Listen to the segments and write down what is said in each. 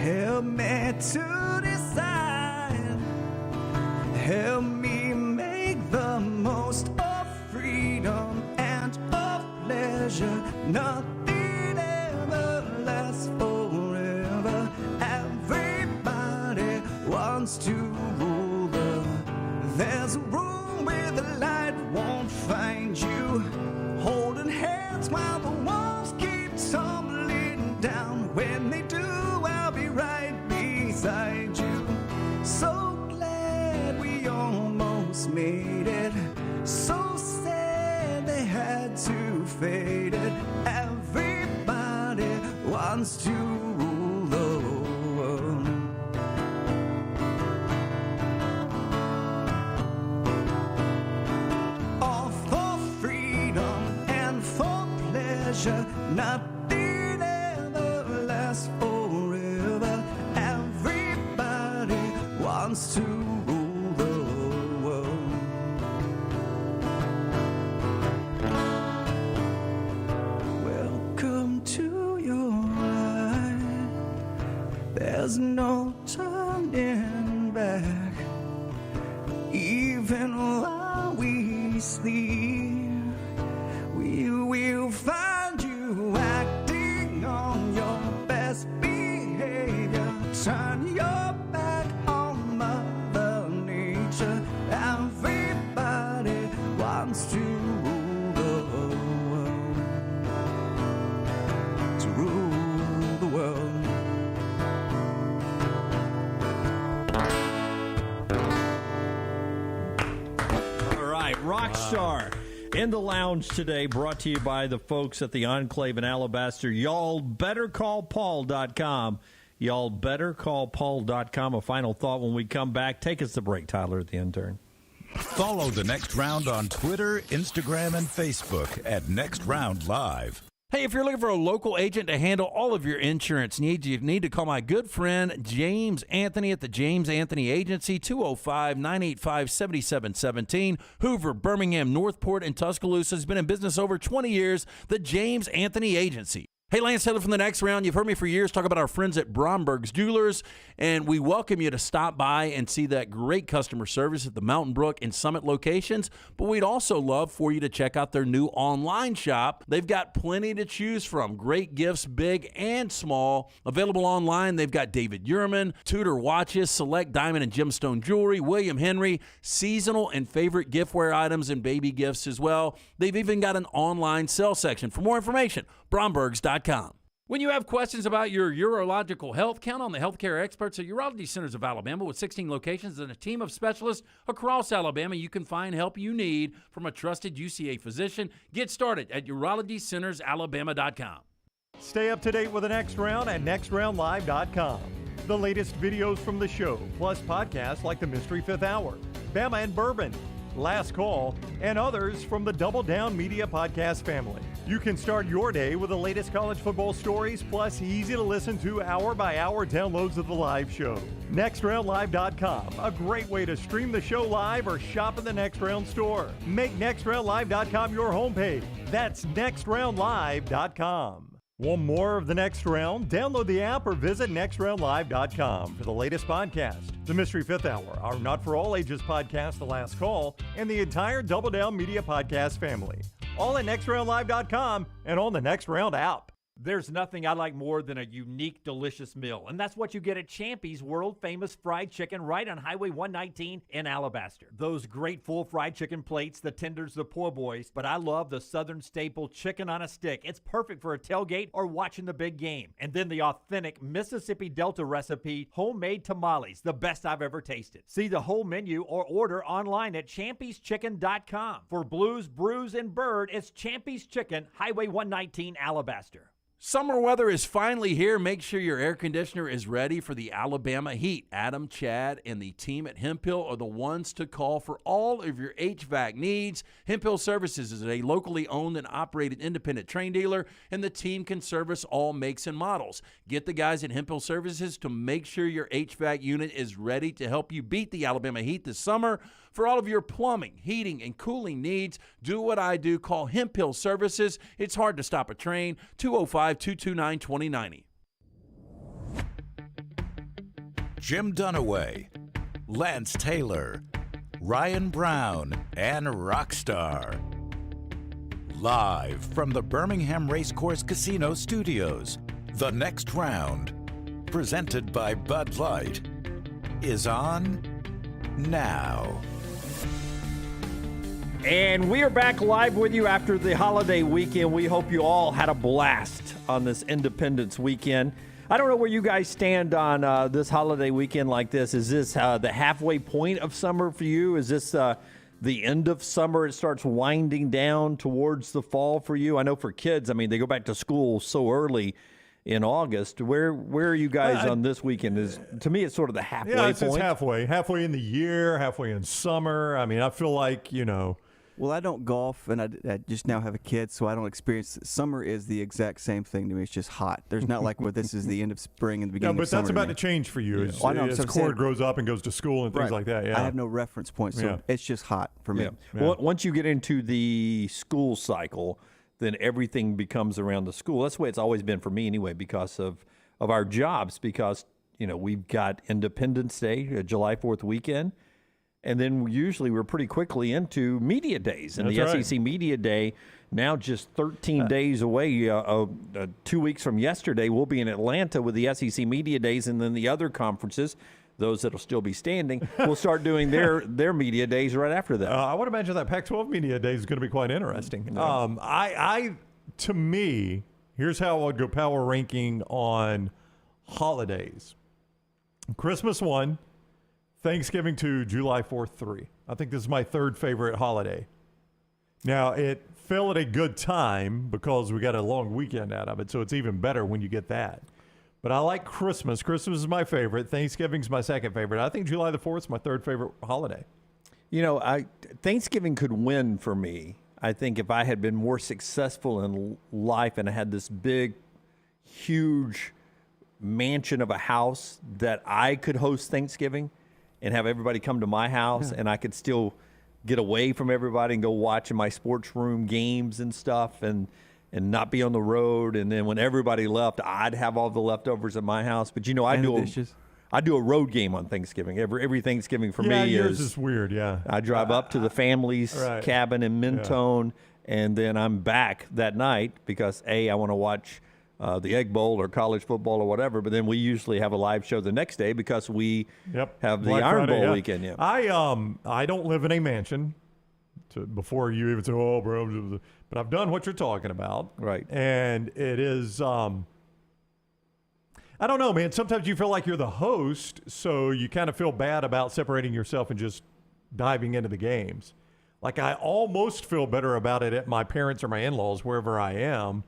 Help me to decide. Help me make the most of freedom and of pleasure. Nothing ever lasts forever. Everybody wants to rule the. There's a room where the light won't find you. Holding hands while the walls keep tumbling down. When they do, I'll be right beside you. So glad we almost made it. So sad they had to fade it. Everybody wants to rule the world. All for freedom and for pleasure. Nothing ever lasts forever. Everybody wants to rule the world. Welcome to your life. There's no turning back. Even while we sleep, we will find you acting on your best behavior. Turn your back on Mother Nature. Everybody wants to rule the world. To rule the world. All right, Rockstar in the lounge today, brought to you by the folks at the Enclave in Alabaster. Y'all better call Paul.com. Y'all better call Paul.com. A final thought when we come back. Take us to break, Tyler, the intern. Follow The Next Round on Twitter, Instagram, and Facebook at Next Round Live. Hey, if you're looking for a local agent to handle all of your insurance needs, you need to call my good friend James Anthony at the James Anthony Agency, 205-985-7717, Hoover, Birmingham, Northport, and Tuscaloosa. Has been in business over 20 years, the James Anthony Agency. Hey, Lance Taylor from The Next Round. You've heard me for years talk about our friends at Bromberg's Jewelers, and we welcome you to stop by and see that great customer service at the Mountain Brook and Summit locations, but we'd also love for you to check out their new online shop. They've got plenty to choose from. Great gifts, big and small. Available online, they've got David Yurman, Tudor watches, select diamond and gemstone jewelry, William Henry, seasonal and favorite giftware items and baby gifts as well. They've even got an online sale section. For more information, brombergs.com. When you have questions about your urological health, count on the healthcare experts at Urology Centers of Alabama. With 16 locations and a team of specialists across Alabama, you can find help you need from a trusted UCA physician. Get started at urologycentersalabama.com. Stay up to date with The Next Round at nextroundlive.com. The latest videos from the show, plus podcasts like The Mystery Fifth Hour, Bama and Bourbon, Last Call, and others from the Double Down Media podcast family. You can start your day with the latest college football stories, plus easy to listen to hour-by-hour downloads of the live show. NextRoundLive.com, a great way to stream the show live or shop in the Next Round store. Make NextRoundLive.com your homepage. That's NextRoundLive.com. Want more of The Next Round? Download the app or visit NextRoundLive.com for the latest podcast. The Mystery Fifth Hour, our not-for-all-ages podcast, The Last Call, and the entire Double Down Media podcast family. All at NextRoundLive.com and on the Next Round app. There's nothing I like more than a unique, delicious meal, and that's what you get at Champy's world-famous fried chicken right on Highway 119 in Alabaster. Those great full fried chicken plates, the tenders, the po' boys, but I love the Southern staple chicken on a stick. It's perfect for a tailgate or watching the big game. And then the authentic Mississippi Delta recipe, homemade tamales, the best I've ever tasted. See the whole menu or order online at champyschicken.com. For Blues, Brews, and Bird, it's Champy's Chicken, Highway 119, Alabaster. Summer weather is finally here. Make sure your air conditioner is ready for the Alabama heat. Adam, Chad, and the team at Hemphill are the ones to call for all of your HVAC needs. Hemphill Services is a locally owned and operated independent train dealer, and the team can service all makes and models. Get the guys at Hemphill Services to make sure your HVAC unit is ready to help you beat the Alabama heat this summer. For all of your plumbing, heating, and cooling needs, do what I do. Call Hemphill Services. It's hard to stop a train. 205-229-2090. Jim Dunaway, Lance Taylor, Ryan Brown, and Rockstar. Live from the Birmingham Racecourse Casino Studios, the next round, presented by Bud Light, is on now. And we are back live with you after the holiday weekend. We hope you all had a blast on this Independence weekend. I don't know where you guys stand on this holiday weekend like this. Is this the halfway point of summer for you? Is this the end of summer? It starts winding down towards the fall for you? I know for kids, I mean, they go back to school so early in August. Where are you guys on this weekend? To me, it's sort of the halfway point. It's halfway in the year, halfway in summer. I mean, I feel like, Well, I don't golf, and I just now have a kid, so I don't experience. Summer is the exact same thing to me. It's just hot. There's not like where this is the end of spring and the beginning of summer. But that's about to change for you as Cord grows up and goes to school and things like that. Yeah. I have no reference point, so it's just hot for me. Yeah. Well, once you get into the school cycle, then everything becomes around the school. That's the way it's always been for me anyway, because of our jobs, because, we've got Independence Day, July 4th weekend. And then usually we're pretty quickly into media days. And the SEC Media Day, now just 13 days away, 2 weeks from yesterday, we'll be in Atlanta with the SEC Media Days. And then the other conferences, those that will still be standing, will start doing their media days right after that. I would imagine that Pac-12 Media Day is going to be quite interesting. To me, here's how I would go power ranking on holidays. Christmas 1. Thanksgiving 2, July 4th 3. I think this is my third favorite holiday. Now, it fell at a good time because we got a long weekend out of it, so it's even better when you get that. But I like Christmas. Christmas is my favorite. Thanksgiving's my second favorite. I think July the 4th is my third favorite holiday. Thanksgiving could win for me. I think if I had been more successful in life and I had this big, huge mansion of a house that I could host Thanksgiving and have everybody come to my house, and I could still get away from everybody and go watch in my sports room games and stuff and not be on the road. And then when everybody left, I'd have all the leftovers at my house. But, I do a road game on Thanksgiving. Every Thanksgiving for me yours is weird, I drive up to the family's cabin in Mentone, and then I'm back that night because, I want to watch the Egg Bowl or college football or whatever, but then we usually have a live show the next day because we have the Black Iron Friday, Bowl weekend. Yeah. I don't live in a mansion. Before you even say, "Oh, bro," but I've done what you're talking about, right? And it is, I don't know, man. Sometimes you feel like you're the host, so you kind of feel bad about separating yourself and just diving into the games. Like I almost feel better about it at my parents or my in-laws, wherever I am,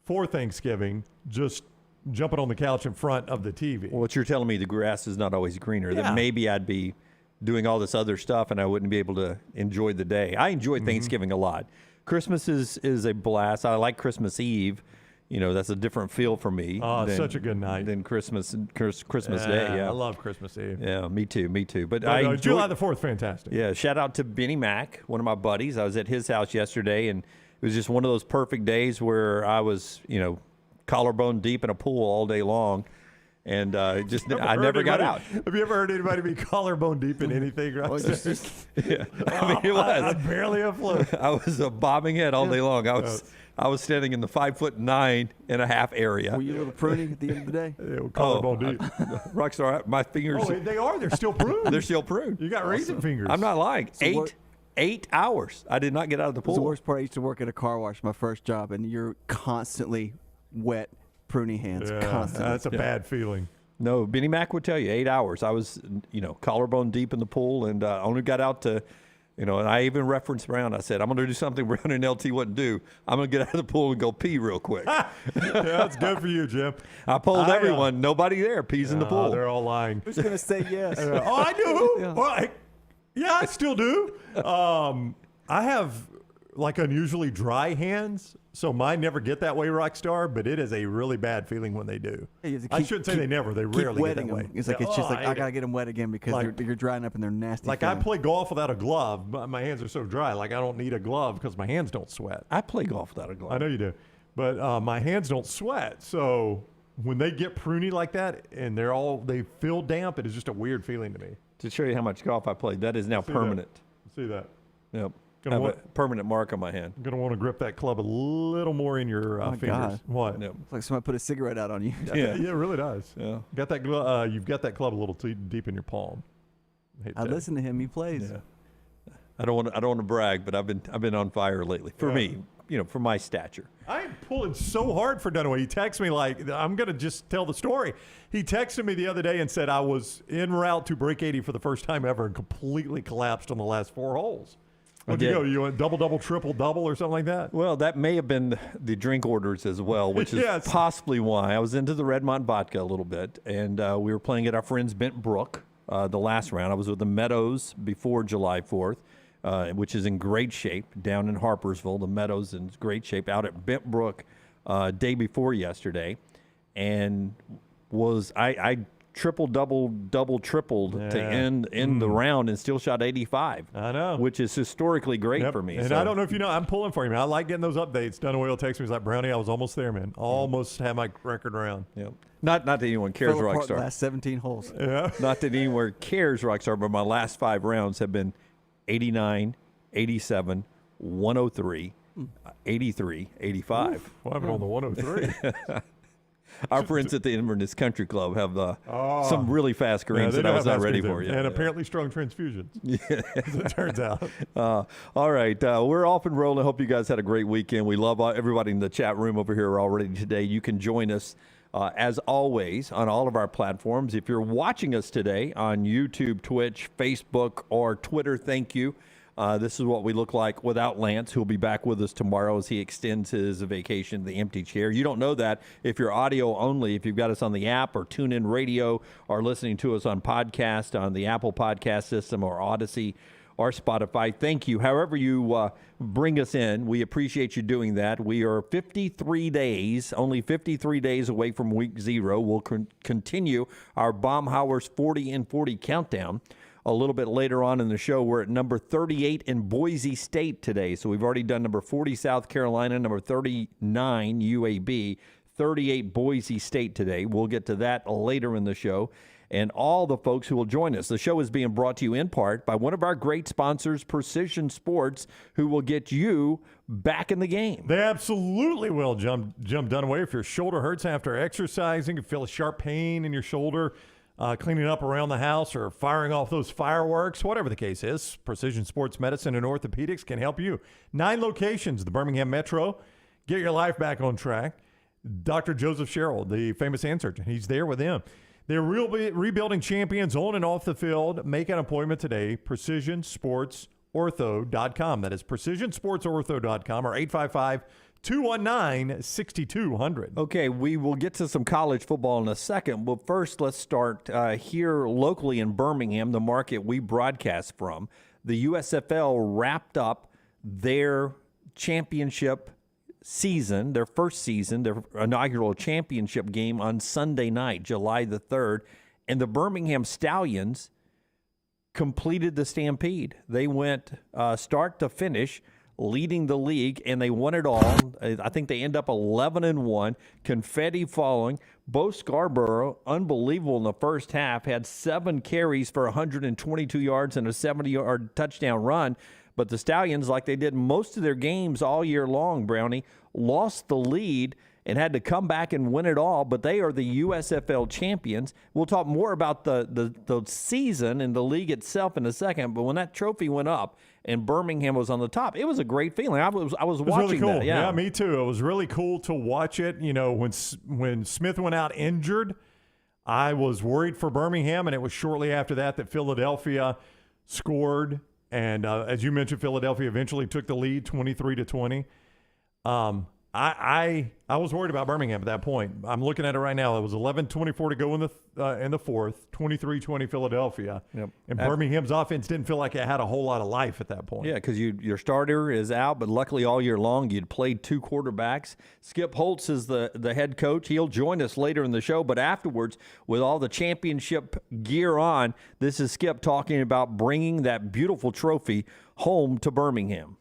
for Thanksgiving, just jumping on the couch in front of the TV. Well, what you're telling me, the grass is not always greener. That maybe I'd be doing all this other stuff and I wouldn't be able to enjoy the day. I enjoy Thanksgiving a lot. Christmas is a blast. I like Christmas Eve. That's a different feel for me. Oh, it's such a good night. Than Christmas Day. Yeah, I love Christmas Eve. Yeah, me too. But July the 4th, fantastic. Yeah, shout out to Benny Mack, one of my buddies. I was at his house yesterday, and it was just one of those perfect days where I was, collarbone deep in a pool all day long, and I never got out. Have you ever heard anybody be collarbone deep in anything? Right? It was. I'm barely afloat. I was a bobbing head all day long. I was standing in the 5'9.5" area. Were you a little pruning at the end of the day? Collarbone deep. Rockstar, my fingers. Oh, they are. They're still pruned. They're still pruned. You got raisin fingers. I'm not lying. So 8 hours. I did not get out of the pool. The worst part, I used to work at a car wash, my first job, and you're constantly wet, pruny hands. Constantly. That's a bad feeling. No, Benny Mac would tell you 8 hours. I was, collarbone deep in the pool, and only got out to, and I even referenced around. I said, I'm going to do something Brown and LT wouldn't do. I'm going to get out of the pool and go pee real quick. That's good for you, Jim. I polled everyone. Nobody there pees in the pool. They're all lying. Who's going to say yes? I do. I still do. I have like unusually dry hands, so mine never get that way, Rockstar, but it is a really bad feeling when they do. I shouldn't say they never. They rarely get that way. It's like it's just like I got to get them wet again because you're drying up and they're nasty. Like I play golf without a glove, but my hands are so dry. Like I don't need a glove because my hands don't sweat. I play golf without a glove. I know you do. But my hands don't sweat, so when they get pruny like that and they feel damp, it is just a weird feeling to me. To show you how much golf I played, that is now permanent. See that? Yep. I have a permanent mark on my hand. I'm going to want to grip that club a little more in your fingers. God. What? Yep. It's like somebody put a cigarette out on you. Yeah. Yeah, it really does. Yeah. Got that. You've got that club a little too deep in your palm. I listen to him. He plays. Yeah. I don't want to brag, but I've been on fire lately. For me, for my stature. I'm pulling so hard for Dunaway. He texts me like, I'm going to just tell the story. He texted me the other day and said I was en route to break 80 for the first time ever and completely collapsed on the last 4 holes. What'd you go? You went double, triple, double or something like that? Well, that may have been the drink orders as well, which is possibly why. I was into the Redmont vodka a little bit, and we were playing at our friend's Bent Brook the last round. I was with the Meadows before July 4th. Which is in great shape down in Harpersville. The Meadows in great shape out at Bent Brook day before yesterday. And I tripled, tripled to end the round and still shot 85. I know. Which is historically great for me. And I don't know if you know, I'm pulling for you, man. I like getting those updates. Dunaway will text me. He's like, Brownie, I was almost there, man. Almost had my record round. Yep. Not that anyone cares, Rockstar. Last 17 holes. Yeah. Not that anyone cares, Rockstar, but my last 5 rounds have been 89, 87, 103, 83, 85. What happened on the 103? Our friends at the Inverness Country Club have some really fast greens that I was not ready for yet. And apparently strong transfusions, as it turns out. All right. We're off and rolling. I hope you guys had a great weekend. We love everybody in the chat room over here already today. You can join us, as always, on all of our platforms. If you're watching us today on YouTube, Twitch, Facebook, or Twitter, thank you. This is what we look like without Lance, who'll be back with us tomorrow as he extends his vacation to the empty chair. You don't know that if you're audio only, if you've got us on the app or TuneIn Radio or listening to us on podcast on the Apple Podcast System or Odyssey or Spotify. Thank you. However you bring us in, we appreciate you doing that. We are 53 days, only 53 days away from week 0. We'll continue our Baumhauer's 40 and 40 countdown. A little bit later on in the show, we're at number 38 in Boise State today. So we've already done number 40 South Carolina, number 39 UAB, 38 Boise State today. We'll get to that later in the show. And all the folks who will join us. The show is being brought to you in part by one of our great sponsors, Precision Sports, who will get you back in the game. They absolutely will, Jim Dunaway. If your shoulder hurts after exercising, you feel a sharp pain in your shoulder, cleaning up around the house or firing off those fireworks, whatever the case is, Precision Sports Medicine and Orthopedics can help you. 9 locations, the Birmingham Metro. Get your life back on track. Dr. Joseph Sherrill, the famous hand surgeon, he's there with them. They're rebuilding champions on and off the field. Make an appointment today, precisionsportsortho.com. That is precisionsportsortho.com or 855-219-6200. Okay, we will get to some college football in a second, but first let's start here locally in Birmingham, the market we broadcast from. The USFL wrapped up their championship season, their first season, their inaugural championship game on Sunday night, July the 3rd, and the Birmingham Stallions completed the stampede. They went start to finish, leading the league, and they won it all. I think they end up 11-1, confetti falling. Bo Scarborough, unbelievable in the first half, had 7 carries for 122 yards and a 70-yard touchdown run. But the Stallions, like they did most of their games all year long, Brownie, lost the lead and had to come back and win it all. But they are the USFL champions. We'll talk more about the season and the league itself in a second. But when that trophy went up and Birmingham was on the top, it was a great feeling. I was watching really cool. that. Yeah, me too. It was really cool to watch it. You know, when Smith went out injured, I was worried for Birmingham, and it was shortly after that Philadelphia scored. And as you mentioned, Philadelphia eventually took the lead 23-20. I was worried about Birmingham at that point. I'm looking at it right now. It was 11:24 to go in the fourth, 23-20 Philadelphia. Yep. And Birmingham's offense didn't feel like it had a whole lot of life at that point. Yeah, because your starter is out, but luckily all year long you'd played 2 quarterbacks. Skip Holtz is the head coach. He'll join us later in the show, but afterwards, with all the championship gear on, this is Skip talking about bringing that beautiful trophy home to Birmingham.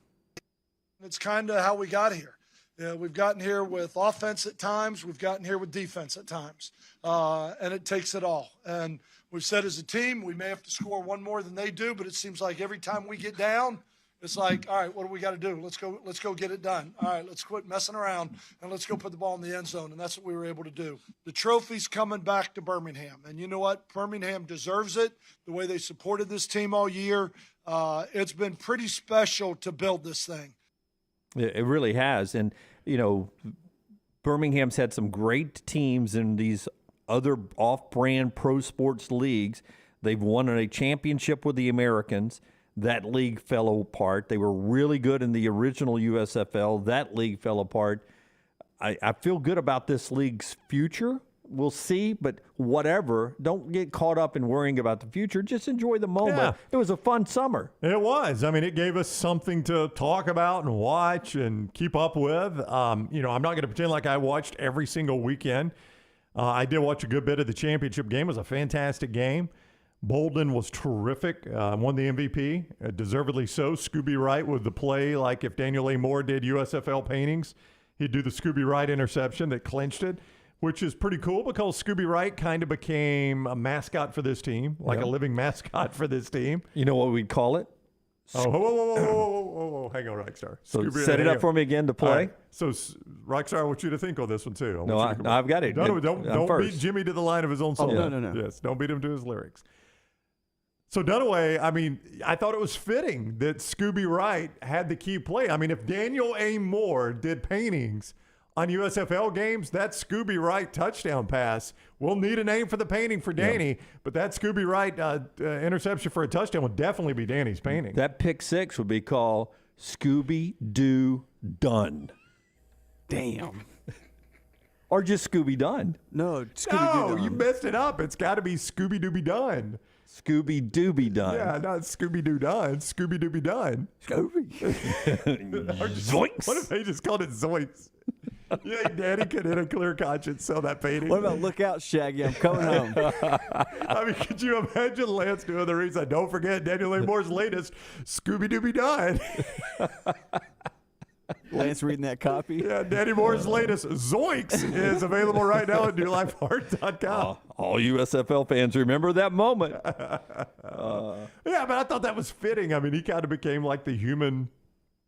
It's kind of how we got here. We've gotten here with offense at times. We've gotten here with defense at times. And it takes it all. And we've said as a team, we may have to score one more than they do, but it seems like every time we get down, it's like, all right, what do we got to do? Let's go get it done. All right, let's quit messing around, and let's go put the ball in the end zone. And that's what we were able to do. The trophy's coming back to Birmingham. And you know what? Birmingham deserves it, the way they supported this team all year. It's been pretty special to build this thing. It really has. And, you know, Birmingham's had some great teams in these other off-brand pro sports leagues. They've won a championship with the Americans. That league fell apart. They were really good in the original USFL. That league fell apart. I feel good about this league's future. We'll see, but whatever. Don't get caught up in worrying about the future. Just enjoy the moment. Yeah. It was a fun summer. It was. I mean, it gave us something to talk about and watch and keep up with. I'm not going to pretend like I watched every single weekend. I did watch a good bit of the championship game. It was a fantastic game. Bolden was terrific, won the MVP, deservedly so. Scooby Wright with the play, like if Daniel A. Moore did USFL paintings, he'd do the Scooby Wright interception that clinched it, which is pretty cool because Scooby Wright kind of became a mascot for this team, like a living mascot for this team. You know what we'd call it? Oh, whoa. Hang on, Rockstar. So set it up for me again to play. Right. So, Rockstar, I want you to think on this one, too. No, I've got it. Don't beat Jimmy to the line of his own song. Oh, no. Yes, don't beat him to his lyrics. So Dunaway, I mean, I thought it was fitting that Scooby Wright had the key play. I mean, if Daniel A. Moore did paintings on USFL games, that Scooby Wright touchdown pass, we'll need a name for the painting for Danny, but that Scooby Wright interception for a touchdown would definitely be Danny's painting. That pick six would be called Scooby-Doo Done. Damn. Or just Scooby-Done. No, Scooby-Doo. No, you messed it up. It's got to be Scooby-Dooby Done. Scooby-Dooby Done. Yeah, not Scooby-Doo Done. Scooby-Dooby Done. Zoinks. What if they just called it Zoinks? You think Danny could, in a clear conscience, sell that painting? What about look out, Shaggy? I'm coming home. I mean, could you imagine Lance doing the reason? Don't forget Daniel A. Moore's latest Scooby-Dooby Done. Lance reading that copy. Yeah, Danny Moore's latest Zoinks is available right now at newlifeart.com. All USFL fans remember that moment. Yeah, but I thought that was fitting. I mean, he kind of became like the human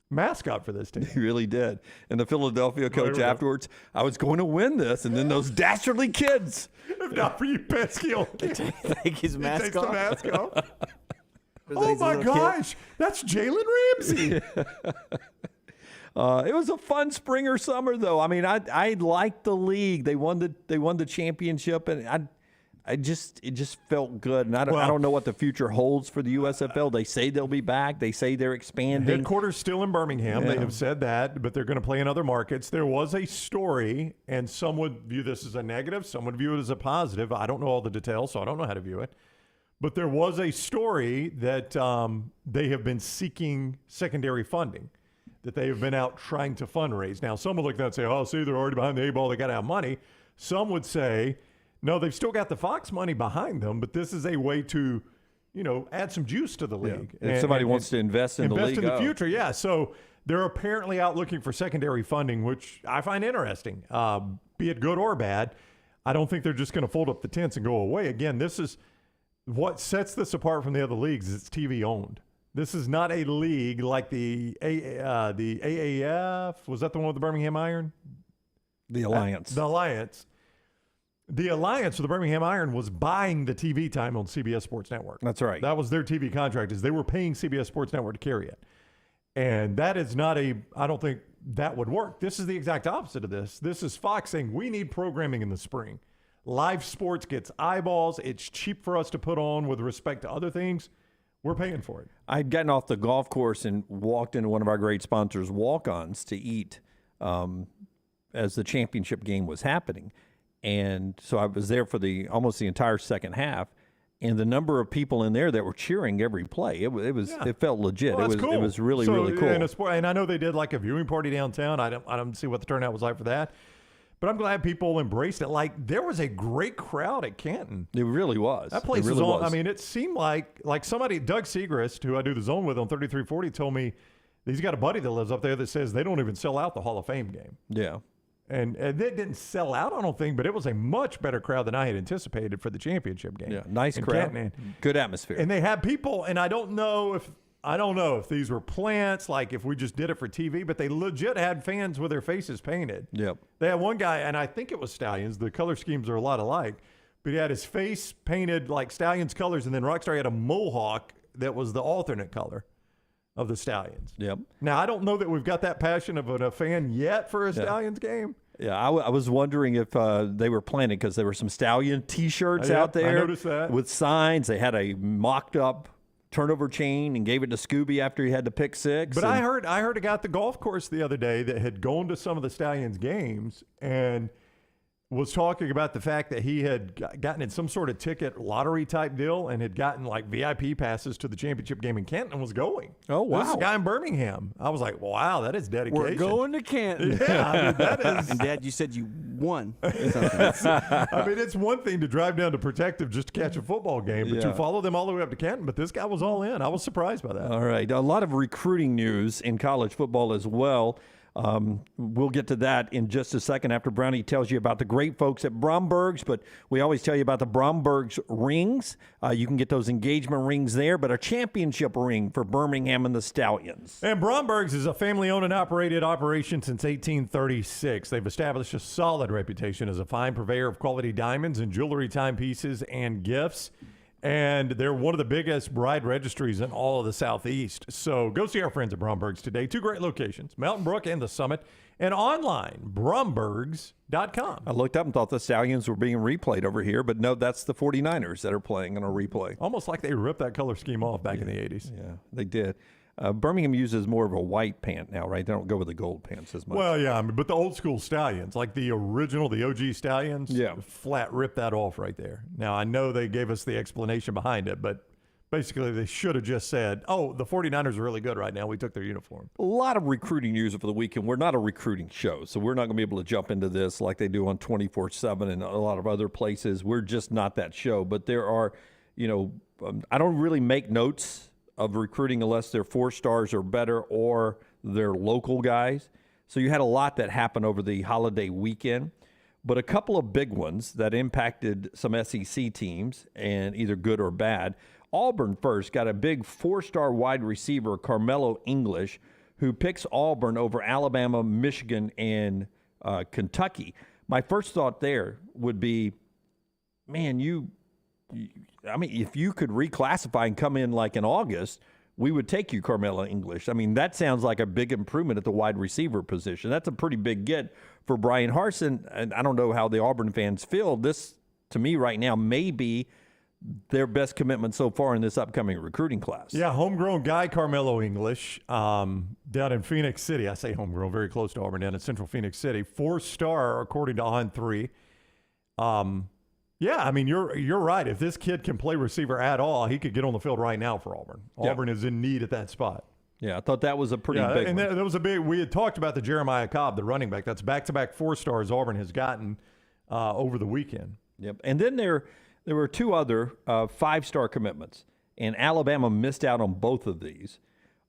mascot for this team. He really did. And the Philadelphia coach afterwards, I was going to win this. And then those dastardly kids. If not for you, Pesky, Take his mask takes off. the mask off. Oh, He's a my little gosh. That's Jalen Ramsey. It was a fun spring or summer, though. I mean, I liked the league. They won the championship, and it just felt good. And I don't know what the future holds for the USFL. They say they'll be back. They say they're expanding. Headquarters still in Birmingham. Yeah. They have said that, but they're going to play in other markets. There was a story, and some would view this as a negative. Some would view it as a positive. I don't know all the details, so I don't know how to view it. But there was a story that they have been seeking secondary funding, that they have been out trying to fundraise. Now, some would look at that and say, oh, see, they're already behind the eight ball. They got to have money. Some would say, no, they've still got the Fox money behind them, but this is a way to, add some juice to the league. Yeah. If somebody wants to invest in the league. Invest in the future, yeah. So they're apparently out looking for secondary funding, which I find interesting, be it good or bad. I don't think they're just going to fold up the tents and go away. Again, this is what sets this apart from the other leagues is it's TV owned. This is not a league like the AAF. Was that the one with the Birmingham Iron? The Alliance. The Alliance. The Alliance with the Birmingham Iron was buying the TV time on CBS Sports Network. That's right. That was their TV contract, is they were paying CBS Sports Network to carry it. And that is not I don't think that would work. This is the exact opposite of this. This is Fox saying we need programming in the spring. Live sports gets eyeballs. It's cheap for us to put on with respect to other things. We're paying for it. I'd gotten off the golf course and walked into one of our great sponsors, Walk-Ons, to eat as the championship game was happening. And so I was there for almost the entire second half. And the number of people in there that were cheering every play, it felt legit. Well, It was really cool. And I know they did like a viewing party downtown. I don't see what the turnout was like for that. But I'm glad people embraced it. Like, there was a great crowd at Canton. It really was. That place was on. I mean, it seemed like somebody, Doug Segrist, who I do the zone with on 3340, told me He's got a buddy that lives up there that says they don't even sell out the Hall of Fame game. Yeah. And it didn't sell out, I don't think, but it was a much better crowd than I had anticipated for the championship game. Yeah, nice in crowd. Canton. Good atmosphere. And they had people, and I don't know if these were plants, like if we just did it for TV, but they legit had fans with their faces painted. Yep. They had one guy, and I think it was Stallions. The color schemes are a lot alike, but he had his face painted like Stallions colors, and then Rockstar had a mohawk that was the alternate color of the Stallions. Yep. Now, I don't know that we've got that passion of a fan yet for a Stallions game. Yeah, I was wondering if they were planning, because there were some Stallion T-shirts out there. I noticed that. With signs. They had a mocked-up turnover chain and gave it to Scooby after he had to pick six. But I heard a guy at the golf course the other day that had gone to some of the Stallions games and was talking about the fact that he had gotten in some sort of ticket lottery type deal and had gotten like VIP passes to the championship game in Canton and was going. Oh, wow. This is a guy in Birmingham. I was like, wow, that is dedication. We're going to Canton. Yeah, I mean, that is. And Dad, you said you won. I mean, it's one thing to drive down to Protective just to catch a football game, but Yeah. to follow them all the way up to Canton. But this guy was all in. I was surprised by that. All right. A lot of recruiting news in college football as well. We'll get to that in just a second after Brownie tells you about the great folks at Bromberg's, but we always tell you about the Bromberg's rings. You can get those engagement rings there, but a championship ring for Birmingham and the Stallions. And Bromberg's is a family-owned and operated operation since 1836. They've established a solid reputation as a fine purveyor of quality diamonds and jewelry, timepieces, and gifts. And they're one of the biggest bride registries in all of the Southeast. So go see our friends at Bromberg's today. Two great locations, Mountain Brook and the Summit. And online, brombergs.com. I looked up and thought the Stallions were being replayed over here, but no, that's the 49ers that are playing on a replay. Almost like they ripped that color scheme off back in the 80s. Yeah, they did. Birmingham uses more of a white pant now, right? They don't go with the gold pants as much. Well, yeah, I mean, but the old school Stallions, like the original, the OG Stallions, Yeah. flat ripped that off right there. Now, I know they gave us the explanation behind it, but basically they should have just said, oh, the 49ers are really good right now. We took their uniform. A lot of recruiting news for the weekend. We're not a recruiting show, so we're not going to be able to jump into this like they do on 24/7 and a lot of other places. We're just not that show. But there are, I don't really make notes of recruiting unless they're 4 stars or better or they're local guys. So you had a lot that happened over the holiday weekend, but a couple of big ones that impacted some SEC teams, and either good or bad. Auburn first got a big 4-star wide receiver, Carmelo English, who picks Auburn over Alabama, Michigan, and Kentucky. My first thought there would be, man, if you could reclassify and come in like in August, we would take you, Carmelo English. I mean, that sounds like a big improvement at the wide receiver position. That's a pretty big get for Brian Harsin, and I don't know how the Auburn fans feel. This, to me right now, may be their best commitment so far in this upcoming recruiting class. Yeah, homegrown guy, Carmelo English, down in Phoenix City. I say homegrown, very close to Auburn, down in central Phoenix City. 4-star, according to On3. Yeah, I mean, you're right. If this kid can play receiver at all, he could get on the field right now for Auburn. Yeah. Auburn is in need at that spot. Yeah, I thought that was a pretty big and one. that was a big. We had talked about the Jeremiah Cobb, the running back. That's back-to-back 4-stars Auburn has gotten over the weekend. Yep. And then there were 2 other 5-star commitments, and Alabama missed out on both of these.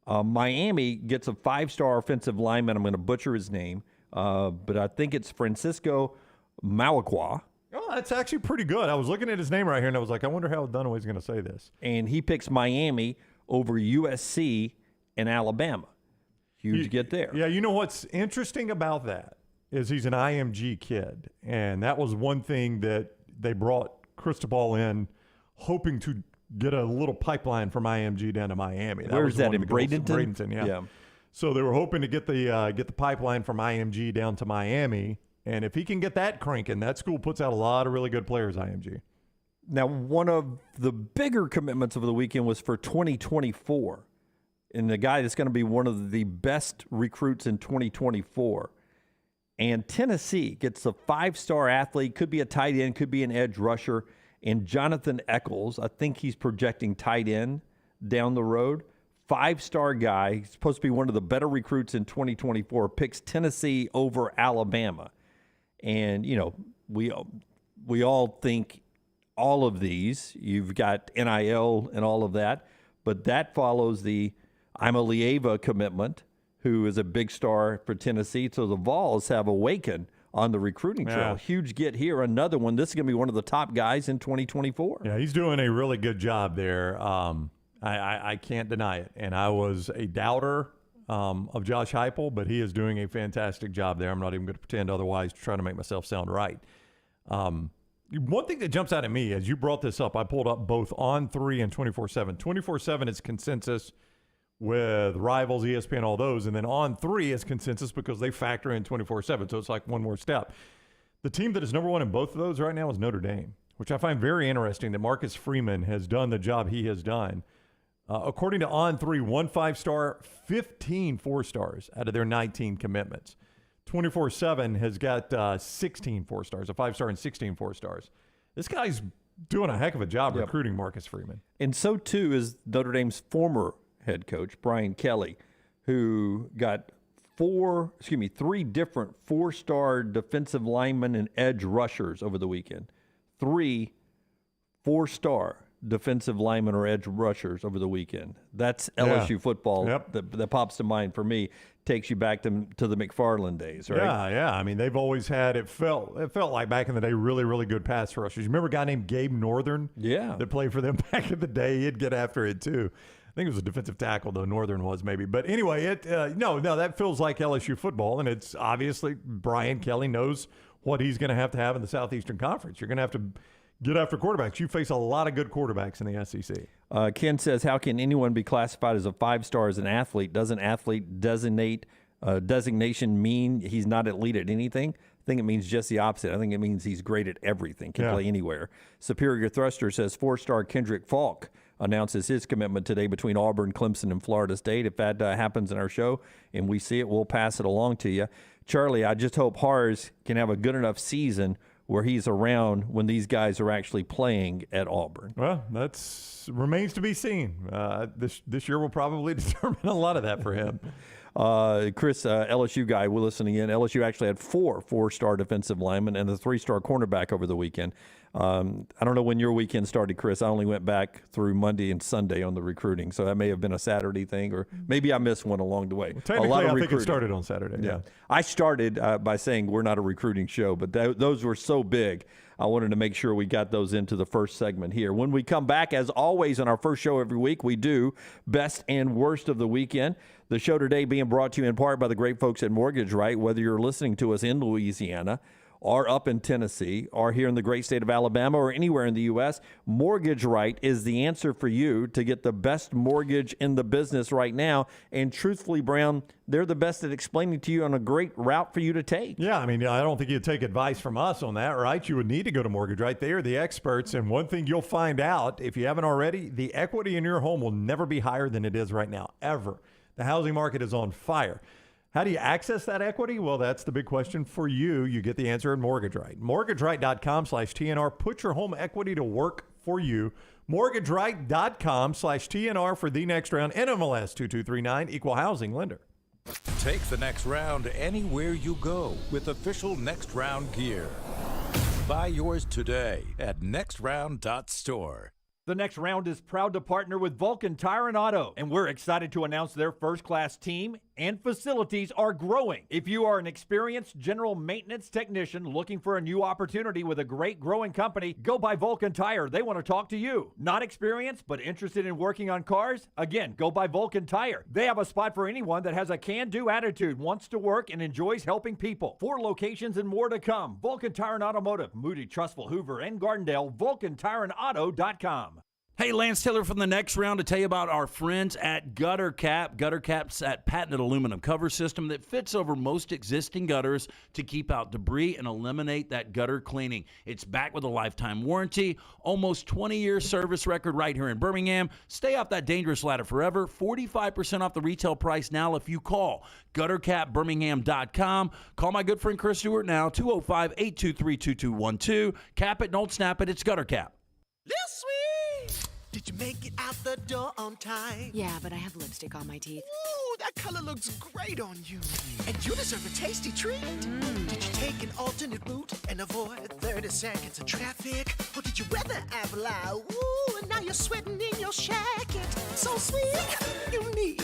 Miami gets a 5-star offensive lineman. I'm going to butcher his name, but I think it's Francisco Mauaqua. Oh, that's actually pretty good. I was looking at his name right here, and I was like, I wonder how Dunaway's going to say this. And he picks Miami over USC and Alabama. Huge get there. Yeah, you know what's interesting about that is he's an IMG kid, and that was one thing that they brought Cristobal in, hoping to get a little pipeline from IMG down to Miami. Where's that, one in of the goals. Bradenton? Bradenton, yeah. Yeah. So they were hoping to get the pipeline from IMG down to Miami. And if he can get that cranking, that school puts out a lot of really good players, IMG. Now, one of the bigger commitments of the weekend was for 2024. And the guy that's going to be one of the best recruits in 2024. And Tennessee gets a 5-star athlete, could be a tight end, could be an edge rusher. And Jonathan Eccles, I think he's projecting tight end down the road. 5-star guy, he's supposed to be one of the better recruits in 2024, picks Tennessee over Alabama. And, we all think all of these, you've got NIL and all of that, but that follows the Imalieva commitment who is a big star for Tennessee. So the Vols have awakened on the recruiting trail. Yeah. Huge get here. Another one. This is going to be one of the top guys in 2024. Yeah, he's doing a really good job there. I can't deny it. And I was a doubter of Josh Heupel, but he is doing a fantastic job there. I'm not even going to pretend otherwise to try to make myself sound right. One thing that jumps out at me, as you brought this up, I pulled up both On3 and 24/7. 24/7 is consensus with Rivals, ESPN, all those. And then On3 is consensus because they factor in 24/7. So it's like one more step. The team that is number one in both of those right now is Notre Dame, which I find very interesting that Marcus Freeman has done the job he has done. According to On3, 1 5-star, 15 4-stars out of their 19 commitments. 24/7 has got 16 4-stars, a 5-star and 16 4-stars. This guy's doing a heck of a job recruiting Marcus Freeman. And so, too, is Notre Dame's former head coach, Brian Kelly, who got 3 different 4-star defensive linemen and edge rushers over the weekend. 3 4-star defensive linemen or edge rushers over the weekend. That's LSU football that pops to mind for me. Takes you back to the McFarland days, right? Yeah. I mean, they've always had, it felt like back in the day, really, really good pass rushers. You remember a guy named Gabe Northern? Yeah. That played for them back in the day. He'd get after it, too. I think it was a defensive tackle, though Northern was maybe. But anyway, no, that feels like LSU football, and it's obviously Brian Kelly knows what he's going to have in the Southeastern Conference. You're going to have to get after quarterbacks. You face a lot of good quarterbacks in the SEC. Ken says, how can anyone be classified as a 5-star as an athlete? Doesn't athlete designation mean he's not elite at anything? I think it means just the opposite. I think it means he's great at everything, can play anywhere. Superior Thruster says 4-star Kendrick Falk announces his commitment today between Auburn, Clemson, and Florida State. If that happens in our show and we see it, we'll pass it along to you. Charlie, I just hope Hars can have a good enough season where he's around when these guys are actually playing at Auburn. Well, remains to be seen. This year will probably determine a lot of that for him. Chris, LSU guy, we're listening in. LSU actually had 4 4-star defensive linemen and a 3-star cornerback over the weekend. I don't know when your weekend started, Chris. I only went back through Monday and Sunday on the recruiting, so that may have been a Saturday thing, or maybe I missed one along the way. Technically, I think it started on Saturday. Yeah. I started by saying we're not a recruiting show, but those were so big. I wanted to make sure we got those into the first segment here. When we come back, as always, on our first show every week, we do best and worst of the weekend. The show today being brought to you in part by the great folks at Mortgage Right. Whether you're listening to us in Louisiana or up in Tennessee or here in the great state of Alabama or anywhere in the U.S., Mortgage Right is the answer for you to get the best mortgage in the business right now. And truthfully, Brown, they're the best at explaining to you on a great route for you to take. Yeah, I mean, I don't think you'd take advice from us on that, right? You would need to go to Mortgage Right. They are the experts. And one thing you'll find out, if you haven't already, the equity in your home will never be higher than it is right now, ever. The housing market is on fire. How do you access that equity? Well, that's the big question for you. You get the answer at Mortgage Right. MortgageRight.com/TNR. Put your home equity to work for you. MortgageRight.com/TNR for the next round. NMLS 2239, Equal Housing Lender. Take the next round anywhere you go with official Next Round gear. Buy yours today at nextround.store. The Next Round is proud to partner with Vulcan Tire and Auto, and we're excited to announce their first-class team and facilities are growing. If you are an experienced general maintenance technician looking for a new opportunity with a great growing company, go by Vulcan Tire. They want to talk to you. Not experienced, but interested in working on cars? Again, go by Vulcan Tire. They have a spot for anyone that has a can-do attitude, wants to work, and enjoys helping people. 4 locations and more to come. Vulcan Tire and Automotive, Moody, Trustful, Hoover, and Gardendale, VulcanTireandAuto.com. Hey, Lance Taylor from the Next Round to tell you about our friends at Gutter Cap. Gutter Cap's that patented aluminum cover system that fits over most existing gutters to keep out debris and eliminate that gutter cleaning. It's backed with a lifetime warranty, almost 20-year service record right here in Birmingham. Stay off that dangerous ladder forever. 45% off the retail price now if you call GutterCapBirmingham.com. Call my good friend Chris Stewart now, 205-823-2212. Cap it, don't snap it. It's Gutter Cap. Lil Sweet! Did you make it out the door on time? Yeah, but I have lipstick on my teeth. Ooh, that color looks great on you. And you deserve a tasty treat. Did you take an alternate route and avoid 30 seconds of traffic? Or did you weather apple eye? Ooh, and now now you're sweating in your shacket. So sweet, unique.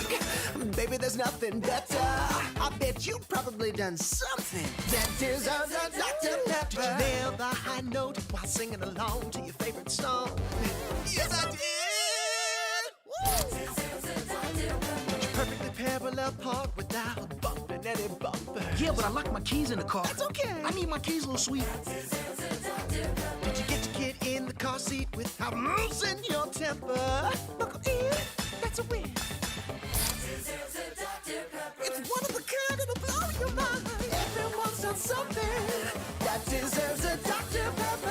Baby, there's nothing better. I bet you've probably done something that deserves a Dr. Pepper. Did you nail the high note while singing along to your favorite song? Yes, I did. Woo! Did you perfectly parallel park without bumping any bumper? Yeah, but I locked my keys in the car. That's okay. I need my keys, little sweet. Did you get your kid in the car seat without losing your temper? Buckle in, that's a win. It's one of a kind, it'll blow your mind. Everyone's done something that deserves a Dr. Pepper.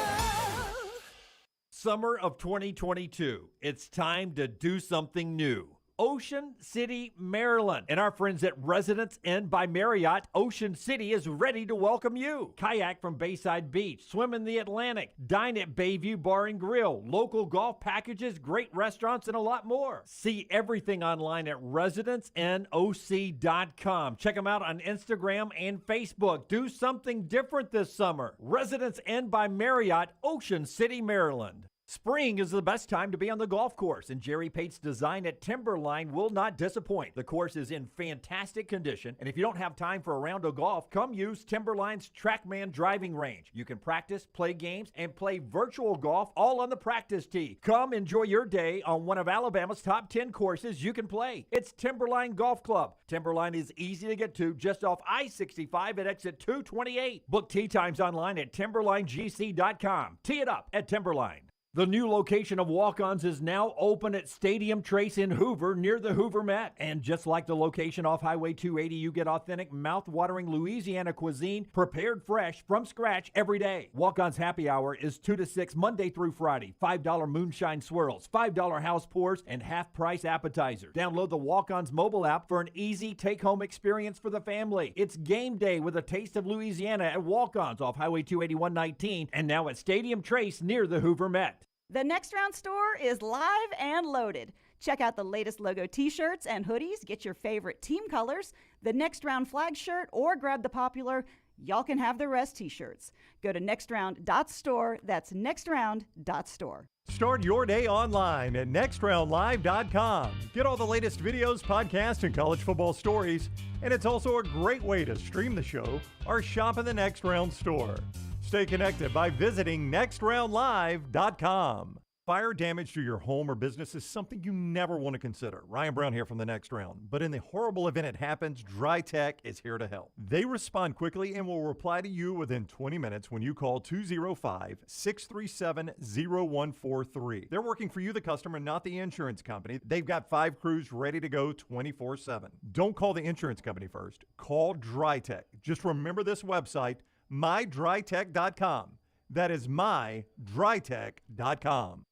Summer of 2022. It's time to do something new. Ocean City, Maryland. And our friends at Residence Inn by Marriott, Ocean City is ready to welcome you. Kayak from Bayside Beach, swim in the Atlantic, dine at Bayview Bar and Grill, local golf packages, great restaurants, and a lot more. See everything online at residencenoc.com. Check them out on Instagram and Facebook. Do something different this summer. Residence Inn by Marriott, Ocean City, Maryland. Spring is the best time to be on the golf course, and Jerry Pate's design at Timberline will not disappoint. The course is in fantastic condition, and if you don't have time for a round of golf, come use Timberline's TrackMan driving range. You can practice, play games, and play virtual golf all on the practice tee. Come enjoy your day on one of Alabama's top 10 courses you can play. It's Timberline Golf Club. Timberline is easy to get to just off I-65 at exit 228. Book tee times online at timberlinegc.com. Tee it up at Timberline. The new location of Walk-Ons is now open at Stadium Trace in Hoover near the Hoover Met. And just like the location off Highway 280, you get authentic, mouth-watering Louisiana cuisine prepared fresh from scratch every day. Walk-Ons Happy Hour is 2 to 6 Monday through Friday. $5 moonshine swirls, $5 house pours, and half-price appetizers. Download the Walk-Ons mobile app for an easy take-home experience for the family. It's game day with a taste of Louisiana at Walk-Ons off Highway 281-19 and now at Stadium Trace near the Hoover Met. The Next Round store is live and loaded. Check out the latest logo t-shirts and hoodies. Get your favorite team colors, the Next Round flag shirt, or grab the popular Y'all Can Have the Rest t-shirts. Go to nextround.store. That's nextround.store. Start your day online at nextroundlive.com. Get all the latest videos, podcasts, and college football stories. And it's also a great way to stream the show or shop in the Next Round store. Stay connected by visiting nextroundlive.com. Fire damage to your home or business is something you never want to consider. Ryan Brown here from the Next Round. But in the horrible event it happens, Dry Tech is here to help. They respond quickly and will reply to you within 20 minutes when you call 205-637-0143. They're working for you, the customer, not the insurance company. They've got 5 crews ready to go 24/7. Don't call the insurance company first. Call Dry Tech. Just remember this website, mydrytech.com. That is mydrytech.com.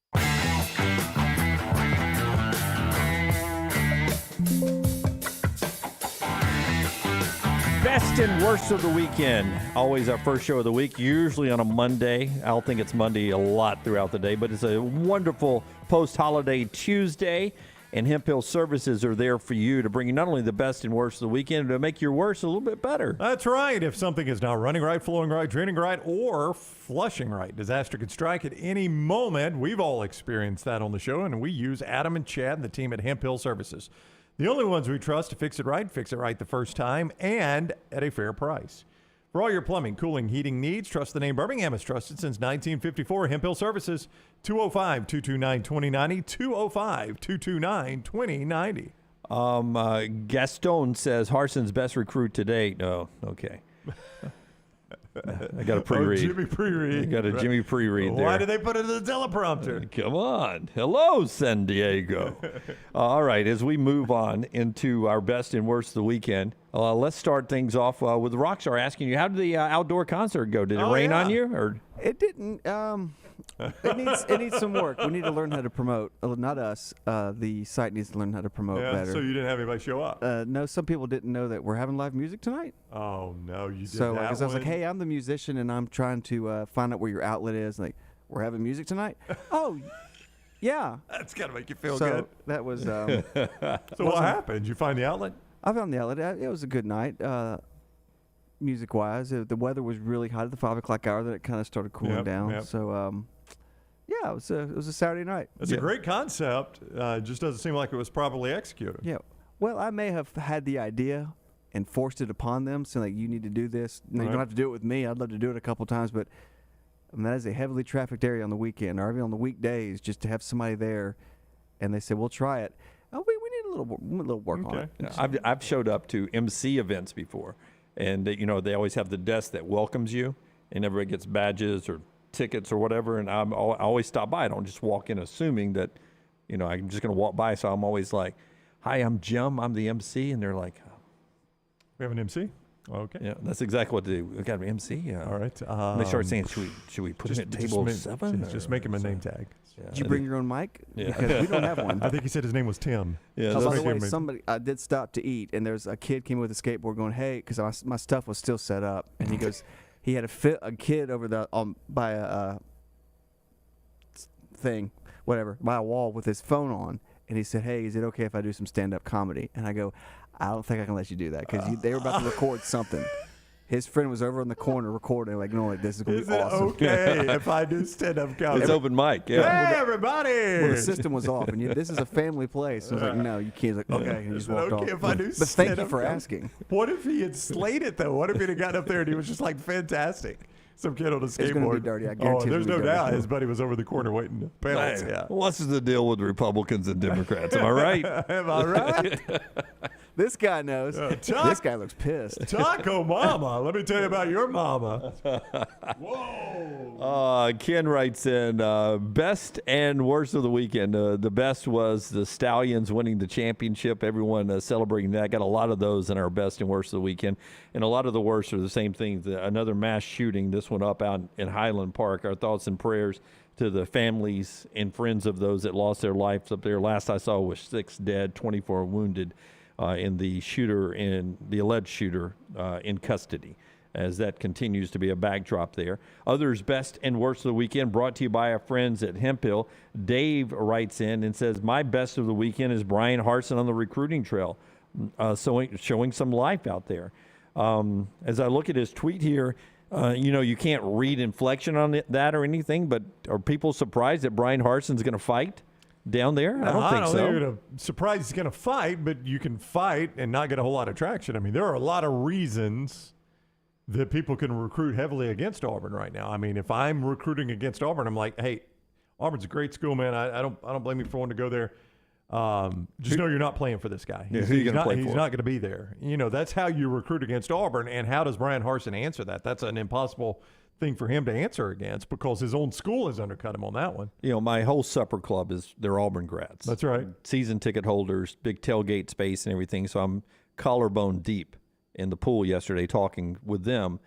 Best and worst of the weekend. Always our first show of the week, usually on a Monday. I'll think it's Monday a lot throughout the day, but it's a wonderful post-holiday Tuesday. And Hemp Hill Services are there for you to bring you not only the best and worst of the weekend, but to make your worst a little bit better. That's right. If something is not running right, flowing right, draining right, or flushing right, disaster could strike at any moment. We've all experienced that on the show, and we use Adam and Chad and the team at Hemp Hill Services. The only ones we trust to fix it right the first time, and at a fair price. For all your plumbing, cooling, heating needs, trust the name Birmingham has trusted since 1954. Hemp Hill Services, 205-229-2090, 205-229-2090. Gaston says Harson's best recruit to date. No, okay. I got a pre-read. Jimmy pre-read. I got a Jimmy pre-read there. Why did they put it in the teleprompter? Come on. Hello, San Diego. All right, as we move on into our best and worst of the weekend, let's start things off with Rockstar asking you, how did the outdoor concert go? Did it rain on you? Or It didn't. It needs some work. We need to learn how to promote. Not us. The site needs to learn how to promote better. So you didn't have anybody show up? No, some people didn't know that we're having live music tonight. Oh, no, you did so that I was like, hey, I'm the musician, and I'm trying to find out where your outlet is. Like, we're having music tonight? Oh, yeah. That's got to make you feel so good. That was... So what happened? Did you find the outlet? I found the outlet. It was a good night. Music-wise, the weather was really hot at the 5 o'clock hour. Then it kind of started cooling down. Yep. So, Yeah, it was a Saturday night. It's a great concept. It just doesn't seem like it was properly executed. Yeah. Well, I may have had the idea and forced it upon them, saying like, you need to do this. No, you don't have to do it with me. I'd love to do it a couple times, but that is a heavily trafficked area on the weekend, or even on the weekdays, just to have somebody there. And they said, we'll try it. Oh, we need a little work on it. Yeah, I've showed up to MC events before, and they always have the desk that welcomes you, and everybody gets badges or tickets or whatever, and I always stop by. I don't just walk in assuming that, I'm just going to walk by. So I'm always like, "Hi, I'm Jim. I'm the MC," and they're like, "We have an MC." Okay. Yeah, that's exactly what to do. We got an MC. Yeah. All right. And they start saying, "Should we put him at table 7?" Just make him a name tag. Yeah, did you bring your own mic? Yeah. Because we don't have one. I think he said his name was Tim. Yeah. By the way, I did stop to eat, and there's a kid came with a skateboard going, "Hey," because my stuff was still set up, and he goes, he had a kid over by a thing, whatever, by a wall with his phone on, and he said, "Hey, is it okay if I do some stand-up comedy?" And I go, "I don't think I can let you do that," because they were about to record something. His friend was over in the corner recording, like, "No, like, this is going to be awesome." Is it okay if I do stand-up comedy? It's open mic, yeah. Hey, everybody! Well, the system was off, and this is a family place. So I was like, "No, you can't." Like, okay, and he just walked off. If I do but thank you for asking. What if he had slayed it, though? What if he'd have gotten up there and he was just like, fantastic? Some kid on a skateboard. It's going to be dirty. I guarantee there's no dirty. doubt his buddy was over the corner waiting to balance. Yeah. What's the deal with Republicans and Democrats? Am I right? Am I right? This guy knows. This guy looks pissed. Taco Mama. Let me tell you about your mama. Whoa. Ken writes in, best and worst of the weekend. The best was the Stallions winning the championship. Everyone celebrating that. Got a lot of those in our best and worst of the weekend. And a lot of the worst are the same things. Another mass shooting. This one up out in Highland Park. Our thoughts and prayers to the families and friends of those that lost their lives up there. Last I saw was 6 dead, 24 wounded. In the alleged shooter in custody, as that continues to be a backdrop there. Others best and worst of the weekend brought to you by our friends at Hemp Hill. Dave writes in and says, my best of the weekend is Brian Harsin on the recruiting trail, showing some life out there. As I look at his tweet here, you can't read inflection on that or anything, but are people surprised that Brian Harsin's going to fight down there? I don't think so. They're going to surprise he's going to fight, but you can fight and not get a whole lot of traction. I mean, there are a lot of reasons that people can recruit heavily against Auburn right now. I mean, if I'm recruiting against Auburn, I'm like, hey, Auburn's a great school, man. I don't blame you for wanting to go there. Just know you're not playing for this guy. He's not going to be there. That's how you recruit against Auburn. And how does Brian Harsin answer that? That's an impossible thing for him to answer against because his own school has undercut him on that one. My whole supper club they're Auburn grads. That's right. Season ticket holders, big tailgate space and everything. So I'm collarbone deep in the pool yesterday talking with them.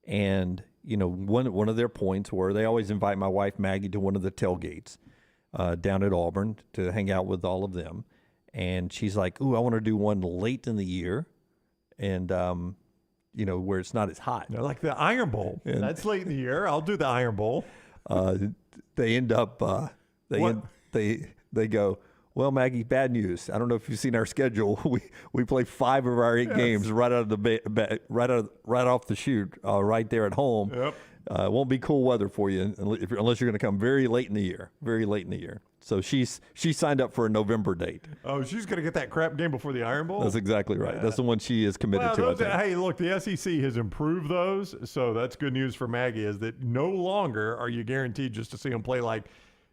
And, one of their points were they always invite my wife Maggie to one of the tailgates down at Auburn to hang out with all of them. And she's like, ooh, I want to do one late in the year. And, where it's not as hot. Like the Iron Bowl. And that's late in the year. I'll do the Iron Bowl. They end up, they go, well, Maggie, bad news. I don't know if you've seen our schedule. We play 5 of our 8 games right out of the right off the chute, right there at home. Yep. It won't be cool weather for you unless you're going to come very late in the year. Very late in the year. So she signed up for a November date. Oh, she's going to get that crap game before the Iron Bowl? That's exactly right. That's the one she is committed to. Hey, look, the SEC has improved those, so that's good news for Maggie, is that no longer are you guaranteed just to see them play like,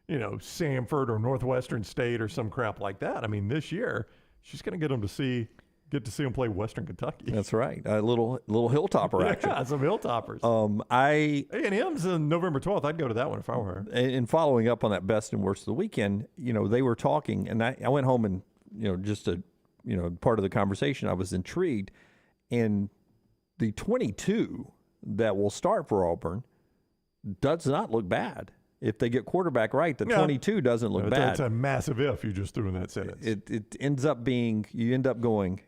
Samford or Northwestern State or some crap like that. I mean, this year, she's going to get to see them play Western Kentucky. That's right. A little Hilltopper action. Yeah, some Hilltoppers. A&M's on November 12th. I'd go to that one if I were her. And following up on that best and worst of the weekend, they were talking, and I went home and, just a, part of the conversation, I was intrigued. And the 22 that will start for Auburn does not look bad. If they get quarterback right, the 22 doesn't look bad. That's a massive if you just threw in that sentence. It ends up being, you end up going,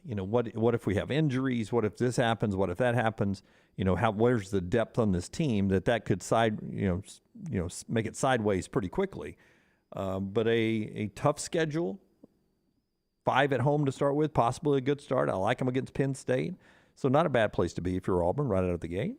what if we have injuries? What if this happens? What if that happens? Where's the depth on this team that could make it sideways pretty quickly. But a tough schedule, 5 at home to start with, possibly a good start. I like them against Penn State. So not a bad place to be if you're Auburn right out of the gate.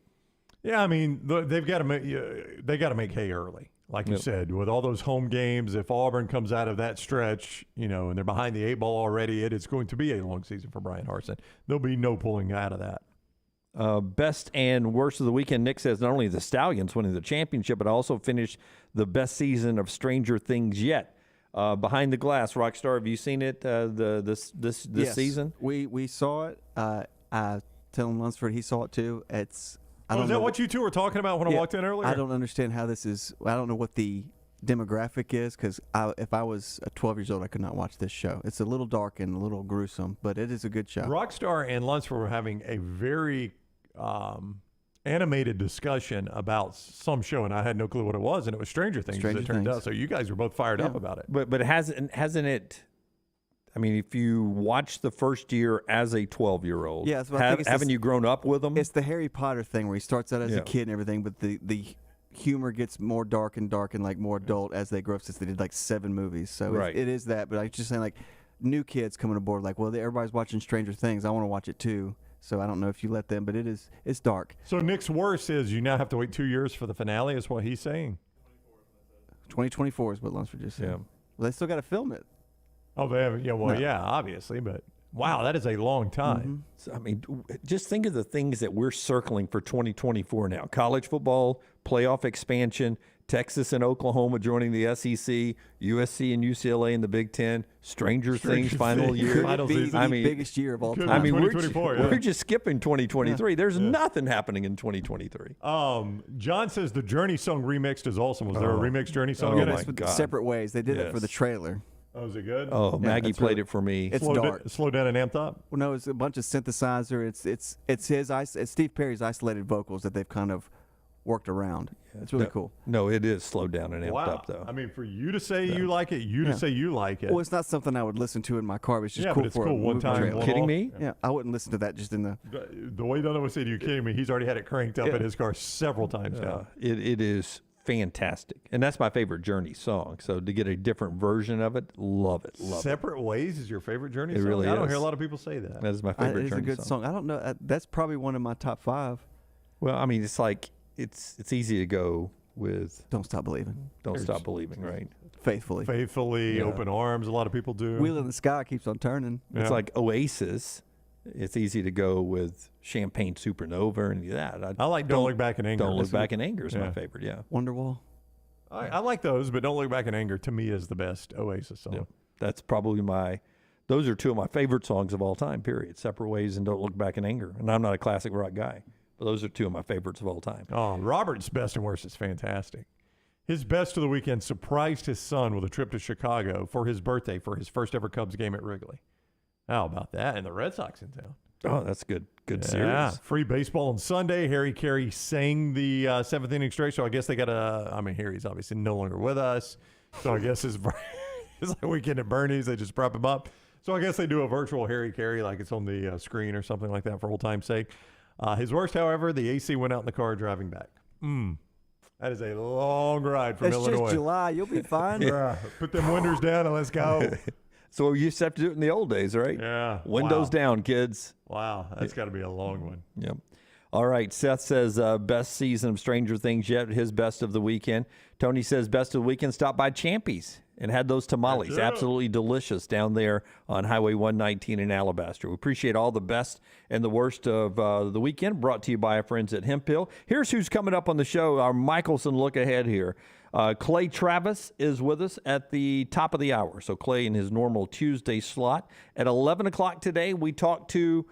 Yeah, I mean, they got to make hay early. Like you said, with all those home games, if Auburn comes out of that stretch, and they're behind the 8 ball already, it is going to be a long season for Brian Harsin. There'll be no pulling out of that. Best and worst of the weekend, Nick says not only the Stallions winning the championship, but also finished the best season of Stranger Things yet. Behind the Glass, Rockstar, have you seen it this yes, season? We saw it. I tell Lunsford he saw it too. Is that what you two were talking about when I walked in earlier? I don't understand how this is. I don't know what the demographic is, because if I was 12 years old, I could not watch this show. It's a little dark and a little gruesome, but it is a good show. Rockstar and Lunsford were having a very animated discussion about some show, and I had no clue what it was, and it was Stranger Things, as it turned out. So you guys were both fired up about it. But hasn't it? I mean, if you watch the first year as a 12-year-old, haven't you grown up with them? It's the Harry Potter thing where he starts out as a kid and everything, but the humor gets more dark and like more adult as they grow up, since they did like 7 movies. So it is that. But I was just saying, like, new kids coming aboard, like, well, everybody's watching Stranger Things. I want to watch it too. So I don't know if you let them, but it's dark. So Nick's worst is you now have to wait 2 years for the finale, is what he's saying. 2024 is what Lunsford just said. Yeah. Well, they still got to film it. Oh, they haven't. Yeah, well, yeah, obviously, but wow, that is a long time. Mm-hmm. So, I mean, just think of the things that we're circling for 2024 now: college football, playoff expansion, Texas and Oklahoma joining the SEC, USC and UCLA in the Big Ten, Stranger Things final year. The biggest year of all time. I mean, we're just skipping 2023. There's nothing happening in 2023. John says the Journey song remixed is awesome. Was there a remixed Journey song? Oh, my God. Separate ways. They did it for the trailer. Oh, is it good? Oh, Maggie played it for me. It's dark. Slow down and amped up? Well, no, it's a bunch of synthesizer. It's Steve Perry's isolated vocals that they've kind of worked around. It's really cool. No, it is slowed down and amped up, though. I mean, for you to say you like it, to say you like it. Well, it's not something I would listen to in my car. But it's just cool but it's for cool. One time. Are you kidding me? Yeah, I wouldn't listen to that just in the... The way Donovan said, "You're kidding me," he's already had it cranked up in his car several times now. It is fantastic, and that's my favorite Journey song. So to get a different version of it, love it. Separate Ways is your favorite Journey song? Really I don't is. hear a lot of people say that. That is my favorite Journey song. It's a good song. I don't know. That's probably one of my top 5. Well, I mean, it's like it's easy to go with Don't Stop Believing. Don't Stop Believing, right? Faithfully. Open Arms, a lot of people do. Wheel in the Sky keeps on turning. Yeah. It's like Oasis. It's easy to go with Champagne Supernova and that. I like Don't Look Back in Anger. Don't Look Back in Anger is my favorite, Wonderwall. I like those, but Don't Look Back in Anger to me is the best Oasis song. Yeah. That's probably those are 2 of my favorite songs of all time, period. Separate Ways and Don't Look Back in Anger. And I'm not a classic rock guy, but those are 2 of my favorites of all time. Oh, Robert's best and worst is fantastic. His best of the weekend surprised his son with a trip to Chicago for his birthday for his first ever Cubs game at Wrigley. How about that? And the Red Sox in town. Oh, that's good. Good yeah. series. Free baseball on Sunday. Harry Carey sang the 7th inning straight, so I guess they got Harry's obviously no longer with us, so I guess it's like weekend at Bernie's. They just prop him up. So I guess they do a virtual Harry Carey, like it's on the screen or something like that for old time's sake. His worst, however, the AC went out in the car driving back. That is a long ride from Illinois. It's just July. You'll be fine. Put them windows down and let's go. So we used to have to do it in the old days, right? Yeah. Windows down, kids. Wow. That's got to be a long one. Yep. All right. Seth says best season of Stranger Things yet, his best of the weekend. Tony says best of the weekend, stopped by Champy's and had those tamales. Absolutely delicious down there on Highway 119 in Alabaster. We appreciate all the best and the worst of the weekend, brought to you by our friends at Hemp Hill. Here's who's coming up on the show, our Michelson look ahead here. Clay Travis is with us at the top of the hour. So Clay in his normal Tuesday slot. At 11 o'clock today, we talk to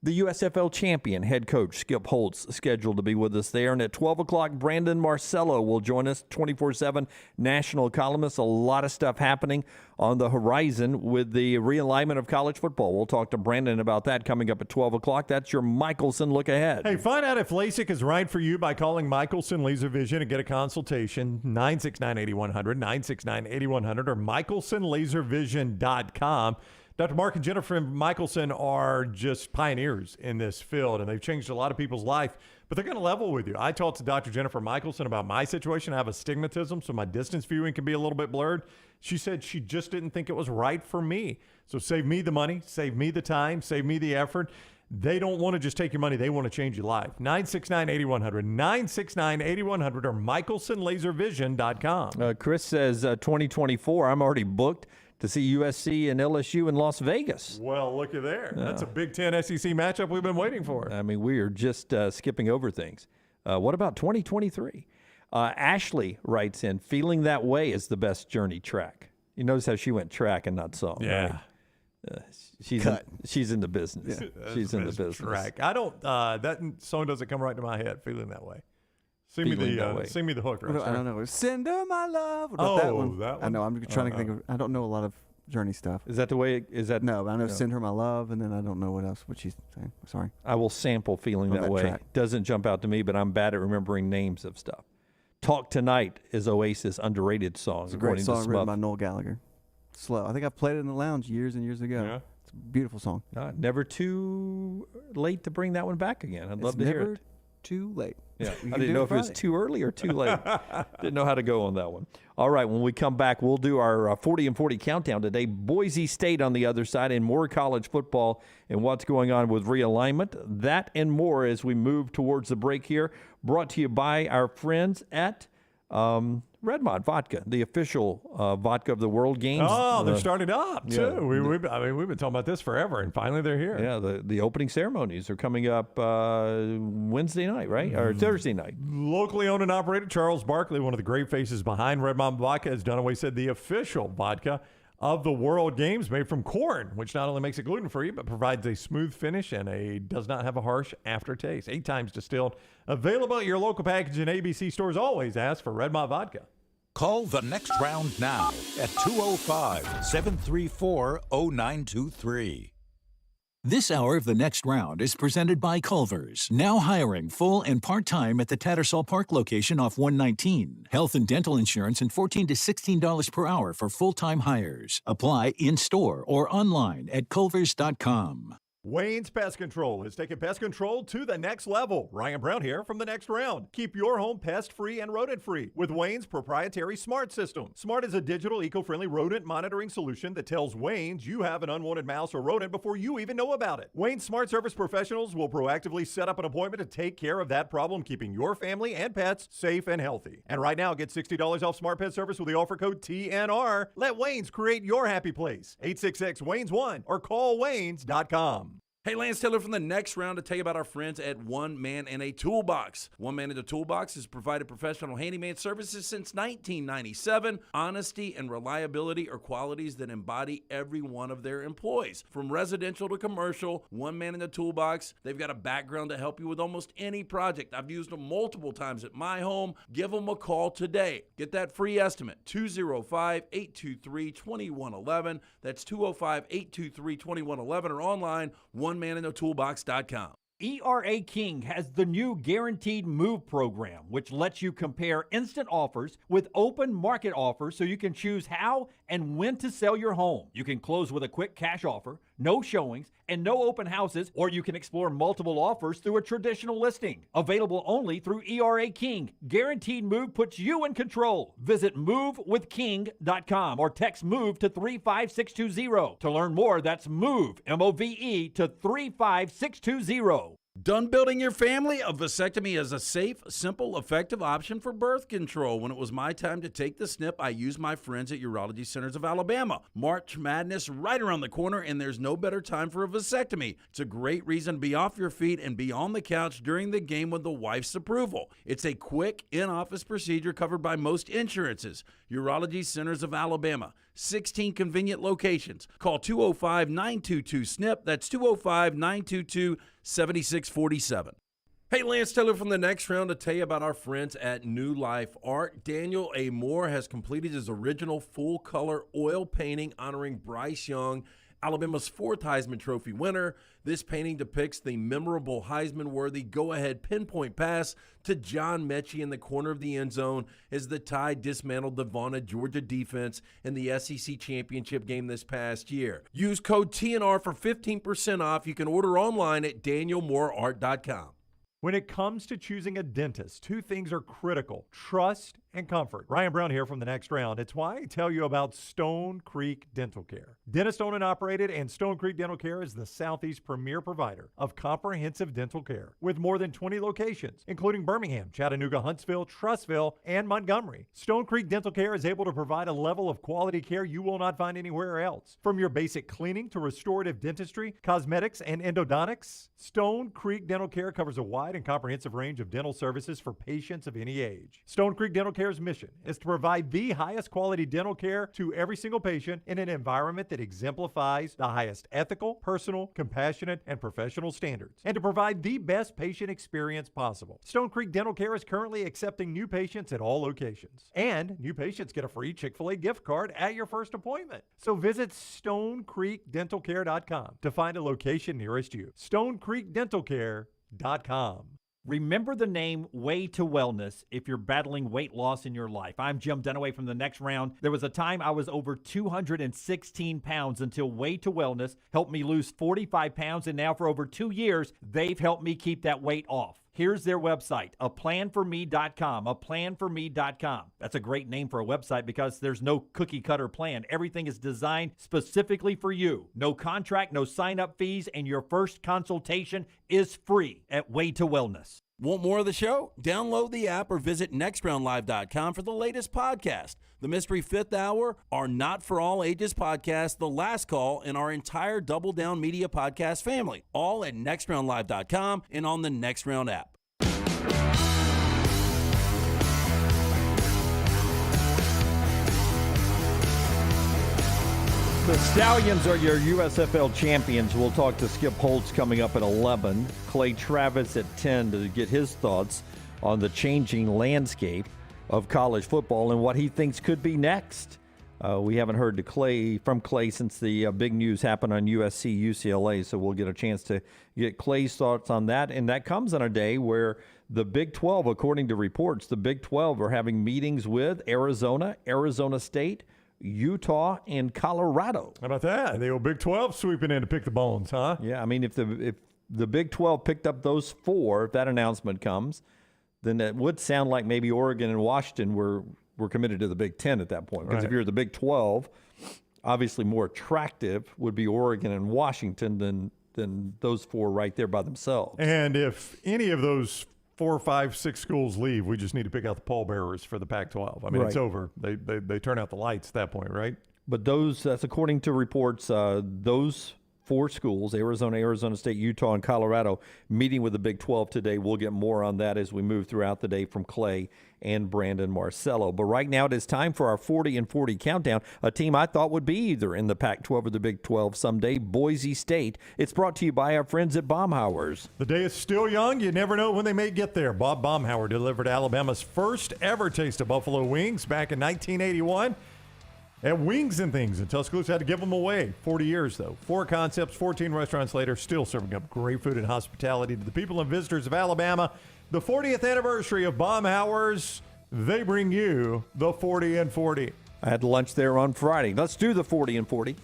the USFL champion head coach, Skip Holtz, scheduled to be with us there. And at 12 o'clock, Brandon Marcello will join us, 24/7 national columnist. A lot of stuff happening on the horizon with the realignment of college football. We'll talk to Brandon about that coming up at 12 o'clock. That's your Michelson look ahead. Hey, find out if LASIK is right for you by calling Michelson Laser Vision and get a consultation, 969-8100, 969-8100, or michelsonlaservision.com. Dr. Mark and Jennifer Michelson are just pioneers in this field, and they've changed a lot of people's life, but they're going to level with you. I talked to Dr. Jennifer Michelson about my situation. I have astigmatism, so my distance viewing can be a little bit blurred. She said she just didn't think it was right for me. So save me the money, save me the time, save me the effort. They don't want to just take your money. They want to change your life. 969-8100, 969-8100, or michelsonlaservision.com. Chris says 2024, I'm already booked to see USC and LSU in Las Vegas. Well, looky there. That's a Big Ten SEC matchup we've been waiting for. I mean, we are just skipping over things. What about 2023? Ashley writes in, feeling that way is the best journey track. You notice how she went track and not song. Yeah. Right? She's in the business. Yeah. She's in the business. Track. I don't. That song doesn't come right to my head. Feeling that way. Sing me the hook. Right? I don't know. Send her my love. What about that one? That one. I know. I'm trying to think of. I don't know a lot of Journey stuff. Is that the way? Is that no? I know. Send her my love, and then I don't know what she's saying. Sorry. I will sample feeling that way. Track. Doesn't jump out to me, but I'm bad at remembering names of stuff. Talk Tonight is Oasis' underrated song. It's a great song written by Noel Gallagher. Slow. I think I played it in the lounge years and years ago. Yeah. It's a beautiful song. Never too late to bring that one back again. I'd love to hear it. Never too late. Yeah, I didn't know if it was too early or too late. Didn't know how to go on that one. All right, when we come back, we'll do our 40 and 40 countdown today. Boise State on the other side, and more college football and what's going on with realignment. That and more as we move towards the break here. Brought to you by our friends at Redmond Vodka, the official vodka of the World Games. Oh, they're starting up too. Yeah, we've been talking about this forever, and finally they're here. Yeah, the opening ceremonies are coming up Wednesday night, right, or Thursday night. Locally owned and operated, Charles Barkley, one of the great faces behind Redmond Vodka, as Dunaway said, the official vodka of the World Games, made from corn, which not only makes it gluten-free, but provides a smooth finish and does not have a harsh aftertaste. 8 times distilled. Available at your local package and ABC stores. Always ask for Redmond Vodka. Call the next round now at 205-734-0923. This hour of the next round is presented by Culver's, now hiring full and part-time at the Tattersall Park location off 119. Health and dental insurance and $14 to $16 per hour for full-time hires. Apply in-store or online at culvers.com. Wayne's Pest Control is taking pest control to the next level. Ryan Brown here from the next round. Keep your home pest-free and rodent-free with Wayne's proprietary Smart system. Smart is a digital, eco-friendly rodent monitoring solution that tells Wayne's you have an unwanted mouse or rodent before you even know about it. Wayne's Smart Service professionals will proactively set up an appointment to take care of that problem, keeping your family and pets safe and healthy. And right now, get $60 off Smart Pet Service with the offer code TNR. Let Wayne's create your happy place. 866-WAYNES1 or call Waynes.com. Hey, Lance Taylor from the next round to tell you about our friends at One Man and a Toolbox. One Man and a Toolbox has provided professional handyman services since 1997. Honesty and reliability are qualities that embody every one of their employees. From residential to commercial, One Man and a Toolbox, they've got a background to help you with almost any project. I've used them multiple times at my home. Give them a call today. Get that free estimate, 205-823-2111. That's 205-823-2111 or online, OneManInAToolbox.com. ERA King has the new Guaranteed Move program, which lets you compare instant offers with open market offers so you can choose how and when to sell your home. You can close with a quick cash offer, no showings, and no open houses, or you can explore multiple offers through a traditional listing. Available only through ERA King. Guaranteed Move puts you in control. Visit movewithking.com or text MOVE to 35620. To learn more, that's MOVE, M-O-V-E, to 35620. Done building your family? A vasectomy is a safe, simple, effective option for birth control. When it was my time to take the snip, I used my friends at Urology Centers of Alabama. March Madness right around the corner, and there's no better time for a vasectomy. It's a great reason to be off your feet and be on the couch during the game with the wife's approval. It's a quick, in-office procedure covered by most insurances. Urology Centers of Alabama. 16 convenient locations. Call 205-922-SNP. That's 205-922-7647. Hey, Lance Taylor from the next round to tell you about our friends at New Life Art. Daniel A. Moore has completed his original full-color oil painting honoring Bryce Young, Alabama's 4th Heisman Trophy winner. This painting depicts the memorable Heisman-worthy go-ahead pinpoint pass to John Mechie in the corner of the end zone as the Tide dismantled the vaunted Georgia defense in the SEC championship game this past year. Use code TNR for 15% off. You can order online at danielmooreart.com. When it comes to choosing a dentist, 2 things are critical: trust and comfort. Ryan Brown here from The Next Round. It's why I tell you about Stone Creek Dental Care. Dentist-owned and operated, and Stone Creek Dental Care is the Southeast premier provider of comprehensive dental care with more than 20 locations, including Birmingham, Chattanooga, Huntsville, Trussville, and Montgomery. Stone Creek Dental Care is able to provide a level of quality care you will not find anywhere else. From your basic cleaning to restorative dentistry, cosmetics, and endodontics, Stone Creek Dental Care covers a wide and comprehensive range of dental services for patients of any age. Stone Creek Dental Care's mission is to provide the highest quality dental care to every single patient in an environment that exemplifies the highest ethical, personal, compassionate, and professional standards, and to provide the best patient experience possible. Stone Creek Dental Care is currently accepting new patients at all locations, and new patients get a free Chick-fil-A gift card at your first appointment. So visit StoneCreekDentalCare.com to find a location nearest you. StoneCreekDentalCare.com. Remember the name Way to Wellness if you're battling weight loss in your life. I'm Jim Dunaway from The Next Round. There was a time I was over 216 pounds until Way to Wellness helped me lose 45 pounds, and now for over 2 years, they've helped me keep that weight off. Here's their website, aplanforme.com, aplanforme.com. That's a great name for a website because there's no cookie-cutter plan. Everything is designed specifically for you. No contract, no sign-up fees, and your first consultation is free at Way to Wellness. Want more of the show? Download the app or visit nextroundlive.com for the latest podcast. The Mystery Fifth Hour, our Not For All Ages podcast, The Last Call, and our entire Double Down Media podcast family. All at nextroundlive.com and on the Next Round app. The Stallions are your USFL champions. We'll talk to Skip Holtz coming up at 11. Clay Travis at 10 to get his thoughts on the changing landscape of college football and what he thinks could be next. We haven't heard from Clay since the big news happened on USC UCLA, so we'll get a chance to get Clay's thoughts on that. And that comes on a day where the Big 12, according to reports, the Big 12 are having meetings with Arizona, Arizona State, Utah, and Colorado. How about that? The old Big 12 sweeping in to pick the bones, huh? Yeah, I mean, if the Big 12 picked up those four, if that announcement comes, then that would sound like maybe Oregon and Washington were committed to the Big 10 at that point. Because if you're the Big 12, obviously more attractive would be Oregon and Washington than those four right there by themselves. And if any of those 4, 5, 6 schools leave, we just need to pick out the pallbearers for the Pac-12. I mean, It's over. They turn out the lights at that point, right? But that's according to reports, those four schools, Arizona, Arizona State, Utah, and Colorado, meeting with the Big 12 today. We'll get more on that as we move throughout the day from Clay and Brandon Marcello. But right now it is time for our 40 and 40 countdown, a team I thought would be either in the Pac-12 or the Big 12 someday, Boise State. It's brought to you by our friends at Baumhauer's. The day is still young. You never know when they may get there. Bob Baumhauer delivered Alabama's first ever taste of buffalo wings back in 1981. At Wings and Things, and Tuscaloosa had to give them away. 40 years, though. 4 concepts, 14 restaurants later, still serving up great food and hospitality to the people and visitors of Alabama. The 40th anniversary of Baumhauer's, they bring you the 40 and 40. I had lunch there on Friday. Let's do the 40 and 40.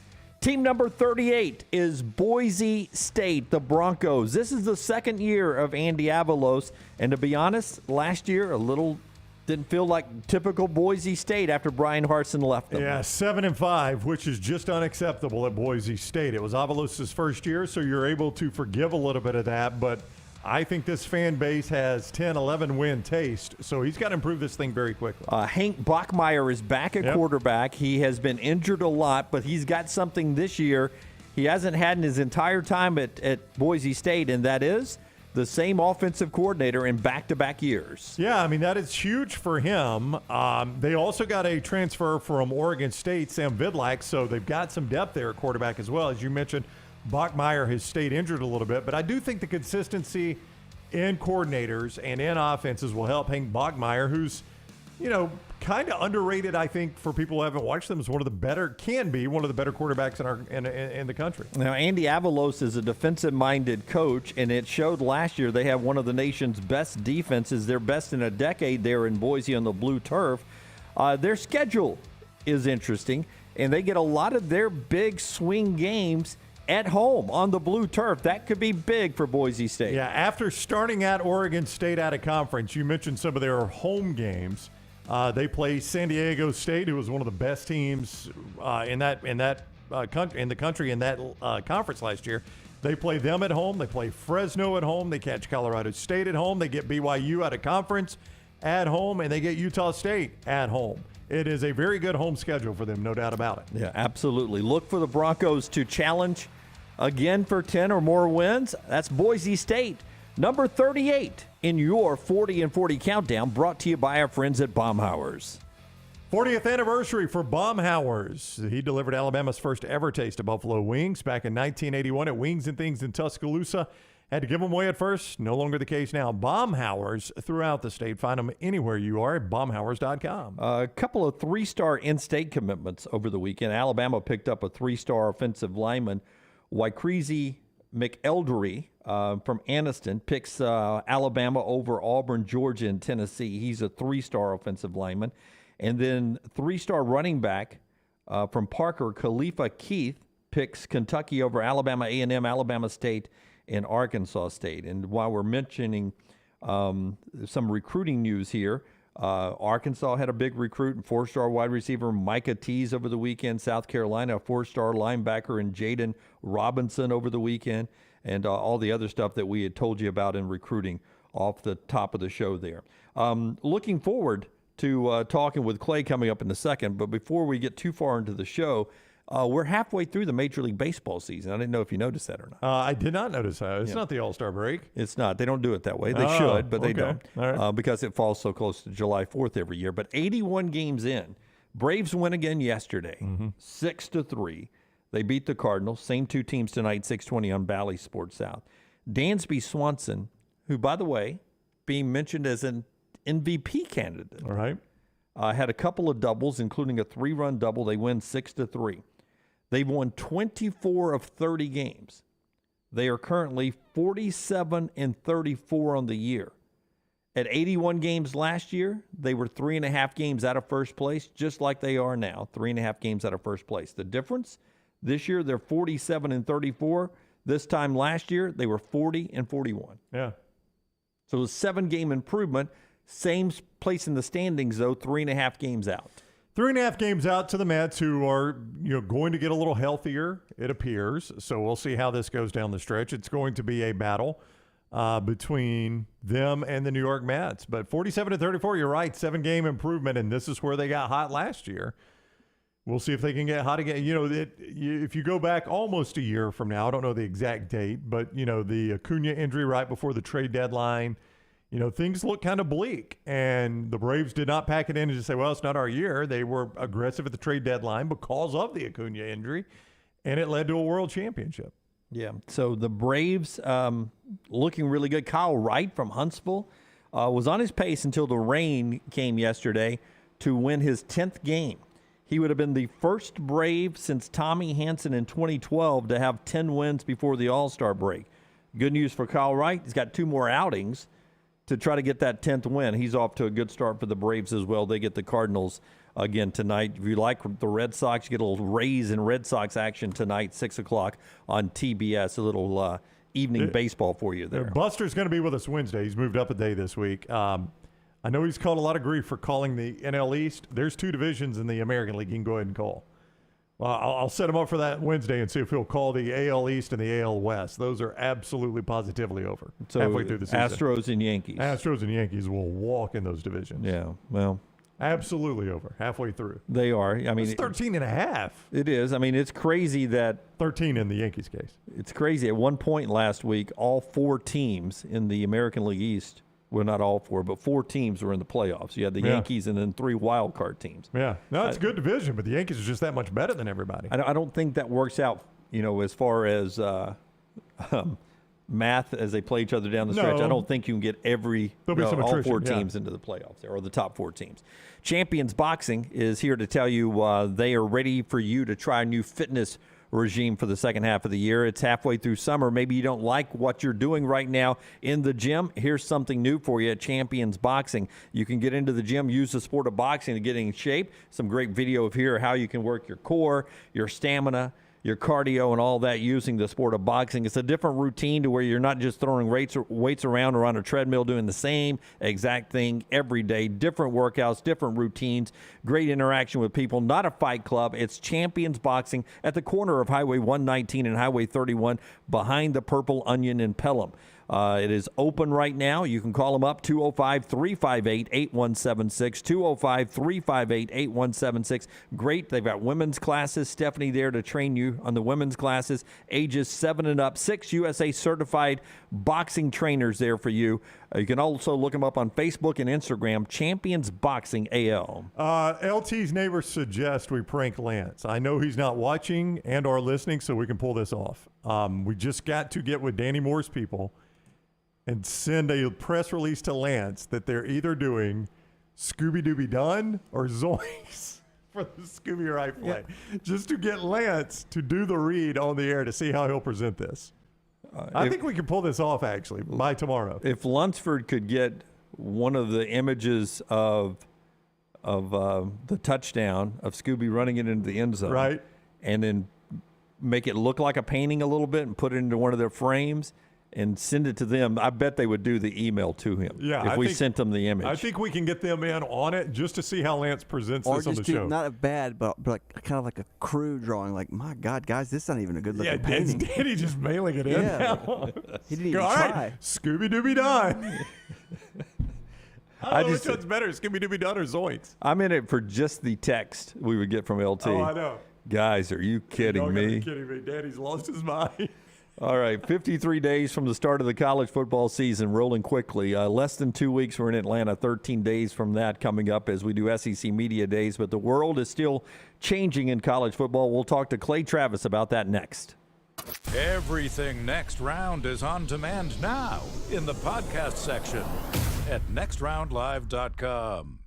Team number 38 is Boise State, the Broncos. This is the second year of Andy Avalos, and to be honest, last year didn't feel like typical Boise State after Brian Harsin left them. Yeah, 7-5, which is just unacceptable at Boise State. It was Avalos' first year, so you're able to forgive a little bit of that, but I think this fan base has 10, 11-win taste, so he's got to improve this thing very quickly. Hank Bachmeier is back at quarterback. He has been injured a lot, but he's got something this year he hasn't had in his entire time at Boise State, and that is the same offensive coordinator in back-to-back years. Yeah, I mean, that is huge for him. They also got a transfer from Oregon State, Sam Vidlak, so they've got some depth there at quarterback as well. As you mentioned, Bachmeier has stayed injured a little bit, but I do think the consistency in coordinators and in offenses will help Hank Bachmeier, who's, kind of underrated, I think, for people who haven't watched them, is one of the better quarterbacks in the country. Now, Andy Avalos is a defensive-minded coach, and it showed last year they have one of the nation's best defenses. They're best in a decade there in Boise on the blue turf. Their schedule is interesting, and they get a lot of their big swing games at home on the blue turf. That could be big for Boise State. Yeah, after starting at Oregon State out of conference, you mentioned some of their home games. They play San Diego State, who was one of the best teams in the country in that conference last year. They play them at home. They play Fresno at home. They catch Colorado State at home. They get BYU out of conference at home, and they get Utah State at home. It is a very good home schedule for them, no doubt about it. Yeah, absolutely. Look for the Broncos to challenge again for 10 or more wins. That's Boise State, number 38 in your 40 and 40 countdown, brought to you by our friends at Baumhauer's. 40th anniversary for Baumhauer's. He delivered Alabama's first ever taste of buffalo wings back in 1981 at Wings and Things in Tuscaloosa. Had to give them away at first. No longer the case now. Baumhauer's throughout the state. Find them anywhere you are at baumhauers.com. A couple of 3-star in-state commitments over the weekend. Alabama picked up a 3-star offensive lineman. Wykrezy McElderry from Anniston picks Alabama over Auburn, Georgia, and Tennessee. He's a 3-star offensive lineman. And then 3-star running back from Parker, Khalifa Keith, picks Kentucky over Alabama A&M, Alabama State, and Arkansas State. And while we're mentioning some recruiting news here, Arkansas had a big recruit and 4-star wide receiver Micah Tease over the weekend. South Carolina, a 4-star linebacker and Jaden Robinson over the weekend, and all the other stuff that we had told you about in recruiting off the top of the show there. Looking forward to talking with Clay coming up in a second, but before we get too far into the show, we're halfway through the Major League Baseball season. I didn't know if you noticed that or not. I did not notice that. It's not the All-Star break. It's not. They don't do it that way. They should, but they don't, All right. because it falls so close to July 4th every year. But 81 games in, Braves win again yesterday, 6-3. They beat the Cardinals. Same two teams tonight, 6:20 on Bally Sports South. Dansby Swanson, who, by the way, being mentioned as an MVP candidate. All right. Had a couple of doubles, including a 3-run double. They win 6-3. They've won 24 of 30 games. They are currently 47-34 on the year. At 81 games last year, they were 3.5 games out of first place, just like they are now, 3.5 games out of first place. The difference, this year they're 47-34. This time last year, they were 40-41. Yeah. So it was a 7-game improvement. Same place in the standings, though, 3.5 games out. 3.5 games out to the Mets, who are going to get a little healthier, it appears. So we'll see how this goes down the stretch. It's going to be a battle between them and the New York Mets. But 47-34, you're right, 7-game improvement, and this is where they got hot last year. We'll see if they can get hot again. If you go back almost a year from now, I don't know the exact date, but the Acuna injury right before the trade deadline. Things look kind of bleak, and the Braves did not pack it in and just say, well, it's not our year. They were aggressive at the trade deadline because of the Acuna injury, and it led to a world championship. Yeah, so the Braves looking really good. Kyle Wright from Huntsville was on his pace until the rain came yesterday to win his 10th game. He would have been the first Brave since Tommy Hanson in 2012 to have 10 wins before the All-Star break. Good news for Kyle Wright. He's got 2 more outings to try to get that 10th win. He's off to a good start for the Braves as well. They get the Cardinals again tonight. If you like the Red Sox, you get a little Rays and Red Sox action tonight, 6 o'clock on TBS. A little evening baseball for you there. Buster's going to be with us Wednesday. He's moved up a day this week. I know he's caught a lot of grief for calling the NL East. There's 2 divisions in the American League. You can go ahead and call. Well, I'll set him up for that Wednesday and see if he'll call the AL East and the AL West. Those are absolutely positively over halfway through the season. Astros and Yankees. Astros and Yankees will walk in those divisions. Yeah, well. Absolutely over, halfway through. They are. I mean, it's 13.5. It is. I mean, it's crazy that 13 in the Yankees case. It's crazy. At one point last week, all 4 teams in the American League East, well, not all 4, but 4 teams were in the playoffs. You had the Yankees and then 3 wild card teams. Yeah, no, it's a good division, but the Yankees are just that much better than everybody. I don't think that works out, as far as math as they play each other down the stretch. I don't think you can get all 4 teams into the playoffs or the top 4 teams. Champions Boxing is here to tell you they are ready for you to try a new fitness regime for the second half of the year. It's halfway through summer. Maybe you don't like what you're doing right now in the gym. Here's something new for you at Champions Boxing. You can get into the gym, use the sport of boxing to get in shape. Some great video of here how you can work your core, your stamina, your cardio and all that using the sport of boxing. It's a different routine to where you're not just throwing weights around or on a treadmill doing the same exact thing every day. Different workouts, different routines, great interaction with people. Not a fight club. It's Champions Boxing at the corner of Highway 119 and Highway 31 behind the Purple Onion in Pelham. It is open right now. You can call them up, 205-358-8176, 205-358-8176. Great. They've got women's classes. Stephanie there to train you on the women's classes, ages 7 and up. 6 USA certified boxing trainers there for you. You can also look them up on Facebook and Instagram, Champions Boxing AL. LT's neighbors suggest we prank Lance. I know he's not watching and or listening, so we can pull this off. We just got to get with Danny Moore's people and send a press release to Lance that they're either doing Scooby-Dooby Done or Zoinks for the Scooby Right play, just to get Lance to do the read on the air to see how he'll present this. I think we can pull this off, actually, by tomorrow. If Lunsford could get one of the images of the touchdown of Scooby running it into the end zone, right, and then make it look like a painting a little bit and put it into one of their frames and send it to them, I bet they would do the email to him. Yeah, if we sent them the image. I think we can get them in on it just to see how Lance presents this on the show. Not a bad, but like kind of like a crew drawing. Like, my God, guys, this is not even a good looking painting. Yeah, Danny just mailing it in now. He didn't even All try. right, Scooby-Dooby Done. I don't know which one's better, Scooby-Dooby Done or Zoinks. I'm in it for just the text we would get from LT. Oh, I know. Guys, are you kidding me? You're kidding me. Danny's lost his mind. All right, 53 days from the start of the college football season, rolling quickly. Less than 2 weeks, we're in Atlanta. 13 days from that coming up as we do SEC Media Days. But the world is still changing in college football. We'll talk to Clay Travis about that next. Everything Next Round is on demand now in the podcast section at nextroundlive.com.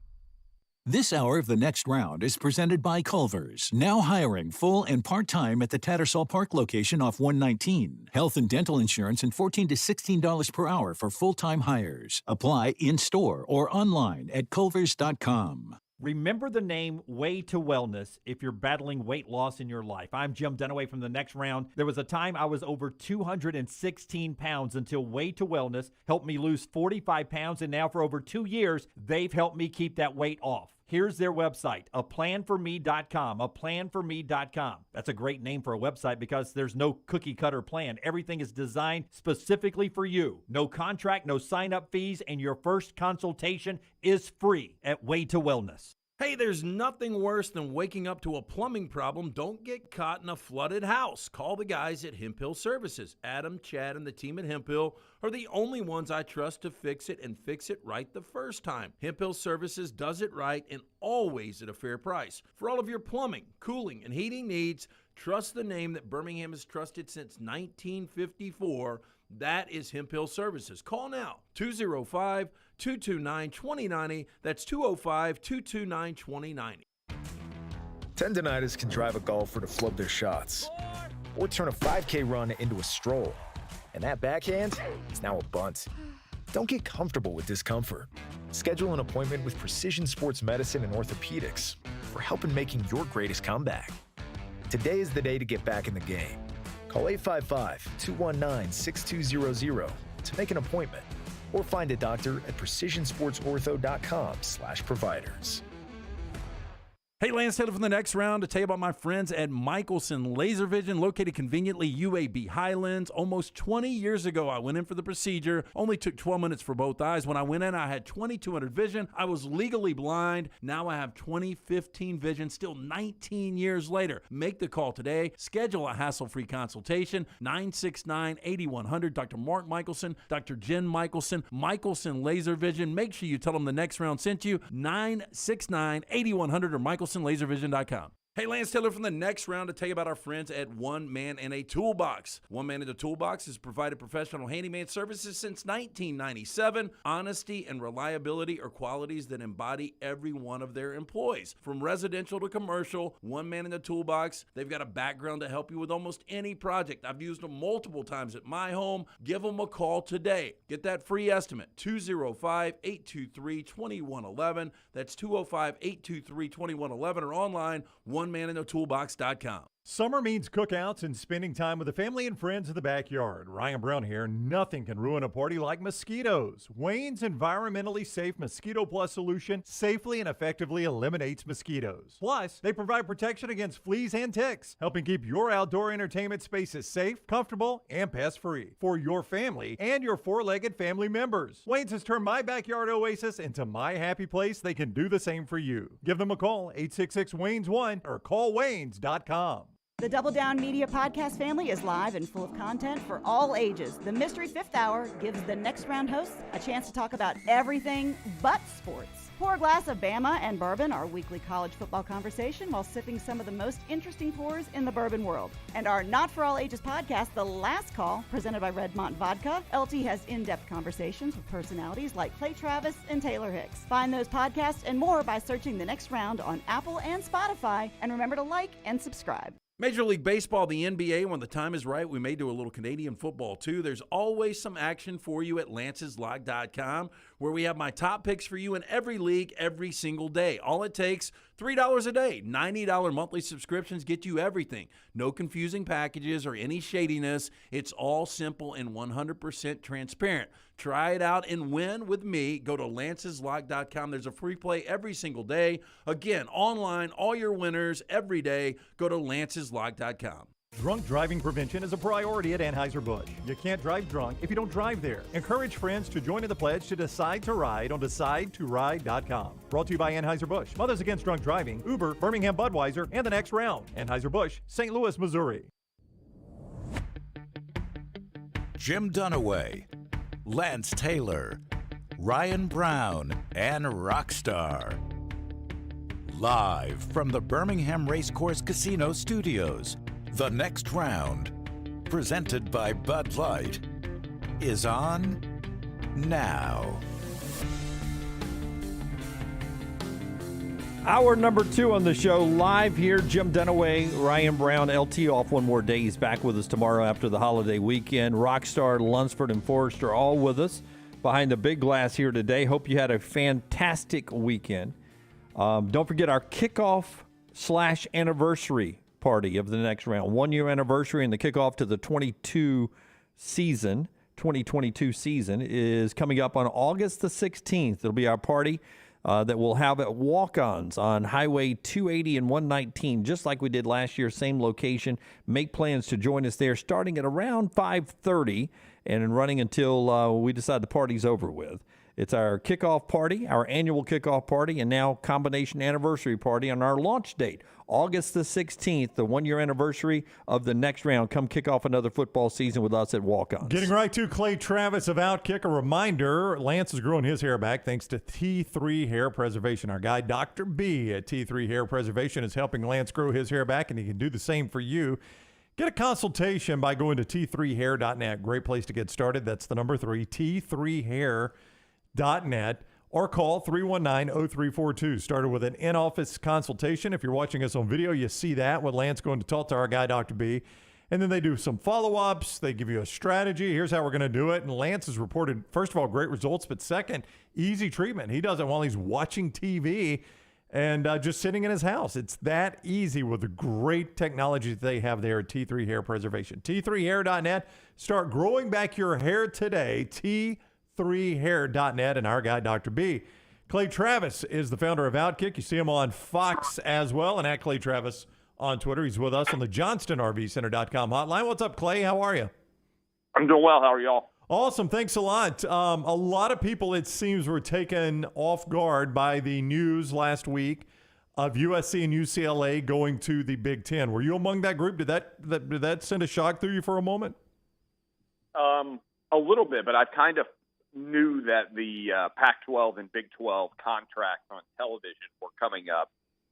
This hour of the Next Round is presented by Culver's, now hiring full and part-time at the Tattersall Park location off 119. Health and dental insurance and $14 to $16 per hour for full-time hires. Apply in-store or online at culvers.com. Remember the name Way to Wellness if you're battling weight loss in your life. I'm Jim Dunaway from the Next Round. There was a time I was over 216 pounds until Way to Wellness helped me lose 45 pounds, and now for over 2 years, they've helped me keep that weight off. Here's their website, aplanforme.com, aplanforme.com. That's a great name for a website because there's no cookie-cutter plan. Everything is designed specifically for you. No contract, no sign-up fees, and your first consultation is free at Way to Wellness. Hey, there's nothing worse than waking up to a plumbing problem. Don't get caught in a flooded house. Call the guys at Hemp Hill Services. Adam, Chad, and the team at Hemp Hill are the only ones I trust to fix it and fix it right the first time. Hemp Hill Services does it right and always at a fair price. For all of your plumbing, cooling, and heating needs, trust the name that Birmingham has trusted since 1954. That is Hemp Hill Services. Call now, 205-229-2090. That's 205-229-2090. Tendinitis can drive a golfer to flub their shots or turn a 5K run into a stroll. And that backhand is now a bunt. Don't get comfortable with discomfort. Schedule an appointment with Precision Sports Medicine and Orthopedics for help in making your greatest comeback. Today is the day to get back in the game. Call 855-219-6200 to make an appointment or find a doctor at precisionsportsortho.com/providers. Hey, Lance Taylor from the Next Round to tell you about my friends at Michelson Laser Vision, located conveniently UAB Highlands. Almost 20 years ago, I went in for the procedure. Only took 12 minutes for both eyes. When I went in, I had 20/200 vision. I was legally blind. Now I have 20/15 vision, still 19 years later. Make the call today. Schedule a hassle-free consultation, 969-8100. Dr. Mark Michelson, Dr. Jen Michelson, Michelson Laser Vision. Make sure you tell them the Next Round sent you, 969-8100 or MichelsonLaserVision.com. Hey, Lance Taylor from the Next Round to tell you about our friends at One Man and a Toolbox. One Man and a Toolbox has provided professional handyman services since 1997. Honesty and reliability are qualities that embody every one of their employees. From residential to commercial, One Man and a Toolbox, they've got a background to help you with almost any project. I've used them multiple times at my home. Give them a call today. Get that free estimate, 205-823-2111. That's 205-823-2111 or online, OneManInAToolbox.com. Summer means cookouts and spending time with the family and friends in the backyard. Ryan Brown here. Nothing can ruin a party like mosquitoes. Wayne's environmentally safe Mosquito Plus solution safely and effectively eliminates mosquitoes. Plus, they provide protection against fleas and ticks, helping keep your outdoor entertainment spaces safe, comfortable, and pest-free for your family and your four-legged family members. Wayne's has turned my backyard oasis into my happy place. They can do the same for you. Give them a call, 866-WAYNES-1, or callwaynes.com. The Double Down Media podcast family is live and full of content for all ages. The Mystery Fifth Hour gives the Next Round hosts a chance to talk about everything but sports. Pour a glass of Bama and bourbon, our weekly college football conversation, while sipping some of the most interesting pours in the bourbon world. And our Not For All Ages podcast, The Last Call, presented by Redmont Vodka. LT has in-depth conversations with personalities like Clay Travis and Taylor Hicks. Find those podcasts and more by searching The Next Round on Apple and Spotify. And remember to like and subscribe. Major League Baseball, the NBA, when the time is right, we may do a little Canadian football too. There's always some action for you at lanceslog.com, where we have my top picks for you in every league every single day. All it takes, $3 a day. $90 monthly subscriptions get you everything. No confusing packages or any shadiness. It's all simple and 100% transparent. Try it out and win with me. Go to lanceslog.com. There's a free play every single day. Again, online, all your winners every day. Go to lanceslog.com. Drunk driving prevention is a priority at Anheuser-Busch. You can't drive drunk if you don't drive there. Encourage friends to join in the pledge to Decide to Ride on DecideToRide.com. Brought to you by Anheuser-Busch, Mothers Against Drunk Driving, Uber, Birmingham Budweiser, and The Next Round. Anheuser-Busch, St. Louis, Missouri. Jim Dunaway, Lance Taylor, Ryan Brown, and Rockstar. Live from the Birmingham Racecourse Casino Studios, The Next Round, presented by Bud Light, is on now. Hour number 2 on the show, live here. Jim Dunaway, Ryan Brown, LT off one more day. He's back with us tomorrow after the holiday weekend. Rockstar, Lunsford, and Forrester all with us behind the big glass here today. Hope you had a fantastic weekend. Don't forget our kickoff/anniversary party of the Next Round. 1 year anniversary and the kickoff to the 2022 season is coming up on August the 16th. It'll be our party that we'll have at Walk-Ons on Highway 280 and 119, just like we did last year, same location. Make plans to join us there starting at around 5:30 and running until we decide the party's over with. It's our kickoff party, our annual kickoff party, and now combination anniversary party on our launch date, August the 16th, the 1 year anniversary of the Next Round. Come kick off another football season with us at Walk-Ons. Getting right to Clay Travis of Outkick. A reminder, Lance is growing his hair back thanks to T3 Hair Preservation. Our guy, Dr. B at T3 Hair Preservation, is helping Lance grow his hair back, and he can do the same for you. Get a consultation by going to t3hair.net. Great place to get started. That's the number 3, t3hair.net, or call 319-0342. Started with an in-office consultation. If you're watching us on video, you see that with Lance going to talk to our guy, Dr. B. And then they do some follow-ups. They give you a strategy. Here's how we're going to do it. And Lance has reported, first of all, great results, but second, easy treatment. He does it while he's watching TV and just sitting in his house. It's that easy with the great technology that they have there at T3 Hair Preservation. T3hair.net. Start growing back your hair today. T3hair.net, and our guy, Dr. B. Clay Travis is the founder of Outkick. You see him on Fox as well, and at Clay Travis on Twitter. He's with us on the JohnstonRVCenter.com hotline. What's up, Clay? How are you? I'm doing well. How are y'all? Awesome. Thanks a lot. A lot of people, it seems, were taken off guard by the news last week of USC and UCLA going to the Big Ten. Were you among that group? Did that send a shock through you for a moment? A little bit, but I kind of knew that the Pac-12 and Big 12 contracts on television were coming up,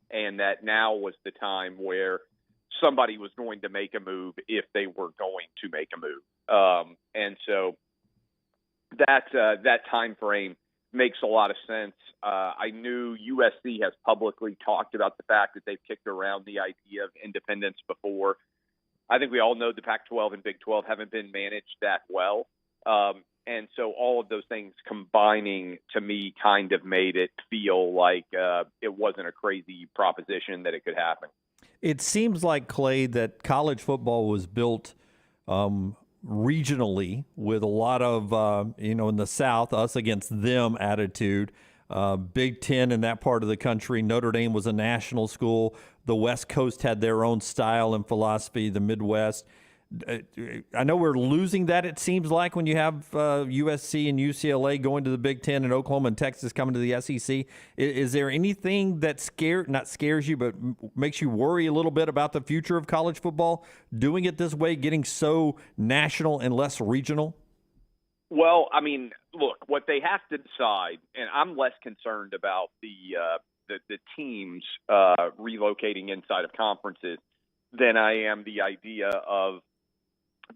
and that now was the time where somebody was going to make a move if they were going to make a move. And so that time frame makes a lot of sense. I knew USC has publicly talked about the fact that they've kicked around the idea of independence before. I think we all know the Pac-12 and Big 12 haven't been managed that well. And so all of those things combining, to me, kind of made it feel like it wasn't a crazy proposition that it could happen. It seems like, Clay, that college football was built regionally with a lot of, in the South, us against them attitude. Big Ten in that part of the country. Notre Dame was a national school. The West Coast had their own style and philosophy, the Midwest. I know we're losing that, it seems like, when you have USC and UCLA going to the Big Ten and Oklahoma and Texas coming to the SEC. Is there anything that not scares you, but makes you worry a little bit about the future of college football, doing it this way, getting so national and less regional? Well, I mean, look, what they have to decide, and I'm less concerned about the teams relocating inside of conferences than I am the idea of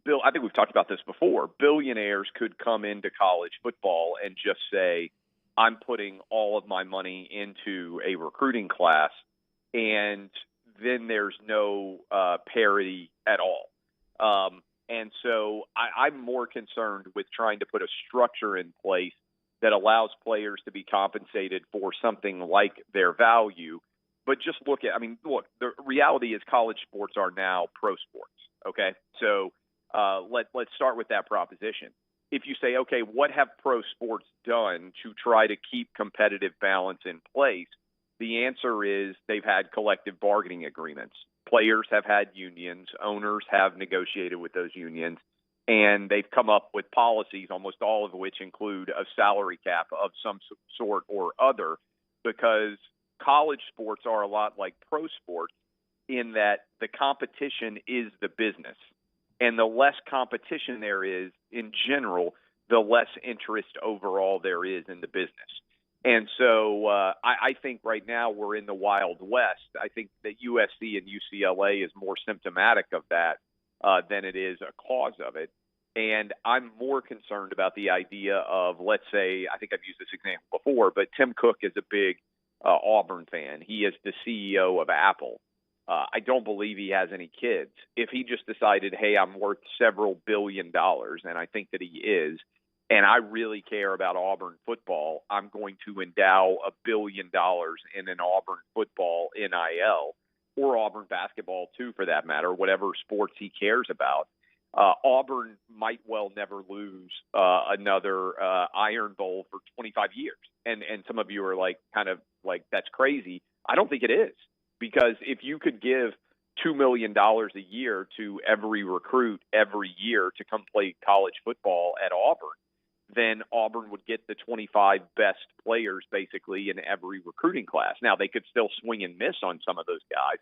I think we've talked about this before. Billionaires could come into college football and just say, I'm putting all of my money into a recruiting class, and then there's no parity at all. And so I'm more concerned with trying to put a structure in place that allows players to be compensated for something like their value. But just look, the reality is college sports are now pro sports, okay? So let's start with that proposition. If you say, okay, what have pro sports done to try to keep competitive balance in place? The answer is they've had collective bargaining agreements. Players have had unions. Owners have negotiated with those unions. And they've come up with policies, almost all of which include a salary cap of some sort or other, because college sports are a lot like pro sports in that the competition is the business. And the less competition there is, in general, the less interest overall there is in the business. And so I think right now we're in the Wild West. I think that USC and UCLA is more symptomatic of that than it is a cause of it. And I'm more concerned about the idea of, let's say, I think I've used this example before, but Tim Cook is a big Auburn fan. He is the CEO of Apple. I don't believe he has any kids. If he just decided, hey, I'm worth several $billions, and I think that he is, and I really care about Auburn football, I'm going to endow $1 billion in an Auburn football NIL, or Auburn basketball too, for that matter, whatever sports he cares about. Auburn might well never lose another Iron Bowl for 25 years. And some of you are kind of like, that's crazy. I don't think it is. Because if you could give $2 million a year to every recruit every year to come play college football at Auburn, then Auburn would get the 25 best players basically in every recruiting class. Now, they could still swing and miss on some of those guys.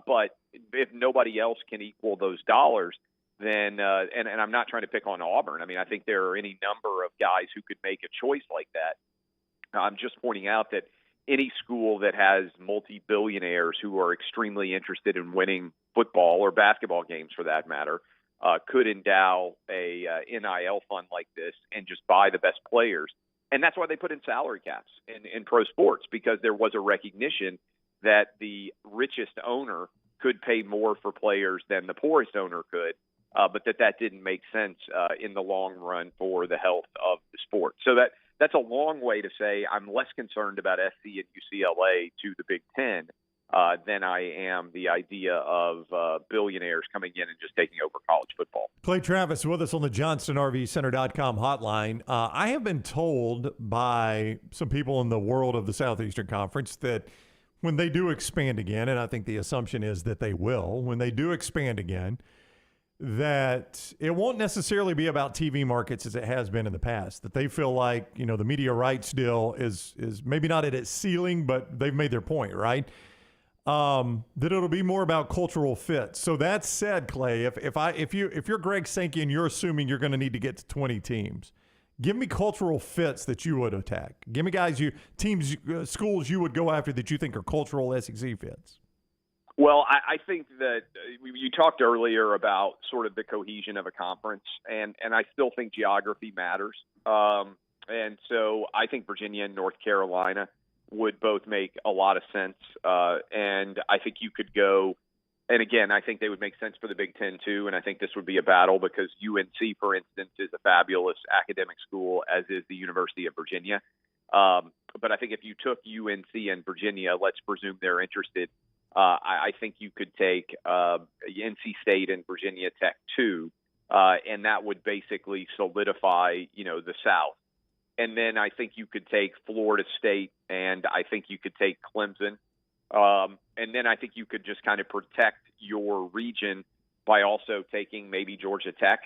But if nobody else can equal those dollars, then and I'm not trying to pick on Auburn. I mean, I think there are any number of guys who could make a choice like that. I'm just pointing out that any school that has multi-billionaires who are extremely interested in winning football or basketball games, for that matter, could endow a NIL fund like this and just buy the best players. And that's why they put in salary caps in pro sports, because there was a recognition that the richest owner could pay more for players than the poorest owner could, but that didn't make sense in the long run for the health of the sport. So that's a long way to say I'm less concerned about SC and UCLA to the Big Ten than I am the idea of billionaires coming in and just taking over college football. Clay Travis with us on the JohnstonRVCenter.com hotline. I have been told by some people in the world of the Southeastern Conference that when they do expand again, and I think the assumption is that they will, when they do expand again, that it won't necessarily be about TV markets as it has been in the past, that they feel like, the media rights deal is maybe not at its ceiling, but they've made their point, right? That it'll be more about cultural fit. So that said, Clay, if you're Greg Sankey and you're assuming you're going to need to get to 20 teams, give me cultural fits that you would attack. Give me schools you would go after that you think are cultural SEC fits. Well, I think that you talked earlier about sort of the cohesion of a conference, and I still think geography matters. And so I think Virginia and North Carolina would both make a lot of sense. And I think you could go, and again, I think they would make sense for the Big Ten too. And I think this would be a battle because UNC, for instance, is a fabulous academic school, as is the University of Virginia. But I think if you took UNC and Virginia, let's presume they're interested. I think you could take NC State and Virginia Tech too, and that would basically solidify, the South. And then I think you could take Florida State, and I think you could take Clemson. And then I think you could just kind of protect your region by also taking maybe Georgia Tech,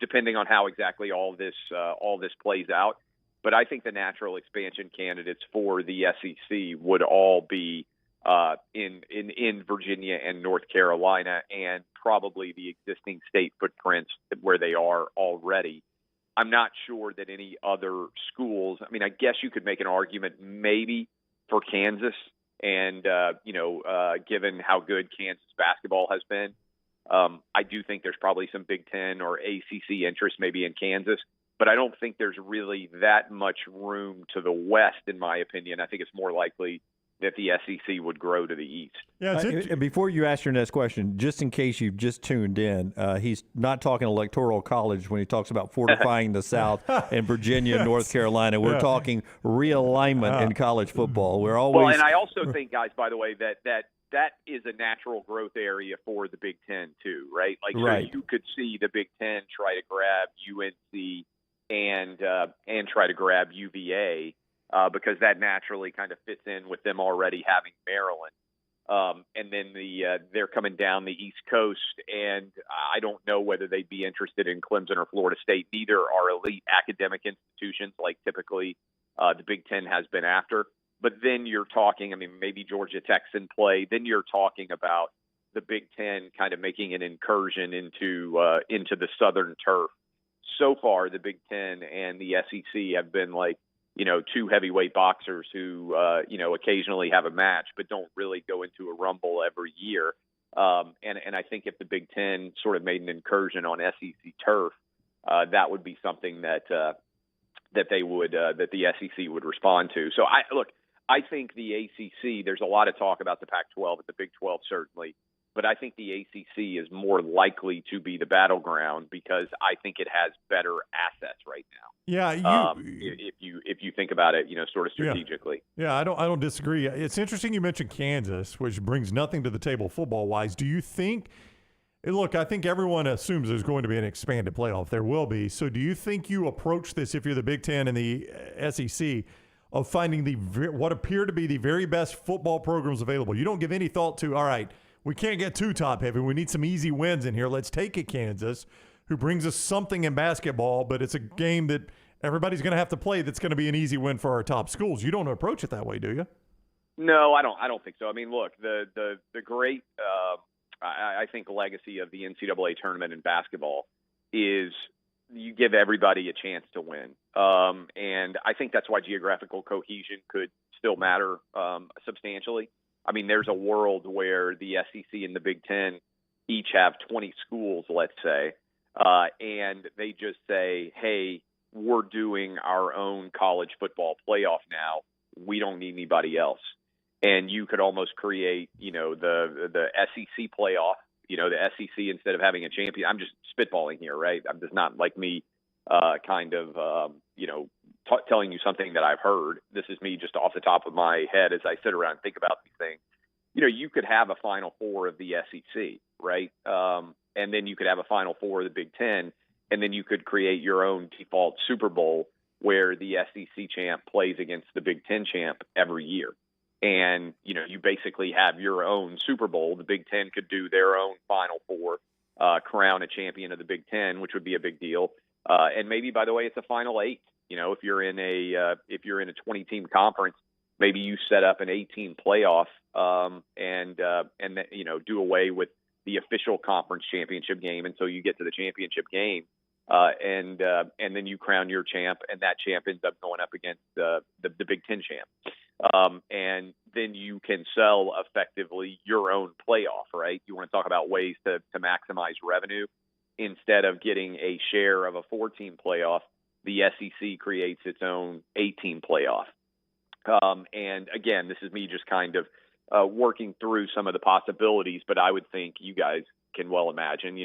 depending on how exactly all this plays out. But I think the natural expansion candidates for the SEC would all be in Virginia and North Carolina, and probably the existing state footprints where they are already. I'm not sure that any other schools. I mean, I guess you could make an argument maybe for Kansas, and given how good Kansas basketball has been, I do think there's probably some Big Ten or ACC interest maybe in Kansas, but I don't think there's really that much room to the west, in my opinion. I think it's more likely that the SEC would grow to the east. Yeah, and before you ask your next question, just in case you've just tuned in, he's not talking electoral college when he talks about fortifying the South and Virginia, North Carolina. We're talking realignment in college football. We're always well, and I also think, guys, by the way, that is a natural growth area for the Big Ten too, right? Like, right. So you could see the Big Ten try to grab UNC and try to grab UVA. Because that naturally kind of fits in with them already having Maryland. And then they're coming down the East Coast, and I don't know whether they'd be interested in Clemson or Florida State. Neither are elite academic institutions like typically the Big Ten has been after. But then you're talking, I mean, maybe Georgia Tech's in play. Then you're talking about the Big Ten kind of making an incursion into the Southern turf. So far, the Big Ten and the SEC have been like, two heavyweight boxers who, occasionally have a match, but don't really go into a rumble every year. And I think if the Big Ten sort of made an incursion on SEC turf, that would be something that they would, that the SEC would respond to. So I think the ACC, there's a lot of talk about the Pac-12 and the Big 12, certainly. But I think the ACC is more likely to be the battleground because I think it has better assets right now. Yeah, if you think about it, sort of strategically. Yeah, I don't disagree. It's interesting you mentioned Kansas, which brings nothing to the table football-wise. Do you think – look, I think everyone assumes there's going to be an expanded playoff. There will be. So do you think you approach this, if you're the Big Ten and the SEC, of finding what appear to be the very best football programs available? You don't give any thought to, all right, we can't get too top-heavy. We need some easy wins in here. Let's take a Kansas who brings us something in basketball, but it's a game that everybody's going to have to play that's going to be an easy win for our top schools. You don't approach it that way, do you? No, I don't think so. I mean, look, the great I think legacy of the NCAA tournament in basketball is you give everybody a chance to win. And I think that's why geographical cohesion could still matter substantially. I mean, there's a world where the SEC and the Big Ten each have 20 schools, let's say, and they just say, hey, we're doing our own college football playoff now. We don't need anybody else. And you could almost create, the SEC playoff, the SEC, instead of having a champion. I'm just spitballing here, right? I'm just not like me telling you something that I've heard. This is me just off the top of my head as I sit around and think about these things. You could have a Final Four of the SEC, right? And then you could have a Final Four of the Big Ten, and then you could create your own default Super Bowl where the SEC champ plays against the Big Ten champ every year. And, you basically have your own Super Bowl. The Big Ten could do their own Final Four, crown a champion of the Big Ten, which would be a big deal. And maybe, by the way, it's a Final Eight. If you're in a 20-team conference, maybe you set up an 8-team playoff and do away with the official conference championship game until you get to the championship game. And then you crown your champ, and that champ ends up going up against the Big Ten champ. And then you can sell effectively your own playoff, right? You want to talk about ways to maximize revenue. Instead of getting a share of a 4-team playoff, the SEC creates its own 8-team playoff. And again, this is me just kind of working through some of the possibilities, but I would think you guys can well imagine,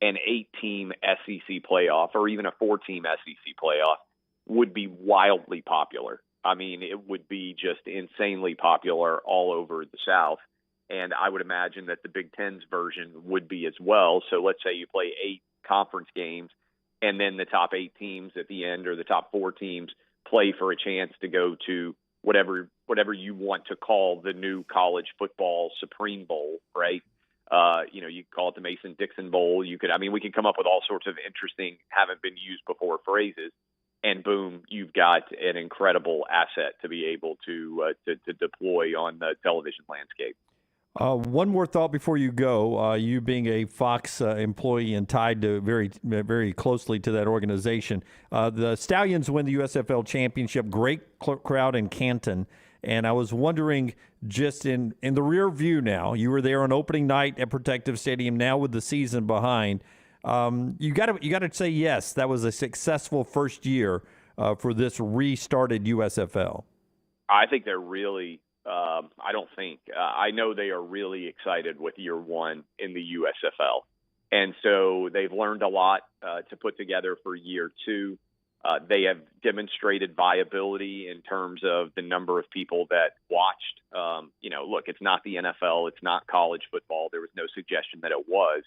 an 8-team SEC playoff or even a 4-team SEC playoff would be wildly popular. I mean, it would be just insanely popular all over the South. and I would imagine that the Big Ten's version would be as well. So let's say you play 8 conference games, and then the top 8 teams at the end, or the top 4 teams, play for a chance to go to whatever you want to call the new college football Supreme Bowl, right? You could call it the Mason-Dixon Bowl. We could come up with all sorts of interesting, haven't been used before phrases, and boom, you've got an incredible asset to be able to deploy on the television landscape. One more thought before you go. You being a Fox employee and tied to very, very closely to that organization, the Stallions win the USFL championship. Great crowd in Canton, and I was wondering, just in the rear view now, you were there on opening night at Protective Stadium. Now with the season behind, you got to say yes, that was a successful first year for this restarted USFL. I think they're really. I know they are really excited with year one in the USFL. And so they've learned a lot to put together for year two. They have demonstrated viability in terms of the number of people that watched. Look, it's not the NFL. It's not college football. There was no suggestion that it was.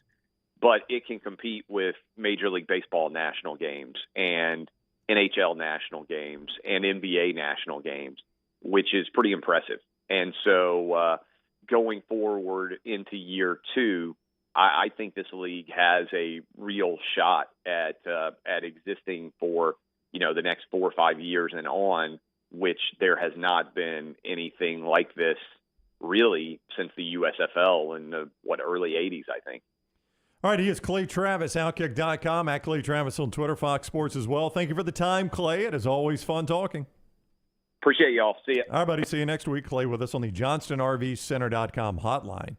But it can compete with Major League Baseball national games and NHL national games and NBA national games, which is pretty impressive. And so going forward into year two, I think this league has a real shot at existing for, the next 4 or 5 years and on, which there has not been anything like this really since the USFL in the early 80s, I think. All right, he is Clay Travis, Outkick.com, at Clay Travis on Twitter, Fox Sports as well. Thank you for the time, Clay. It is always fun talking. Appreciate y'all. See you. All right, buddy. See you next week. Clay with us on the JohnstonRVCenter.com hotline.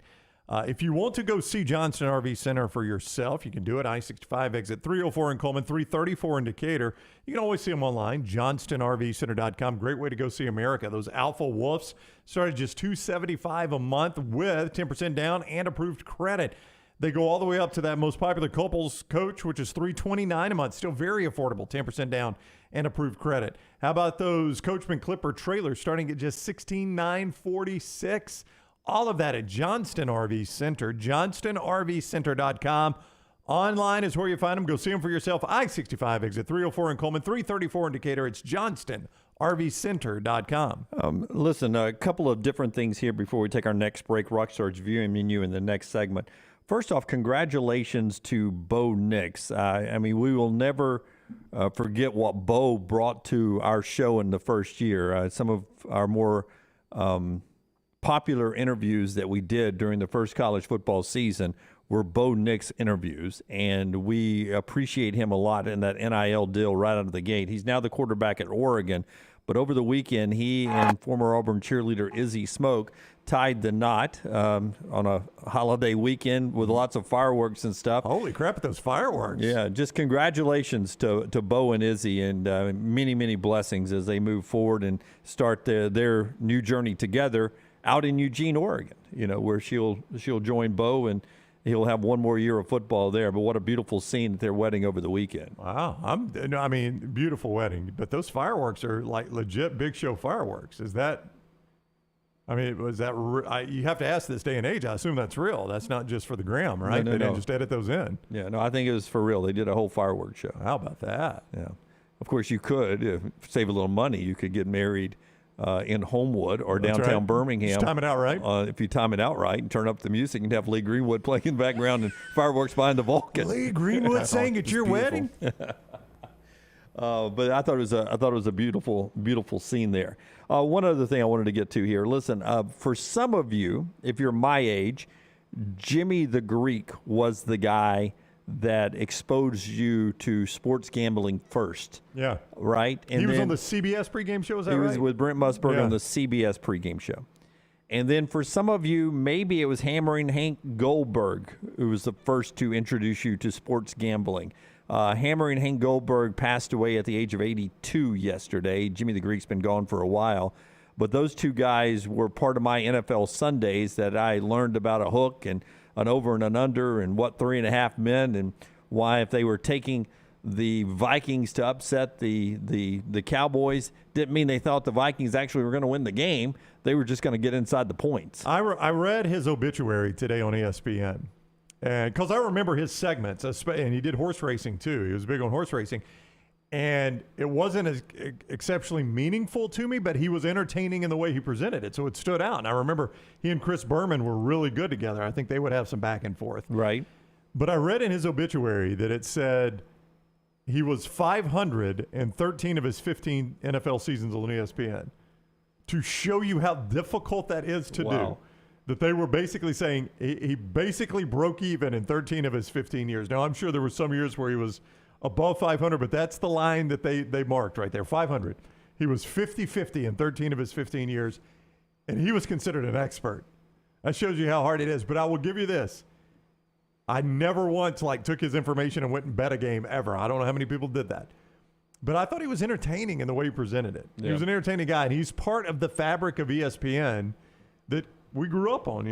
If you want to go see Johnston RV Center for yourself, you can do it. I-65 exit 304 in Coleman, 334 in Decatur. You can always see them online, JohnstonRVCenter.com. Great way to go see America. Those Alpha Wolves started just $275 a month with 10% down and approved credit. They go all the way up to that most popular couples coach, which is $329 a month. Still very affordable, 10% down and approved credit. How about those Coachman Clipper trailers starting at just $16,946? All of that at Johnston RV Center, JohnstonRVCenter.com. Online is where you find them. Go see them for yourself. I-65 exit 304 in Coleman, 334 in Decatur. It's JohnstonRVCenter.com. Listen, a couple of different things here before we take our next break. Rockstar's viewing menu in the next segment. First off, congratulations to Bo Nix. We will never forget what Bo brought to our show in the first year. Some of our more popular interviews that we did during the first college football season were Bo Nix interviews, and we appreciate him a lot in that NIL deal right out of the gate. He's now the quarterback at Oregon, but over the weekend, he and former Auburn cheerleader Izzy Smoke tied the knot on a holiday weekend with lots of fireworks and stuff. Holy crap, at those fireworks. Yeah, just congratulations to Bo and Izzy, and many, many blessings as they move forward and start their new journey together out in Eugene, Oregon, where she'll join Bo, and he'll have one more year of football there. But what a beautiful scene at their wedding over the weekend. Wow. Beautiful wedding. But those fireworks are like legit big show fireworks. Is that – was that you have to ask this day and age. I assume that's real. That's not just for the gram, right? No, they didn't just edit those in. Yeah, no, I think it was for real. They did a whole fireworks show. How about that? Yeah. Of course, you could save a little money. You could get married in Homewood or That's downtown right. Birmingham. Just time it out right. If you time it out right and turn up the music and have Lee Greenwood playing in the background and fireworks behind the Vulcan. Lee Greenwood sang at your wedding? But I thought it was a beautiful, beautiful scene there. One other thing I wanted to get to here. Listen, for some of you, if you're my age, Jimmy the Greek was the guy that exposed you to sports gambling first. Yeah. Right? And he was on the CBS pregame show, is that right? He was with Brent Musburger on the CBS pregame show. And then for some of you, maybe it was Hammering Hank Goldberg who was the first to introduce you to sports gambling. Hammering Hank Goldberg passed away at the age of 82 yesterday. Jimmy the Greek's been gone for a while. But those two guys were part of my NFL Sundays that I learned about a hook and an over and an under and what 3.5 meant, and why if they were taking the Vikings to upset the Cowboys didn't mean they thought the Vikings actually were going to win the game. They were just going to get inside the points. I read his obituary today on ESPN, and because I remember his segments, and he did horse racing too. He was big on horse racing, and it wasn't as exceptionally meaningful to me, but he was entertaining in the way he presented it, so it stood out. And I remember he and Chris Berman were really good together. I think they would have some back and forth. Right. But I read in his obituary that it said he was 500 in 13 of his 15 NFL seasons on ESPN. To show you how difficult that is to do, that they were basically saying he basically broke even in 13 of his 15 years. Now, I'm sure there were some years where he was above 500, but that's the line that they marked right there, 500. He was 50-50 in 13 of his 15 years, and he was considered an expert. That shows you how hard it is. But I will give you this. I never once took his information and went and bet a game ever. I don't know how many people did that. But I thought he was entertaining in the way he presented it. Yeah. He was an entertaining guy, and he's part of the fabric of ESPN that we grew up on,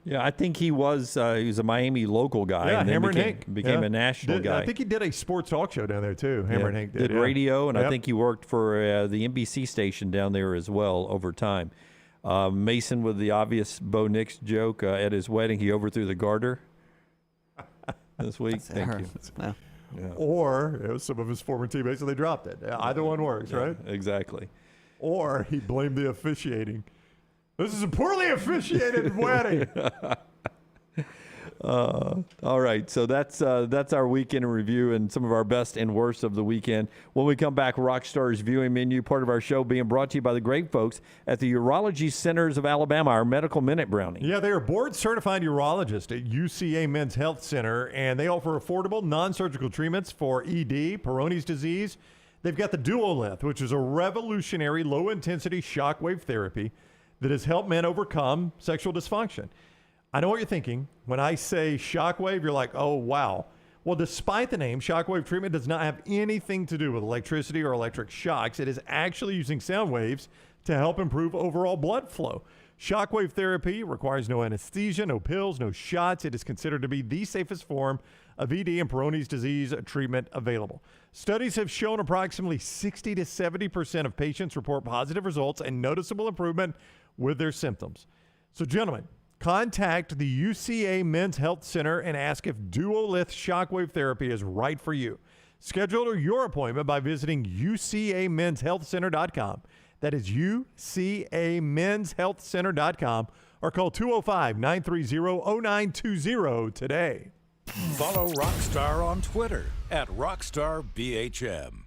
Yeah, I think he was a Miami local guy. Yeah, and then Hammer and Hank. became a national guy. I think he did a sports talk show down there, too. Hammer and Hank did. Radio, and I think he worked for the NBC station down there as well over time. Mason with the obvious Bo Nix joke at his wedding. He overthrew the garter this week. Thank you. No. Yeah. Or some of his former teammates, and they dropped it. Either one works, right? Exactly. Or he blamed the officiating. This is a poorly officiated wedding. All right, so that's our weekend in review and some of our best and worst of the weekend. When we come back, Rockstar's viewing menu, part of our show being brought to you by the great folks at the Urology Centers of Alabama, our Medical Minute Brownie. Yeah, they are board-certified urologists at UCA Men's Health Center, and they offer affordable, non-surgical treatments for ED, Peyronie's disease. They've got the Duolith, which is a revolutionary low-intensity shockwave therapy that has helped men overcome sexual dysfunction. I know what you're thinking. When I say shockwave, you're like, oh, wow. Well, despite the name, shockwave treatment does not have anything to do with electricity or electric shocks. It is actually using sound waves to help improve overall blood flow. Shockwave therapy requires no anesthesia, no pills, no shots. It is considered to be the safest form of ED and Peyronie's disease treatment available. Studies have shown approximately 60 to 70% of patients report positive results and noticeable improvement with their symptoms. So, gentlemen, contact the UCA Men's Health Center and ask if Duolith shockwave therapy is right for you. Schedule your appointment by visiting UCAMen'sHealthCenter.com. That is UCAMen'sHealthCenter.com, or call 205-930-0920 today. Follow Rockstar on Twitter @RockstarBHM.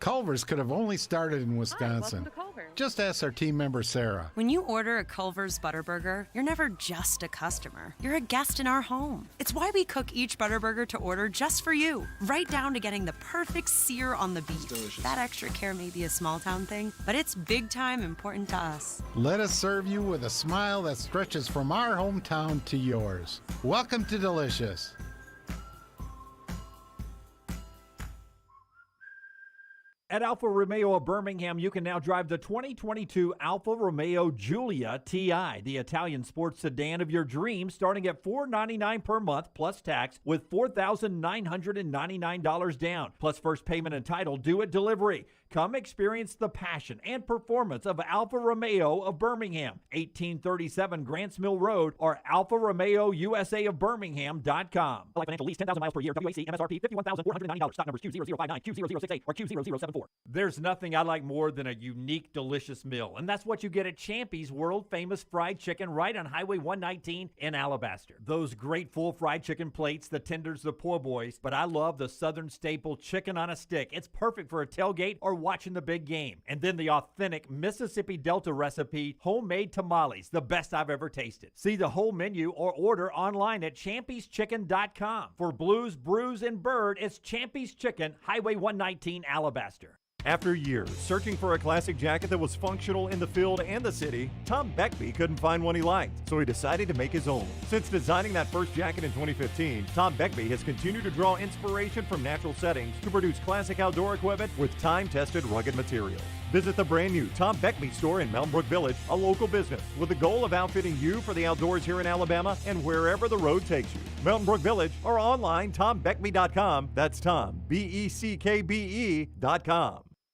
Culver's could have only started in Wisconsin. Hi, welcome to Culver's. Just ask our team member, Sarah. When you order a Culver's Butterburger, you're never just a customer. You're a guest in our home. It's why we cook each Butterburger to order just for you, right down to getting the perfect sear on the beef. That extra care may be a small-town thing, but it's big-time important to us. Let us serve you with a smile that stretches from our hometown to yours. Welcome to Delicious. At Alfa Romeo of Birmingham, you can now drive the 2022 Alfa Romeo Giulia TI, the Italian sports sedan of your dreams, starting at $499 per month plus tax with $4,999 down, plus first payment and title due at delivery. Come experience the passion and performance of Alfa Romeo of Birmingham, 1837 Grants Mill Road, or Alfa Romeo USA of Birmingham.com. Like financial lease, 10,000 miles per year, WAC, MSRP, $51,490. Stock numbers Q0059, Q0068, or Q0074. There's nothing I like more than a unique, delicious meal, and that's what you get at Champy's world-famous fried chicken right on Highway 119 in Alabaster. Those great full fried chicken plates, the tenders, the po' boys, but I love the southern staple chicken on a stick. It's perfect for a tailgate or watching the big game. And then the authentic Mississippi Delta recipe, homemade tamales, the best I've ever tasted. See the whole menu or order online at champyschicken.com. For Blues, Brews, and Bird, it's Champy's Chicken, Highway 119, Alabaster. After years searching for a classic jacket that was functional in the field and the city, Tom Beckby couldn't find one he liked, so he decided to make his own. Since designing that first jacket in 2015, Tom Beckby has continued to draw inspiration from natural settings to produce classic outdoor equipment with time-tested rugged materials. Visit the brand new Tom Beckme store in Mountain Brook Village, a local business with the goal of outfitting you for the outdoors here in Alabama and wherever the road takes you. Mountain Brook Village or online, TomBeckme.com. That's Tom, BECKBE.com.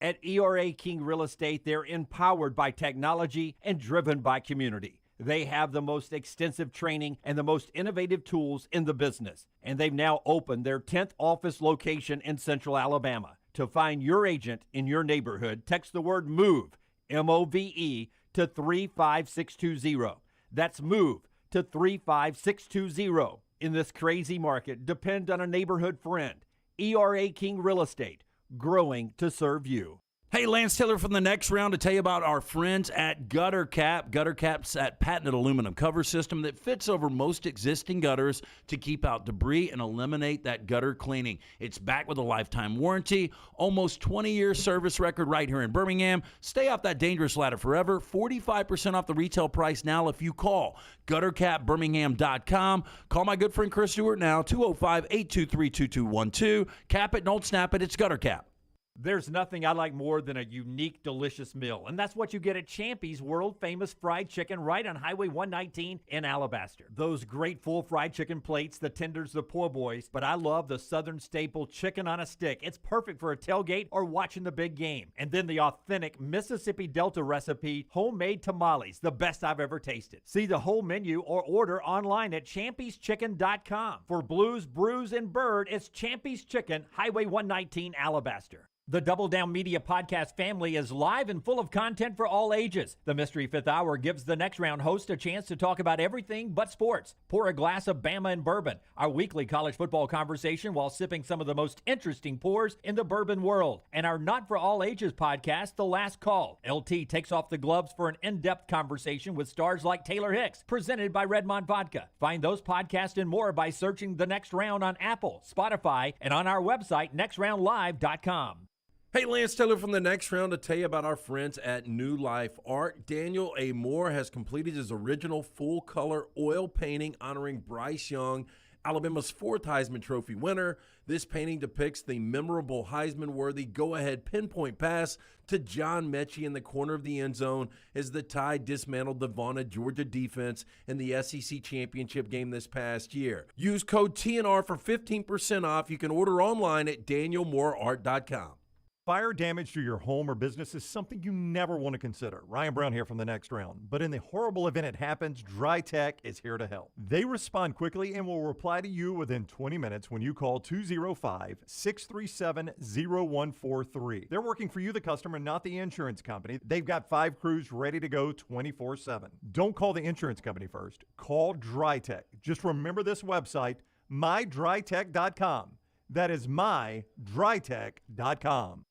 At ERA King Real Estate, they're empowered by technology and driven by community. They have the most extensive training and the most innovative tools in the business. And they've now opened their 10th office location in Central Alabama. To find your agent in your neighborhood, text the word MOVE, M-O-V-E, to 35620. That's MOVE to 35620. In this crazy market, depend on a neighborhood friend. ERA King Real Estate, growing to serve you. Hey, Lance Taylor from the next round to tell you about our friends at Gutter Cap. Gutter Cap's that patented aluminum cover system that fits over most existing gutters to keep out debris and eliminate that gutter cleaning. It's backed with a lifetime warranty, almost 20-year service record right here in Birmingham. Stay off that dangerous ladder forever. 45% off the retail price now if you call guttercapbirmingham.com. Call my good friend Chris Stewart now, 205-823-2212. Cap it, don't snap it. It's Gutter Cap. There's nothing I like more than a unique, delicious meal, and that's what you get at Champy's world-famous fried chicken right on Highway 119 in Alabaster. Those great full fried chicken plates, the tenders, the po' boys, but I love the southern staple chicken on a stick. It's perfect for a tailgate or watching the big game. And then the authentic Mississippi Delta recipe, homemade tamales, the best I've ever tasted. See the whole menu or order online at champyschicken.com. For Blues, Brews, and Bird, it's Champy's Chicken, Highway 119, Alabaster. The Double Down Media podcast family is live and full of content for all ages. The Mystery Fifth Hour gives the next round host a chance to talk about everything but sports. Pour a glass of Bama and bourbon, our weekly college football conversation while sipping some of the most interesting pours in the bourbon world. And our Not For All Ages podcast, The Last Call. LT takes off the gloves for an in-depth conversation with stars like Taylor Hicks, presented by Redmond Vodka. Find those podcasts and more by searching The Next Round on Apple, Spotify, and on our website, nextroundlive.com. Hey, Lance Taylor from the next round to tell you about our friends at New Life Art. Daniel A. Moore has completed his original full-color oil painting honoring Bryce Young, Alabama's 4th Heisman Trophy winner. This painting depicts the memorable Heisman-worthy go-ahead pinpoint pass to John Mechie in the corner of the end zone as the Tide dismantled the vaunted Georgia defense in the SEC championship game this past year. Use code TNR for 15% off. You can order online at danielmooreart.com. Fire damage to your home or business is something you never want to consider. Ryan Brown here from the next round. But in the horrible event it happens, Dry Tech is here to help. They respond quickly and will reply to you within 20 minutes when you call 205-637-0143. They're working for you, the customer, not the insurance company. They've got 5 crews ready to go 24/7. Don't call the insurance company first. Call Dry Tech. Just remember this website, mydrytech.com. That is mydrytech.com.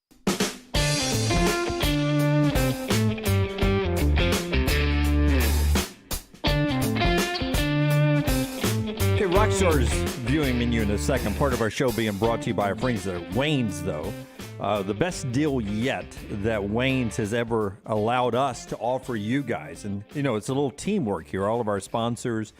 Okay, Rockstar's viewing menu in the second part of our show being brought to you by our friends at Wayne's, though. The best deal yet that Wayne's has ever allowed us to offer you guys. And, you know, it's a little teamwork here. All of our sponsors,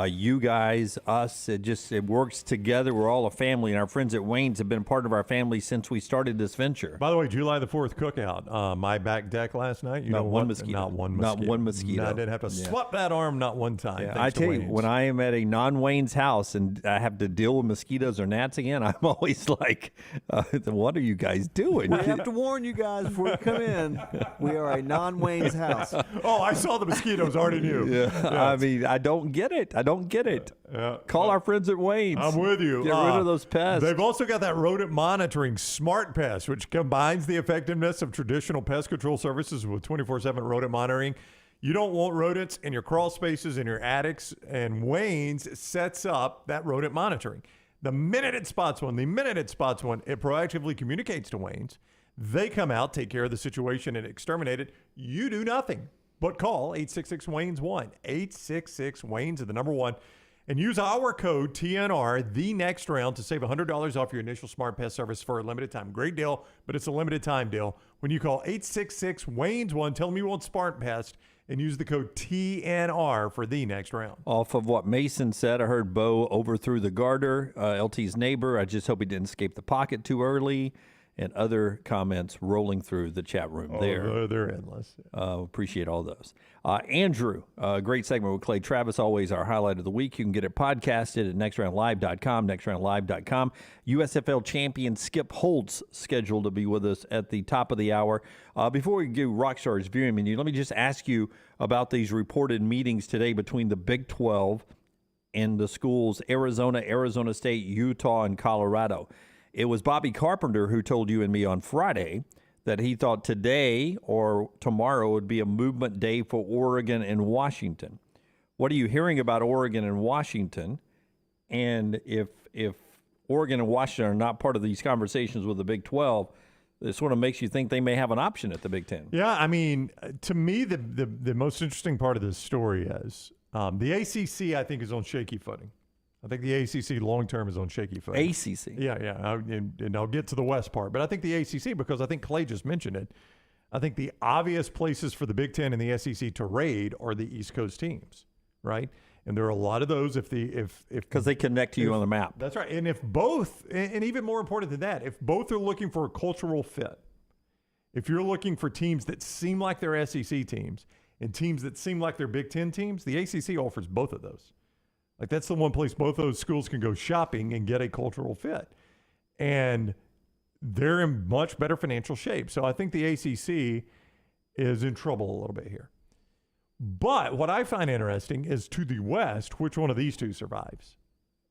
you guys, us, it works together. We're all a family, and our friends at Wayne's have been part of our family since we started this venture. By the way, July the 4th cookout, my back deck last night. Not one mosquito. Not one mosquito. I didn't have to swap that arm not one time. Yeah, I tell you, when I am at a non-Wayne's house and I have to deal with mosquitoes or gnats again, I'm always like, what are you guys doing? We have to warn you guys before you come in. We are a non-Wayne's house. Oh, I saw the mosquitoes, already knew. Yeah. I mean, I don't get it. Call our friends at Wayne's. I'm with you. Get rid of those pests. They've also got that rodent monitoring Smart Pest, which combines the effectiveness of traditional pest control services with 24/7 rodent monitoring. You don't want rodents in your crawl spaces, in your attics, and Wayne's sets up that rodent monitoring. The minute it spots one, it proactively communicates to Wayne's. They come out, take care of the situation, and exterminate it. You do nothing. But call 866-WAYNES-1. 866-WAYNES is the number 1. And use our code TNR, the next round, to save $100 off your initial Smart Pest service for a limited time. Great deal, but it's a limited time deal. When you call 866-WAYNES-1, tell them you want Smart Pest, and use the code TNR for the next round. Off of what Mason said, I heard Bo overthrew the garter, LT's neighbor. I just hope he didn't escape the pocket too early. and other comments rolling through the chat room there. They're endless. Appreciate all those. Andrew, great segment with Clay Travis, always our highlight of the week. You can get it podcasted at nextroundlive.com, nextroundlive.com. USFL champion Skip Holtz scheduled to be with us at the top of the hour. Before we do Rockstar's viewing menu, let me just ask you about these reported meetings today between the Big 12 and the schools Arizona, Arizona State, Utah, and Colorado. It was Bobby Carpenter who told you and me on Friday that he thought today or tomorrow would be a movement day for Oregon and Washington. What are you hearing about Oregon and Washington? And if Oregon and Washington are not part of these conversations with the Big 12, it sort of makes you think they may have an option at the Big 10. Yeah, I mean, to me, the most interesting part of this story is the ACC, I think, is on shaky footing. I think the ACC long-term is on shaky footing. ACC? Yeah. And I'll get to the West part. But I think the ACC, because I think Clay just mentioned it, I think the obvious places for the Big Ten and the SEC to raid are the East Coast teams, right? And there are a lot of those because they connect to you on the map. That's right. And if both, and even more important than that, if both are looking for a cultural fit, if you're looking for teams that seem like they're SEC teams and teams that seem like they're Big Ten teams, the ACC offers both of those. Like, that's the one place both those schools can go shopping and get a cultural fit. And they're in much better financial shape. So I think the ACC is in trouble a little bit here. But what I find interesting is, to the West, which one of these two survives?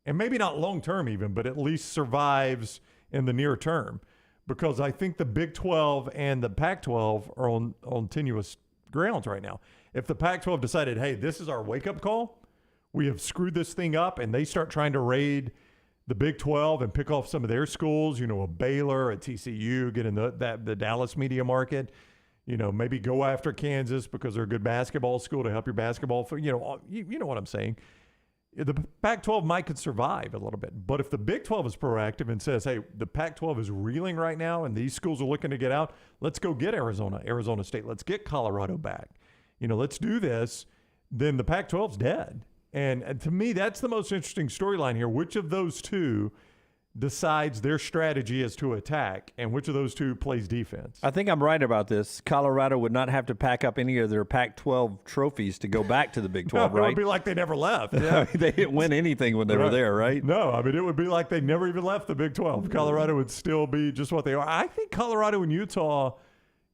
And maybe not long-term even, but at least survives in the near term. Because I think the Big 12 and the Pac-12 are on tenuous grounds right now. If the Pac-12 decided, hey, this is our wake-up call, we have screwed this thing up, and they start trying to raid the Big 12 and pick off some of their schools, a Baylor, a TCU, get in the Dallas media market, maybe go after Kansas because they're a good basketball school to help your basketball. You know what I'm saying. The Pac-12 could survive a little bit. But if the Big 12 is proactive and says, hey, the Pac-12 is reeling right now and these schools are looking to get out, let's go get Arizona State. Let's get Colorado back. Let's do this. Then the Pac-12's dead. And to me, that's the most interesting storyline here. Which of those two decides their strategy is to attack, and which of those two plays defense? I think I'm right about this. Colorado would not have to pack up any of their Pac-12 trophies to go back to the Big 12, right? It would be like they never left. Yeah. They didn't win anything when they were there, right? No, I mean, it would be like they never even left the Big 12. Colorado would still be just what they are. I think Colorado and Utah,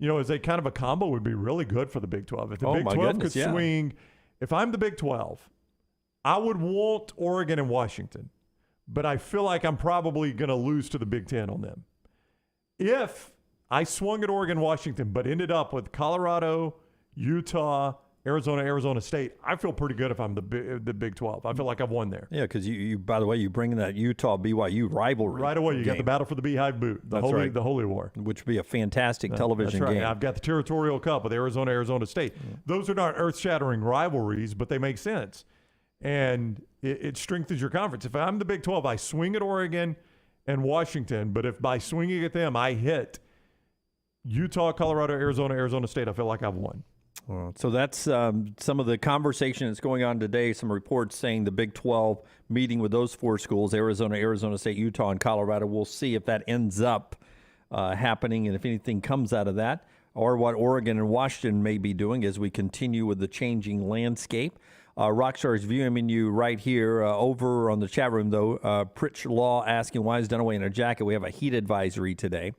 as a kind of a combo, would be really good for the Big 12. If the Big 12 could swing, if I'm the Big 12, I would want Oregon and Washington, but I feel like I'm probably going to lose to the Big Ten on them. If I swung at Oregon, Washington, but ended up with Colorado, Utah, Arizona State, I feel pretty good if I'm the Big 12. I feel like I've won there. Yeah, because you, by the way, you bring in that Utah-BYU rivalry. Right away, you got the battle for the Beehive Boot, the Holy War. Which would be a fantastic television that's right. game. I've got the Territorial Cup with Arizona State. Yeah. Those are not earth-shattering rivalries, but they make sense. And it strengthens your conference. If I'm the Big 12, I swing at Oregon and Washington. But if by swinging at them, I hit Utah, Colorado, Arizona State, I feel like I've won. So that's some of the conversation that's going on today. Some reports saying the Big 12 meeting with those four schools, Arizona State, Utah, and Colorado. We'll see if that ends up happening and if anything comes out of that, or what Oregon and Washington may be doing as we continue with the changing landscape. Rockstar's viewing menu right here. Over on the chat room, though, Pritch Law asking, why is Dunaway in a jacket? We have a heat advisory today.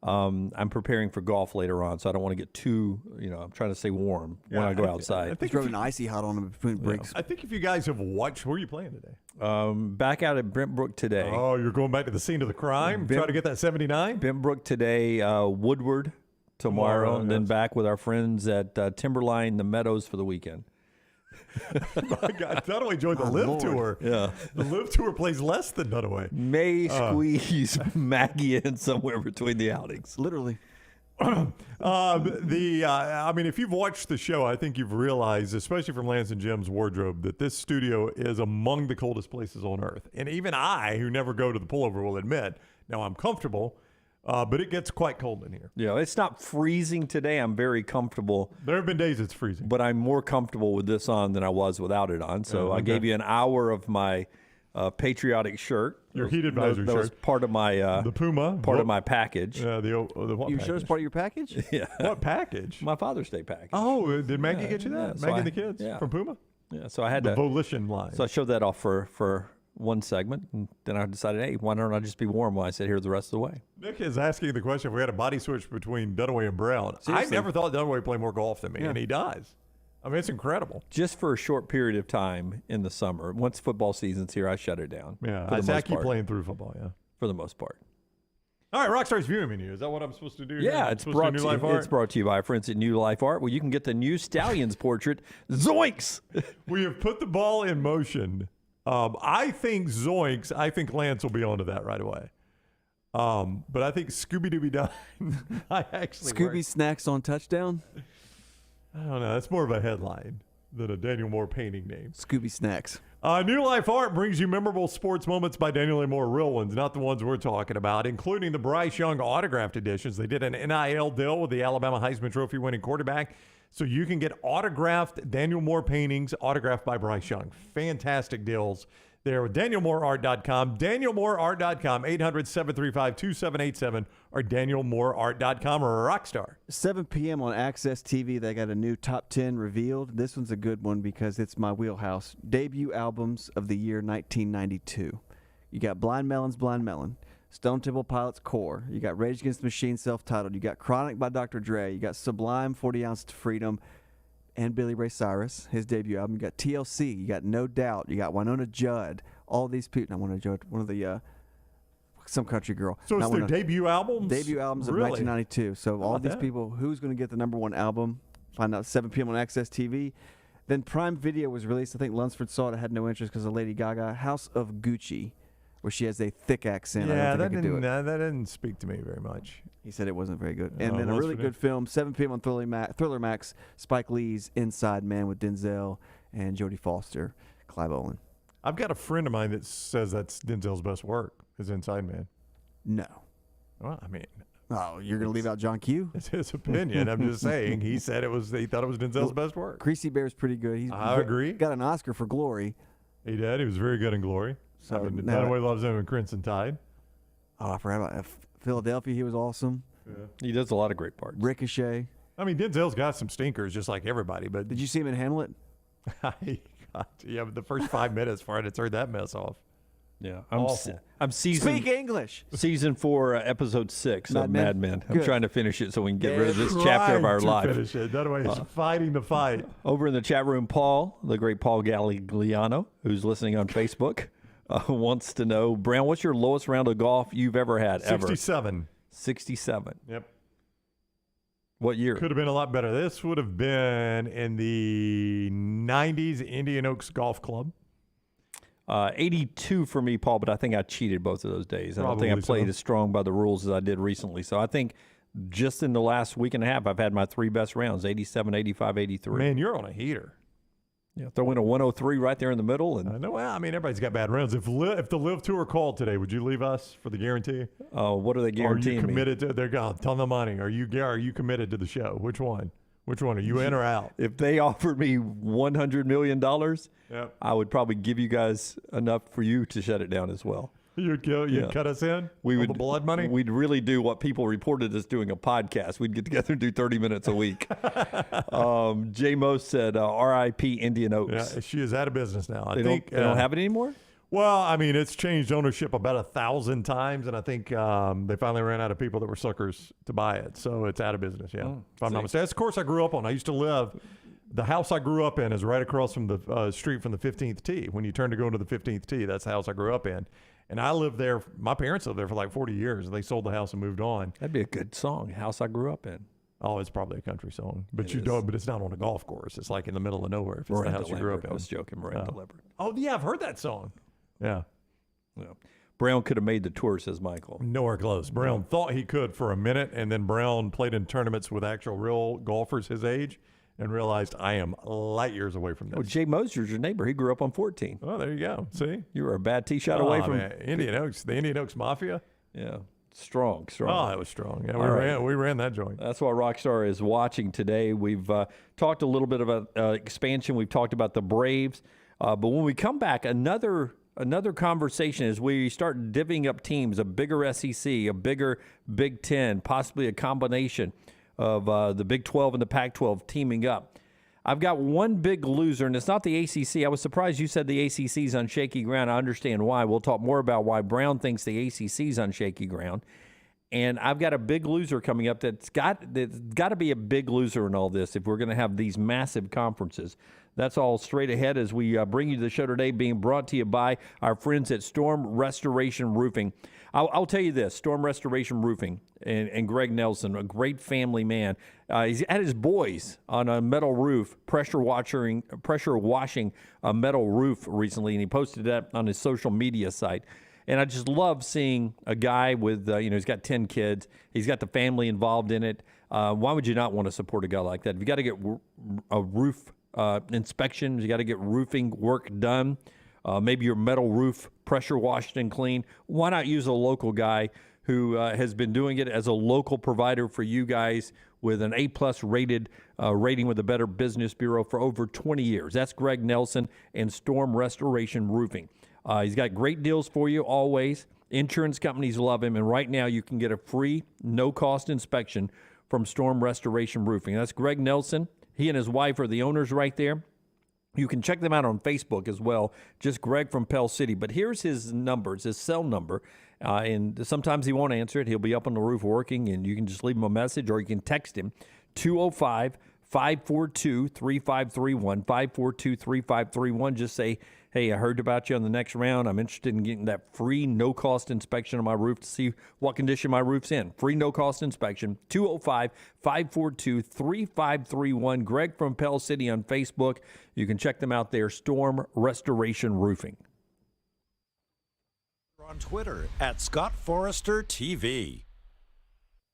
I'm preparing for golf later on, so I don't want to get too, I'm trying to stay warm when I go outside. I think it's an icy hot on between breaks. I think if you guys have watched, where are you playing today? Back out at Brentbrook today. Oh, you're going back to the scene of the crime? Try to get that 79? Brentbrook today, Woodward tomorrow, and then back with our friends at Timberline, the Meadows for the weekend. My God, Dunaway joined the Live Tour. Yeah. The Live Tour plays less than Dunaway. May squeeze Maggie in somewhere between the outings. Literally. I mean, if you've watched the show, I think you've realized, especially from Lance and Jim's wardrobe, that this studio is among the coldest places on earth. And even I, who never go to the pullover, will admit, now I'm comfortable, but it gets quite cold in here. Yeah, it's not freezing today. I'm very comfortable. There have been days it's freezing. But I'm more comfortable with this on than I was without it on. So I gave you an hour of my patriotic shirt. Your heat advisory that was shirt. part of my the Puma. part of my package. The what You package? sure it's part of your package? Yeah. What package? My Father's Day package. Oh, did Maggie get you that? yeah, so Maggie I- and the kids yeah. from Puma? Yeah, so I had The to Volition line. So I showed that off for one segment, and then I decided, hey, why don't I just be warm while I sit here the rest of the way? Nick is asking the question if we had a body switch between Dunaway and Brown. Seriously. I never thought Dunaway played more golf than me, Yeah. and he does. I mean, it's incredible. Just for a short period of time in the summer. Once football season's here, I shut it down. Yeah, for the I most keep part. playing through football, yeah. For the most part. All right, Rockstar's viewing menu. Is that what I'm supposed to do? Yeah, here? it's Supposed brought, to to, do New Life Art? it's brought to you by our friends at New Life Art, where you can get the new Stallions portrait. Zoinks! We have put the ball in motion. I think Zoinks, I think Lance will be onto that right away. But I think Scooby-Dooby Done, I actually Scooby work. Snacks on touchdown. I don't know. That's more of a headline than a Daniel Moore painting name. Scooby Snacks. New Life Art brings you memorable sports moments by Daniel A. Moore, real ones, not the ones we're talking about, including the Bryce Young autographed editions. They did an NIL deal with the Alabama Heisman Trophy winning quarterback, so you can get autographed Daniel Moore paintings autographed by Bryce Young. Fantastic deals there with DanielMooreArt.com, DanielMooreArt.com, 800-735-2787, or DanielMooreArt.com, or Rockstar. 7 p.m. on Access TV, they got a new top 10 revealed. This one's a good one because it's my wheelhouse. Debut albums of the year 1992. You got Blind Melon's Blind Melon, Stone Temple Pilots Core. You got Rage Against the Machine self-titled. You got Chronic by Dr. Dre. You got Sublime, 40 Ounce to Freedom, and Billy Ray Cyrus, his debut album. You got TLC. You got No Doubt. You got Winona Judd. All these people. Not Winona Judd. One of the some country girl. So it's Not their Winona- debut albums? Debut albums of Really? 1992. So all about these that? people, who's going to get the number one album? Find out 7 p.m. on Access TV. Then Prime Video was released. I think Lunsford saw it. I had no interest because of Lady Gaga. House of Gucci, where she has a thick accent. I Yeah, don't that think I could do it. that didn't speak to me very much. He said it wasn't very good. Oh, And then a Lunsford really did. good film, 7 p.m. on Thriller Max, Spike Lee's Inside Man with Denzel and Jodie Foster, Clive Owen. I've got a friend of mine that says that's Denzel's best work, his Inside Man. No. Well, I mean, Oh, you're going to leave out John Q? it's his opinion. I'm just saying. He said he thought it was Denzel's best work. Creasy Bear's pretty good. I agree. Got an Oscar for Glory. He did. He was very good in Glory. So I mean, now- Dunaway loves him in Crimson Tide. Oh, I forgot about Philadelphia. He was awesome. He does a lot of great parts. Ricochet. I mean, Denzel's got some stinkers, just like everybody. But Did you see him in Hamlet? yeah, but the first 5 minutes before I had to turn that mess off. Yeah, Awful. I'm season Speak English. season 4, episode 6 of Mad Men? Mad Men. I'm Good. trying to finish it so we can get Yeah, rid of this chapter of our Trying life. to finish it. Dunaway is fighting the fight. Over in the chat room, Paul, the great Paul Galligliano, who's listening on Facebook, wants to know, Brown, what's your lowest round of golf you've ever had? 67. 67. Yep. What year? Could have been a lot better. This would have been in the 90s Indian Oaks Golf Club. 82 for me, Paul, but I think I cheated both of those days. I don't think I Probably played so. as strong by the rules as I did recently. So I think just in the last week and a half, I've had my 3 best rounds, 87, 85, 83. Man, you're on a heater. Yeah, throw in a 103 right there in the middle. And I know. Well, I mean, everybody's got bad rounds. If the Live Tour called today, would you leave us for the guarantee? What are they guaranteeing Are you me? committed to? They're gone. Ton of money. Are you committed to the show? Which one? Which one? Are you in or out? If they offered me $100 million, Yep. I would probably give you guys enough for you to shut it down as well. You'd cut us in. We on would the blood money. We'd really do what people reported as doing a podcast. We'd get together and do 30 minutes a week. J. Mo said, "R.I.P. Indian Oaks." Yeah, she is out of business now. I They think don't, they don't have it anymore. Well, I mean, it's changed ownership about 1,000 times, and I think they finally ran out of people that were suckers to buy it. So it's out of business. Yeah, if I'm not mistaken. That's the course I grew up on. I used to live. The house I grew up in is right across from the street from the 15th tee. When you turn to go into the 15th tee, that's the house I grew up in. And I lived there. My parents lived there for like 40 years. They sold the house and moved on. That'd be a good song. House I grew up in. Oh, it's probably a country song, but It you is. don't. But it's not on a golf course. It's like in the middle of nowhere. If it's Miranda the house you grew up Lambert. in. I was joking. Miranda Lambert. Oh yeah, I've heard that song. Yeah. Yeah. Brown could have made the tour, says Michael. Nowhere close. Brown thought he could for a minute, and then Brown played in tournaments with actual real golfers his age and realized I am light years away from this. Oh, Jay Moser's your neighbor. He grew up on 14. Oh, there you go. See? You were a bad tee shot away from man. Indian Oaks, the Indian Oaks Mafia. Yeah. Strong. Oh, it was strong. Yeah, All right. we ran that joint. That's why Rockstar is watching today. We've talked a little bit about expansion. We've talked about the Braves. But when we come back, another another conversation as we start divvying up teams, a bigger SEC, a bigger Big Ten, possibly a combination of the Big 12 and the Pac-12 teaming up. I've got one big loser, and it's not the ACC. I was surprised you said the ACC's on shaky ground. I understand why. We'll talk more about why Brown thinks the ACC's on shaky ground. And I've got a big loser coming up that's got to be a big loser in all this if we're going to have these massive conferences. That's all straight ahead as we bring you to the show today, being brought to you by our friends at Storm Restoration Roofing. I'll tell you this, Storm Restoration Roofing and Greg Nelson, a great family man. He's had his boys on a metal roof, pressure washing a metal roof recently, and he posted that on his social media site. And I just love seeing a guy with, he's got 10 kids. He's got the family involved in it. Why would you not want to support a guy like that? If you got to get a roof inspection, you got to get roofing work done, maybe your metal roof pressure washed and cleaned, why not use a local guy who has been doing it as a local provider for you guys with an A-plus rated rating with the Better Business Bureau for over 20 years. That's Greg Nelson and Storm Restoration Roofing. He's got great deals for you always. Insurance companies love him, and right now you can get a free, no-cost inspection from Storm Restoration Roofing. That's Greg Nelson. He and his wife are the owners right there. You can check them out on Facebook as well, just Greg from Pell City. But here's his numbers, his cell number, and sometimes he won't answer it. He'll be up on the roof working, and you can just leave him a message, or you can text him, 205-542-3531, 542-3531. Just say, hey, I heard about you on the next round. I'm interested in getting that free no-cost inspection of my roof to see what condition my roof's in. Free no-cost inspection, 205-542-3531. Greg from Pell City on Facebook. You can check them out there, Storm Restoration Roofing. On Twitter at Scott Forrester TV.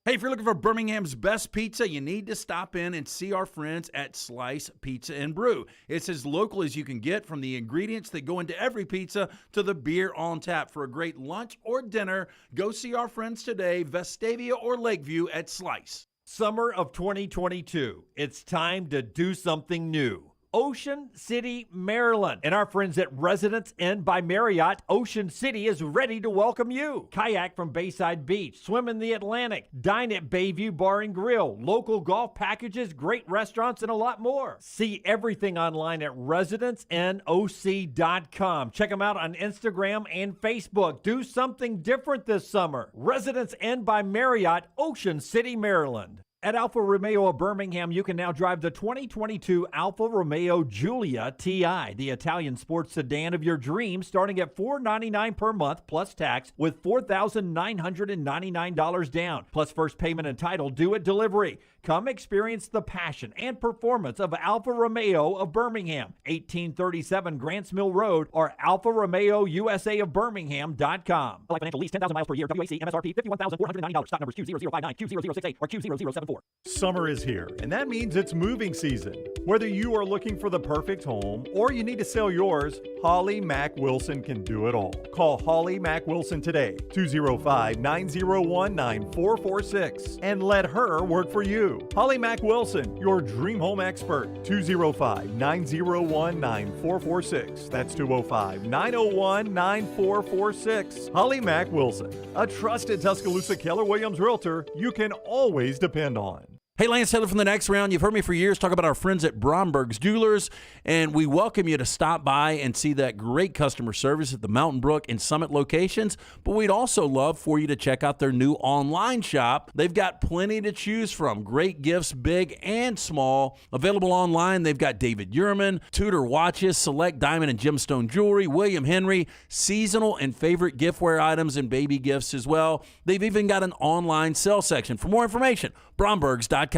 Hey, if you're looking for Birmingham's best pizza, you need to stop in and see our friends at Slice Pizza and Brew. It's as local as you can get, from the ingredients that go into every pizza to the beer on tap. For a great lunch or dinner, go see our friends today, Vestavia or Lakeview at Slice. Summer of 2022. It's time to do something new. Ocean City, Maryland. And our friends at Residence Inn by Marriott, Ocean City is ready to welcome you. Kayak from Bayside Beach, swim in the Atlantic, dine at Bayview Bar and Grill, local golf packages, great restaurants, and a lot more. See everything online at residenceinnoc.com. Check them out on Instagram and Facebook. Do something different this summer. Residence Inn by Marriott, Ocean City, Maryland. At Alfa Romeo of Birmingham, you can now drive the 2022 Alfa Romeo Giulia TI, the Italian sports sedan of your dreams, starting at $499 per month plus tax with $4,999 down, plus first payment and title due at delivery. Come experience the passion and performance of Alfa Romeo of Birmingham, 1837 Grants Mill Road, or Alfa Romeo USA of Birmingham.com. Life financial lease, 10,000 miles per year, WAC, MSRP, $51,490. Stock numbers Q0059, Q0068, or Q0074. Summer is here, and that means it's moving season. Whether you are looking for the perfect home or you need to sell yours, Holly Mack Wilson can do it all. Call Holly Mack Wilson today, 205-901-9446, and let her work for you. Holly Mack Wilson, your dream home expert, 205-901-9446. That's 205-901-9446. Holly Mack Wilson, a trusted Tuscaloosa Keller Williams realtor you can always depend on. Hey, Lance Taylor from The Next Round. You've heard me for years talk about our friends at Bromberg's Jewelers, and we welcome you to stop by and see that great customer service at the Mountain Brook and Summit locations, but we'd also love for you to check out their new online shop. They've got plenty to choose from. Great gifts, big and small. Available online, they've got David Yurman, Tudor watches, select diamond and gemstone jewelry, William Henry, seasonal and favorite giftware items, and baby gifts as well. They've even got an online sale section. For more information, Brombergs.com.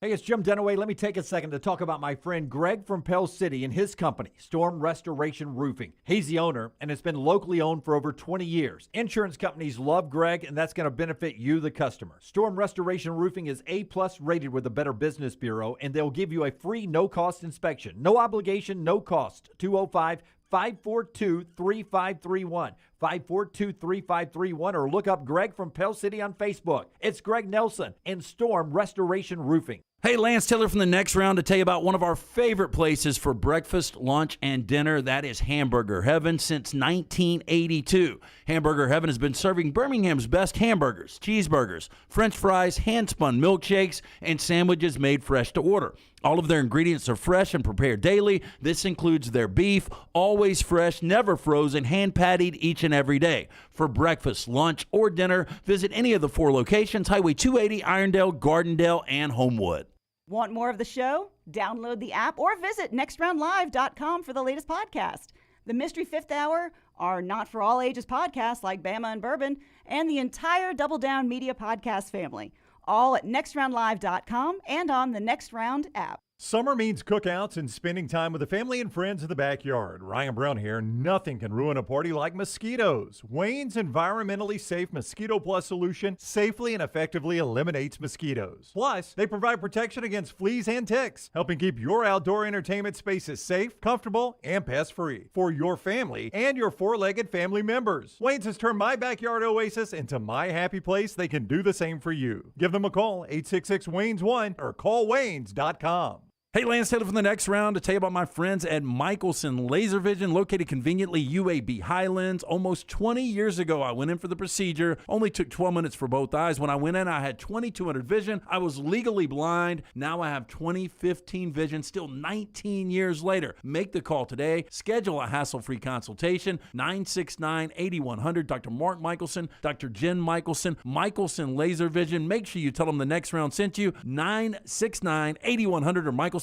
Hey, it's Jim Dunaway. Let me take a second to talk about my friend Greg from Pell City and his company, Storm Restoration Roofing. He's the owner, and it's been locally owned for over 20 years. Insurance companies love Greg, and that's going to benefit you, the customer. Storm Restoration Roofing is A-plus rated with the Better Business Bureau, and they'll give you a free no-cost inspection. No obligation, no cost. 205-542-3531. 542-3531, or look up Greg from Pell City on Facebook. It's Greg Nelson and Storm Restoration Roofing. Hey, Lance Taylor from the Next Round to tell you about one of our favorite places for breakfast, lunch, and dinner. That is Hamburger Heaven since 1982. Hamburger Heaven has been serving Birmingham's best hamburgers, cheeseburgers, French fries, hand-spun milkshakes, and sandwiches made fresh to order. All of their ingredients are fresh and prepared daily. This includes their beef, always fresh, never frozen, hand-pattied each and every day. For breakfast, lunch, or dinner, visit any of the 4 locations, Highway 280, Irondale, Gardendale, and Homewood. Want more of the show? Download the app or visit nextroundlive.com for the latest podcast. The Mystery Fifth Hour, our not-for-all-ages podcasts like Bama and Bourbon, and the entire Double Down Media podcast family. All at nextroundlive.com and on the Next Round app. Summer means cookouts and spending time with the family and friends in the backyard. Ryan Brown here. Nothing can ruin a party like mosquitoes. Wayne's environmentally safe Mosquito Plus solution safely and effectively eliminates mosquitoes. Plus, they provide protection against fleas and ticks, helping keep your outdoor entertainment spaces safe, comfortable, and pest-free for your family and your 4-legged family members. Wayne's has turned my backyard oasis into my happy place. They can do the same for you. Give them a call, 866-WAYNES1, or callwaynes.com. Hey, Lance Taylor from the Next Round to tell you about my friends at Michelson Laser Vision, located conveniently UAB Highlands. Almost 20 years ago, I went in for the procedure. Only took 12 minutes for both eyes. When I went in, I had 2200 vision. I was legally blind. Now I have 20/15 vision, still 19 years later. Make the call today. Schedule a hassle-free consultation, 969-8100. Dr. Mark Michelson, Dr. Jen Michelson, Michelson Laser Vision. Make sure you tell them the Next Round sent you, 969-8100 or MichelsonLaserVision.com.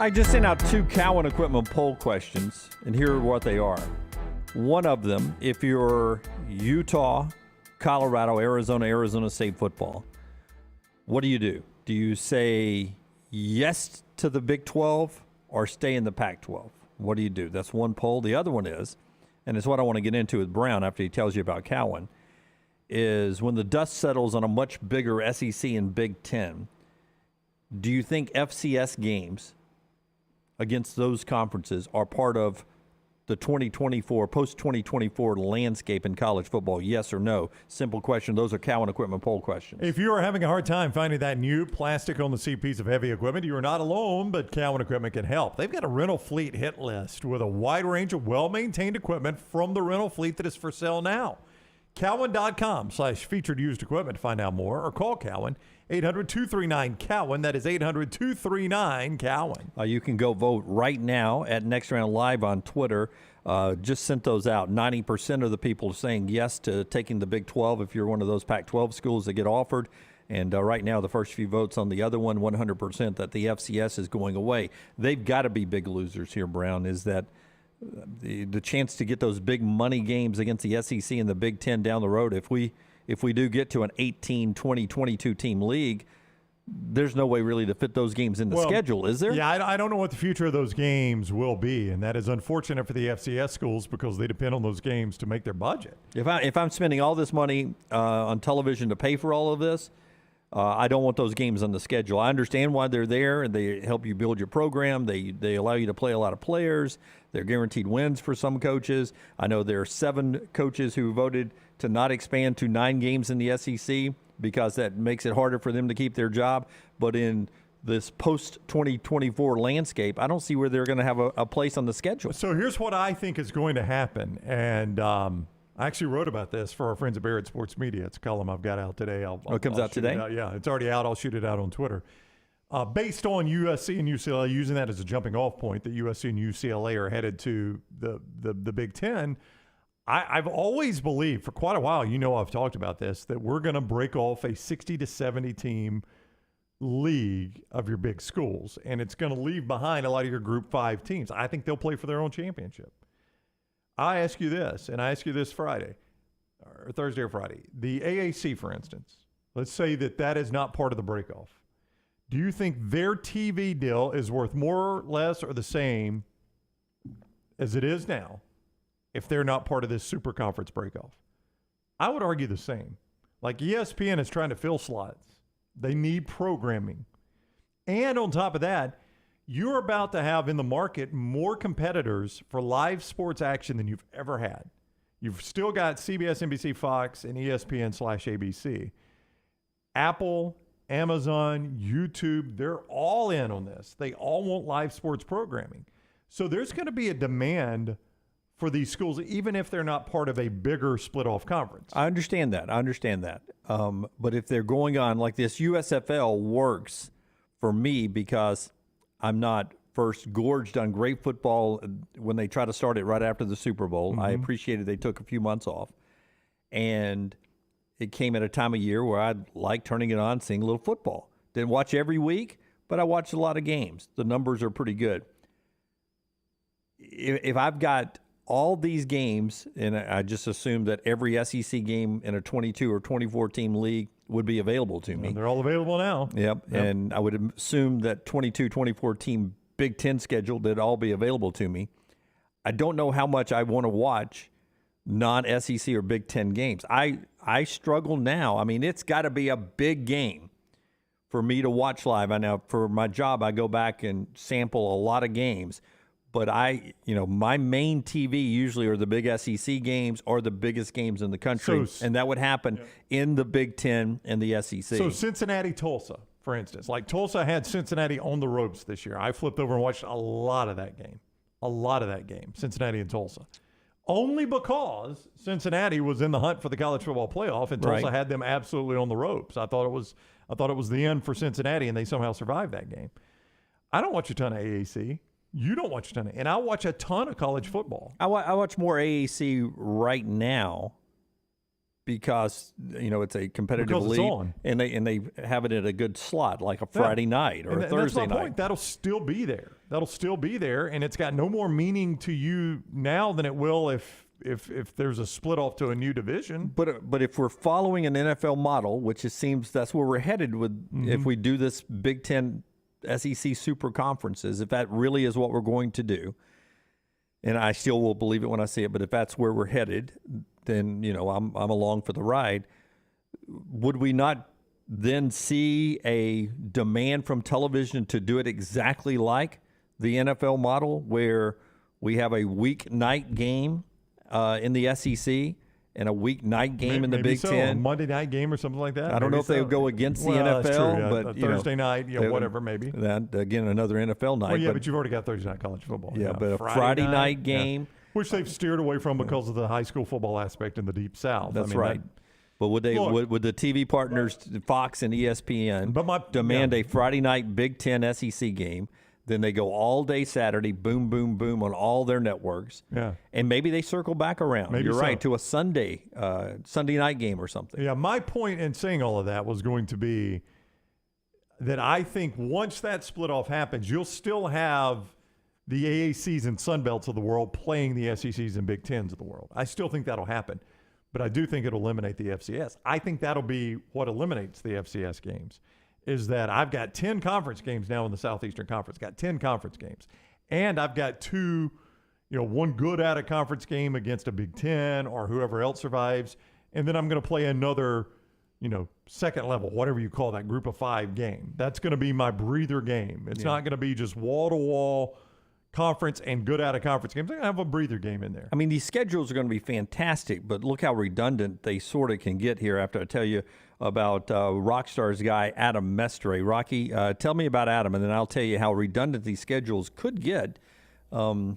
I just sent out 2 Cowan Equipment poll questions, and here are what they are. One of them, if you're Utah, Colorado, Arizona State football, what do you do? Do you say yes to the Big 12 or stay in the Pac-12? What do you do? That's one poll. The other one is, and it's what I want to get into with Brown after he tells you about Cowan, is when the dust settles on a much bigger SEC and Big Ten, do you think FCS games against those conferences are part of the 2024, post-2024 landscape in college football? Yes or no? Simple question. Those are Cowan Equipment poll questions. If you are having a hard time finding that new plastic on the seat piece of heavy equipment, you are not alone, but Cowan Equipment can help. They've got a rental fleet hit list with a wide range of well-maintained equipment from the rental fleet that is for sale now. Cowan.com/featured used equipment to find out more, or call Cowan, 800-239-COWAN. That is 800-239-COWAN. You can go vote right now at Next Round Live on Twitter. Just sent those out. 90% of the people are saying yes to taking the Big 12 if you're one of those Pac-12 schools that get offered. And right now, the first few votes on the other one, 100% that the FCS is going away. They've got to be big losers here, Brown, is that the chance to get those big money games against the SEC and the Big Ten down the road, if we do get to an 18, 20, 22 team league, there's no way really to fit those games in the schedule, is there? Yeah, I don't know what the future of those games will be, and that is unfortunate for the FCS schools because they depend on those games to make their budget. If I'm spending all this money on television to pay for all of this, I don't want those games on the schedule. I understand why they're there, and they help you build your program. They allow you to play a lot of players. They're guaranteed wins for some coaches. I know there are 7 coaches who voted to not expand to 9 games in the SEC because that makes it harder for them to keep their job. But in this post-2024 landscape, I don't see where they're going to have a place on the schedule. So here's what I think is going to happen, and I actually wrote about this for our friends at Barrett Sports Media. It's a column I've got out today. It comes out today? Yeah, it's already out. I'll shoot it out on Twitter. Based on USC and UCLA, using that as a jumping-off point, that USC and UCLA are headed to the Big Ten, I've always believed for quite a while, I've talked about this, that we're going to break off a 60 to 70 team league of your big schools, and it's going to leave behind a lot of your Group 5 teams. I think they'll play for their own championship. I ask you this, and I ask you this Friday, or Thursday or Friday. The AAC, for instance, let's say that is not part of the breakoff. Do you think their TV deal is worth more, less, or the same as it is now if they're not part of this super conference breakoff? I would argue the same. Like ESPN is trying to fill slots. They need programming. And on top of that, you're about to have in the market more competitors for live sports action than you've ever had. You've still got CBS, NBC, Fox, and ESPN/ABC. Apple, Amazon, YouTube, they're all in on this. They all want live sports programming. So there's going to be a demand for these schools, even if they're not part of a bigger split-off conference. I understand that. But if they're going on like this, USFL works for me because I'm not first gorged on great football when they try to start it right after the Super Bowl. I appreciated they took a few months off. And it came at a time of year where I'd like turning it on, seeing a little football. Didn't watch every week, but I watched a lot of games. The numbers are pretty good. If I've got all these games, and I just assume that every SEC game in a 22 or 24 team league would be available to me. And they're all available now. Yep. And I would assume that 22, 24 team Big Ten schedule would all be available to me. I don't know how much I want to watch non-SEC or Big Ten games. I struggle now. I mean, it's got to be a big game for me to watch live. I know for my job, I go back and sample a lot of games. But my main TV usually are the big SEC games or the biggest games in the country. And that would happen in the Big Ten and the SEC. So Cincinnati, Tulsa, for instance. Like Tulsa had Cincinnati on the ropes this year. I flipped over and watched a lot of that game. Cincinnati and Tulsa. Only because Cincinnati was in the hunt for the college football playoff and Tulsa had them absolutely on the ropes. I thought it was the end for Cincinnati and they somehow survived that game. I don't watch a ton of AAC. You don't watch a ton of, and I watch a ton of college football. I watch more AAC right now because it's a competitive league, on. and they have it at a good slot, like a Friday night or a Thursday that's my night. Point. That'll still be there, and it's got no more meaning to you now than it will if there's a split off to a new division. But if we're following an NFL model, which it seems that's where we're headed with, if we do this Big Ten. SEC super conferences, if that really is what we're going to do, and I still will believe it when I see it, but if that's where we're headed, then I'm along for the ride. Would we not then see a demand from television to do it exactly like the NFL model, where we have a weeknight game in the SEC and a weeknight game in the Big Ten. A Monday night game or something like that. I don't know if they would go against the NFL, that's true, but a Thursday night, whatever, maybe. That again, another NFL night. Well, but you've already got Thursday night college football. Yeah, but a Friday night game, which they've steered away from because of the high school football aspect in the Deep South. That's right. But would the TV partners, Fox and ESPN, demand a Friday night Big Ten SEC game? Then they go all day Saturday, boom, boom, boom on all their networks. Yeah. And maybe they circle back around. Maybe You're so. right, to a Sunday night game or something. Yeah, my point in saying all of that was going to be that I think once that split off happens, you'll still have the AACs and Sunbelts of the world playing the SECs and Big Tens of the world. I still think that'll happen. But I do think it'll eliminate the FCS. I think that'll be what eliminates the FCS games. Is that I've got 10 conference games now in the Southeastern Conference. Got 10 conference games. And I've got one good out-of-conference game against a Big Ten or whoever else survives. And then I'm going to play another, second level, whatever you call that, group of 5 game. That's going to be my breather game. It's not going to be just wall-to-wall conference and good out-of-conference games. I'm going to have a breather game in there. I mean, these schedules are going to be fantastic, but look how redundant they sort of can get here after I tell you about Rockstar's guy, Adam Mestre. Rocky, tell me about Adam, and then I'll tell you how redundant these schedules could get, if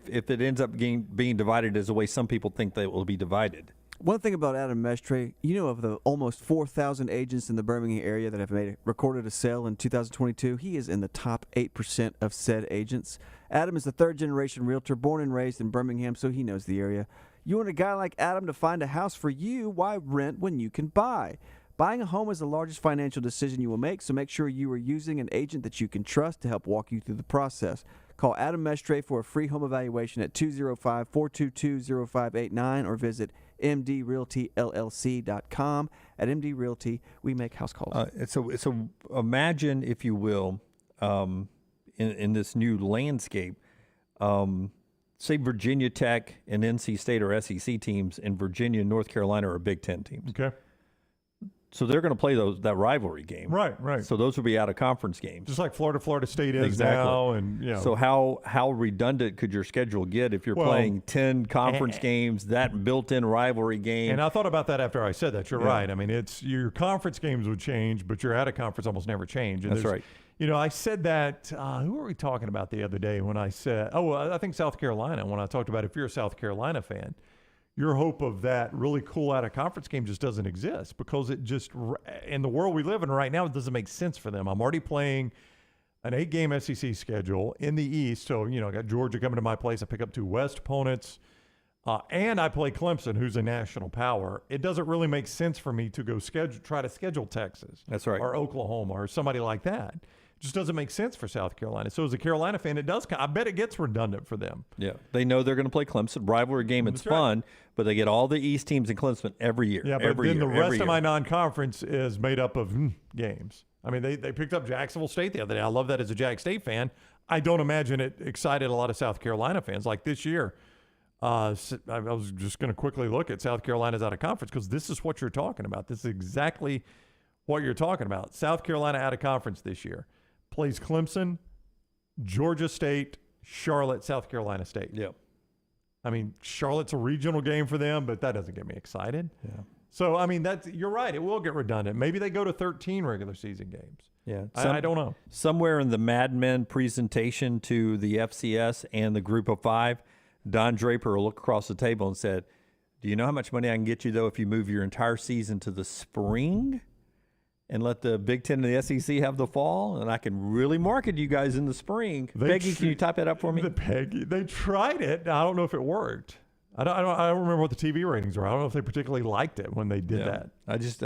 it ends up being divided as the way some people think they will be divided. One thing about Adam Mestre, of the almost 4,000 agents in the Birmingham area that have recorded a sale in 2022, he is in the top 8% of said agents. Adam is a third-generation realtor, born and raised in Birmingham, so he knows the area. You want a guy like Adam to find a house for you? Why rent when you can buy? Buying a home is the largest financial decision you will make, so make sure you are using an agent that you can trust to help walk you through the process. Call Adam Mestre for a free home evaluation at 205-422-0589 or visit mdrealtyllc.com. At MD Realty, we make house calls. So imagine, if you will, in this new landscape, say Virginia Tech and NC State are SEC teams, and Virginia and North Carolina are Big Ten teams. Okay. So they're going to play that rivalry game. Right. So those will be out-of-conference games. Just like Florida State is now. And, you know. So how redundant could your schedule get if you're playing 10 conference games, that built-in rivalry game? And I thought about that after I said that. You're right. I mean, it's your conference games would change, but your out-of-conference almost never change. And That's right. You know, I said that, who were we talking about the other day when I said, I think South Carolina, when I talked about if you're a South Carolina fan, your hope of that really cool out-of-conference game just doesn't exist because it just, in the world we live in right now, it doesn't make sense for them. I'm already playing an 8-game SEC schedule in the East. So, you know, I got Georgia coming to my place. I pick up 2 West opponents. And I play Clemson, who's a national power. It doesn't really make sense for me to go try to schedule Texas. That's right. Or Oklahoma or somebody like that. Just doesn't make sense for South Carolina. So as a Carolina fan, it does. I bet it gets redundant for them. Yeah, they know they're going to play Clemson. Rivalry game, it's fun, but they get all the East teams in Clemson every year. Yeah, but then the rest of my non-conference is made up of games. I mean, they picked up Jacksonville State the other day. I love that as a Jack State fan. I don't imagine it excited a lot of South Carolina fans. Like this year, I was just going to quickly look at South Carolina's out of conference because this is what you're talking about. This is exactly what you're talking about. South Carolina out of conference this year. Plays Clemson, Georgia State, Charlotte, South Carolina State. Yep. I mean, Charlotte's a regional game for them, but that doesn't get me excited. Yeah. So, I mean, you're right. It will get redundant. Maybe they go to 13 regular season games. Yeah. I don't know. Somewhere in the Mad Men presentation to the FCS and the Group of 5, Don Draper looked across the table and said, "Do you know how much money I can get you, though, if you move your entire season to the spring and let the Big Ten and the SEC have the fall, and I can really market you guys in the spring." Peggy, can you type that up for me? They tried it. I don't know if it worked. I don't remember what the TV ratings were. I don't know if they particularly liked it when they did that. It's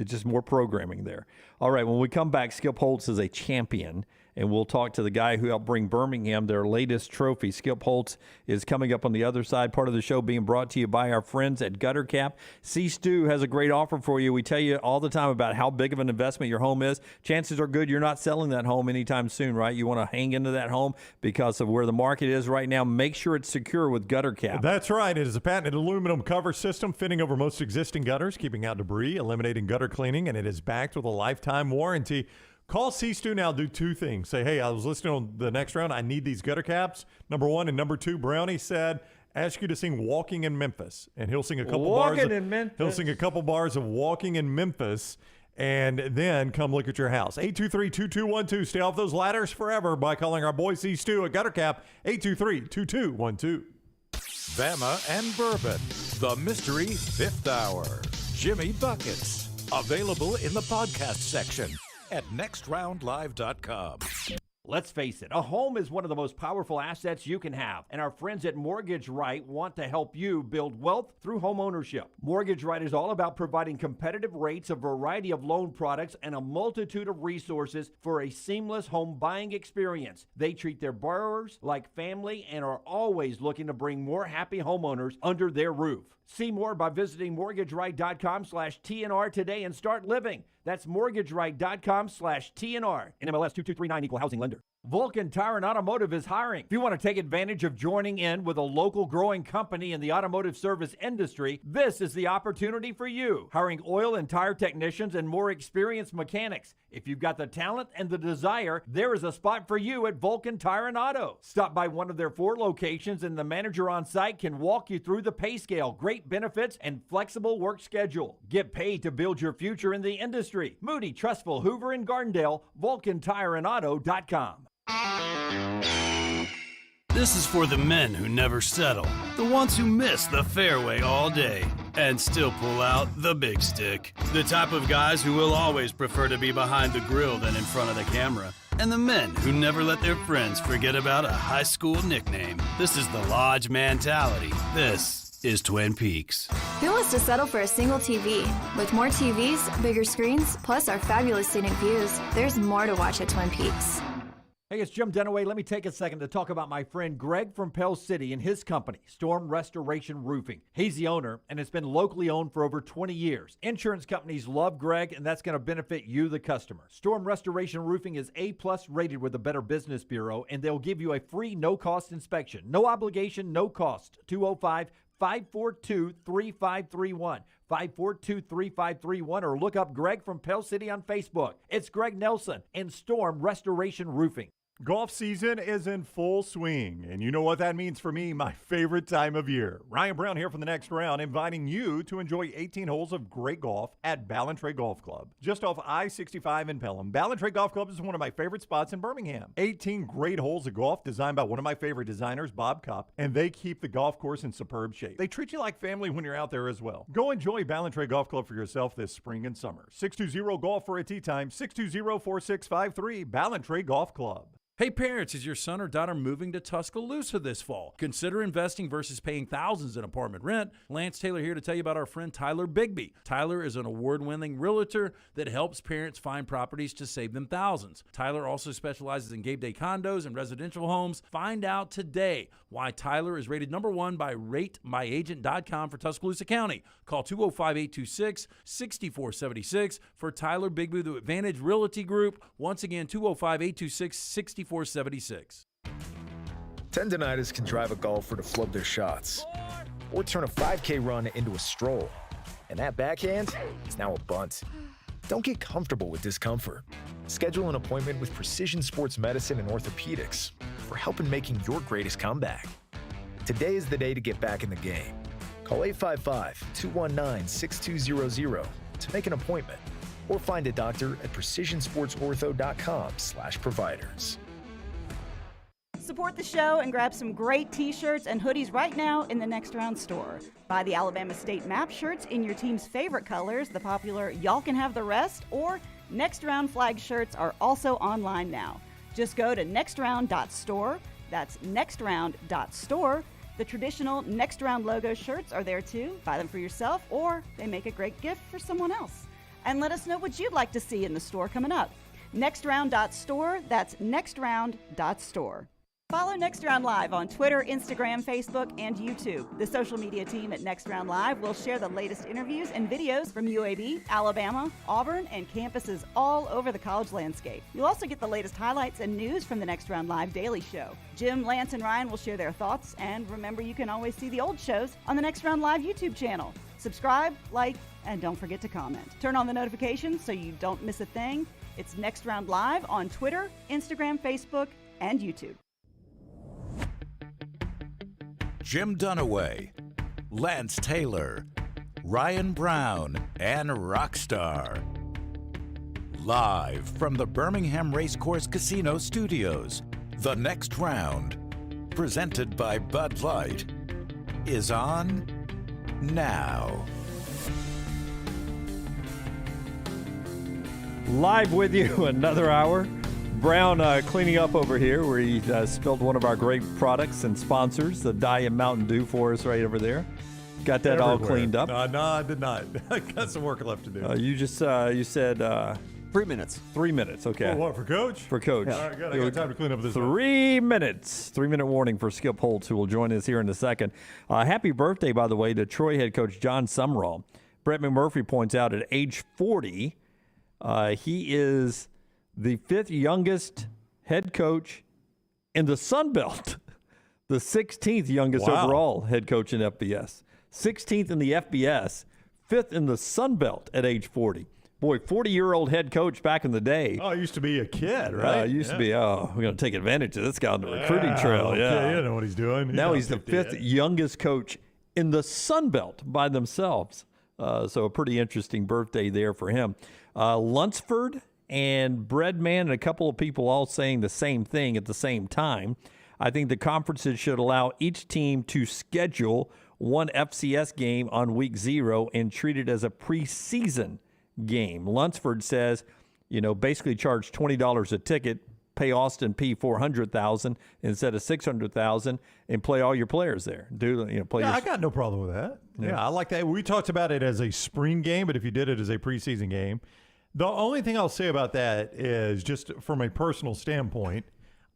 just more programming there. All right, when we come back, Skip Holtz is a champion, and we'll talk to the guy who helped bring Birmingham their latest trophy. Skip Holtz is coming up on the other side. Part of the show being brought to you by our friends at Gutter Cap. C-Stew has a great offer for you. We tell you all the time about how big of an investment your home is. Chances are good you're not selling that home anytime soon, right? You want to hang into that home because of where the market is right now. Make sure it's secure with Gutter Cap. That's right. It is a patented aluminum cover system fitting over most existing gutters, keeping out debris, eliminating gutter cleaning, and it is backed with a lifetime warranty. Call C-Stew now. Do 2 things. Say, hey, I was listening on the next round. I need these gutter caps. Number 1. And number 2, Brownie said, ask you to sing Walking in Memphis. And he'll sing a couple bars. He'll sing a couple bars of Walking in Memphis. And then come look at your house. 823-2212. Stay off those ladders forever by calling our boy C-Stew at Gutter Cap. 823-2212. Bama and Bourbon. The Mystery Fifth Hour. Jimmy Buckets. Available in the podcast section at nextroundlive.com. Let's face it, a home is one of the most powerful assets you can have, and our friends at Mortgage Right want to help you build wealth through home ownership. Mortgage Right is all about providing competitive rates, a variety of loan products, and a multitude of resources for a seamless home buying experience. They treat their borrowers like family and are always looking to bring more happy homeowners under their roof. See more by visiting mortgageright.com/TNR today and start living. That's mortgageright.com/TNR. NMLS 2239, equal housing lender. Vulcan Tire and Automotive is hiring. If you want to take advantage of joining in with a local growing company in the automotive service industry, this is the opportunity for you. Hiring oil and tire technicians and more experienced mechanics. If you've got the talent and the desire, there is a spot for you at Vulcan Tire and Auto. Stop by one of their 4 locations and the manager on site can walk you through the pay scale, great benefits, and flexible work schedule. Get paid to build your future in the industry. Moody, Trustful, Hoover, and Gardendale, VulcanTireandAuto.com. This is for the men who never settle, the ones who miss the fairway all day and still pull out the big stick, the type of guys who will always prefer to be behind the grill than in front of the camera, and the men who never let their friends forget about a high school nickname. This is the Lodge mentality. This is Twin Peaks. Who wants to settle for a single TV? With more TVs, bigger screens, plus our fabulous scenic views, there's more to watch at Twin Peaks. Hey, it's Jim Dunaway. Let me take a second to talk about my friend Greg from Pell City and his company, Storm Restoration Roofing. He's the owner, and it's been locally owned for over 20 years. Insurance companies love Greg, and that's going to benefit you, the customer. Storm Restoration Roofing is A-plus rated with the Better Business Bureau, and they'll give you a free no-cost inspection. No obligation, no cost. 205 542-3531. 542-3531, or look up Greg from Pell City on Facebook. It's Greg Nelson in Storm Restoration Roofing. Golf season is in full swing, and you know what that means for me, my favorite time of year. Ryan Brown here for the next round, inviting you to enjoy 18 holes of great golf at Ballantrae Golf Club. Just off I-65 in Pelham, Ballantrae Golf Club is one of my favorite spots in Birmingham. 18 great holes of golf designed by one of my favorite designers, Bob Cupp, and they keep the golf course in superb shape. They treat you like family when you're out there as well. Go enjoy Ballantrae Golf Club for yourself this spring and summer. 620-GOLF for a tee time, 620-4653, Ballantrae Golf Club. Hey parents, is your son or daughter moving to Tuscaloosa this fall? Consider investing versus paying thousands in apartment rent. Lance Taylor here to tell you about our friend Tyler Bigby. Tyler is an award-winning realtor that helps parents find properties to save them thousands. Tyler also specializes in Gabe Day condos and residential homes. Find out today why Tyler is rated #1 by RateMyAgent.com for Tuscaloosa County. Call 205-826-6476 for Tyler Bigby, the Advantage Realty Group. Once again, 205-826-6476. 476. Tendinitis can drive a golfer to flub their shots or turn a 5K run into a stroll. And that backhand is now a bunt. Don't get comfortable with discomfort. Schedule an appointment with Precision Sports Medicine and Orthopedics for help in making your greatest comeback. Today is the day to get back in the game. Call 855-219-6200 to make an appointment or find a doctor at precisionsportsortho.com/providers. Support the show and grab some great t-shirts and hoodies right now in the Next Round store. Buy the Alabama State map shirts in your team's favorite colors, the popular Y'all Can Have the Rest, or Next Round flag shirts are also online now. Just go to nextround.store. That's nextround.store. The traditional Next Round logo shirts are there too. Buy them for yourself, or they make a great gift for someone else. And let us know what you'd like to see in the store coming up. Nextround.store. That's nextround.store. Follow Next Round Live on Twitter, Instagram, Facebook, and YouTube. The social media team at Next Round Live will share the latest interviews and videos from UAB, Alabama, Auburn, and campuses all over the college landscape. You'll also get the latest highlights and news from the Next Round Live daily show. Jim, Lance, and Ryan will share their thoughts, and remember, you can always see the old shows on the Next Round Live YouTube channel. Subscribe, like, and don't forget to comment. Turn on the notifications so you don't miss a thing. It's Next Round Live on Twitter, Instagram, Facebook, and YouTube. Jim Dunaway, Lance Taylor, Ryan Brown, and Rockstar. Live from the Birmingham Racecourse Casino Studios, the Next Round, presented by Bud Light, is on now. Live with you another hour. Brown cleaning up over here where he spilled one of our great products and sponsors, the Diet Mountain Dew, for us right over there. Got that all cleaned up? No, I did not. I got some work left to do. You said 3 minutes. 3 minutes, okay. Oh, what, for Coach? For Coach. All right, good. I got time to clean up this. 3 minutes. 3-minute warning for Skip Holtz, who will join us here in a second. Happy birthday, by the way, to Troy head coach John Sumrall. Brett McMurphy points out at age 40, he is the 5th youngest head coach in the Sun Belt, the 16th youngest overall head coach in FBS, 16th in the FBS, 5th in the Sun Belt at age 40. Boy, 40-year-old head coach back in the day. Oh, used to be a kid, right? Used to be, we're going to take advantage of this guy on the recruiting trail. Okay, you know what he's doing. Now he's the 5th youngest coach in the Sun Belt by themselves. So a pretty interesting birthday there for him. Lunsford and Breadman and a couple of people all saying the same thing at the same time. I think the conferences should allow each team to schedule one FCS game on week 0 and treat it as a preseason game. Lunsford says, basically charge $20 a ticket, pay Austin P $400,000 instead of $600,000, and play all your players there. I got no problem with that. Yeah, I like that. We talked about it as a spring game, but if you did it as a preseason game, the only thing I'll say about that is just from a personal standpoint,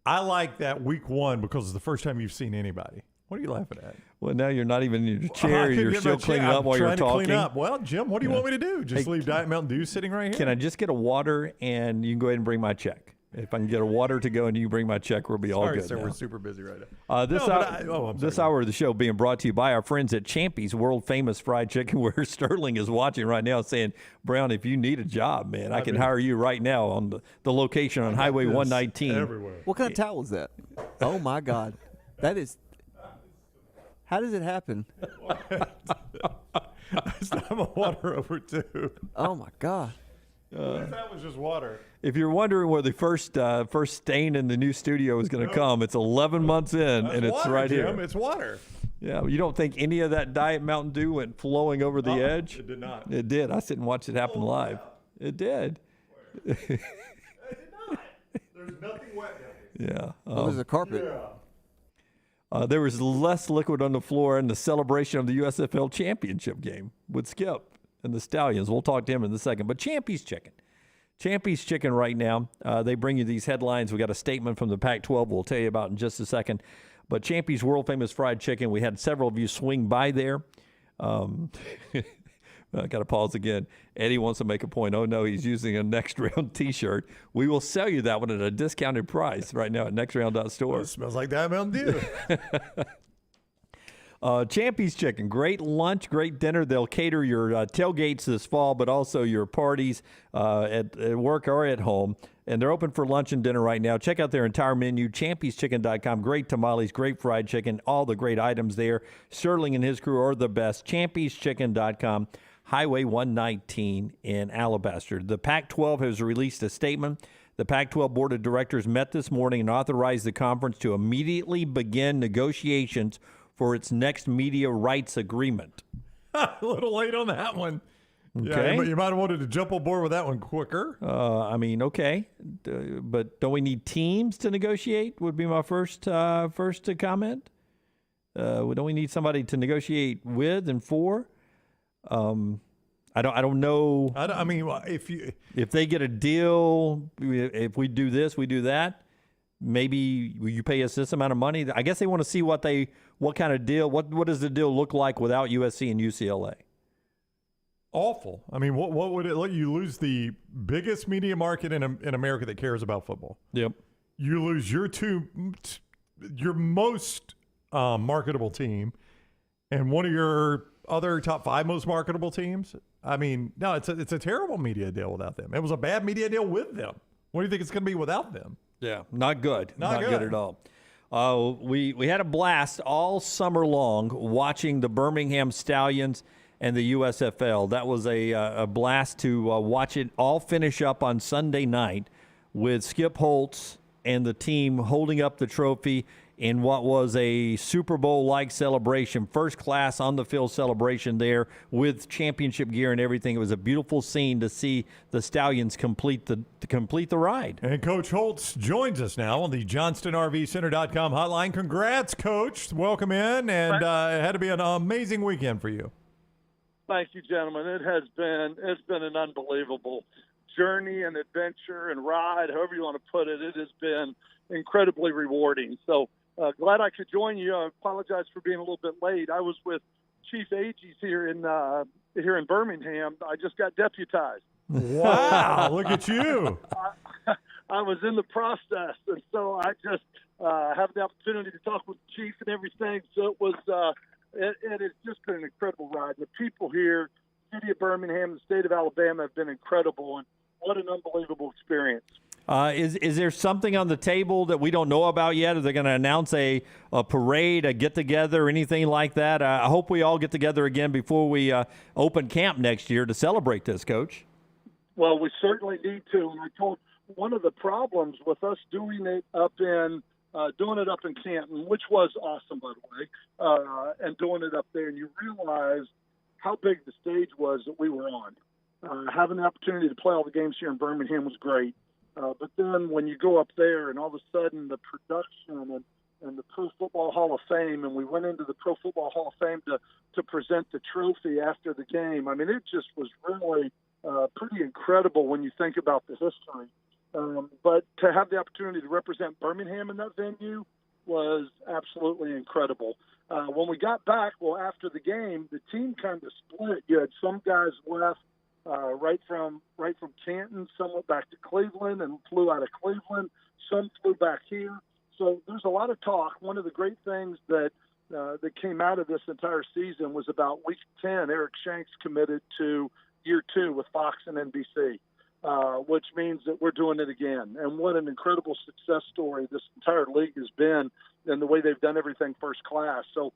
I like that week 1 because it's the first time you've seen anybody. What are you laughing at? Well, now you're not even in your chair. You're still cleaning up while you're talking. Clean up. Well, Jim, what do you want me to do? Just leave Diet Mountain Dew sitting right here? Can I just get a water and you can go ahead and bring my check? If I can get a water to go and you bring my check, we'll be all Sorry, good. sir, now. we're super busy right now. This hour of the show being brought to you by our friends at Champy's World Famous Fried Chicken, where Sterling is watching right now saying, Brown, if you need a job, man, I can hire you right now on the location on Highway 119. Everywhere. What kind of towel is that? Oh, my God. That is – how does it happen? It's time of water over, too. Oh, my God. That was just water. If you're wondering where the first stain in the new studio is going to come, it's 11 months in, and it's water, right Jim. here. It's water. Yeah, you don't think any of that Diet Mountain Dew went flowing over the edge? It did not. It did. I sit and watch it happen live. Yeah. It did. It did not. There's nothing wet down here. Yeah. Well, there's a carpet. Yeah. There was less liquid on the floor in the celebration of the USFL championship game with Skip and the Stallions. We'll talk to him in a second. But Champy's Chicken. Champy's Chicken right now, they bring you these headlines. We got a statement from the Pac-12 we'll tell you about in just a second. But Champy's World Famous Fried Chicken, we had several of you swing by there. I got to pause again. Eddie wants to make a point. Oh, no, he's using a Next Round T-shirt. We will sell you that one at a discounted price right now at nextround.store. It smells like that Mountain Dew. Champy's Chicken, great lunch, great dinner. They'll cater your tailgates this fall, but also your parties at work or at home. And they're open for lunch and dinner right now. Check out their entire menu, champyschecken.com. Great tamales, great fried chicken, all the great items there. Sterling and his crew are the best. champyschecken.com, Highway 119 in Alabaster. The Pac-12 has released a statement. The Pac-12 Board of Directors met this morning and authorized the conference to immediately begin negotiations for its next media rights agreement. A little late on that one. Okay. Yeah, you might have wanted to jump on board with that one quicker. Okay. But don't we need teams to negotiate would be my first to comment. Don't we need somebody to negotiate with and for? I don't know. If they get a deal, if we do this, we do that. Maybe you pay us this amount of money. I guess they want to see what kind of deal. What does the deal look like without USC and UCLA? Awful. I mean, what would it let you lose the biggest media market in America that cares about football? Yep. You lose your most marketable team, and one of your other top 5 most marketable teams. I mean, no, it's a terrible media deal without them. It was a bad media deal with them. What do you think it's going to be without them? Yeah, not good. Not good at all. We had a blast all summer long watching the Birmingham Stallions and the USFL. That was a blast to watch it all finish up on Sunday night with Skip Holtz and the team holding up the trophy in what was a Super Bowl-like celebration, first class on the field celebration there with championship gear and everything. It was a beautiful scene to see the Stallions complete the ride. And Coach Holtz joins us now on the JohnstonRVCenter.com hotline. Congrats, Coach. Welcome in, and it had to be an amazing weekend for you. Thank you, gentlemen. It's been an unbelievable journey and adventure and ride, however you want to put it. It has been incredibly rewarding. So glad I could join you. I apologize for being a little bit late. I was with Chief Agees here in Birmingham. I just got deputized. Wow, look at you. I was in the process, and so I just have the opportunity to talk with the chief and everything. So it was it has just been an incredible ride. The people here, city of Birmingham, the state of Alabama have been incredible, and what an unbelievable experience. Is there something on the table that we don't know about yet? Are they going to announce a parade, a get-together, anything like that? I hope we all get together again before we open camp next year to celebrate this, Coach. Well, we certainly need to. And I told one of the problems with us doing it up in Canton, which was awesome, by the way, and doing it up there, and you realize how big the stage was that we were on. Having the opportunity to play all the games here in Birmingham was great. But then when you go up there and all of a sudden the production and the Pro Football Hall of Fame, and we went into the Pro Football Hall of Fame to present the trophy after the game. I mean, it just was really pretty incredible when you think about the history. But to have the opportunity to represent Birmingham in that venue was absolutely incredible. When we got back, after the game, the team kind of split. You had some guys left right from Canton. Some went back to Cleveland and flew out of Cleveland. Some flew back here. So there's a lot of talk. One of the great things that came out of this entire season was about week 10, Eric Shanks committed to year 2 with Fox and NBC, which means that we're doing it again. And what an incredible success story this entire league has been and the way they've done everything first class. So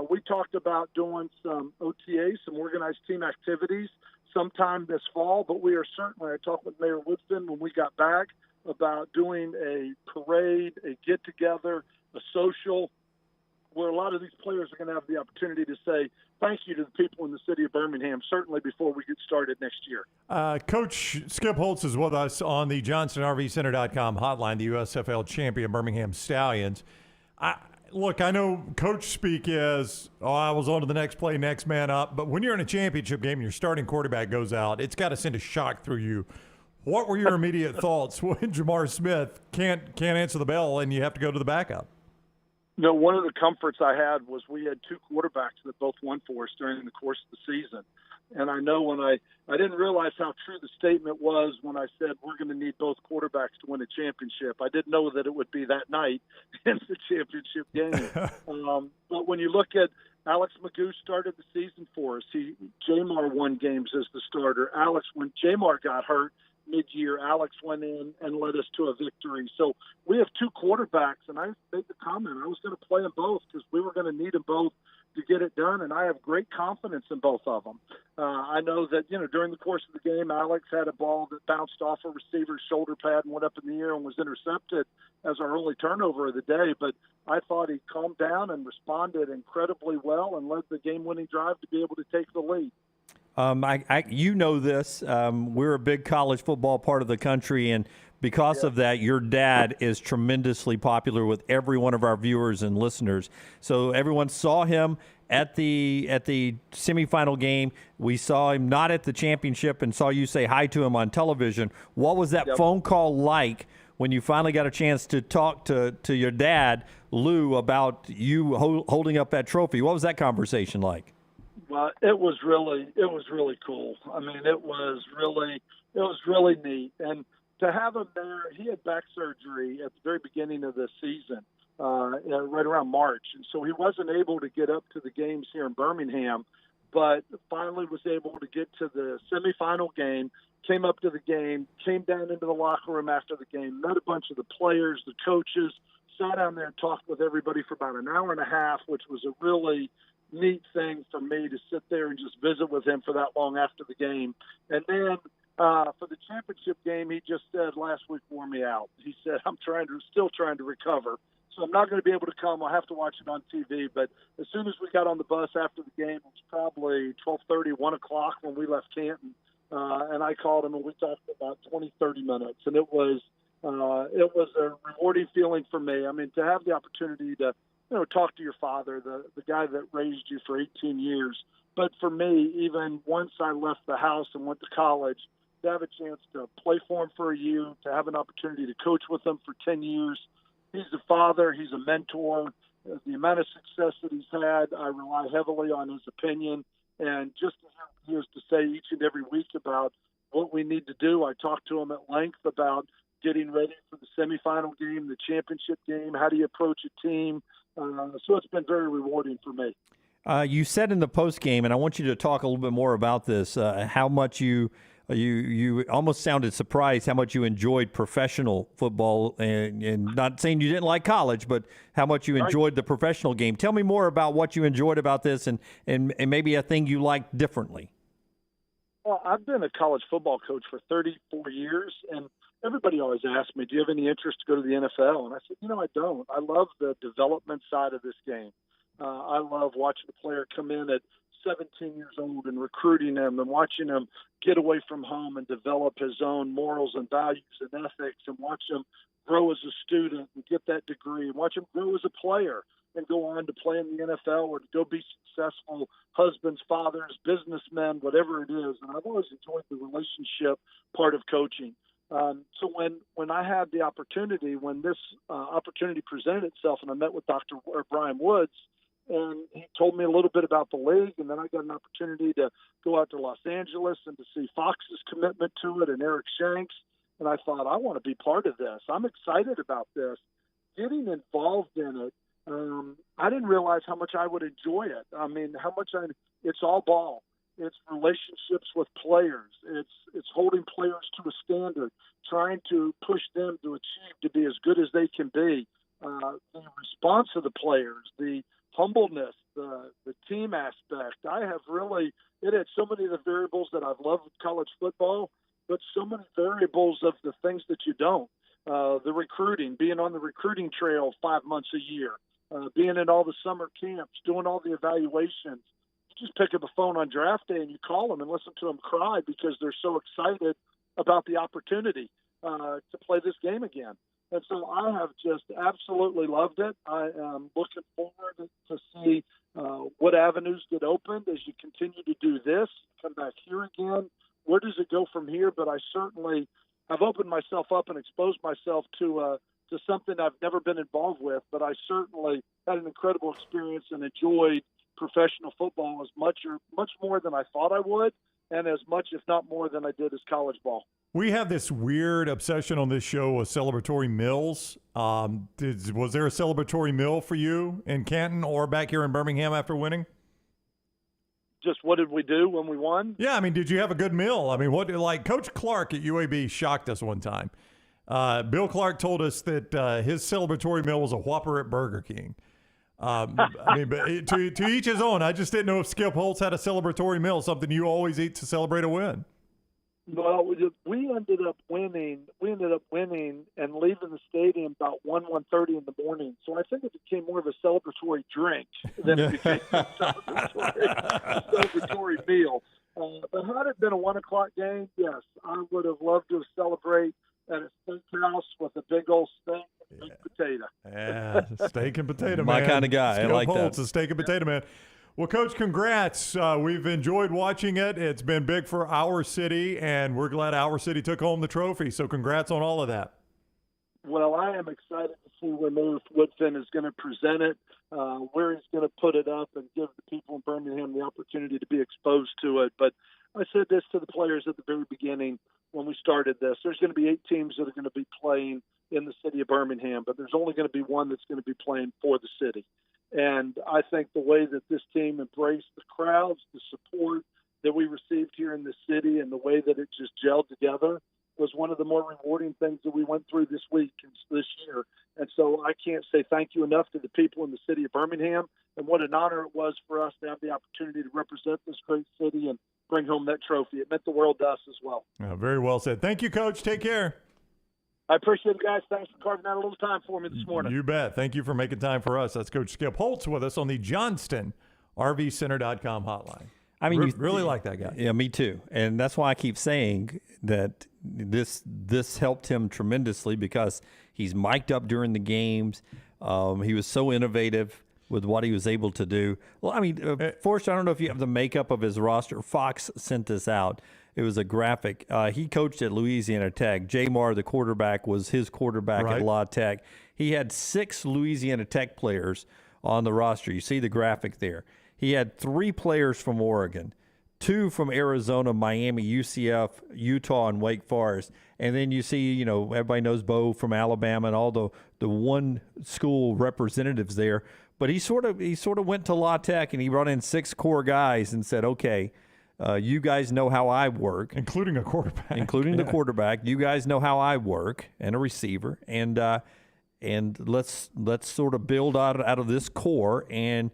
we talked about doing some OTAs, some organized team activities sometime this fall, but we are certainly, I talked with Mayor Woodson when we got back about doing a parade, a get-together, a social, where a lot of these players are going to have the opportunity to say thank you to the people in the city of Birmingham, certainly before we get started next year. Coach Skip Holtz is with us on the JohnstonRVCenter.com hotline, the USFL champion Birmingham Stallions. Look, I know coach speak is, I was on to the next play, next man up. But when you're in a championship game and your starting quarterback goes out, it's got to send a shock through you. What were your immediate thoughts when Jamar Smith can't answer the bell and you have to go to the backup? No, one of the comforts I had was we had 2 quarterbacks that both won for us during the course of the season. And I know when I didn't realize how true the statement was when I said we're going to need both quarterbacks to win a championship. I didn't know that it would be that night in the championship game. But when you look at Alex Magoo started the season for us. Jamar won games as the starter. When Jamar got hurt mid-year, Alex went in and led us to a victory. So we have 2 quarterbacks, and I made the comment I was going to play them both because we were going to need them both to get it done, and I have great confidence in both of them. I know that, during the course of the game, Alex had a ball that bounced off a receiver's shoulder pad and went up in the air and was intercepted as our only turnover of the day, but I thought he calmed down and responded incredibly well and led the game-winning drive to be able to take the lead. You know this. We're a big college football part of the country, and because of that, your dad is tremendously popular with every one of our viewers and listeners. So everyone saw him at the semifinal game. We saw him not at the championship and saw you say hi to him on television. What was that phone call like when you finally got a chance to talk to your dad, Lou, about you holding up that trophy? What was that conversation like? Well, it was really cool. I mean, it was really neat. And to have him there, he had back surgery at the very beginning of the season, right around March. And so he wasn't able to get up to the games here in Birmingham, but finally was able to get to the semifinal game, came up to the game, came down into the locker room after the game, met a bunch of the players, the coaches, sat down there and talked with everybody for about an hour and a half, which was a really neat thing for me to sit there and just visit with him for that long after the game. And then for the championship game, he just said last week wore me out. He said, I'm still trying to recover. So I'm not going to be able to come. I'll have to watch it on TV. But as soon as we got on the bus after the game, it was probably 12:30, 1 o'clock when we left Canton. And I called him and we talked for about 20, 30 minutes. And it was a rewarding feeling for me. I mean, to have the opportunity to talk to your father, the guy that raised you for 18 years. But for me, even once I left the house and went to college, to have a chance to play for him for a year, to have an opportunity to coach with him for 10 years. He's a father. He's a mentor. The amount of success that he's had, I rely heavily on his opinion. And just to have he has to say each and every week about what we need to do, I talk to him at length about getting ready for the semifinal game, the championship game, how do you approach a team. So it's been very rewarding for me. You said in the post game, and I want you to talk a little bit more about this, how much you almost sounded surprised how much you enjoyed professional football, and not saying you didn't like college, but how much you enjoyed the professional game. Tell me more about what you enjoyed about this and maybe a thing you liked differently. Well, I've been a college football coach for 34 years, and everybody always asks me, do you have any interest to go to the NFL? And I said, I don't. I love the development side of this game. I love watching a player come in at 17 years old and recruiting him and watching him get away from home and develop his own morals and values and ethics, and watch him grow as a student and get that degree, and watch him grow as a player and go on to play in the NFL or to go be successful husbands, fathers, businessmen, whatever it is. And I've always enjoyed the relationship part of coaching. So when I had the opportunity, when this opportunity presented itself, and I met with Dr. Brian Woods, And he told me a little bit about the league, and then I got an opportunity to go out to Los Angeles and to see Fox's commitment to it and Eric Shanks. And I thought, I want to be part of this. I'm excited about this. Getting involved in it, I didn't realize how much I would enjoy it. I mean, it's all ball. It's relationships with players. It's holding players to a standard, trying to push them to achieve to be as good as they can be. The response of the players, the humbleness, the team aspect. It had so many of the variables that I've loved with college football, but so many variables of the things that you don't. The recruiting, being on the recruiting trail 5 months a year, being in all the summer camps, doing all the evaluations. You just pick up the phone on draft day and you call them and listen to them cry because they're so excited about the opportunity to play this game again. And so I have just absolutely loved it. I am looking forward to see what avenues get opened as you continue to do this, come back here again. Where does it go from here? But I certainly have opened myself up and exposed myself to something I've never been involved with. But I certainly had an incredible experience and enjoyed professional football as much more than I thought I would, and as much, if not more, than I did as college ball. We have this weird obsession on this show with celebratory meals. Was there a celebratory meal for you in Canton or back here in Birmingham after winning? Just what did we do when we won? Yeah, I mean, did you have a good meal? I mean, Coach Clark at UAB shocked us one time. Bill Clark told us that his celebratory meal was a Whopper at Burger King. I mean, but to each his own. I just didn't know if Skip Holtz had a celebratory meal, something you always eat to celebrate a win. Well, we ended up winning and leaving the stadium about 1:30 in the morning. So I think it became more of a celebratory drink than it became a celebratory meal. But had it been a 1 o'clock game, yes, I would have loved to celebrate at a steakhouse with a big old steak and baked potato. Yeah, steak and potato, My man. kind of guy. Skip I like Holtz, that. a steak and potato man. Well, Coach, congrats. We've enjoyed watching it. It's been big for our city, and we're glad our city took home the trophy. So congrats on all of that. Well, I am excited to see where North Woodfin is going to present it, where he's going to put it up and give the people in Birmingham the opportunity to be exposed to it. But I said this to the players at the very beginning when we started this. There's going to be 8 teams that are going to be playing in the city of Birmingham, but there's only going to be one that's going to be playing for the city. And I think the way that this team embraced the crowds, the support that we received here in the city, and the way that it just gelled together was one of the more rewarding things that we went through this week and this year. And so I can't say thank you enough to the people in the city of Birmingham, and what an honor it was for us to have the opportunity to represent this great city and bring home that trophy. It meant the world to us as well. Very well said. Thank you, Coach. Take care. I appreciate it, guys. Thanks for carving out a little time for me this morning. You bet. Thank you for making time for us. That's Coach Skip Holtz with us on the JohnstonRVCenter.com hotline. I mean, you really like that guy. Yeah, me too. And that's why I keep saying that this helped him tremendously because he's mic'd up during the games. He was so innovative with what he was able to do. Well, I mean, Forrest, I don't know if you have the makeup of his roster. Fox sent this out. It was a graphic. He coached at Louisiana Tech. Jamar, the quarterback, was his quarterback at La Tech. He had 6 Louisiana Tech players on the roster. You see the graphic there. He had 3 players from Oregon, 2 from Arizona, Miami, UCF, Utah, and Wake Forest. And then you see, everybody knows Bo from Alabama and all the one school representatives there. But he sort of went to La Tech and he brought in 6 core guys and said, okay, you guys know how I work. Including a quarterback. Including the quarterback. You guys know how I work, and a receiver. And let's sort of build out of this core. And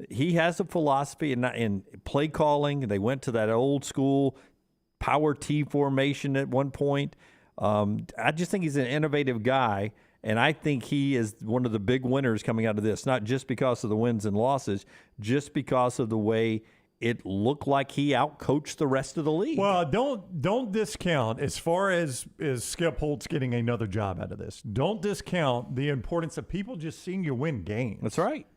he has a philosophy in play calling. They went to that old school power T formation at one point. I just think he's an innovative guy. And I think he is one of the big winners coming out of this, not just because of the wins and losses, just because of the way it looked like he outcoached the rest of the league. Well, don't discount, as far as Skip Holtz getting another job out of this, don't discount the importance of people just seeing you win games. That's right.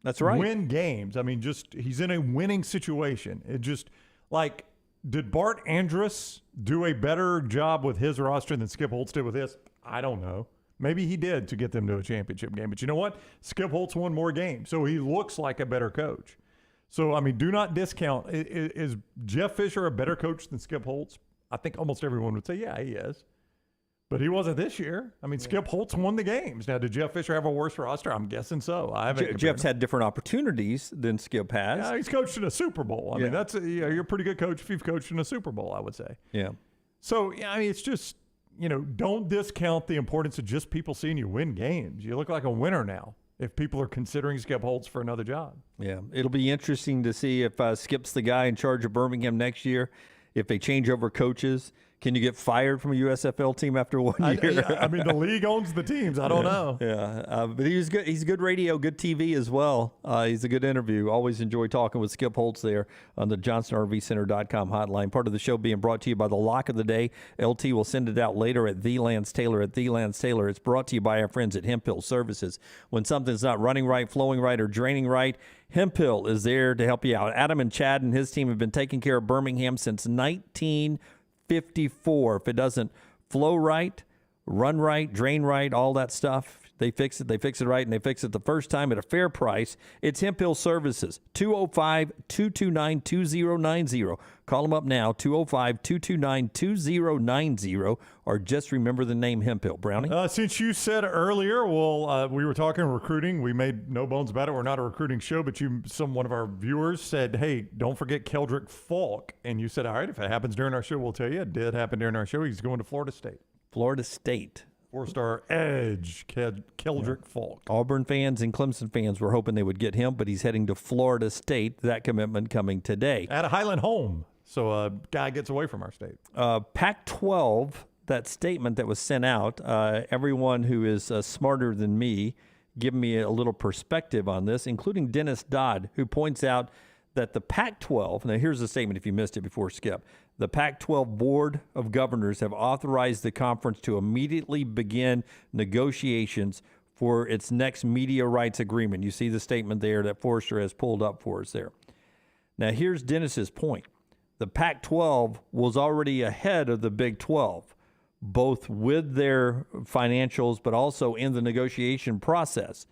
That's right. Win games. I mean, he's in a winning situation. It just, did Bart Andrus do a better job with his roster than Skip Holtz did with his? I don't know. Maybe he did to get them to a championship game. But you know what? Skip Holtz won more games, so he looks like a better coach. So, I mean, do not discount. Is Jeff Fisher a better coach than Skip Holtz? I think almost everyone would say, yeah, he is. But he wasn't this year. I mean, Skip Holtz won the games. Now, did Jeff Fisher have a worse roster? I'm guessing so. Jeff's had different opportunities than Skip has. Yeah, he's coached in a Super Bowl. I mean, you're a pretty good coach if you've coached in a Super Bowl, I would say. Yeah. So, yeah, I mean, it's just, don't discount the importance of just people seeing you win games. You look like a winner now if people are considering Skip Holtz for another job. Yeah, it'll be interesting to see if Skip's the guy in charge of Birmingham next year, if they change over coaches. Can you get fired from a USFL team after 1 year? I mean, the league owns the teams. I don't know. Yeah, but he's good. He's good radio, good TV as well. He's a good interview. Always enjoy talking with Skip Holtz there on the JohnsonRVCenter.com hotline. Part of the show being brought to you by the Lock of the Day. LT will send it out later at The Lance Taylor. It's brought to you by our friends at Hemp Hill Services. When something's not running right, flowing right, or draining right, Hemp Hill is there to help you out. Adam and Chad and his team have been taking care of Birmingham since 1954. If it doesn't flow right, run right, drain right, all that stuff, they fix it. They fix it right, and they fix it the first time at a fair price. It's Hemp Hill Services, 205-229-2090. Call them up now, 205-229-2090, or just remember the name Hemp Hill. Brownie? Since you said earlier, we were talking recruiting. We made no bones about it. We're not a recruiting show, but one of our viewers said, hey, don't forget Keldrick Falk. And you said, all right, if it happens during our show, we'll tell you. It did happen during our show. He's going to Florida State. Florida State. 4-star edge, Keldrick Falk. Auburn fans and Clemson fans were hoping they would get him, but he's heading to Florida State. That commitment coming today. At a Highland home. So a guy gets away from our state. Pac-12, that statement that was sent out, everyone who is smarter than me, give me a little perspective on this, including Dennis Dodd, who points out that the Pac-12, now here's the statement if you missed it before, Skip. The Pac-12 Board of Governors have authorized the conference to immediately begin negotiations for its next media rights agreement. You see the statement there that Forrester has pulled up for us there. Now, here's Dennis's point. The Pac-12 was already ahead of the Big 12, both with their financials but also in the negotiation process.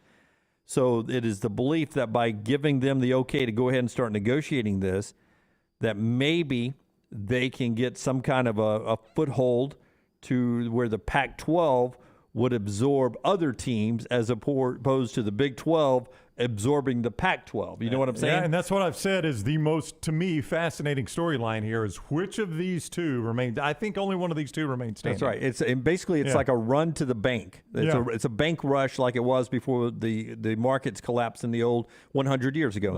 So it is the belief that by giving them the okay to go ahead and start negotiating this, that maybe they can get some kind of a foothold to where the Pac-12 would absorb other teams as opposed to the Big 12 absorbing the Pac-12. You know what I'm saying? Yeah, and that's what I've said is the most, to me, fascinating storyline here is which of these two remains. I think only one of these two remains standing. That's right. It's like a run to the bank. It's a bank rush like it was before the markets collapsed in the old 100 years ago,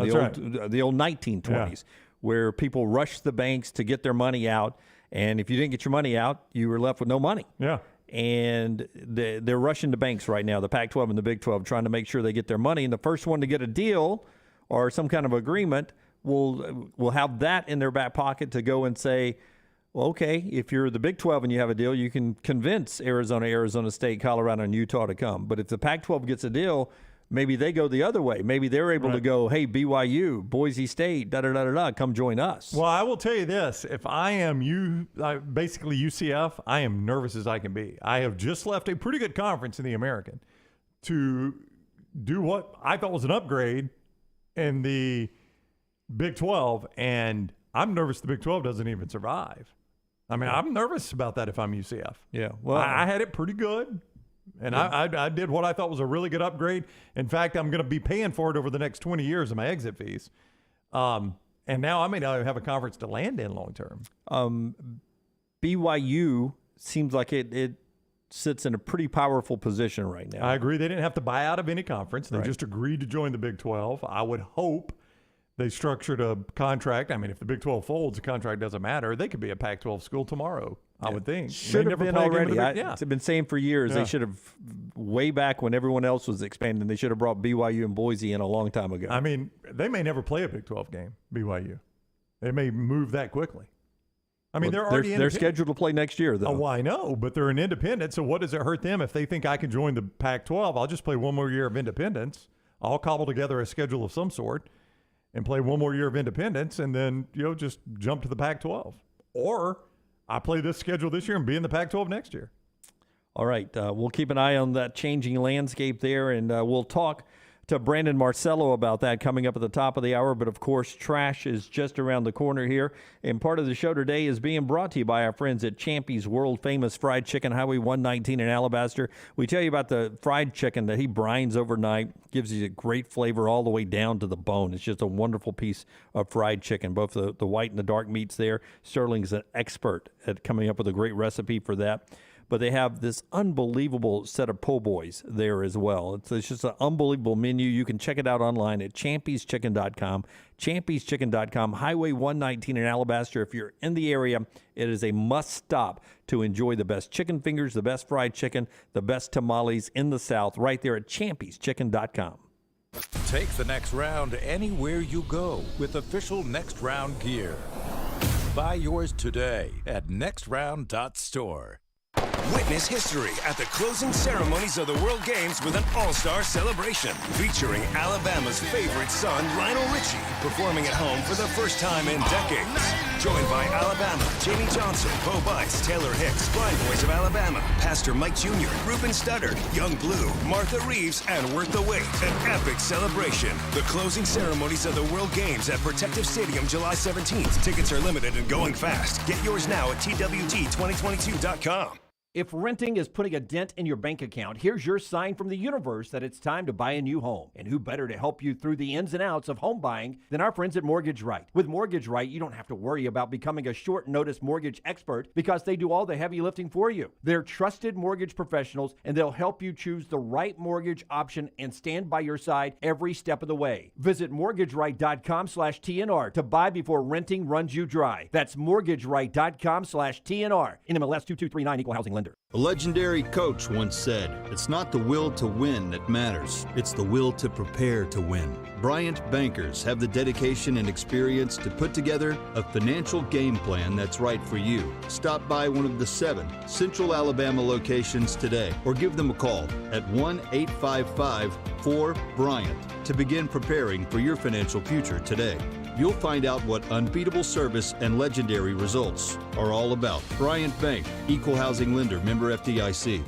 the old 1920s, where people rushed the banks to get their money out. And if you didn't get your money out, you were left with no money. Yeah. And they're rushing to banks right now, the Pac-12 and the Big 12, trying to make sure they get their money. And the first one to get a deal or some kind of agreement will have that in their back pocket to go and say, well, okay, if you're the Big 12 and you have a deal, you can convince Arizona State, Colorado, and Utah to come. But if the Pac-12 gets a deal, maybe they go the other way. Maybe they're able to go, hey, BYU, Boise State, come join us. Well, I will tell you this. If I am basically UCF, I am nervous as I can be. I have just left a pretty good conference in the American to do what I thought was an upgrade in the Big 12, and I'm nervous the Big 12 doesn't even survive. I mean, I'm nervous about that if I'm UCF. Yeah. Well, I had it pretty good. And I did what I thought was a really good upgrade. In fact, I'm going to be paying for it over the next 20 years of my exit fees. And now I may not have a conference to land in long term. BYU seems like it sits in a pretty powerful position right now. I agree. They didn't have to buy out of any conference. They just agreed to join the Big 12. I would hope they structured a contract. I mean, if the Big 12 folds, the contract doesn't matter. They could be a Pac-12 school tomorrow, I would think. Should have been already. I've been saying for years they should have, way back when everyone else was expanding, they should have brought BYU and Boise in a long time ago. I mean, they may never play a Big 12 game, BYU. They may move that quickly. I mean, they're scheduled to play next year, though. Oh, I know, but they're an independent, so what does it hurt them if they think I can join the Pac-12? I'll just play one more year of independence. I'll cobble together a schedule of some sort and play one more year of independence, and then just jump to the Pac-12. Or I play this schedule this year and be in the Pac-12 next year. All right, we'll keep an eye on that changing landscape there, and we'll talk to Brandon Marcello about that coming up at the top of the hour. But, of course, trash is just around the corner here. And part of the show today is being brought to you by our friends at Champy's world-famous fried chicken, Highway 119 in Alabaster. We tell you about the fried chicken that he brines overnight, gives you a great flavor all the way down to the bone. It's just a wonderful piece of fried chicken, both the white and the dark meats there. Sterling's an expert at coming up with a great recipe for that. But they have this unbelievable set of po' boys there as well. It's just an unbelievable menu. You can check it out online at champy'schicken.com. Champy'schicken.com, Highway 119 in Alabaster. If you're in the area, it is a must-stop to enjoy the best chicken fingers, the best fried chicken, the best tamales in the South, right there at champy'schicken.com. Take the next round anywhere you go with official Next Round gear. Buy yours today at nextround.store. Witness history at the closing ceremonies of the World Games with an all-star celebration featuring Alabama's favorite son, Lionel Richie, performing at home for the first time in decades. Joined by Alabama, Jamie Johnson, Bo Bice, Taylor Hicks, Blind Boys of Alabama, Pastor Mike Jr., Ruben Studdard, Young Blue, Martha Reeves, and Worth the Wait. An epic celebration. The closing ceremonies of the World Games at Protective Stadium, July 17th. Tickets are limited and going fast. Get yours now at TWG2022.com. If renting is putting a dent in your bank account, here's your sign from the universe that it's time to buy a new home. And who better to help you through the ins and outs of home buying than our friends at Mortgage Right. With Mortgage Right, you don't have to worry about becoming a short-notice mortgage expert because they do all the heavy lifting for you. They're trusted mortgage professionals, and they'll help you choose the right mortgage option and stand by your side every step of the way. Visit mortgageright.com/TNR to buy before renting runs you dry. That's mortgageright.com/TNR. NMLS 2239, Equal Housing Lender. A legendary coach once said, "It's not the will to win that matters, it's the will to prepare to win." Bryant Bankers have the dedication and experience to put together a financial game plan that's right for you. Stop by one of the 7 Central Alabama locations today or give them a call at 1-855-4-BRYANT to begin preparing for your financial future today. You'll find out what unbeatable service and legendary results are all about. Bryant Bank, Equal Housing Lender, member FDIC.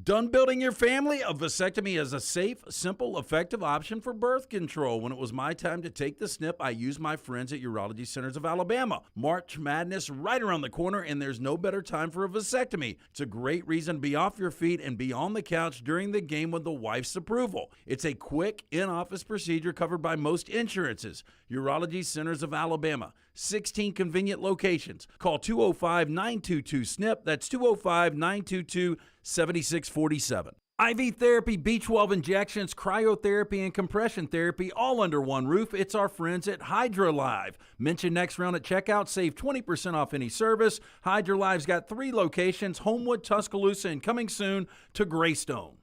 Done building your family? A vasectomy is a safe, simple, effective option for birth control. When it was my time to take the snip, I used my friends at Urology Centers of Alabama. March Madness right around the corner, and there's no better time for a vasectomy. It's a great reason to be off your feet and be on the couch during the game with the wife's approval. It's a quick, in-office procedure covered by most insurances. Urology Centers of Alabama. 16 convenient locations. Call 205-922-SNP. That's 205-922-7647. IV therapy, B12 injections, cryotherapy, and compression therapy all under one roof. It's our friends at HydroLive. Mention Next Round at checkout. Save 20% off any service. HydroLive's got 3 locations, Homewood, Tuscaloosa, and coming soon to Greystone.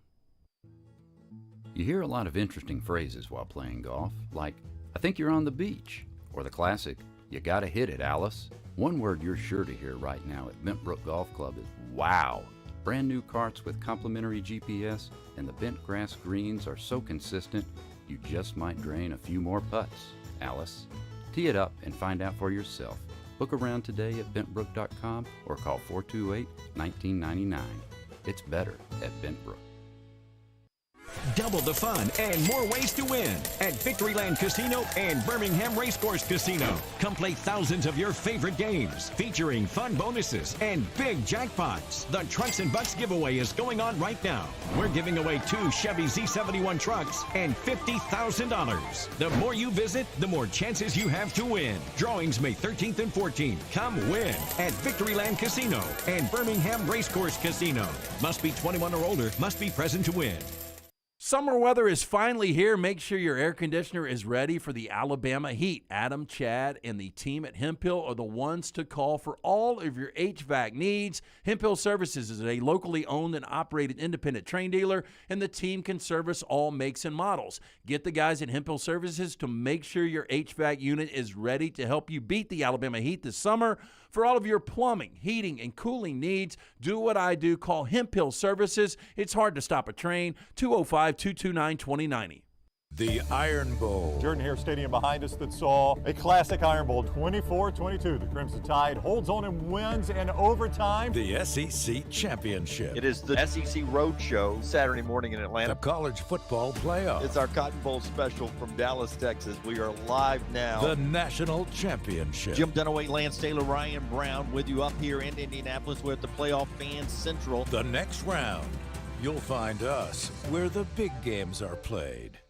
You hear a lot of interesting phrases while playing golf, like, "I think you're on the beach," or the classic, "You gotta hit it, Alice." One word you're sure to hear right now at Bentbrook Golf Club is wow. Brand new carts with complimentary GPS and the bent grass greens are so consistent you just might drain a few more putts, Alice. Tee it up and find out for yourself. Book around today at bentbrook.com or call 428-1999. It's better at Bentbrook. Double the fun and more ways to win at Victoryland Casino and Birmingham Racecourse Casino. Come play thousands of your favorite games featuring fun bonuses and big jackpots. The Trucks and Bucks giveaway is going on right now. We're giving away 2 Chevy Z71 trucks and $50,000. The more you visit, the more chances you have to win. Drawings May 13th and 14th. Come win at Victoryland Casino and Birmingham Racecourse Casino. Must be 21 or older. Must be present to win. Summer weather is finally here. Make sure your air conditioner is ready for the Alabama heat. Adam, Chad, and the team at Hemphill are the ones to call for all of your HVAC needs. Hemphill Services is a locally owned and operated independent train dealer, and the team can service all makes and models. Get the guys at Hemphill Services to make sure your HVAC unit is ready to help you beat the Alabama heat this summer. For all of your plumbing, heating, and cooling needs, do what I do. Call Hemphill Services. It's hard to stop a train. 205-229-2090. The Iron Bowl. Jordan Hare Stadium behind us that saw a classic Iron Bowl, 24-22. The Crimson Tide holds on and wins in overtime. The SEC Championship. It is the SEC Roadshow Saturday morning in Atlanta. The College Football Playoff. It's our Cotton Bowl special from Dallas, Texas. We are live now. The National Championship. Jim Dunaway, Lance Taylor, Ryan Brown with you up here in Indianapolis. We're at the Playoff Fan Central. The next round. You'll find us where the big games are played.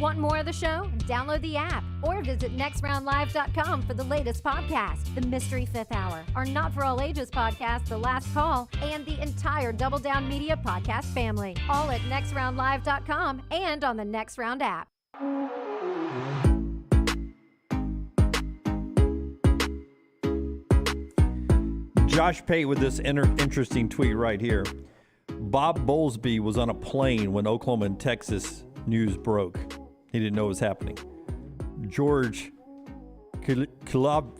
Want more of the show? Download the app or visit nextroundlive.com for the latest podcast, The Mystery Fifth Hour, our Not For All Ages podcast, The Last Call, and the entire Double Down Media podcast family. All at nextroundlive.com and on the Next Round app. Josh Pate with this interesting tweet right here. Bob Bowlesby was on a plane when Oklahoma and Texas news broke. He didn't know it was happening. George Kilovkov.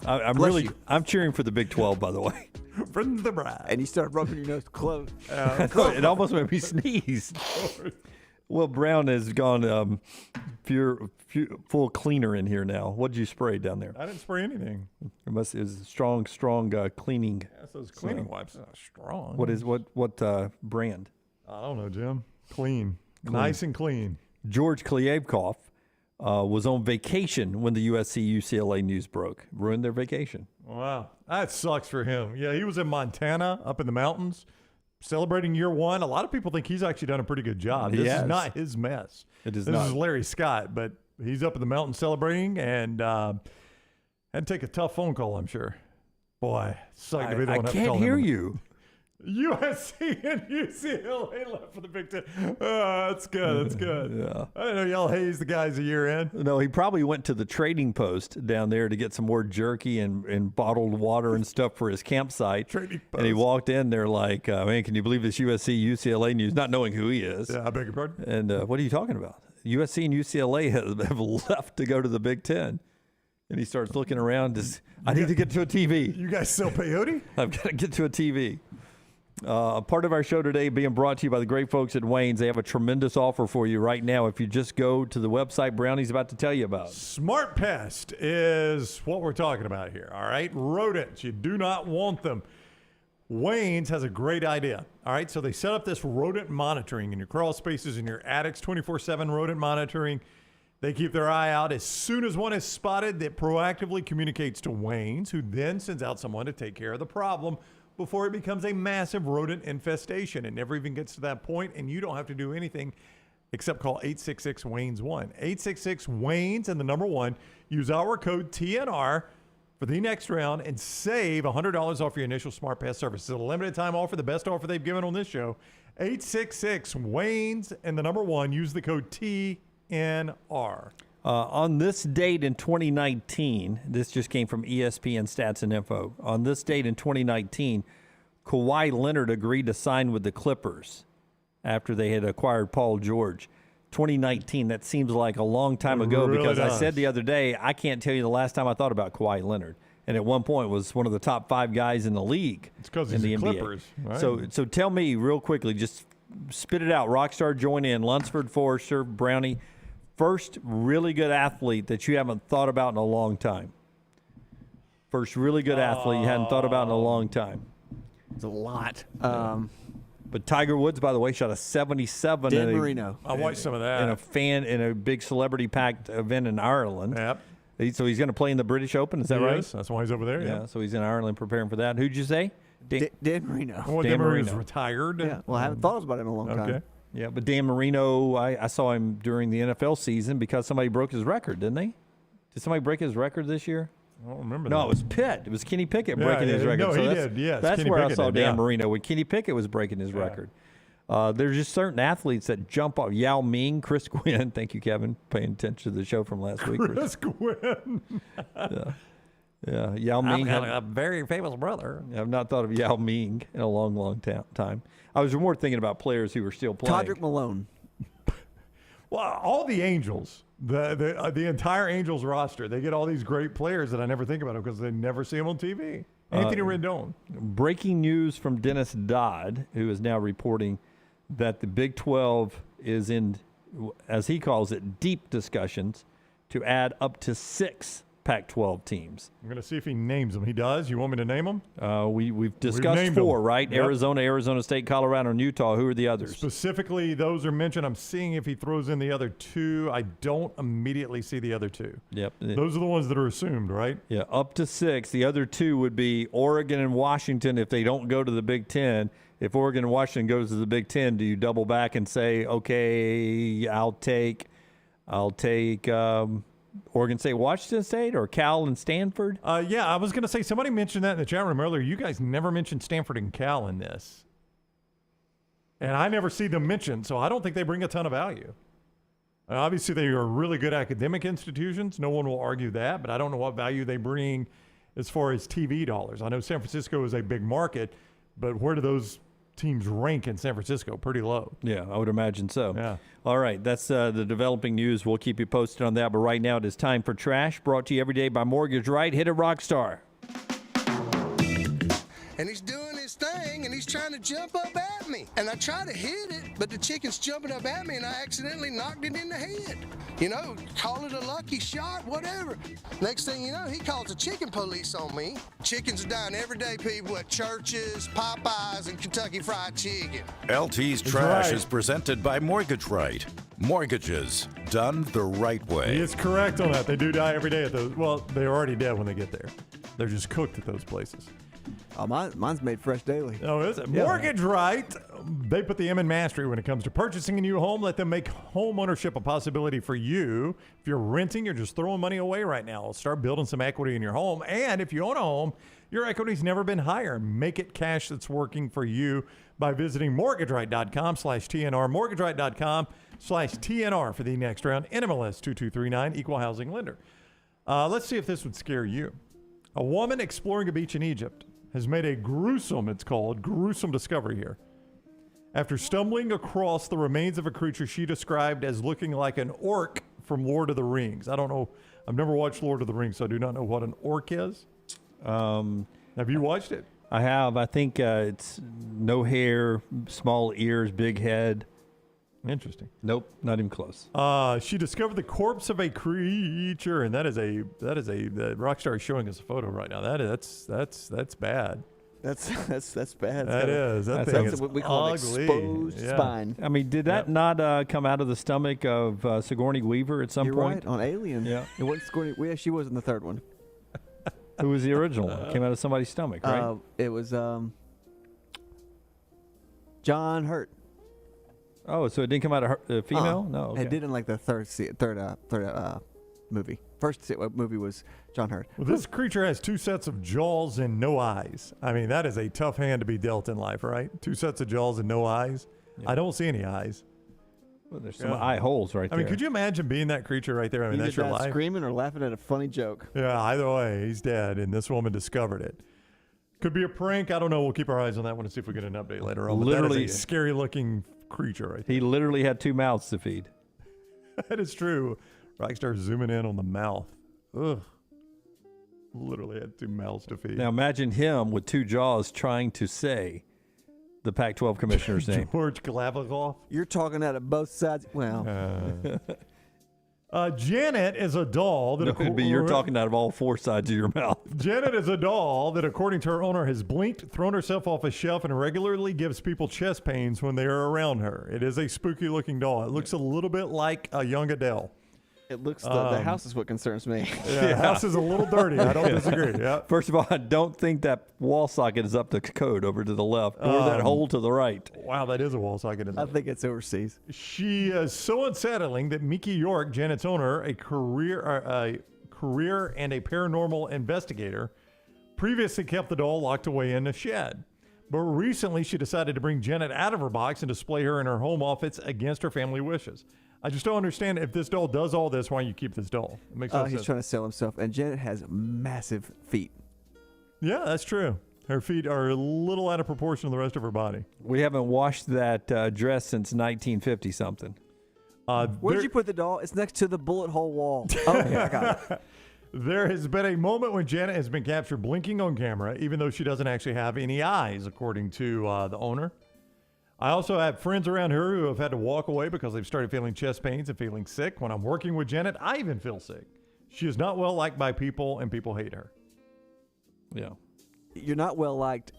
I'm cheering for the Big 12, by the way. From the bride. And you start rubbing your nose close. It almost made me sneeze. Will Brown has gone full cleaner in here now. What did you spray down there? I didn't spray anything. It was strong cleaning. Yes, those cleaning wipes are strong. What brand? I don't know, Jim. Clean. Nice and clean. George Kliavkov was on vacation when the USC-UCLA news broke. Ruined their vacation. Wow. That sucks for him. Yeah, he was in Montana up in the mountains celebrating year one. A lot of people think he's actually done a pretty good job. This is not his mess. It is this not. This is Larry Scott, but he's up in the mountains celebrating and had to take a tough phone call, I'm sure. Boy, suck if they don't have to call him. I can't hear you. USC and UCLA left for the Big Ten. That's good. That's good. Yeah. I didn't know y'all hazed the guys a year in. No, he probably went to the trading post down there to get some more jerky and bottled water and stuff for his campsite. Trading post. And he walked in there like, man, can you believe this USC-UCLA news? Not knowing who he is. Yeah, I beg your pardon? And what are you talking about? USC and UCLA have left to go to the Big Ten. And he starts looking around. I need to get to a TV. You guys sell peyote? I've got to get to a TV. Part of our show today being brought to you by the great folks at Wayne's. They have a tremendous offer for you right now if you just go to the website Brownie's about to tell you about. Smart Pest is what we're talking about here, all right? Rodents. You do not want them. Wayne's has a great idea, all right? So they set up this rodent monitoring in your crawl spaces, in your attics, 24/7 rodent monitoring. They keep their eye out. As soon as one is spotted, that proactively communicates to Wayne's, who then sends out someone to take care of the problem before it becomes a massive rodent infestation. It never even gets to that point, and you don't have to do anything except call 866-WAYNES-1. 866-WAYNES and the number 1. Use our code TNR for the next round and save $100 off your initial Smart Pass service. It's a limited time offer, the best offer they've given on this show. 866-WAYNES and the number 1. Use the code TNR. On this date in 2019, this just came from ESPN Stats and Info. On this date in 2019, Kawhi Leonard agreed to sign with the Clippers after they had acquired Paul George. 2019, that seems like a long time ago because I said the other day, I can't tell you the last time I thought about Kawhi Leonard. And at one point was one of the top 5 guys in the league. It's because in he's the the NBA. Clippers. Right? So tell me real quickly, just spit it out. Rockstar, join in. Lunsford, Forrester, Brownie. First really good athlete that you haven't thought about in a long time. First really good athlete you hadn't thought about in a long time. It's a lot. But Tiger Woods, by the way, shot a 77. Dan Marino. I watched some of that. In a big celebrity-packed event in Ireland. Yep. So he's going to play in the British Open, is that right? Yes, that's why he's over there. Yeah, so he's in Ireland preparing for that. Who'd you say? Dan Marino. Well, Dan Marino's retired. Yeah, well, I haven't thought about him in a long time. Yeah, but Dan Marino, I saw him during the NFL season because somebody broke his record, didn't they? Did somebody break his record this year? I don't remember No, that. it was Pitt. It was Kenny Pickett breaking his record. No, so he that's, did, yes. That's Kenny where Pickett I saw did, Dan yeah. Marino when Kenny Pickett was breaking his record. There's just certain athletes that jump off. Yao Ming, Chris Quinn. Thank you, Kevin, paying attention to the show from last week. Chris Quinn. Yeah, Yao Ming. I've got a very famous brother. I've not thought of Yao Ming in a long, long time. I was more thinking about players who were still playing. Todrick Malone. Well, all the Angels, the entire Angels roster, they get all these great players that I never think about them because they never see them on TV. Anthony Rendon. Breaking news from Dennis Dodd, who is now reporting that the Big 12 is in, as he calls it, deep discussions to add up to 6 Pac-12 teams. I'm going to see if he names them. He does? You want me to name them? We've discussed 4, right? Yep. Arizona, Arizona State, Colorado, and Utah. Who are the others? Specifically, those are mentioned. I'm seeing if he throws in the other 2. I don't immediately see the other 2. Yep. Those are the ones that are assumed, right? Yeah, up to 6. The other 2 would be Oregon and Washington if they don't go to the Big Ten. If Oregon and Washington goes to the Big Ten, do you double back and say, okay, I'll take Oregon State, Washington State, or Cal and Stanford? Yeah, I was going to say, somebody mentioned that in the chat room earlier. You guys never mentioned Stanford and Cal in this. And I never see them mentioned, so I don't think they bring a ton of value. Obviously, they are really good academic institutions. No one will argue that, but I don't know what value they bring as far as TV dollars. I know San Francisco is a big market, but where do those teams rank in San Francisco? Pretty low. Yeah, I would imagine so. Yeah. All right, that's the developing news. We'll keep you posted on that. But right now it is time for Trash, brought to you every day by Mortgage Right. Hit it, Rockstar. And he's doing his thing, and he's trying to jump up at me. And I try to hit it, but the chicken's jumping up at me, and I accidentally knocked it in the head. You know, call it a lucky shot, whatever. Next thing you know, he calls the chicken police on me. Chickens are dying every day, people, at churches, Popeyes, and Kentucky Fried Chicken. LT's Trash is presented by Mortgage Right. Mortgages done the right way. He is correct on that. They do die every day at those. Well, they're already dead when they get there. They're just cooked at those places. Oh, mine's made fresh daily. Oh, is it? Yeah. Mortgage Right. They put the M in mastery when it comes to purchasing a new home. Let them make home ownership a possibility for you. If you're renting, you're just throwing money away right now. Start building some equity in your home. And if you own a home, your equity's never been higher. Make it cash that's working for you by visiting mortgageright.com/TNR. Mortgageright.com/TNR for the next round. NMLS 2239, Equal Housing Lender. Let's see if this would scare you. A woman exploring a beach in Egypt has made a gruesome discovery here. After stumbling across the remains of a creature she described as looking like an orc from Lord of the Rings. I don't know. I've never watched Lord of the Rings, so I do not know what an orc is. Have you watched it? I have. I think it's no hair, small ears, big head. Interesting. Nope, not even close. She discovered the corpse of a creature, and that is the Rockstar is showing us a photo right now. That's bad. That's bad. That is. That's what we call an exposed spine. I mean, did that not come out of the stomach of Sigourney Weaver at some You're point? right, on Alien. Yeah. It wasn't Sigourney. Yeah, she was in the third one. Who was the original one? Came out of somebody's stomach, right? It was John Hurt. Oh, so it didn't come out of her, female? No, okay. It did in like the third movie. First movie was John Hurt. Well, this creature has 2 sets of jaws and no eyes. I mean, that is a tough hand to be dealt in life, right? 2 sets of jaws and no eyes. Yeah. I don't see any eyes. Well, there's some eye holes right there. I mean, could you imagine being that creature right there? I mean, that's your life. Screaming or laughing at a funny joke. Yeah, either way, he's dead, and this woman discovered it. Could be a prank. I don't know. We'll keep our eyes on that one and see if we get an update later on. Literally, that is a scary-looking creature right there. He literally had 2 mouths to feed. That is true. Rockstar zooming in on the mouth. Ugh. Literally had 2 mouths to feed. Now imagine him with 2 jaws trying to say the Pac-12 commissioner's name. George Glavikoff. You're talking out of both sides. Well. Janet is a doll that you're talking out of all 4 sides of your mouth. Janet is a doll that, according to her owner, has blinked, thrown herself off a shelf, and regularly gives people chest pains when they are around her. It is a spooky-looking doll. It looks a little bit like a young Adele. It looks the house is what concerns me. Yeah, the house is a little dirty. I don't disagree. Yeah. First of all, I don't think that wall socket is up to code over to the left, or that hole to the right. Wow, that is a wall socket. I think it's overseas. She is so unsettling that Mickey York, Janet's owner, a career and a paranormal investigator, previously kept the doll locked away in a shed. But recently, she decided to bring Janet out of her box and display her in her home office against her family wishes. I just don't understand, if this doll does all this, why you keep this doll. It makes no sense. He's trying to sell himself. And Janet has massive feet. Yeah, that's true. Her feet are a little out of proportion to the rest of her body. We haven't washed that dress since 1950-something. Where did you put the doll? It's next to the bullet hole wall. Okay, I got it. There has been a moment when Janet has been captured blinking on camera, even though she doesn't actually have any eyes, according to the owner. I also have friends around here who have had to walk away because they've started feeling chest pains and feeling sick. When I'm working with Janet, I even feel sick. She is not well liked by people, and people hate her. Yeah. You're not well liked,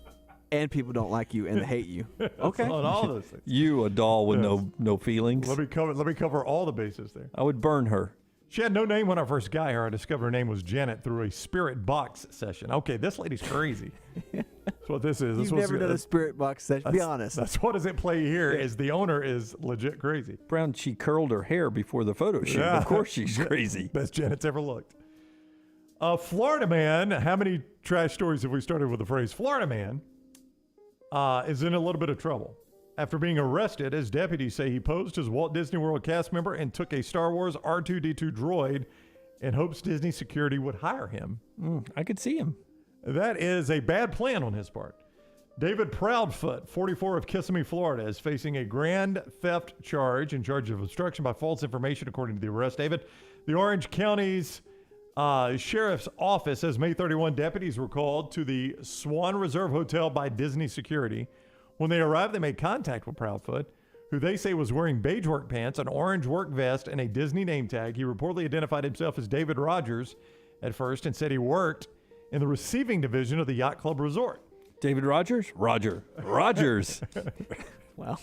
and people don't like you, and they hate you. Okay. On all those things. You, a doll with Yes. no feelings. Let me cover all the bases there. I would burn her. She had no name when I first got her. I discovered her name was Janet through a spirit box session. Okay, this lady's crazy. That's what this is. You've never done a spirit box session. Be honest. That's what is at play here. Is the owner is legit crazy. Brown, she curled her hair before the photo shoot. Yeah. Of course she's crazy. Best Janet's ever looked. Florida man. How many trash stories have we started with the phrase Florida man is in a little bit of trouble after being arrested, as deputies say he posed as Walt Disney World cast member and took a Star Wars R2-D2 droid in hopes Disney security would hire him. I could see him. That is a bad plan on his part. David Proudfoot, 44 of Kissimmee, Florida, is facing a grand theft charge in charge of obstruction by false information, according to the arrest. David, the Orange County's Sheriff's Office says May 31 deputies were called to the Swan Reserve Hotel by Disney Security. When they arrived, they made contact with Proudfoot, who they say was wearing beige work pants, an orange work vest, and a Disney name tag. He reportedly identified himself as David Rogers at first and said he worked in the receiving division of the Yacht Club Resort. David Rogers? Rogers. Well,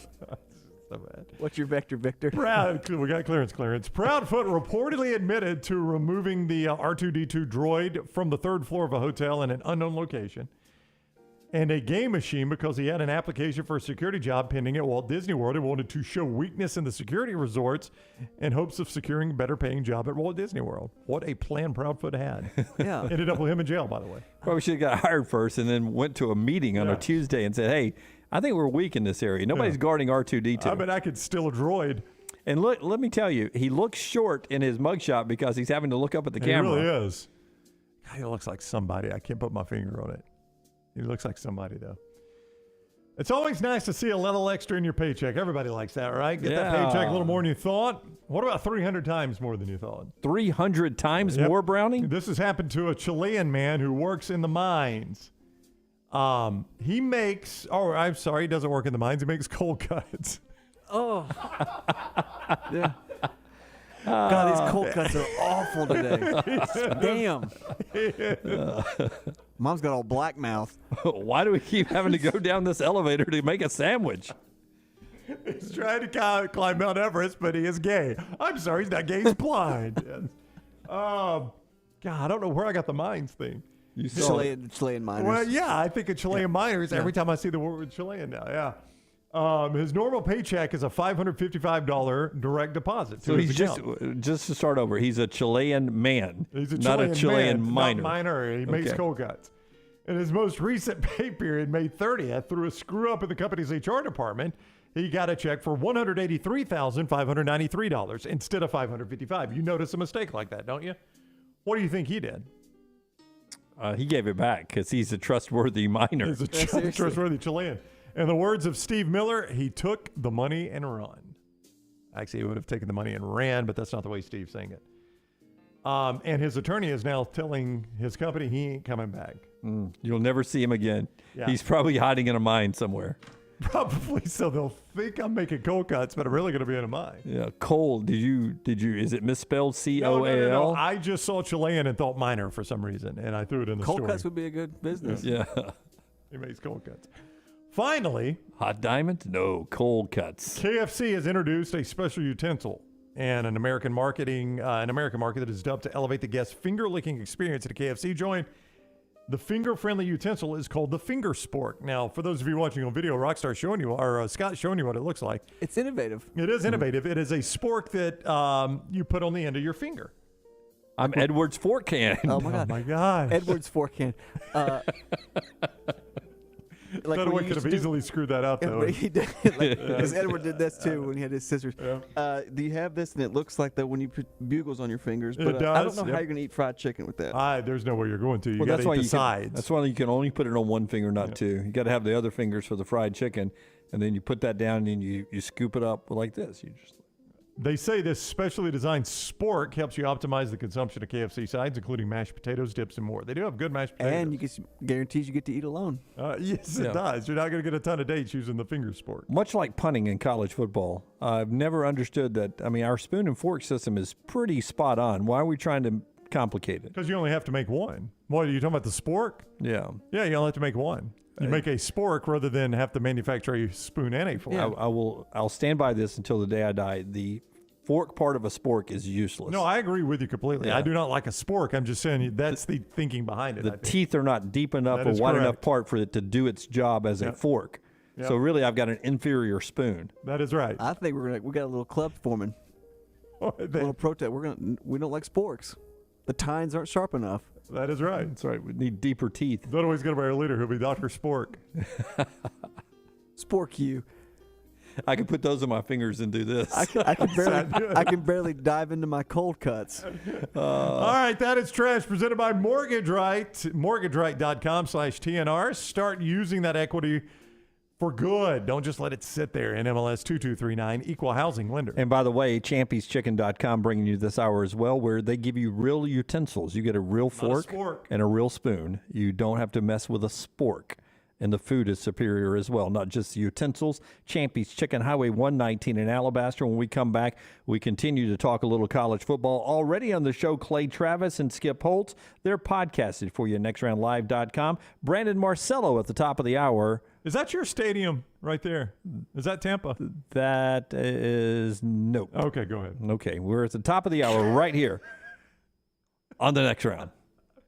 so bad. What's your vector, Victor? We got clearance. Proudfoot reportedly admitted to removing the R2-D2 droid from the third floor of a hotel in an unknown location and a game machine because he had an application for a security job pending at Walt Disney World and wanted to show weakness in the security resorts in hopes of securing a better paying job at Walt Disney World. What a plan Proudfoot had. Yeah. Ended up with him in jail, by the way. Probably should have got hired first and then went to a meeting on a Tuesday and said, hey, I think we're weak in this area. Nobody's guarding R2-D2. I mean, I could steal a droid. And look, let me tell you, he looks short in his mugshot because he's having to look up at the camera. He really is. He looks like somebody. I can't put my finger on it. He looks like somebody, though. It's always nice to see a little extra in your paycheck. Everybody likes that, right? Get that paycheck a little more than you thought. What about 300 times more than you thought? 300 times more, Brownie? This has happened to a Chilean man who works in the mines. He makes, he doesn't work in the mines. He makes cold cuts. Oh. Yeah. God, these cold cuts are awful today. Damn. Mom's got all black mouth. Why do we keep having to go down this elevator to make a sandwich? He's trying to climb Mount Everest, but he is gay. I'm sorry, he's not gay. He's blind. God, I don't know where I got the mines thing. Chilean miners. Well, yeah, I think of Chilean miners every time I see the word Chilean now. Yeah. His normal paycheck is a $555 direct deposit. So he's just to start over, he's a Chilean man. He's a not a Chilean man, miner. Not miner. He makes cold cuts. In his most recent pay period, May 30th, through a screw up in the company's HR department, he got a check for $183,593 instead of $555. You notice a mistake like that, don't you? What do you think he did? He gave it back because he's a trustworthy miner. He's a trustworthy Chilean. In the words of Steve Miller, he took the money and run. Actually, he would have taken the money and ran, but that's not the way Steve's saying it. And his attorney is now telling his company he ain't coming back. You'll never see him again. Yeah. He's probably hiding in a mine somewhere. Probably so. They'll think I'm making cold cuts, but I'm really going to be in a mine. Yeah, coal. Did you? Is it misspelled COAL? No. I just saw Chilean and thought miner for some reason, and I threw it in the cold story. Cuts would be a good business. Yeah. He makes cold cuts. Finally, hot diamond? No, cold cuts. KFC has introduced a special utensil and an American market that is dubbed to elevate the guest's finger-licking experience at a KFC joint. The finger-friendly utensil is called the Finger Spork. Now, for those of you watching on video, Rockstar showing you, or Scott showing you what it looks like. It's innovative. It is innovative. It is a spork that you put on the end of your finger. I'm Edward's forkhand. Oh my God. Edward's forkhand. Like Dunaway could have easily screwed that out, though. He did. Because Edward did this, too, when he had his scissors. Yeah. Do you have this? And it looks like that when you put bugles on your fingers. But it does. I don't know how you're going to eat fried chicken with that. There's no way you're going to. You got to eat the sides. That's why you can only put it on one finger, not two. You got to have the other fingers for the fried chicken. And then you put that down and you scoop it up like this. You just They say this specially designed spork helps you optimize the consumption of KFC sides, including mashed potatoes, dips, and more. They do have good mashed potatoes. And you guarantees you get to eat alone. Yes, it does. You're not going to get a ton of dates using the finger spork. Much like punting in college football, I've never understood that. I mean, our spoon and fork system is pretty spot on. Why are we trying to complicate it? Because you only have to make one. What, are you talking about the spork? Yeah. Yeah, you only have to make one. You make a spork rather than have to manufacture a spoon and a fork. Yeah. I'll stand by this until the day I die. The fork part of a spork is useless. No, I agree with you completely. Yeah. I do not like a spork. I'm just saying that's the thinking behind it. The teeth are not deep enough or wide enough part for it to do its job as a fork. Yep. So really, I've got an inferior spoon. That is right. I think we got a little club forming. A little protest. We don't like sporks. The tines aren't sharp enough. That is right. That's right. We need deeper teeth. Don't always go to our leader, who'll be Dr. Spork. Spork you. I can put those on my fingers and do this. I can barely dive into my cold cuts. All right, that is trash. Presented by Mortgage Right. MortgageRight.com/TNR. Start using that equity for good. Don't just let it sit there. NMLS 2239, equal housing lender. And by the way, Champy'sChicken.com bringing you this hour as well, where they give you real utensils. You get a real fork and a real spoon. You don't have to mess with a spork. And the food is superior as well, not just the utensils. Champy's Chicken, Highway 119 in Alabaster. When we come back, we continue to talk a little college football. Already on the show, Clay Travis and Skip Holtz. They're podcasted for you at nextroundlive.com. Brandon Marcello at the top of the hour. Is that your stadium right there? Is that Tampa? That is nope. Okay, go ahead. Okay, we're at the top of the hour right here on the next round.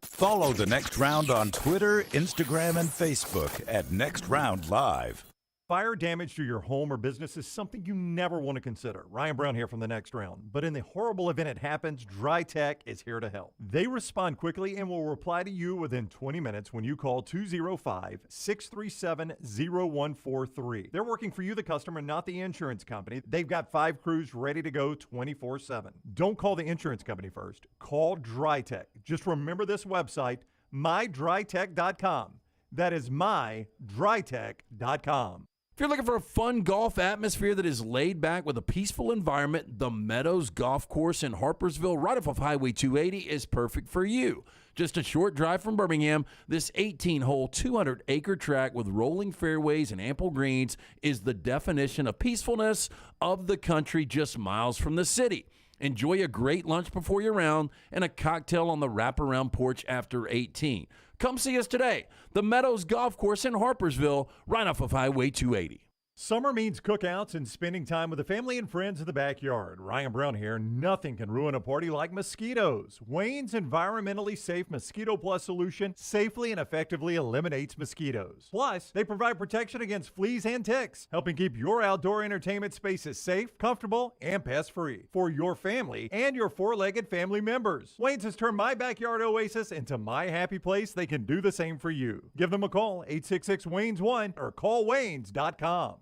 Follow The Next Round on Twitter, Instagram, and Facebook at Next Round Live. Fire damage to your home or business is something you never want to consider. Ryan Brown here from The Next Round. But in the horrible event it happens, Dry Tech is here to help. They respond quickly and will reply to you within 20 minutes when you call 205-637-0143. They're working for you, the customer, not the insurance company. They've got 5 crews ready to go 24/7. Don't call the insurance company first. Call Dry Tech. Just remember this website, mydrytech.com. That is mydrytech.com. If you're looking for a fun golf atmosphere that is laid back with a peaceful environment, the Meadows Golf Course in Harpersville, right off of Highway 280, is perfect for you. Just a short drive from Birmingham, this 18-hole, 200-acre track with rolling fairways and ample greens is the definition of peacefulness of the country just miles from the city. Enjoy a great lunch before your round and a cocktail on the wraparound porch after 18. Come see us today. The Meadows Golf Course in Harpersville, right off of Highway 280. Summer means cookouts and spending time with the family and friends in the backyard. Ryan Brown here. Nothing can ruin a party like mosquitoes. Wayne's environmentally safe Mosquito Plus solution safely and effectively eliminates mosquitoes. Plus, they provide protection against fleas and ticks, helping keep your outdoor entertainment spaces safe, comfortable, and pest-free for your family and your four-legged family members. Wayne's has turned my backyard oasis into my happy place. They can do the same for you. Give them a call, 866-WAYNES1, or callwaynes.com.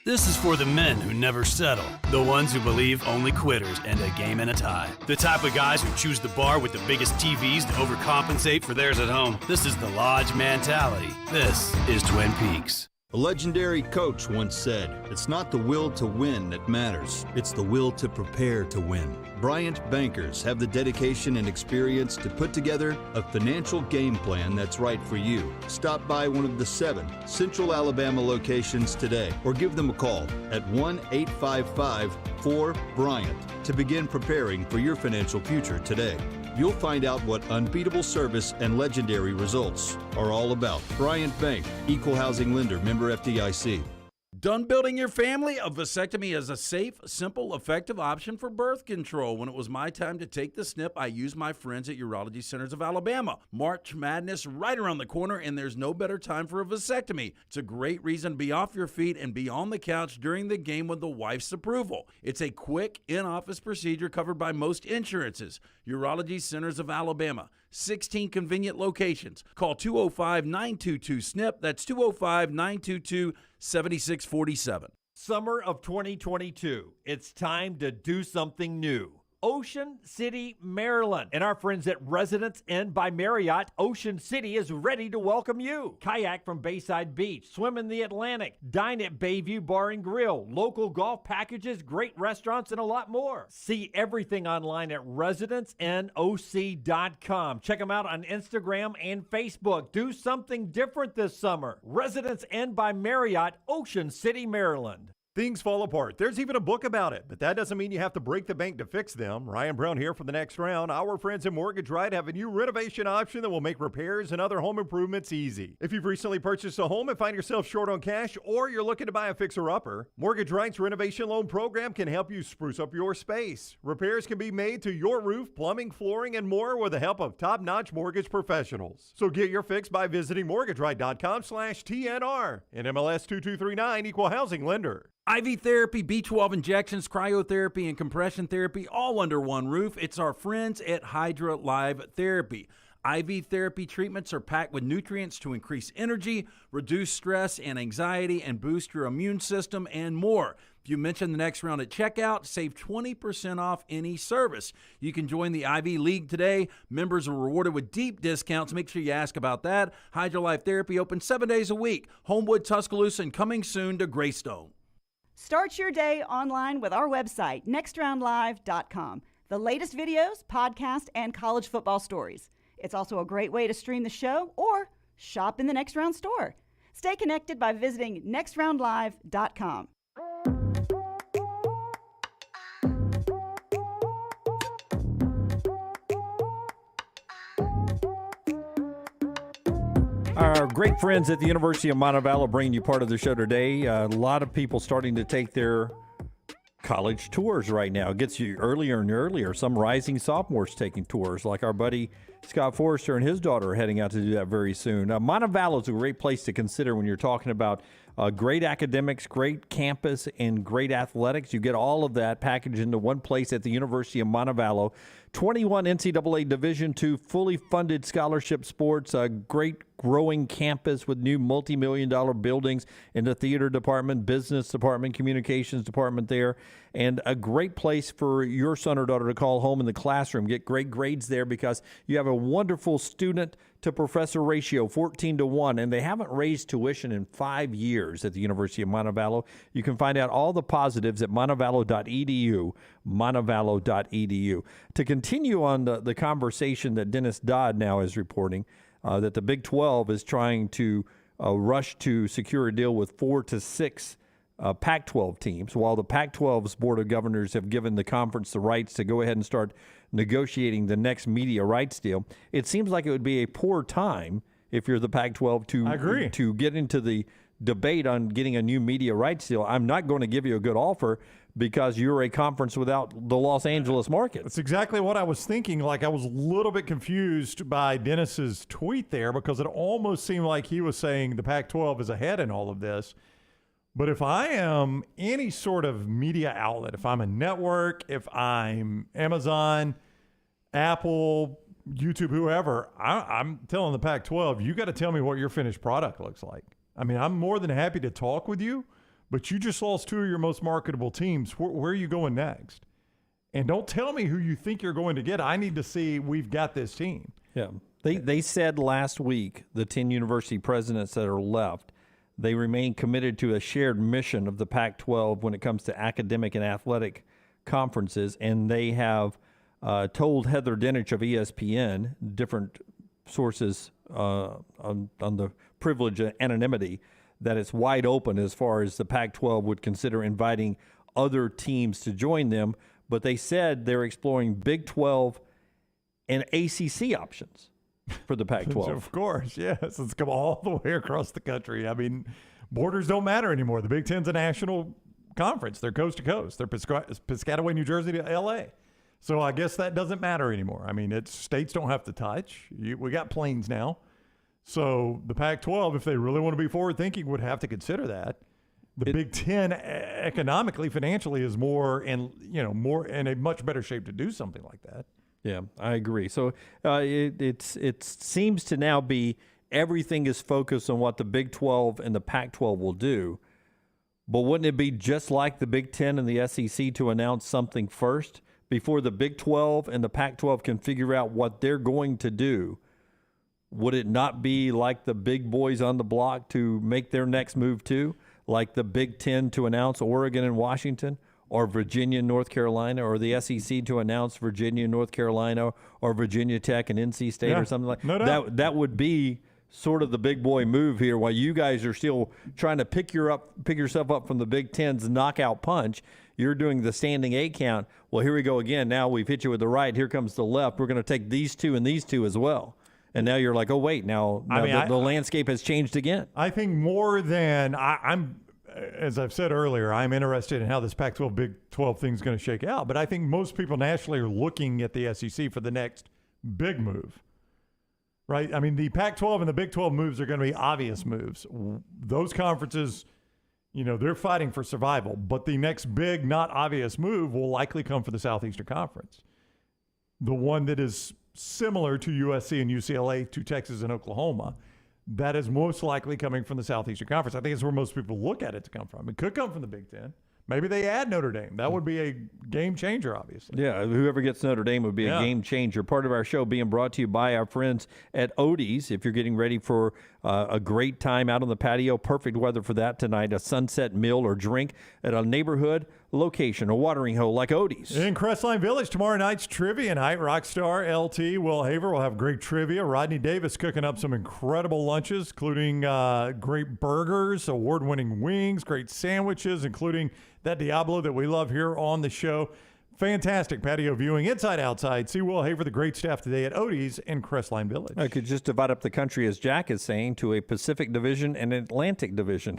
This is for the men who never settle, the ones who believe only quitters end a game in a tie, the type of guys who choose the bar with the biggest TVs to overcompensate for theirs at home. This is the Lodge mentality. This is Twin Peaks. A legendary coach once said, "It's not the will to win that matters, it's the will to prepare to win." Bryant bankers have the dedication and experience to put together a financial game plan that's right for you. Stop by one of the 7 Central Alabama locations today or give them a call at 1-855-4-BRYANT to begin preparing for your financial future today. You'll find out what unbeatable service and legendary results are all about. Bryant Bank, equal housing lender, member FDIC. Done building your family? A vasectomy is a safe, simple, effective option for birth control. When it was my time to take the snip, I used my friends at Urology Centers of Alabama. March Madness right around the corner, and there's no better time for a vasectomy. It's a great reason to be off your feet and be on the couch during the game with the wife's approval. It's a quick, in-office procedure covered by most insurances. Urology Centers of Alabama. 16 convenient locations. Call 205-922-SNP. That's 205-922-7647. Summer of 2022. It's time to do something new. Ocean City, Maryland. And our friends at Residence Inn by Marriott, Ocean City is ready to welcome you. Kayak from Bayside Beach, swim in the Atlantic, dine at Bayview Bar and Grill, local golf packages, great restaurants, and a lot more. See everything online at residencenoc.com. Check them out on Instagram and Facebook. Do something different this summer. Residence Inn by Marriott, Ocean City, Maryland. Things fall apart. There's even a book about it, but that doesn't mean you have to break the bank to fix them. Ryan Brown here for the next round. Our friends at Mortgage Right have a new renovation option that will make repairs and other home improvements easy. If you've recently purchased a home and find yourself short on cash, or you're looking to buy a fixer-upper, Mortgage Right's renovation loan program can help you spruce up your space. Repairs can be made to your roof, plumbing, flooring, and more with the help of top-notch mortgage professionals. So get your fix by visiting mortgageright.com/TNR. NMLS 2239, Equal Housing Lender. IV therapy, B12 injections, cryotherapy, and compression therapy all under one roof. It's our friends at Hydra Live Therapy. IV therapy treatments are packed with nutrients to increase energy, reduce stress and anxiety, and boost your immune system, and more. If you mention the next round at checkout, save 20% off any service. You can join the IV League today. Members are rewarded with deep discounts. Make sure you ask about that. Hydra Live Therapy open 7 days a week. Homewood, Tuscaloosa, and coming soon to Greystone. Start your day online with our website, nextroundlive.com. The latest videos, podcasts, and college football stories. It's also a great way to stream the show or shop in the Next Round store. Stay connected by visiting nextroundlive.com. Our great friends at the University of Montevallo bringing you part of the show today. A lot of people starting to take their college tours right now. It gets you earlier and earlier. Some rising sophomores taking tours, like our buddy Scott Forrester and his daughter are heading out to do that very soon. Montevallo is a great place to consider when you're talking about great academics, great campus, and great athletics. You get all of that packaged into one place at the University of Montevallo. 21 NCAA Division II fully funded scholarship sports, a great growing campus with new multi-million-dollar buildings in the theater department, business department, communications department there, and a great place for your son or daughter to call home in the classroom. Get great grades there because you have a wonderful student to professor ratio, 14-1, and they haven't raised tuition in 5 years at the University of Montevallo. You can find out all the positives at montevallo.edu, montevallo.edu. To continue on the conversation that Dennis Dodd now is reporting, that the Big 12 is trying to rush to secure a deal with 4 to 6 Pac-12 teams, while the Pac-12's Board of Governors have given the conference the rights to go ahead and start negotiating the next media rights deal. It seems like it would be a poor time if you're the Pac-12 to get into the debate on getting a new media rights deal. I'm not going to give you a good offer because you're a conference without the Los Angeles market. That's exactly what I was thinking. Like, I was a little bit confused by Dennis's tweet there because it almost seemed like he was saying the Pac-12 is ahead in all of this. But if I am any sort of media outlet, if I'm a network, if I'm Amazon, Apple, YouTube, whoever, I'm telling the Pac-12, you got to tell me what your finished product looks like. I mean, I'm more than happy to talk with you, but you just lost 2 of your most marketable teams. Where are you going next? And don't tell me who you think you're going to get. I need to see we've got this team. Yeah. They said last week, the 10 university presidents that are left, they remain committed to a shared mission of the Pac-12 when it comes to academic and athletic conferences, and they have told Heather Dinich of ESPN, different sources on the privilege of anonymity, that it's wide open as far as the Pac-12 would consider inviting other teams to join them, but they said they're exploring Big 12 and ACC options for the Pac-12. Of course, yes. It's come all the way across the country. I mean, borders don't matter anymore. The Big Ten's a national conference. They're coast to coast. They're Piscataway, New Jersey to L.A. So I guess that doesn't matter anymore. I mean, states don't have to touch. We got planes now. So the Pac-12, if they really want to be forward-thinking, would have to consider that. The Big Ten, economically, financially, is more in a much better shape to do something like that. Yeah, I agree. So it seems to now be everything is focused on what the Big 12 and the Pac-12 will do. But wouldn't it be just like the Big Ten and the SEC to announce something first before the Big 12 and the Pac-12 can figure out what they're going to do, would it not be like the big boys on the block to make their next move too? Like the Big 10 to announce Oregon and Washington, or Virginia and North Carolina, or the SEC to announce Virginia and North Carolina, or Virginia Tech and NC State, or something like that. That would be sort of the big boy move here, while you guys are still trying to pick yourself up from the Big Ten's knockout punch. You're doing the standing 8 count. Well, here we go again. Now we've hit you with the right. Here comes the left. We're going to take these two and these two as well. And now you're like, oh, wait, now the landscape has changed again. I think more than I'm, as I've said earlier, I'm interested in how this Pac-12, Big 12 thing is going to shake out. But I think most people nationally are looking at the SEC for the next big move. Right? I mean, the Pac-12 and the Big 12 moves are going to be obvious moves. Those conferences, they're fighting for survival. But the next big, not obvious move will likely come for the Southeastern Conference. The one that is similar to USC and UCLA, to Texas and Oklahoma, that is most likely coming from the Southeastern Conference. I think it's where most people look at it to come from. It could come from the Big Ten. Maybe they add Notre Dame. That would be a game changer, obviously. Yeah, whoever gets Notre Dame would be a game changer. Part of our show being brought to you by our friends at Odie's. If you're getting ready for a great time out on the patio, perfect weather for that tonight, a sunset meal or drink at a neighborhood location, a watering hole like Odie's. In Crestline Village, tomorrow night's trivia night. Rockstar LT, Will Haver will have great trivia. Rodney Davis cooking up some incredible lunches, including great burgers, award-winning wings, great sandwiches, including that Diablo that we love here on the show. Fantastic patio viewing, inside, outside. See Will Haver, the great staff today at Odie's in Crestline Village. I could just divide up the country, as Jack is saying, to a Pacific Division and an Atlantic Division.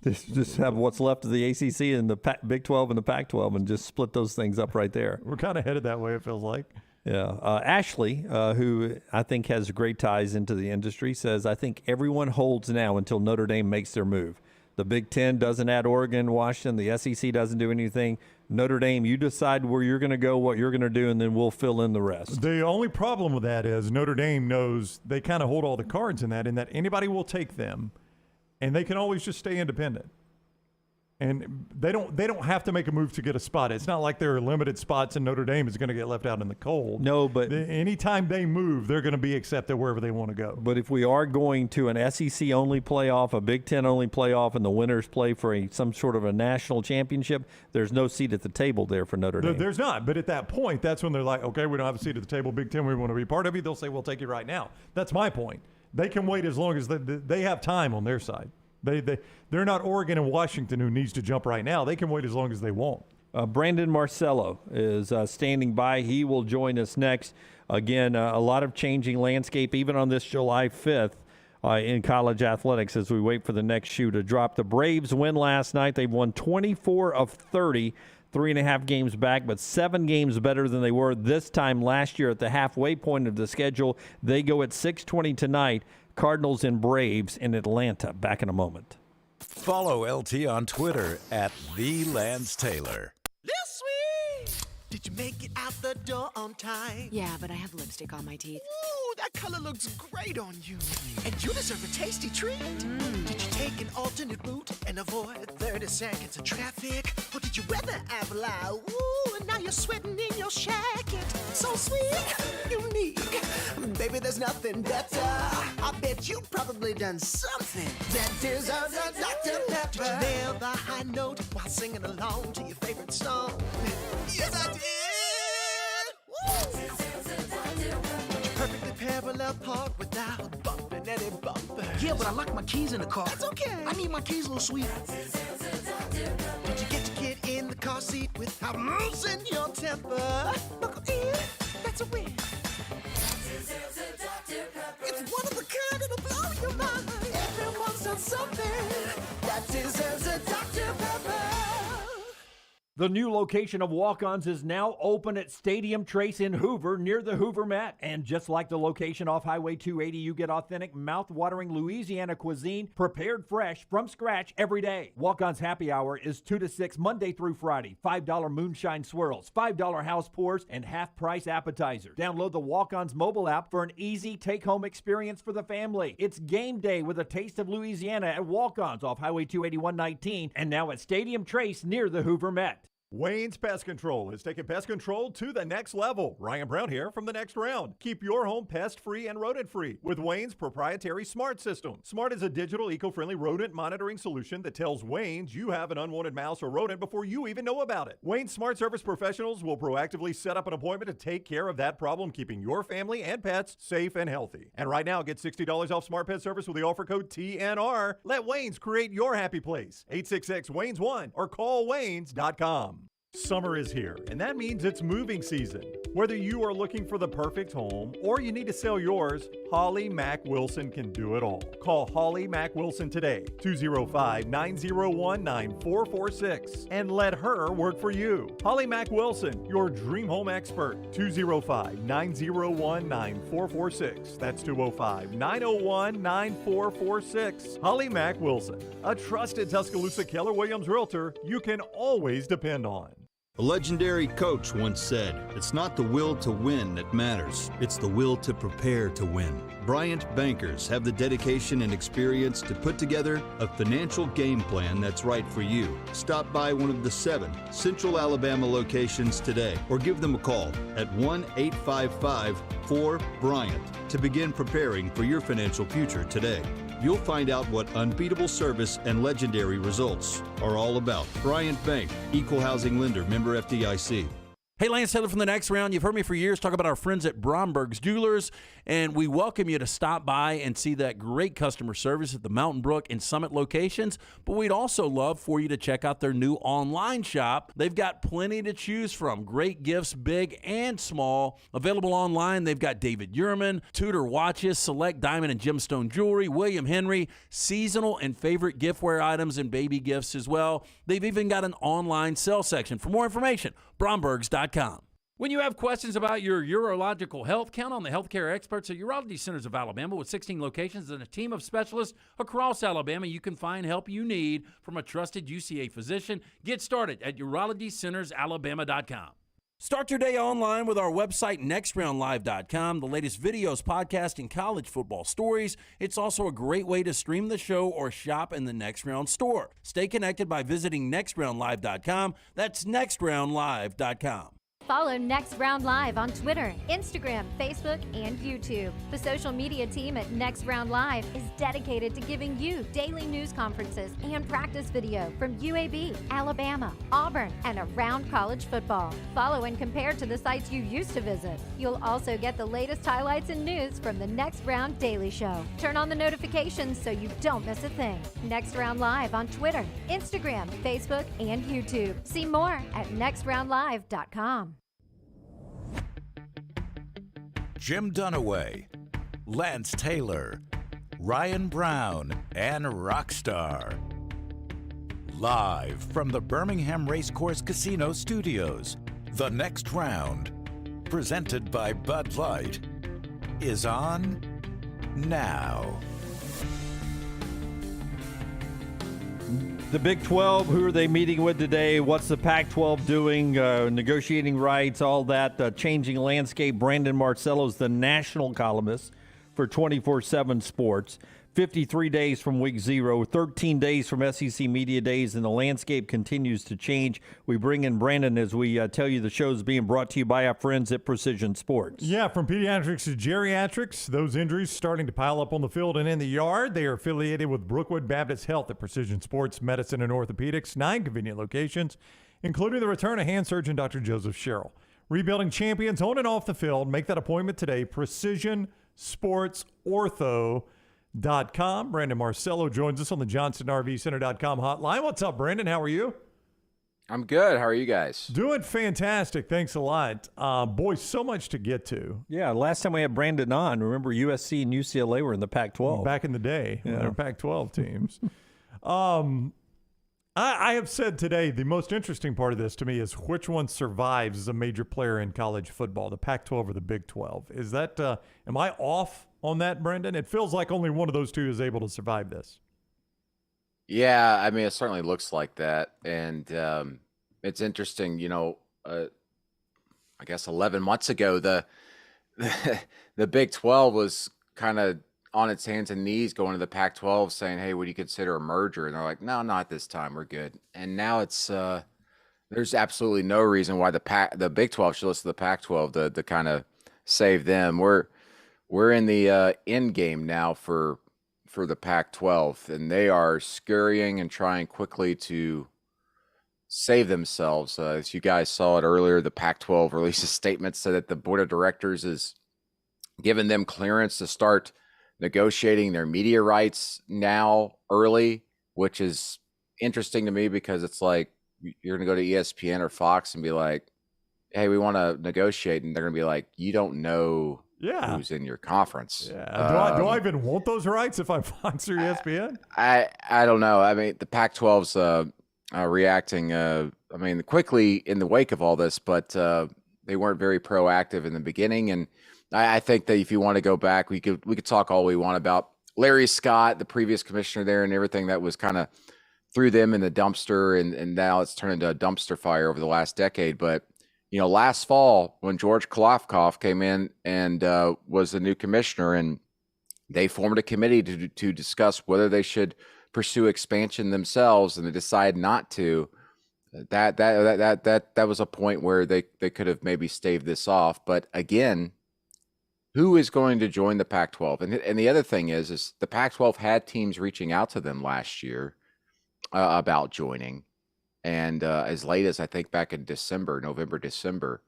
just have what's left of the ACC and the Big 12 and the Pac-12 and just split those things up right there. We're kind of headed that way, it feels like. Yeah. Ashley, who I think has great ties into the industry, says, I think everyone holds now until Notre Dame makes their move. The Big Ten doesn't add Oregon, Washington. The SEC doesn't do anything. Notre Dame, you decide where you're going to go, what you're going to do, and then we'll fill in the rest. The only problem with that is Notre Dame knows they kind of hold all the cards in that anybody will take them, and they can always just stay independent. And they don't have to make a move to get a spot. It's not like there are limited spots and Notre Dame is going to get left out in the cold. No, but anytime they move, they're going to be accepted wherever they want to go. But if we are going to an SEC-only playoff, a Big Ten-only playoff, and the winners play for some sort of a national championship, there's no seat at the table there for Notre Dame. There's not. But at that point, that's when they're like, okay, we don't have a seat at the table. Big Ten, we want to be part of you. They'll say, we'll take you right now. That's my point. They can wait as long as they have time on their side. They're not Oregon and Washington who needs to jump right now. They can wait as long as they want. Brandon Marcello is standing by. He will join us next. Again, a lot of changing landscape even on this July 5th in college athletics as we wait for the next shoe to drop. The Braves win last night. They've won 24 of 30, 3.5 games back, but 7 games better than they were this time last year at the halfway point of the schedule. They go at 6:20 tonight. Cardinals and Braves in Atlanta. Back in a moment. Follow LT on Twitter at @TheLanceTaylor. Did you make it out the door on time? Yeah, but I have lipstick on my teeth. Ooh, that color looks great on you. And you deserve a tasty treat. Did you take an alternate route and avoid 30 seconds of traffic? Or did you weather apple eye? Ooh, and now you're sweating in your jacket. So sweet, unique. Baby, there's nothing better. I bet you've probably done something that deserves a Dr. Pepper. Did you nail the high note while singing along to your favorite song? Yes, I did. Woo! Did you perfectly parallel park without bumping any bumper? Yeah, but I locked my keys in the car. That's okay. I need my keys a little sweet. Did you get to get in the car seat without losing your temper? Buckle in, that's a win. It's one of a kind, it'll blow your mind. Everyone's done something that deserves a Dr. Pepper. The new location of Walk-Ons is now open at Stadium Trace in Hoover, near the Hoover Met. And just like the location off Highway 280, you get authentic, mouth-watering Louisiana cuisine prepared fresh from scratch every day. Walk-Ons Happy Hour is 2 to 6 Monday through Friday. $5 moonshine swirls, $5 house pours, and half-price appetizers. Download the Walk-Ons mobile app for an easy take-home experience for the family. It's game day with a taste of Louisiana at Walk-Ons off Highway 281-19 and now at Stadium Trace near the Hoover Met. Wayne's Pest Control is taking pest control to the next level. Ryan Brown here from The Next Round. Keep your home pest-free and rodent-free with Wayne's proprietary Smart system. Smart is a digital, eco-friendly rodent monitoring solution that tells Wayne's you have an unwanted mouse or rodent before you even know about it. Wayne's Smart Service professionals will proactively set up an appointment to take care of that problem, keeping your family and pets safe and healthy. And right now, get $60 off Smart Pet Service with the offer code TNR. Let Wayne's create your happy place. 866-WAYNES1 or call Waynes.com. Summer is here, and that means it's moving season. Whether you are looking for the perfect home or you need to sell yours, Holly Mack Wilson can do it all. Call Holly Mack Wilson today, 205-901-9446, and let her work for you. Holly Mack Wilson, your dream home expert, 205-901-9446. That's 205-901-9446. Holly Mack Wilson, a trusted Tuscaloosa Keller Williams realtor you can always depend on. A legendary coach once said, "It's not the will to win that matters, it's the will to prepare to win." Bryant bankers have the dedication and experience to put together a financial game plan that's right for you. Stop by one of the 7 Central Alabama locations today or give them a call at 1-855-4-BRYANT to begin preparing for your financial future today. You'll find out what unbeatable service and legendary results are all about. Bryant Bank, Equal Housing Lender, member FDIC. Hey, Lance Taylor from The Next Round. You've heard me for years talk about our friends at Bromberg's Jewelers, and we welcome you to stop by and see that great customer service at the Mountain Brook and Summit locations, but we'd also love for you to check out their new online shop. They've got plenty to choose from. Great gifts, big and small. Available online, they've got David Yurman, Tudor watches, select diamond and gemstone jewelry, William Henry, seasonal and favorite giftware items and baby gifts as well. They've even got an online sale section. For more information, Brombergs.com. When you have questions about your urological health, count on the healthcare experts at Urology Centers of Alabama. With 16 locations and a team of specialists across Alabama, you can find help you need from a trusted UCA physician. Get started at UrologyCentersAlabama.com. Start your day online with our website, nextroundlive.com, the latest videos, podcasts, and college football stories. It's also a great way to stream the show or shop in the Next Round store. Stay connected by visiting nextroundlive.com. That's nextroundlive.com. Follow Next Round Live on Twitter, Instagram, Facebook, and YouTube. The social media team at Next Round Live is dedicated to giving you daily news conferences and practice video from UAB, Alabama, Auburn, and around college football. Follow and compare to the sites you used to visit. You'll also get the latest highlights and news from the Next Round Daily Show. Turn on the notifications so you don't miss a thing. Next Round Live on Twitter, Instagram, Facebook, and YouTube. See more at nextroundlive.com. Jim Dunaway, Lance Taylor, Ryan Brown, and Rockstar. Live from the Birmingham Racecourse Casino Studios, The Next Round, presented by Bud Light, is on now. The Big 12, who are they meeting with today? What's the Pac-12 doing? Negotiating rights, all that, changing landscape. Brandon Marcello is the national columnist for 24/7 Sports. 53 days from week 0, 13 days from SEC Media Days, and the landscape continues to change. We bring in Brandon as we tell you the show is being brought to you by our friends at Precision Sports. Yeah, from pediatrics to geriatrics, those injuries starting to pile up on the field and in the yard. They are affiliated with Brookwood Baptist Health at Precision Sports Medicine and Orthopedics, 9 convenient locations, including the return of hand surgeon Dr. Joseph Sherrill. Rebuilding champions on and off the field. Make that appointment today. PrecisionSportsOrtho.com. Brandon Marcello joins us on the JohnstonRVCenter.com hotline. What's up, Brandon? How are you? I'm good. How are you guys? Doing fantastic. Thanks a lot. Boy, so much to get to. Yeah, last time we had Brandon on, remember USC and UCLA were in the Pac-12. Back in the day, when they were Pac-12 teams. I have said today the most interesting part of this to me is which one survives as a major player in college football, the Pac-12 or the Big 12. Is that am I off on that, Brendan? It feels like only one of those two is able to survive this. Yeah, I mean, it certainly looks like that. And it's interesting, you know, I guess 11 months ago, the Big 12 was kind of on its hands and knees going to the Pac-12 saying, hey, would you consider a merger? And they're like, no, not this time. We're good. And now it's There's absolutely no reason why the Big 12 should listen to the Pac-12 to kind of save them. We're in the end game now for the Pac-12, and they are scurrying and trying quickly to save themselves. As you guys saw it earlier, the Pac-12 released a statement said that the board of directors is giving them clearance to start negotiating their media rights now early, which is interesting to me because it's like you're going to go to ESPN or Fox and be like, hey, we want to negotiate. And they're going to be like, you don't know who's in your conference. Yeah. Do I even want those rights if I'm Fox or ESPN? I don't know. I mean, the Pac-12's reacting, quickly in the wake of all this, but they weren't very proactive in the beginning. And I think that if you want to go back, we could talk all we want about Larry Scott, the previous commissioner there, and everything that was kind of threw them in the dumpster, and now it's turned into a dumpster fire over the last decade. But last fall when George Klofkoff came in and was the new commissioner, and they formed a committee to discuss whether they should pursue expansion themselves, and they decided not to. That was a point where they could have maybe staved this off. But again, who is going to join the Pac-12? And the other thing is the Pac-12 had teams reaching out to them last year about joining, and as late as I think back in November, December,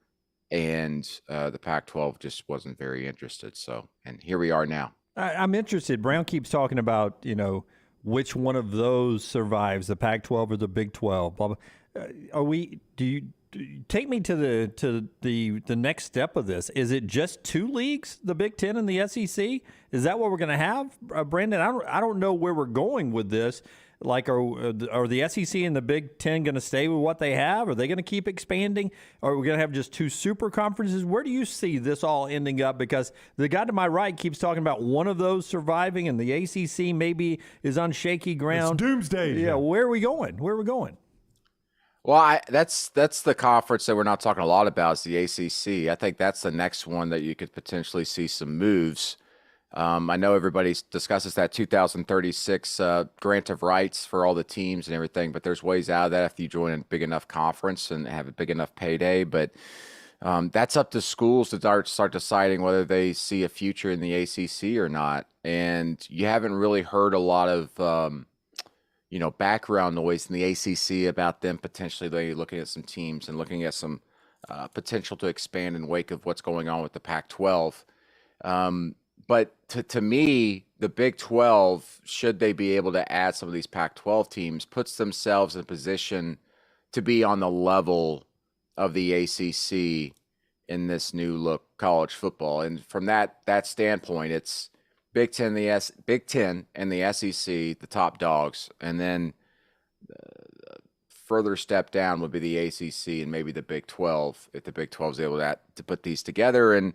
and the Pac-12 just wasn't very interested. So, and here we are now. I'm interested. Brown keeps talking about, which one of those survives, the Pac-12 or the Big 12. Blah, blah. Take me to the next step of this. Is it just two leagues, the Big Ten and the SEC? Is that what we're going to have, Brandon? I don't know where we're going with this. Like, are the SEC and the Big Ten going to stay with what they have? Are they going to keep expanding? Or are we going to have just two super conferences? Where do you see this all ending up? Because the guy to my right keeps talking about one of those surviving, and the ACC maybe is on shaky ground. It's doomsday. Yeah, where are we going? Well, that's the conference that we're not talking a lot about is the ACC. I think that's the next one that you could potentially see some moves. I know everybody discusses that 2036 grant of rights for all the teams and everything, but there's ways out of that if you join a big enough conference and have a big enough payday. But that's up to schools to start deciding whether they see a future in the ACC or not. And you haven't really heard a lot of background noise in the ACC about them potentially looking at some teams and looking at some potential to expand in wake of what's going on with the Pac-12. But to me, the Big 12, should they be able to add some of these Pac-12 teams, puts themselves in a position to be on the level of the ACC in this new look college football. And from that standpoint, it's Big Ten and the SEC, the top dogs, and then further step down would be the ACC and maybe the Big 12 if the Big 12 is able to put these together. And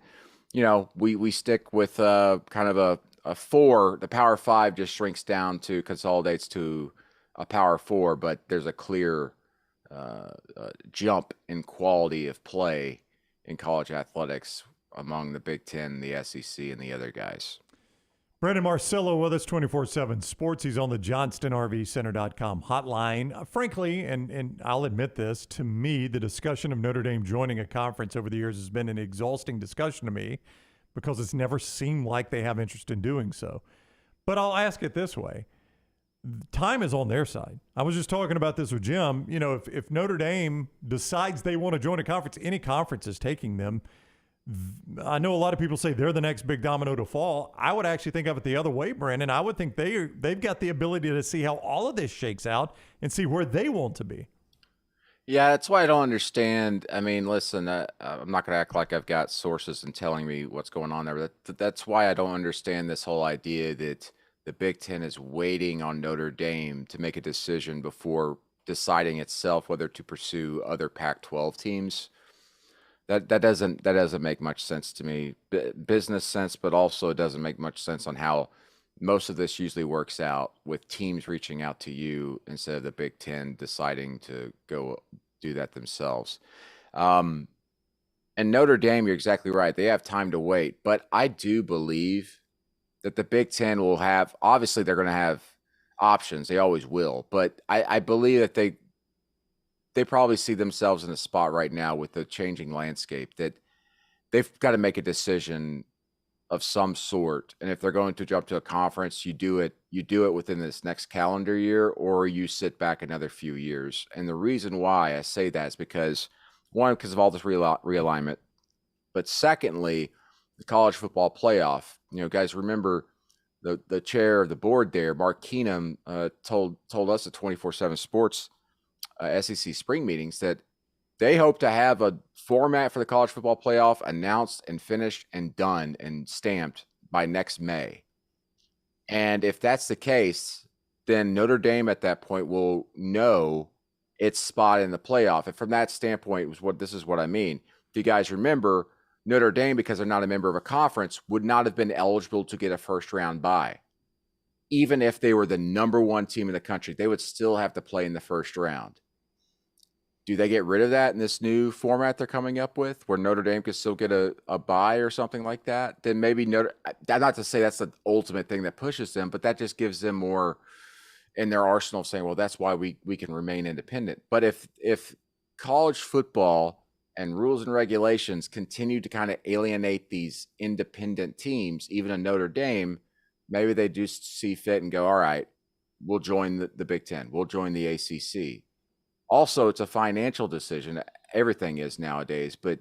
we stick with kind of a 4. The Power 5 just shrinks down to consolidates to a Power 4, but there's a clear jump in quality of play in college athletics among the Big Ten, the SEC, and the other guys. Brandon Marcello with us 24/7 Sports. He's on the JohnstonRVCenter.com hotline. Frankly, and I'll admit this, to me, the discussion of Notre Dame joining a conference over the years has been an exhausting discussion to me because it's never seemed like they have interest in doing so. But I'll ask it this way. Time is on their side. I was just talking about this with Jim. If Notre Dame decides they want to join a conference, any conference is taking them. I know a lot of people say they're the next big domino to fall. I would actually think of it the other way, Brandon. I would think they've got the ability to see how all of this shakes out and see where they want to be. Yeah, that's why I don't understand. I mean, listen, I'm not going to act like I've got sources and telling me what's going on there. But that's why I don't understand this whole idea that the Big Ten is waiting on Notre Dame to make a decision before deciding itself whether to pursue other Pac-12 teams. That doesn't make much sense to me. Business sense, but also it doesn't make much sense on how most of this usually works out with teams reaching out to you instead of the Big Ten deciding to go do that themselves. And Notre Dame, you're exactly right. They have time to wait. But I do believe that the Big Ten will have, obviously they're going to have options. They always will. But I believe that they probably see themselves in a spot right now with the changing landscape that they've got to make a decision of some sort. And if they're going to jump to a conference, you do it within this next calendar year, or you sit back another few years. And the reason why I say that is because, one, because of all this realignment, but secondly, the college football playoff. You know, guys, remember the chair of the board there, Mark Keenum, told us at 24/7 Sports SEC spring meetings that they hope to have a format for the college football playoff announced and finished and done and stamped by next May. And if that's the case, then Notre Dame at that point will know its spot in the playoff. And from that standpoint, this is what I mean. If you guys remember, Notre Dame, because they're not a member of a conference, would not have been eligible to get a first round bye. Even if they were the number one team in the country, they would still have to play in the first round. Do they get rid of that in this new format they're coming up with, where Notre Dame could still get a bye or something like that? Then maybe not to say that's the ultimate thing that pushes them, but that just gives them more in their arsenal of saying, well, that's why we can remain independent. But if college football and rules and regulations continue to kind of alienate these independent teams, even in Notre Dame, maybe they do see fit and go, all right, we'll join the Big Ten. We'll join the ACC. Also, it's a financial decision. Everything is nowadays. But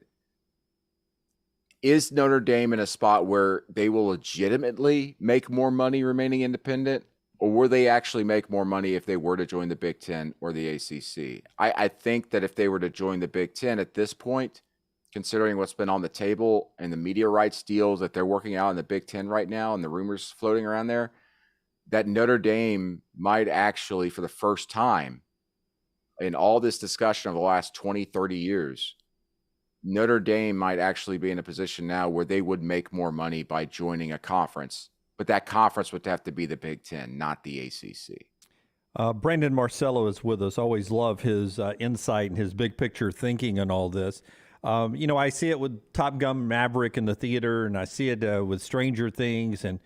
is Notre Dame in a spot where they will legitimately make more money remaining independent? Or will they actually make more money if they were to join the Big Ten or the ACC? I think that if they were to join the Big Ten at this point, considering what's been on the table and the media rights deals that they're working out in the Big Ten right now and the rumors floating around there, that Notre Dame might actually, for the first time in all this discussion of the last 20, 30 years, Notre Dame might actually be in a position now where they would make more money by joining a conference. But that conference would have to be the Big Ten, not the ACC. Brandon Marcello is with us. Always love his insight and his big picture thinking and all this. I see it with Top Gun Maverick in the theater, and I see it with Stranger Things, and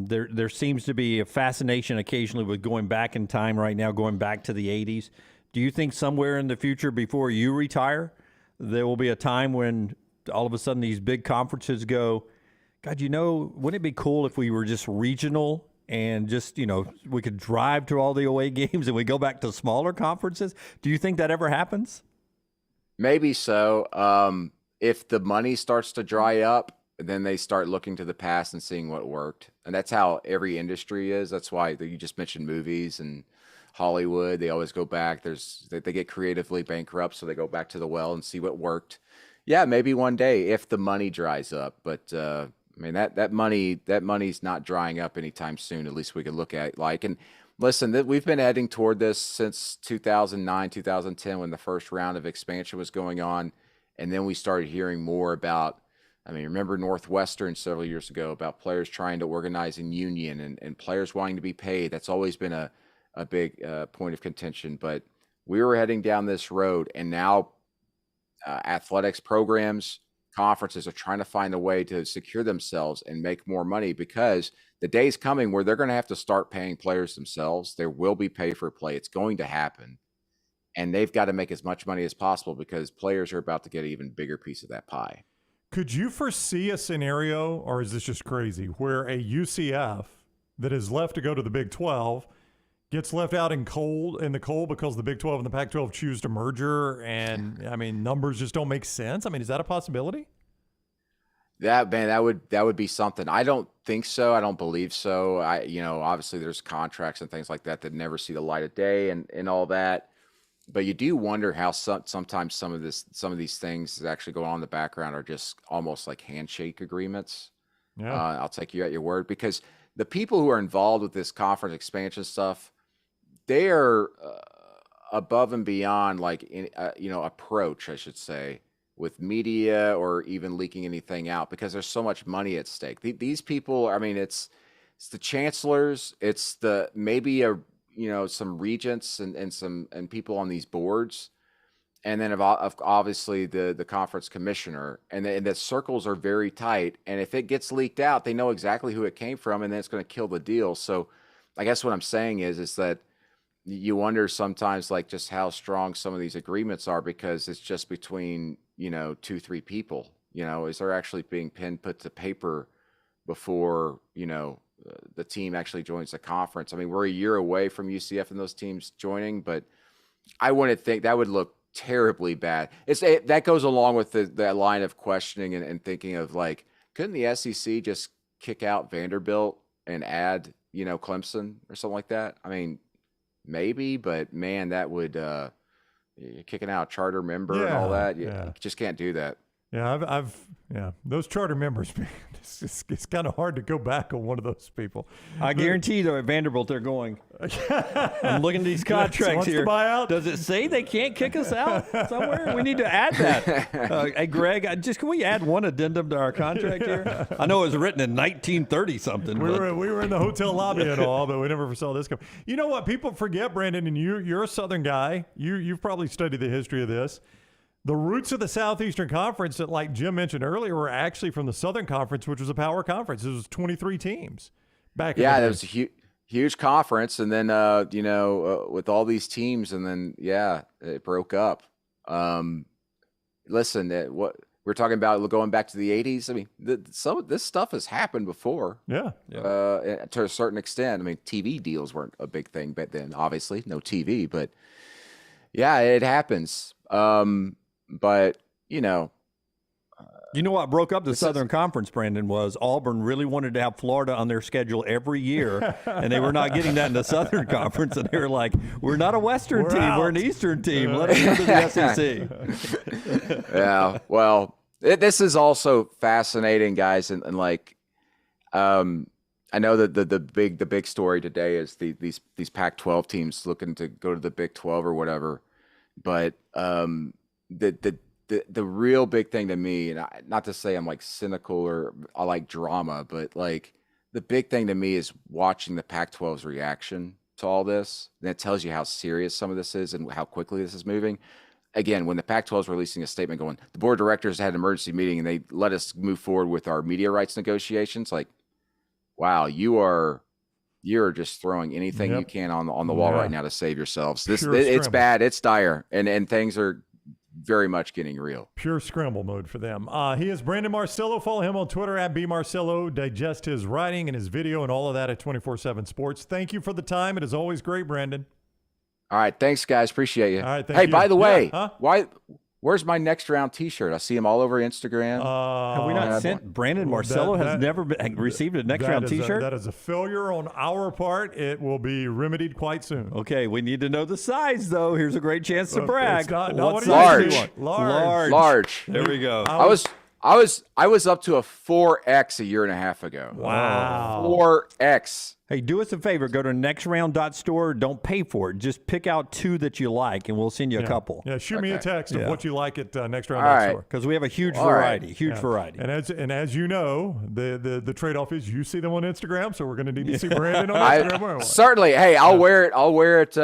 there seems to be a fascination occasionally with going back in time right now, going back to the 80s. Do you think somewhere in the future before you retire, there will be a time when all of a sudden these big conferences go, God, wouldn't it be cool if we were just regional and just, we could drive to all the away games and we go back to smaller conferences? Do you think that ever happens? Maybe so. If the money starts to dry up, then they start looking to the past and seeing what worked. And that's how every industry is. That's why you just mentioned movies and Hollywood. They always go back. They get creatively bankrupt, so they go back to the well and see what worked. Yeah, maybe one day if the money dries up. But that money's not drying up anytime soon. At least we could look at and listen. We've been heading toward this since 2009, 2010, when the first round of expansion was going on, and then we started hearing more about. Remember Northwestern several years ago about players trying to organize in union and players wanting to be paid. That's always been a big point of contention. But we were heading down this road, and now athletics programs, conferences are trying to find a way to secure themselves and make more money, because the day's coming where they're going to have to start paying players themselves. There will be pay for play. It's going to happen. And they've got to make as much money as possible because players are about to get an even bigger piece of that pie. Could you foresee a scenario, or is this just crazy, where a UCF that is left to go to the Big 12 gets left out in the cold because the Big 12 and the Pac-12 choose to merger, and numbers just don't make sense? Is that a possibility? That would be something. I don't think so. I don't believe so. Obviously there's contracts and things like that that never see the light of day and all that. But you do wonder how sometimes some of these things that actually go on in the background are just almost like handshake agreements. Yeah. I'll take you at your word, because the people who are involved with this conference expansion stuff, they are above and beyond approach, I should say, with media or even leaking anything out, because there's so much money at stake. These people, it's the chancellors, it's some regents and people on these boards, and then obviously the conference commissioner, and the circles are very tight. And if it gets leaked out, they know exactly who it came from, and then it's going to kill the deal. So I guess what I'm saying is that you wonder sometimes, like, just how strong some of these agreements are, because it's just between, 2-3 people. Is there actually being put to paper before, the team actually joins the conference? I mean, we're a year away from UCF and those teams joining, but I wouldn't think that would look terribly bad. That goes along with that line of questioning and thinking of, like, couldn't the SEC just kick out Vanderbilt and add, Clemson or something like that? I mean, maybe, but man, that would you're kicking out a charter member and all that. You just can't do that. Yeah, those charter members, man, it's kind of hard to go back on one of those people. I guarantee you, though, at Vanderbilt, they're going. I'm looking at these contracts here. Does it say they can't kick us out somewhere? We need to add that. Hey, Greg, can we add one addendum to our contract here? I know it was written in 1930 something. We were in the hotel lobby and all, but we never foresaw this coming. You know what? People forget, Brandon, and you're a Southern guy. You've probably studied the history of this. The roots of the Southeastern Conference that, like Jim mentioned earlier, were actually from the Southern Conference, which was a power conference. It was 23 teams back in the day. That was a huge conference, and then, with all these teams, and then, it broke up. Listen, what we're talking about going back to the 80s, I mean, some of this stuff has happened before. Yeah. To a certain extent. I mean, TV deals weren't a big thing back then, obviously. No TV, but, it happens. But, you know what broke up the Southern Conference, Brandon, was Auburn really wanted to have Florida on their schedule every year, and they were not getting that in the Southern Conference, and they were like, we're not a Western team, we're an Eastern team. Let us go to the SEC. Well, this is also fascinating, guys, and like, I know that the big story today is these Pac-12 teams looking to go to the Big 12 or whatever, but the real big thing to me, and not to say I'm like cynical or I like drama, but like the big thing to me is watching the Pac-12's reaction to all this. And it tells you how serious some of this is and how quickly this is moving. Again, when the Pac-12 is releasing a statement going, the board of directors had an emergency meeting and they let us move forward with our media rights negotiations. Like, wow, you're just throwing anything you can on the wall right now to save yourselves. It's bad. It's dire. And things are very much getting real. Pure scramble mode for them. He is Brandon Marcello. Follow him on Twitter at @bmarcello. Digest his writing and his video and all of that at 24/7 Sports. Thank you for the time. It is always great, Brandon. All right. Thanks, guys. Appreciate you. All right. Hey, by the way, where's my next round T-shirt? I see him all over Instagram. Have we not sent Brandon Marcello has never received a next round T-shirt? That is a failure on our part. It will be remedied quite soon. Okay, we need to know the size, though. Here's a great chance to brag. What size do you want? Large. There we go. I was up to a 4X a year and a half ago. Wow. 4X. Hey, do us a favor. Go to nextround.store. Don't pay for it. Just pick out 2 that you like, and we'll send you a couple. Yeah, shoot me a text of what you like at nextround.store. Because we have a huge variety. Variety. And as you know, the trade-off is you see them on Instagram, so we're going to need to see Brandon on Instagram. Certainly. Hey, I'll wear it. I'll wear it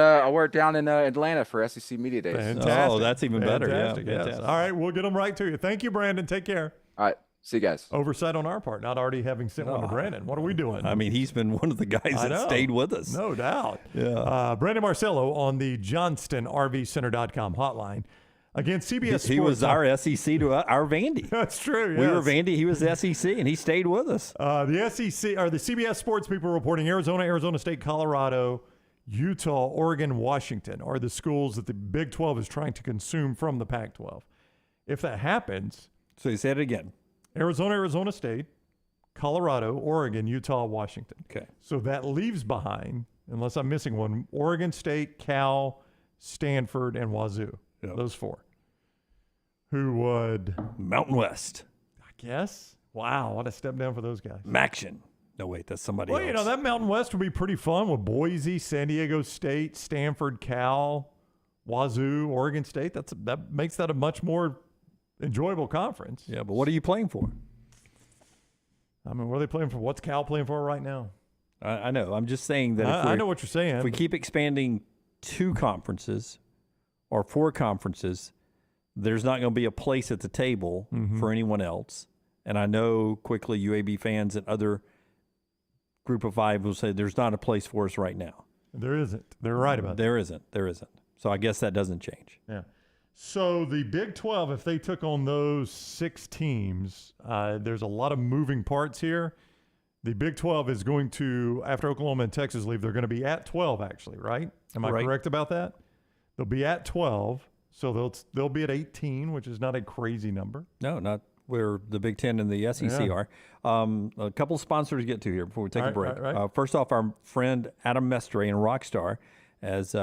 down in Atlanta for SEC Media Days. Fantastic. Oh, that's even better. Fantastic. Yeah. Yes. All right, we'll get them right to you. Thank you, Brandon. Take care. All right. See you guys. Oversight on our part, not already having sent one to Brandon. What are we doing? I mean, he's been one of the guys that stayed with us. No doubt. Yeah. Brandon Marcello on the JohnstonRVCenter.com hotline. Again, CBS Sports. He was our SEC to our Vandy. That's true. Yes. We were Vandy. He was SEC, and he stayed with us. The SEC or the CBS Sports people reporting Arizona State, Colorado, Utah, Oregon, Washington are the schools that the Big 12 is trying to consume from the Pac-12. If that happens. So you said it again. Arizona State, Colorado, Oregon, Utah, Washington. Okay. So that leaves behind, unless I'm missing one, Oregon State, Cal, Stanford, and Wazoo. Yep. Those 4. Who would? Mountain West. I guess. Wow, what a step down for those guys. Maction. No, wait, that's somebody else. Well, that Mountain West would be pretty fun with Boise, San Diego State, Stanford, Cal, Wazoo, Oregon State. That makes that a much more enjoyable conference. Yeah, but what are you playing for? I mean, what are they playing for? What's Cal playing for right now? I know. I'm just saying that I know what you're saying. If we keep expanding 2 conferences or 4 conferences, there's not going to be a place at the table for anyone else. And I know quickly UAB fans and other Group of 5 will say there's not a place for us right now. There isn't. They're right about that. There isn't. So I guess that doesn't change. Yeah. So the Big 12, if they took on those 6 teams, there's a lot of moving parts here. The Big 12 is going to, after Oklahoma and Texas leave, they're going to be at 12, actually, right? Am I correct about that? They'll be at 12, so they'll be at 18, which is not a crazy number. No, not where the Big Ten and the SEC are. A couple of sponsors to get to here before we take a break. Right. First off, our friend Adam Mestre in Rockstar, as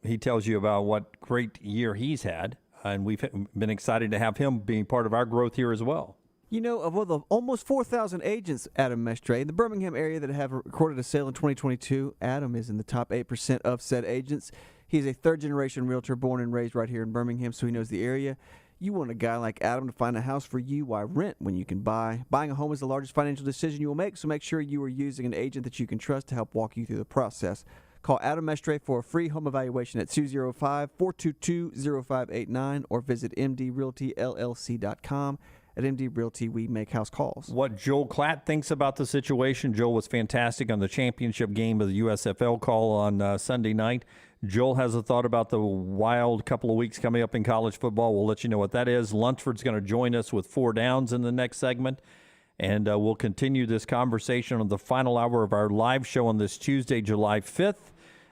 he tells you about what great year he's had, and we've been excited to have him being part of our growth here as well. You know, of the almost 4,000 agents, Adam Mestre, in the Birmingham area that have recorded a sale in 2022, Adam is in the top 8% of said agents. He's a third-generation realtor born and raised right here in Birmingham, so he knows the area. You want a guy like Adam to find a house for you. Why rent when you can buy? Buying a home is the largest financial decision you will make, so make sure you are using an agent that you can trust to help walk you through the process. Call Adam Mestre for a free home evaluation at 205-422-0589 or visit mdrealtyllc.com. At MD Realty, we make house calls. What Joel Klatt thinks about the situation. Joel was fantastic on the championship game of the USFL call on Sunday night. Joel has a thought about the wild couple of weeks coming up in college football. We'll let you know what that is. Lunsford's going to join us with 4 Downs in the next segment. And we'll continue this conversation on the final hour of our live show on this Tuesday, July 5th.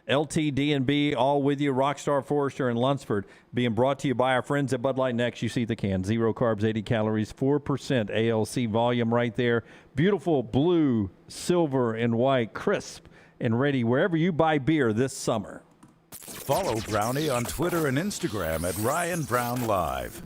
LTD&B, all with you. Rockstar, Forrester, and Lunsford being brought to you by our friends at Bud Light. Next, you see the can. 0 carbs, 80 calories, 4% ALC volume right there. Beautiful blue, silver, and white, crisp and ready wherever you buy beer this summer. Follow Brownie on Twitter and Instagram at Ryan Brown Live.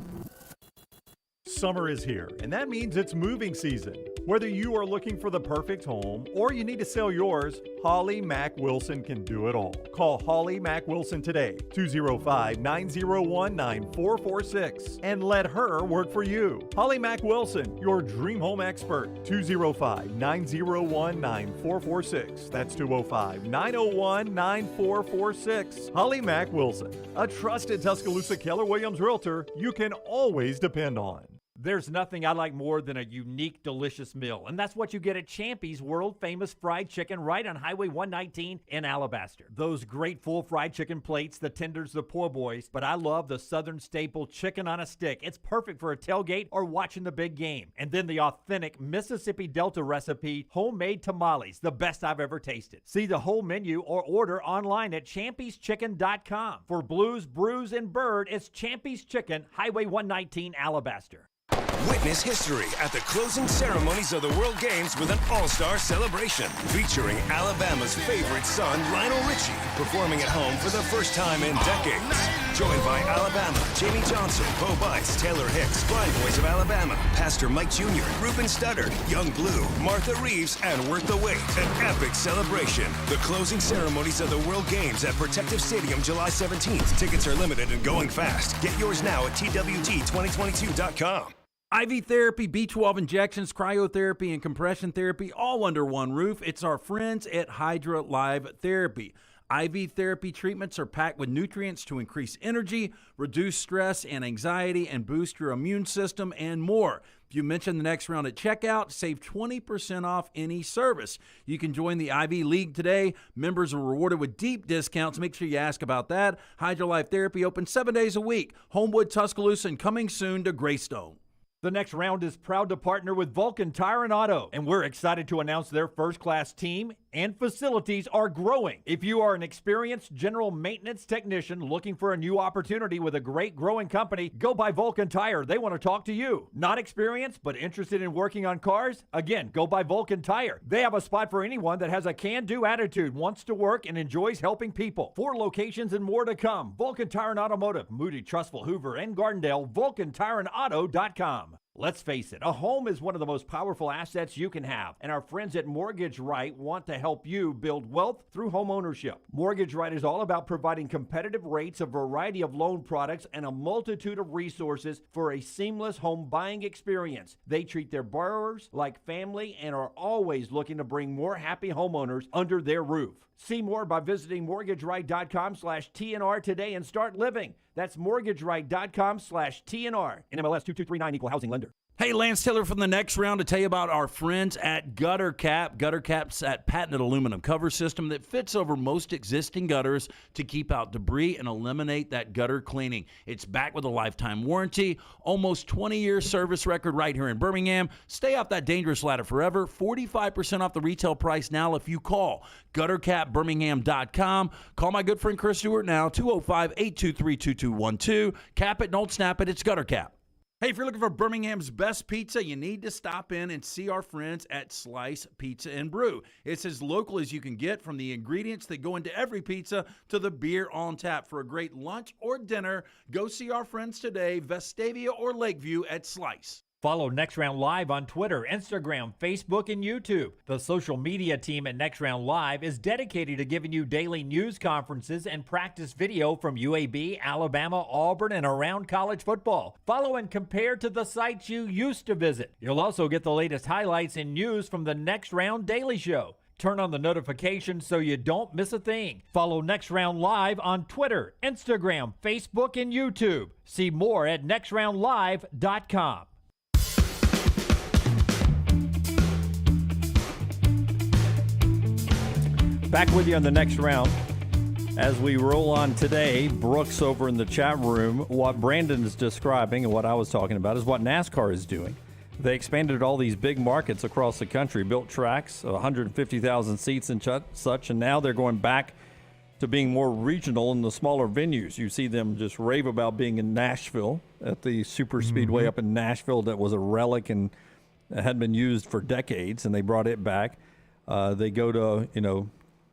Summer is here, and that means it's moving season. Whether you are looking for the perfect home or you need to sell yours, Holly Mack Wilson can do it all. Call Holly Mack Wilson today, 205-901-9446, and let her work for you. Holly Mack Wilson, your dream home expert, 205-901-9446. That's 205-901-9446. Holly Mack Wilson, a trusted Tuscaloosa Keller Williams realtor you can always depend on. There's nothing I like more than a unique, delicious meal, and that's what you get at Champy's world-famous fried chicken right on Highway 119 in Alabaster. Those great full fried chicken plates, the tenders, the po' boys, but I love the southern staple chicken on a stick. It's perfect for a tailgate or watching the big game. And then the authentic Mississippi Delta recipe, homemade tamales, the best I've ever tasted. See the whole menu or order online at champyschicken.com. For Blues, Brews, and Bird, it's Champy's Chicken, Highway 119, Alabaster. Witness history at the closing ceremonies of the World Games with an all-star celebration featuring Alabama's favorite son, Lionel Richie, performing at home for the first time in decades. Joined by Alabama, Jamie Johnson, Bo Bice, Taylor Hicks, Blind Boys of Alabama, Pastor Mike Jr., Ruben Studdard, Young Blue, Martha Reeves, and Worth the Wait. An epic celebration. The closing ceremonies of the World Games at Protective Stadium, July 17th. Tickets are limited and going fast. Get yours now at TWT2022.com. IV therapy, B12 injections, cryotherapy, and compression therapy, all under one roof. It's our friends at Hydra Live Therapy. IV therapy treatments are packed with nutrients to increase energy, reduce stress and anxiety, and boost your immune system, and more. If you mention the next round at checkout, save 20% off any service. You can join the IV League today. Members are rewarded with deep discounts. Make sure you ask about that. Hydra Live Therapy open 7 days a week. Homewood, Tuscaloosa, and coming soon to Greystone. The next round is proud to partner with Vulcan Tire and Auto, and we're excited to announce their first-class team and facilities are growing. If you are an experienced general maintenance technician looking for a new opportunity with a great growing company, go by Vulcan Tire. They want to talk to you. Not experienced, but interested in working on cars? Again, go by Vulcan Tire. They have a spot for anyone that has a can-do attitude, wants to work, and enjoys helping people. 4 locations and more to come. Vulcan Tire and Automotive, Moody, Trustful, Hoover, and Gardendale, VulcanTireandAuto.com. Let's face it, a home is one of the most powerful assets you can have, and our friends at Mortgage Right want to help you build wealth through home ownership. Mortgage Right is all about providing competitive rates, a variety of loan products, and a multitude of resources for a seamless home buying experience. They treat their borrowers like family and are always looking to bring more happy homeowners under their roof. See more by visiting mortgageright.com/TNR today and start living. That's mortgageright.com/TNR. NMLS 2239 Equal Housing Lender. Hey, Lance Taylor from the next round to tell you about our friends at Gutter Cap. Gutter Cap's that patented aluminum cover system that fits over most existing gutters to keep out debris and eliminate that gutter cleaning. It's backed with a lifetime warranty, almost 20-year service record right here in Birmingham. Stay off that dangerous ladder forever. 45% off the retail price now if you call guttercapbirmingham.com. Call my good friend Chris Stewart now, 205-823-2212. Cap it, don't snap it. It's Gutter Cap. Hey, if you're looking for Birmingham's best pizza, you need to stop in and see our friends at Slice Pizza and Brew. It's as local as you can get, from the ingredients that go into every pizza to the beer on tap. For a great lunch or dinner, go see our friends today, Vestavia or Lakeview at Slice. Follow Next Round Live on Twitter, Instagram, Facebook, and YouTube. The social media team at Next Round Live is dedicated to giving you daily news conferences and practice video from UAB, Alabama, Auburn, and around college football. Follow and compare to the sites you used to visit. You'll also get the latest highlights and news from the Next Round Daily Show. Turn on the notifications so you don't miss a thing. Follow Next Round Live on Twitter, Instagram, Facebook, and YouTube. See more at nextroundlive.com. Back with you on the next round. As we roll on today, Brooks over in the chat room, what Brandon is describing and what I was talking about is what NASCAR is doing. They expanded all these big markets across the country, built tracks, 150,000 seats and such, and now they're going back to being more regional in the smaller venues. You see them just rave about being in Nashville at the super speedway up in Nashville that was a relic and had been used for decades, and they brought it back. They go to,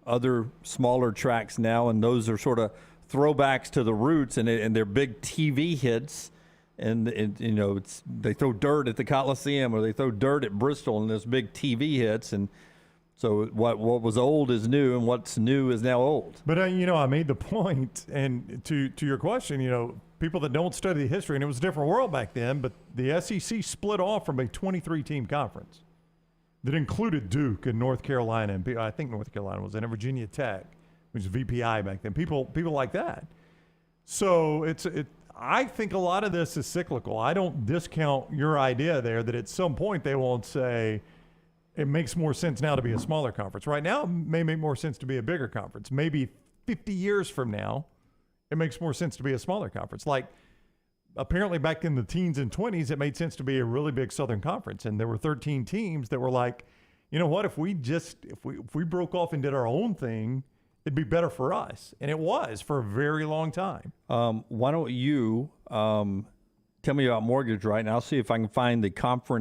other smaller tracks now, and those are sort of throwbacks to the roots, and they're big TV hits. And they throw dirt at the Coliseum, or they throw dirt at Bristol, and there's big TV hits. And so what was old is new, and what's new is now old. But I made the point, and to your question, people that don't study the history, and it was a different world back then, but the SEC split off from a 23-team conference that included Duke and North Carolina, and I think North Carolina was in, and Virginia Tech, which was VPI back then. People like that. So I think a lot of this is cyclical. I don't discount your idea there that at some point they won't say it makes more sense now to be a smaller conference. Right now, it may make more sense to be a bigger conference. Maybe 50 years from now, it makes more sense to be a smaller conference. Like, apparently back in the teens and 20s, it made sense to be a really big Southern Conference. And there were 13 teams that were like, you know what, if we broke off and did our own thing, it'd be better for us. And it was for a very long time. Why don't you tell me about mortgage right now? I'll see if I can find the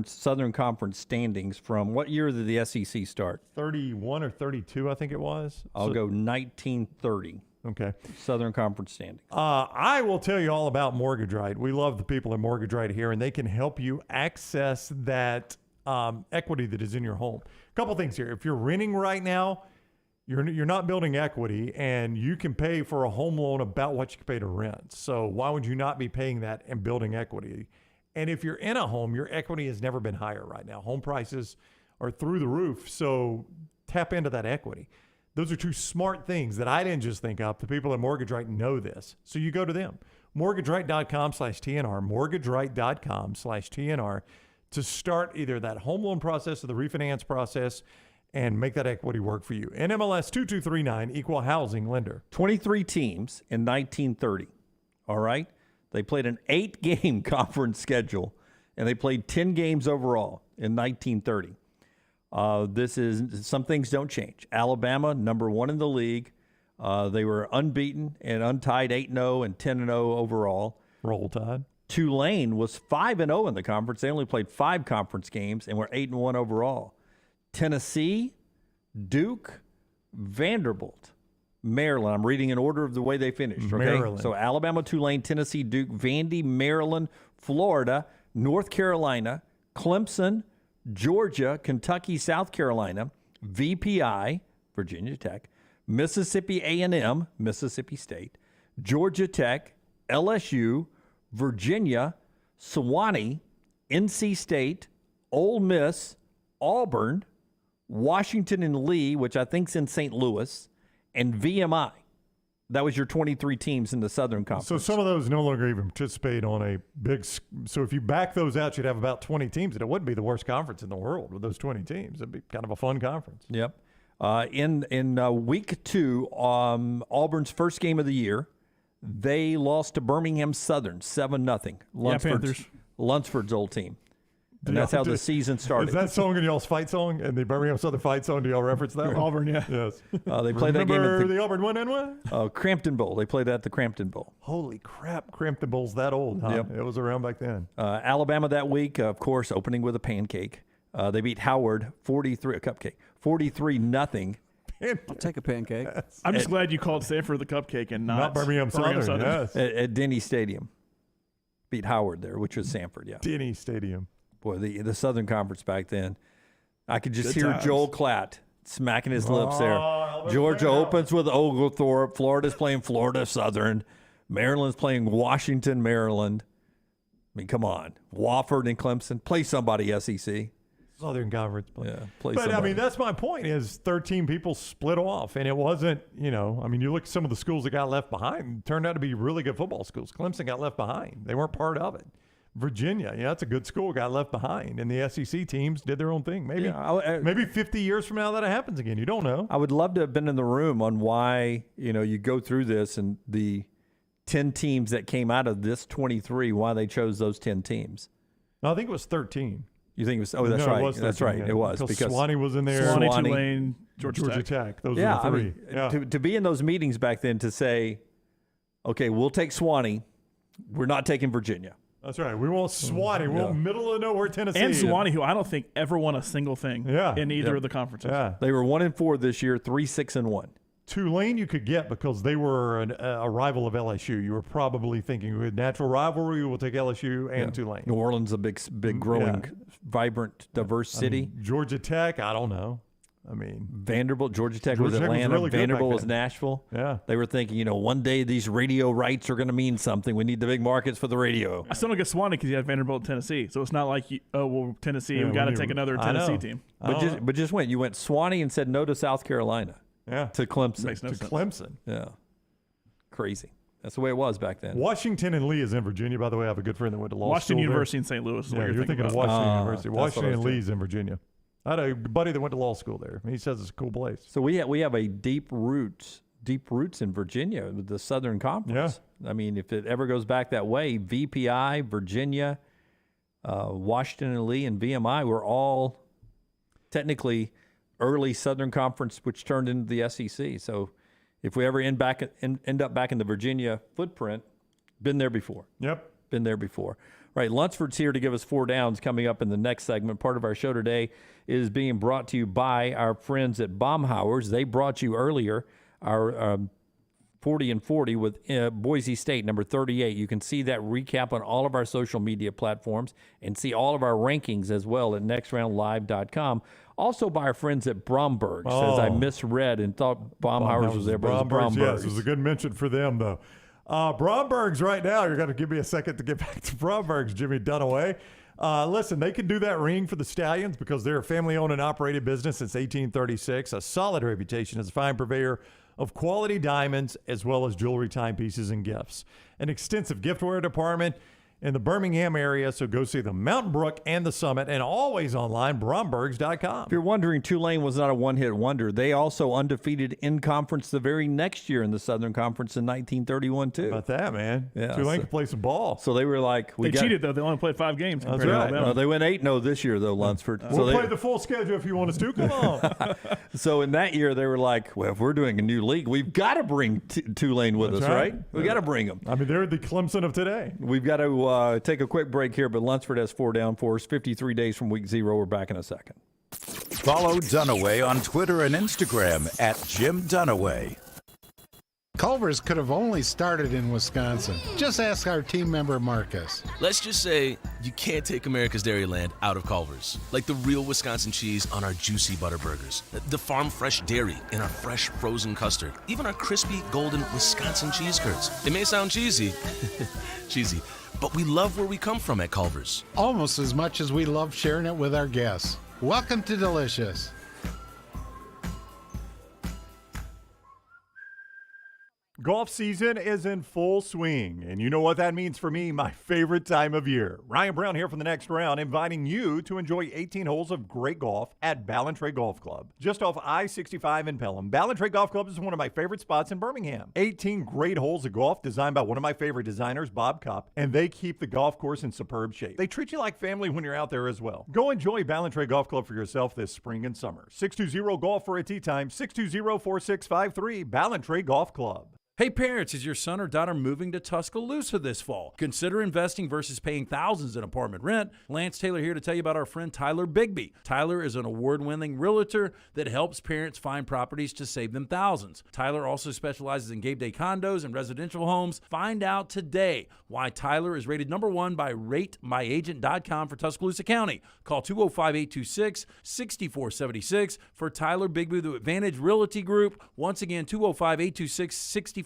Southern Conference standings from what year did the SEC start? 31 or 32, I think it was. I'll go 1930. Okay. Southern Conference standings. I will tell you all about Mortgage Right. We love the people at Mortgage Right here, and they can help you access that equity that is in your home. A couple things here. If you're renting right now, you're not building equity, and you can pay for a home loan about what you can pay to rent. So why would you not be paying that and building equity? And if you're in a home, your equity has never been higher right now. Home prices are through the roof, so tap into that equity. Those are two smart things that I didn't just think up. The people at Mortgage Right know this. So you go to them. MortgageRight.com/TNR, MortgageRight.com/TNR to start either that home loan process or the refinance process and make that equity work for you. NMLS 2239, Equal Housing Lender. 23 teams in 1930, all right? They played an 8-game conference schedule, and they played 10 games overall in 1930. Some things don't change. Alabama, number 1 in the league. They were unbeaten and untied, 8-0 and 10-0 overall. Roll Tide. Tulane was 5-0 in the conference. They only played 5 conference games and were 8-1 overall. Tennessee, Duke, Vanderbilt, Maryland. I'm reading in order of the way they finished. Okay? Maryland. So Alabama, Tulane, Tennessee, Duke, Vandy, Maryland, Florida, North Carolina, Clemson, Georgia, Kentucky, South Carolina, VPI, Virginia Tech, Mississippi A&M, Mississippi State, Georgia Tech, LSU, Virginia, Sewanee, NC State, Ole Miss, Auburn, Washington and Lee, which I think's in St. Louis, and VMI. That was your 23 teams in the Southern Conference. So some of those no longer even participate on a big. So if you back those out, you'd have about 20 teams, and it wouldn't be the worst conference in the world with those 20 teams. It'd be kind of a fun conference. Yep. In week 2, Auburn's first game of the year, they lost to Birmingham Southern 7-0. Panthers. Lunsford's old team. And that's how the season started. Is that song in y'all's fight song? And the Birmingham Southern fight song, do y'all reference that one? Auburn, yeah. Yes. They played that game at the Auburn 1-1? Crampton Bowl. They played that at the Crampton Bowl. Holy crap, Crampton Bowl's that old, huh? Yep. It was around back then. Alabama that week, of course, opening with a pancake. They beat Howard 43-0. I'll take a pancake. I'm just glad you called Sanford the cupcake and not Birmingham Southern. Yes. At Denny Stadium. Beat Howard there, which was Sanford, yeah. Denny Stadium. Boy, the Southern Conference back then. I could just Good hear times. Joel Klatt smacking his lips there. Georgia opens with Oglethorpe. Florida's playing Florida Southern. Maryland's playing Washington, Maryland. I mean, come on. Wofford and Clemson. Play somebody, SEC. Southern Conference. Yeah, play But, somebody. I mean, that's my point is 13 people split off. And it wasn't, you look at some of the schools that got left behind. It turned out to be really good football schools. Clemson got left behind. They weren't part of it. Virginia, that's a good school, got left behind. And the SEC teams did their own thing. Maybe 50 years from now that happens again. You don't know. I would love to have been in the room on why, you go through this and the 10 teams that came out of this 23, why they chose those 10 teams. No, I think it was 13. You think it was? Oh, that's right. It was 13, that's right. yeah. It was because Swanee was in there. Swanee, Tulane, Georgia Tech. Those were the three. To be in those meetings back then to say, okay, we'll take Swanee. We're not taking Virginia. That's right. We want Swanee. We want middle of nowhere Tennessee. And Swanee, who I don't think ever won a single thing in either of the conferences. Yeah. They were 1-4 this year, 3-6-1. Tulane you could get because they were a rival of LSU. You were probably thinking with natural rivalry, we'll take LSU and Tulane. New Orleans, a big growing, vibrant, diverse city. Georgia Tech, I don't know. Vanderbilt, Georgia Tech was Atlanta. Really Vanderbilt was Nashville. Yeah. They were thinking, one day these radio rights are going to mean something. We need the big markets for the radio. I still don't get Swanee because you had Vanderbilt, Tennessee. So it's not like, Tennessee, we got to take another Tennessee team. But just went. You went Swanee and said no to South Carolina. Yeah. To Clemson. Makes no sense. Clemson. Yeah. Crazy. That's the way it was back then. Washington and Lee is in Virginia, by the way. I have a good friend that went to law Washington school University there. in St. Louis is Yeah, what you're thinking of about. Washington University. that's what I Washington was and doing. Lee's in Virginia. I had a buddy that went to law school there. He says it's a cool place. So we have a deep roots in Virginia with the Southern Conference. Yeah. I mean, if it ever goes back that way, VPI, Virginia, Washington and Lee, and VMI were all technically early Southern Conference, which turned into the SEC. So if we ever end up back in the Virginia footprint, been there before. Yep. Been there before. Right, Lunsford's here to give us 4 downs coming up in the next segment. Part of our show today is being brought to you by our friends at Baumhauer's. They brought you earlier our 40 and 40 with Boise State, number 38. You can see that recap on all of our social media platforms and see all of our rankings as well at nextroundlive.com. Also by our friends at Bromberg's, as I misread and thought Baumhauer's was there, but it was Bromberg's. Yes, it was a good mention for them, though. Bromberg's right now, you're going to give me a second to get back to Bromberg's, Jimmy Dunaway. Listen, they can do that ring for the Stallions because they're a family-owned and operated business since 1836, a solid reputation as a fine purveyor of quality diamonds as well as jewelry, timepieces, and gifts. An extensive giftware department in the Birmingham area, so go see the Mountain Brook and the Summit, and always online, brombergs.com. If you're wondering, Tulane was not a one-hit wonder. They also undefeated in conference the very next year in the Southern Conference in 1931, too. How about that, man? Yeah, Tulane can play some ball. So they were like... They cheated, though. They only played 5 games compared to Alabama. They went 8-0 this year, though, Lunsford. We'll play the full schedule if you want us to. Come on. So in that year, they were like, well, if we're doing a new league, we've got to bring Tulane with us, right? We've got to bring them. I mean, they're the Clemson of today. We've got to take a quick break here, but Lunsford has 4 down for us. 53 days from week 0. We're back in a second. Follow Dunaway on Twitter and Instagram at Jim Dunaway. Culver's could have only started in Wisconsin. Just ask our team member Marcus. Let's just say you can't take America's Dairyland out of Culver's. Like the real Wisconsin cheese on our juicy butter burgers, the farm fresh dairy in our fresh frozen custard, even our crispy golden Wisconsin cheese curds. It may sound cheesy, but we love where we come from at Culver's. Almost as much as we love sharing it with our guests. Welcome to Delicious. Golf season is in full swing, and you know what that means for me, my favorite time of year. Ryan Brown here from the Next Round, inviting you to enjoy 18 holes of great golf at Ballantrae Golf Club. Just off I-65 in Pelham, Ballantrae Golf Club is one of my favorite spots in Birmingham. 18 great holes of golf designed by one of my favorite designers, Bob Cupp, and they keep the golf course in superb shape. They treat you like family when you're out there as well. Go enjoy Ballantrae Golf Club for yourself this spring and summer. 620-GOLF for a tee time, 620-4653, Ballantrae Golf Club. Hey parents, is your son or daughter moving to Tuscaloosa this fall? Consider investing versus paying thousands in apartment rent. Lance Taylor here to tell you about our friend Tyler Bigby. Tyler is an award-winning realtor that helps parents find properties to save them thousands. Tyler also specializes in game day condos and residential homes. Find out today why Tyler is rated #1 by RateMyAgent.com for Tuscaloosa County. Call 205-826-6476 for Tyler Bigby, the Advantage Realty Group. Once again, 205-826-6476.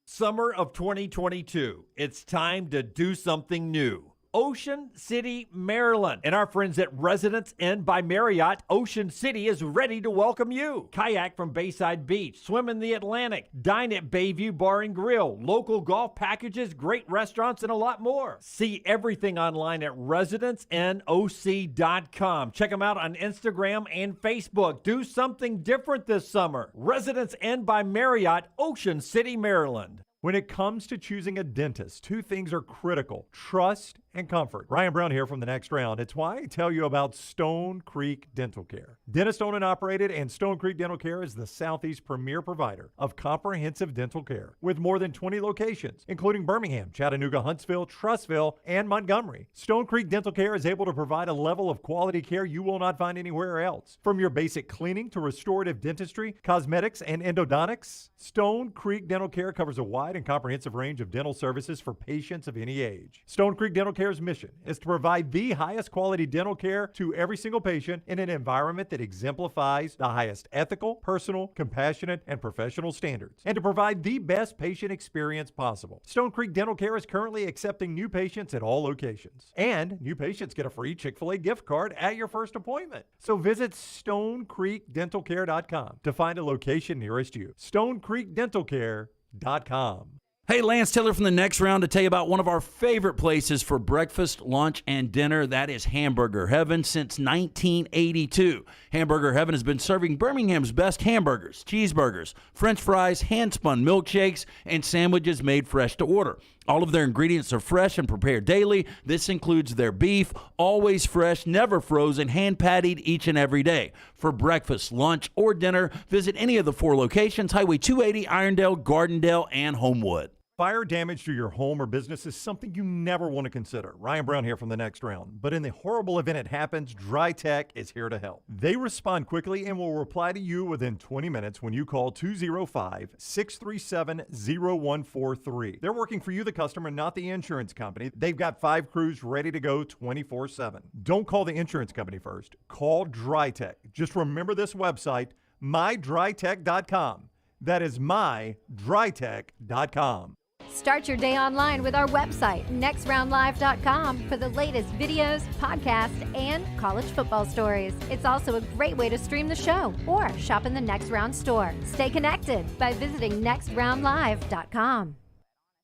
Summer of 2022. It's time to do something new. Ocean City, Maryland. And our friends at Residence Inn by Marriott, Ocean City is ready to welcome you. Kayak from Bayside Beach, swim in the Atlantic, dine at Bayview Bar and Grill, local golf packages, great restaurants, and a lot more. See everything online at residenceinnoc.com. Check them out on Instagram and Facebook. Do something different this summer. Residence Inn by Marriott, Ocean City, Maryland. When it comes to choosing a dentist, two things are critical: trust and comfort. Ryan Brown here from the Next Round. It's why I tell you about Stone Creek Dental Care. Dentist owned and operated, and Stone Creek Dental Care is the Southeast premier provider of comprehensive dental care with more than 20 locations, including Birmingham, Chattanooga, Huntsville, Trussville, and Montgomery. Stone Creek Dental Care is able to provide a level of quality care you will not find anywhere else. From your basic cleaning to restorative dentistry, cosmetics, and endodontics, Stone Creek Dental Care covers a wide and comprehensive range of dental services for patients of any age. Stone Creek Dental Care's mission is to provide the highest quality dental care to every single patient in an environment that exemplifies the highest ethical, personal, compassionate, and professional standards, and to provide the best patient experience possible. Stone Creek Dental Care is currently accepting new patients at all locations, and new patients get a free Chick-fil-A gift card at your first appointment. So visit StoneCreekDentalCare.com to find a location nearest you. StoneCreekDentalCare.com. Hey, Lance Taylor from the Next Round to tell you about one of our favorite places for breakfast, lunch, and dinner. That is Hamburger Heaven since 1982. Hamburger Heaven has been serving Birmingham's best hamburgers, cheeseburgers, French fries, hand-spun milkshakes, and sandwiches made fresh to order. All of their ingredients are fresh and prepared daily. This includes their beef, always fresh, never frozen, hand-pattied each and every day. For breakfast, lunch, or dinner, visit any of the 4 locations: Highway 280, Irondale, Gardendale, and Homewood. Fire damage to your home or business is something you never want to consider. Ryan Brown here from the Next Round. But in the horrible event it happens, Dry Tech is here to help. They respond quickly and will reply to you within 20 minutes when you call 205-637-0143. They're working for you, the customer, not the insurance company. They've got 5 crews ready to go 24/7. Don't call the insurance company first. Call Dry Tech. Just remember this website, mydrytech.com. That is mydrytech.com. Start your day online with our website, nextroundlive.com, for the latest videos, podcasts, and college football stories. It's also a great way to stream the show or shop in the Next Round store. Stay connected by visiting nextroundlive.com.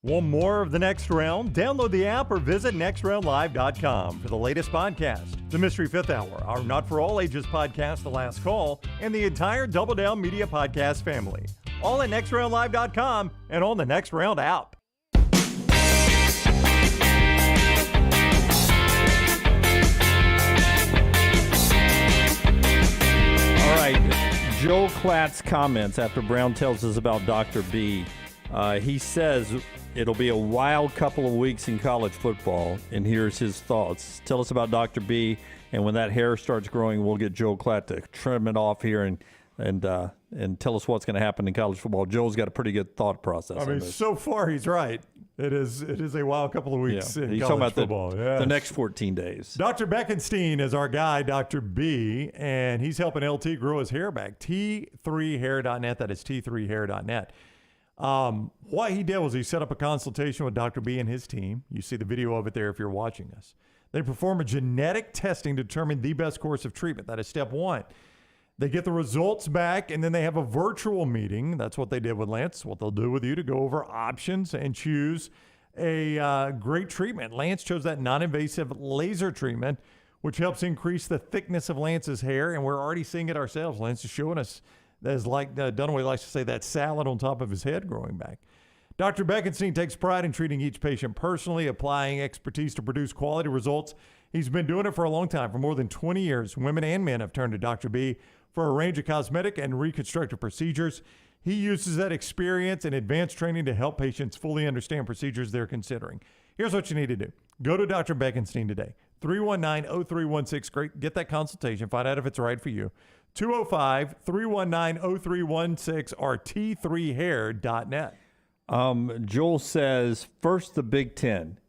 Want more of the Next Round? Download the app or visit nextroundlive.com for the latest podcast, The Mystery Fifth Hour, our Not For All Ages podcast, The Last Call, and the entire Double Down Media podcast family. All at nextroundlive.com and on the Next Round app. All right, Joel Klatt's comments after Brown tells us about Dr. B. He says it'll be a wild couple of weeks in college football, and here's his thoughts. Tell us about Dr. B, and when that hair starts growing, we'll get Joel Klatt to trim it off here and tell us what's going to happen in college football. Joel's got a pretty good thought process. I mean, so far he's right. It is a wild couple of weeks in he's college talking about football. the next 14 days. Dr. Beckenstein is our guy, Dr. B, and he's helping LT grow his hair back. T3hair.net. That is T3hair.net. What he did was he set up a consultation with Dr. B and his team. You see the video of it there if you're watching us. They perform a genetic testing to determine the best course of treatment. That is step 1. They get the results back, and then they have a virtual meeting. That's what they did with Lance, what they'll do with you to go over options and choose a great treatment. Lance chose that non-invasive laser treatment, which helps increase the thickness of Lance's hair, and we're already seeing it ourselves. Lance is showing us, as like Dunaway likes to say, that salad on top of his head growing back. Dr. Beckenstein takes pride in treating each patient personally, applying expertise to produce quality results. He's been doing it for a long time. For more than 20 years, women and men have turned to Dr. B for a range of cosmetic and reconstructive procedures. He uses that experience and advanced training to help patients fully understand procedures they're considering. Here's what you need to do. Go to Dr. Beckenstein today. 319-0316. Get that consultation. Find out if it's right for you. 205-319-0316 or t3hair.net. Joel says, first the Big Ten.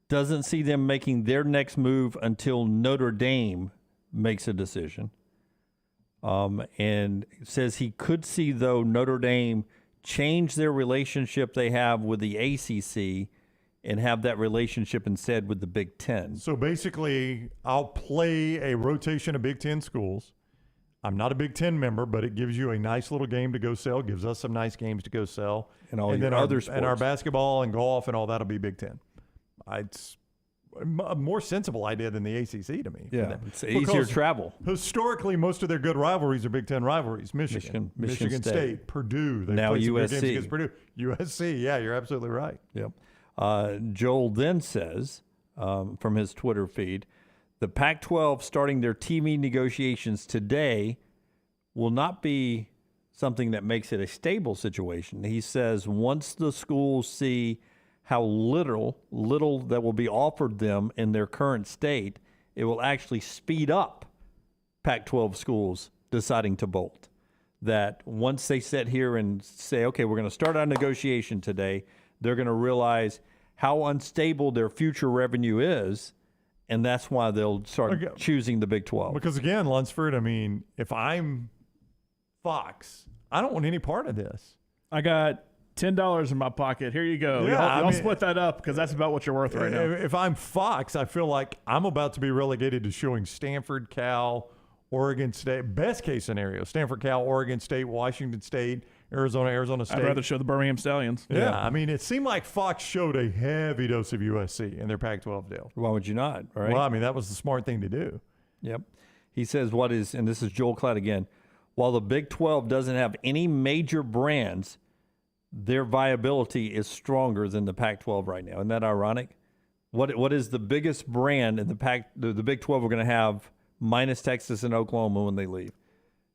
Doesn't see them making their next move until Notre Dame makes a decision. And says he could see, though, Notre Dame change their relationship they have with the ACC and have that relationship instead with the Big Ten. So basically, I'll play a rotation of Big Ten schools. I'm not a Big Ten member, but it gives you a nice little game to go sell, gives us some nice games to go sell. And all your other sports. And our basketball and golf and all that will be Big Ten. It's a more sensible idea than the ACC to me. Yeah, it's easier travel. Historically, most of their good riverries are Big Ten rivalries. Michigan State, Purdue. They now play some good games USC. against Purdue. USC, yeah, you're absolutely right. Yep. Joel then says, from his Twitter feed, the Pac-12 starting their TV negotiations today will not be something that makes it a stable situation. He says once the schools see how little that will be offered them in their current state, it will actually speed up Pac-12 schools deciding to bolt. That once they sit here and say, okay, we're going to start our negotiation today, they're going to realize how unstable their future revenue is, and that's why they'll start choosing the Big 12. Because, again, Lunsford, I mean, if I'm Fox, I don't want any part of this. I got $10 in my pocket. Here you go. Yeah, I'll split that up because that's about what you're worth right now. If I'm Fox, I feel like I'm about to be relegated to showing Stanford, Cal, Oregon State. Best case scenario, Stanford, Cal, Oregon State, Washington State, Arizona State. I'd rather show the Birmingham Stallions. Yeah, I mean, it seemed like Fox showed a heavy dose of USC in their Pac-12 deal. Why would you not? Right? Well, I mean, that was the smart thing to do. Yep. He says and this is Joel Klatt again, while the Big 12 doesn't have any major brands, their viability is stronger than the Pac-12 right now. Isn't that ironic? What is the biggest brand in the Big 12 we're going to have minus Texas and Oklahoma when they leave?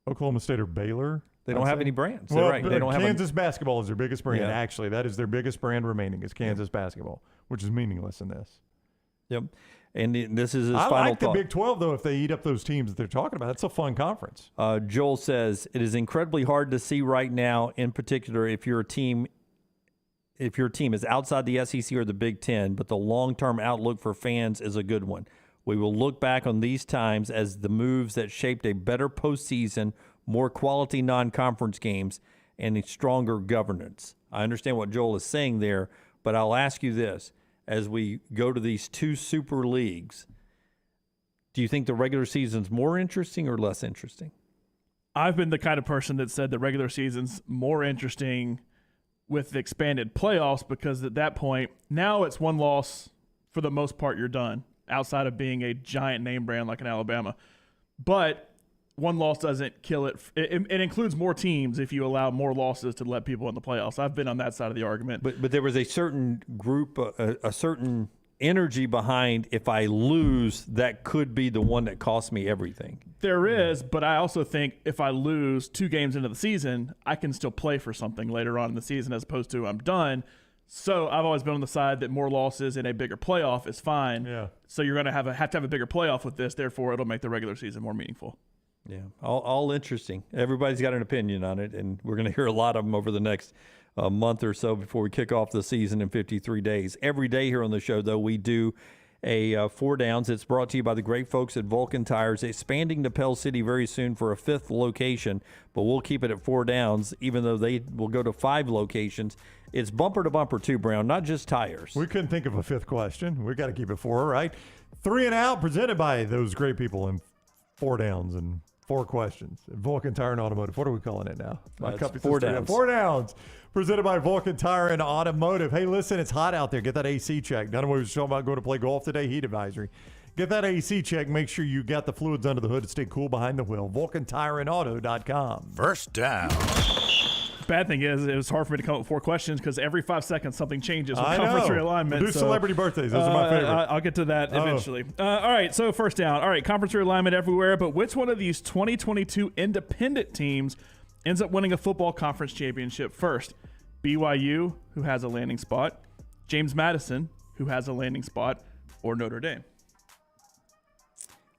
Oklahoma State or Baylor? They don't have any brands. Well, right. They don't Kansas basketball is their biggest brand. Yeah. Actually, that is their biggest brand remaining is Kansas basketball, which is meaningless in this. Yep. And this is his I final like the thought. Big 12, though, if they eat up those teams that they're talking about. It's a fun conference. Joel says, it is incredibly hard to see right now, in particular, if your team is outside the SEC or the Big Ten, but the long-term outlook for fans is a good one. We will look back on these times as the moves that shaped a better postseason, more quality non-conference games, and a stronger governance. I understand what Joel is saying there, but I'll ask you this. As we go to these two super leagues, do you think the regular season's more interesting or less interesting? I've been the kind of person that said the regular season's more interesting with the expanded playoffs because at that point, now it's one loss for the most part, you're done, outside of being a giant name brand like in Alabama. But one loss doesn't kill it. It includes more teams if you allow more losses to let people in the playoffs. I've been on that side of the argument. But there was a certain group, a certain energy behind if I lose, that could be the one that costs me everything. There is, but I also think if I lose 2 games into the season, I can still play for something later on in the season as opposed to I'm done. So I've always been on the side that more losses in a bigger playoff is fine. Yeah. So you're going to have to have a bigger playoff with this. Therefore, it'll make the regular season more meaningful. Yeah, all interesting. Everybody's got an opinion on it, and we're going to hear a lot of them over the next month or so before we kick off the season in 53 days. Every day here on the show, though, we do a 4 Downs. It's brought to you by the great folks at Vulcan Tires, expanding to Pell City very soon for a 5th location, but we'll keep it at 4 Downs, even though they will go to 5 locations. It's bumper to bumper, too, Brown, not just tires. We couldn't think of a 5th question. We got to keep it 4, right? 3 and Out, presented by those great people in 4 Downs and 4 questions. Vulcan Tire and Automotive. What are we calling it now? My It's cup is 4 just- downs. 4 downs. Presented by Vulcan Tire and Automotive. Hey, listen, it's hot out there. Get that AC checked. None of what we was talking about going to play golf today. Heat advisory. Get that AC check. Make sure you got the fluids under the hood to stay cool behind the wheel. VulcanTireandAuto.com. First down. Bad thing is, it was hard for me to come up with 4 questions because every 5 seconds something changes with I conference know. realignment. Do celebrity birthdays. Those are my favorite. I'll get to that eventually. All right, so first down. All right, conference realignment everywhere, but which one of these 2022 independent teams ends up winning a football conference championship first? BYU, who has a landing spot, James Madison, who has a landing spot, or Notre Dame?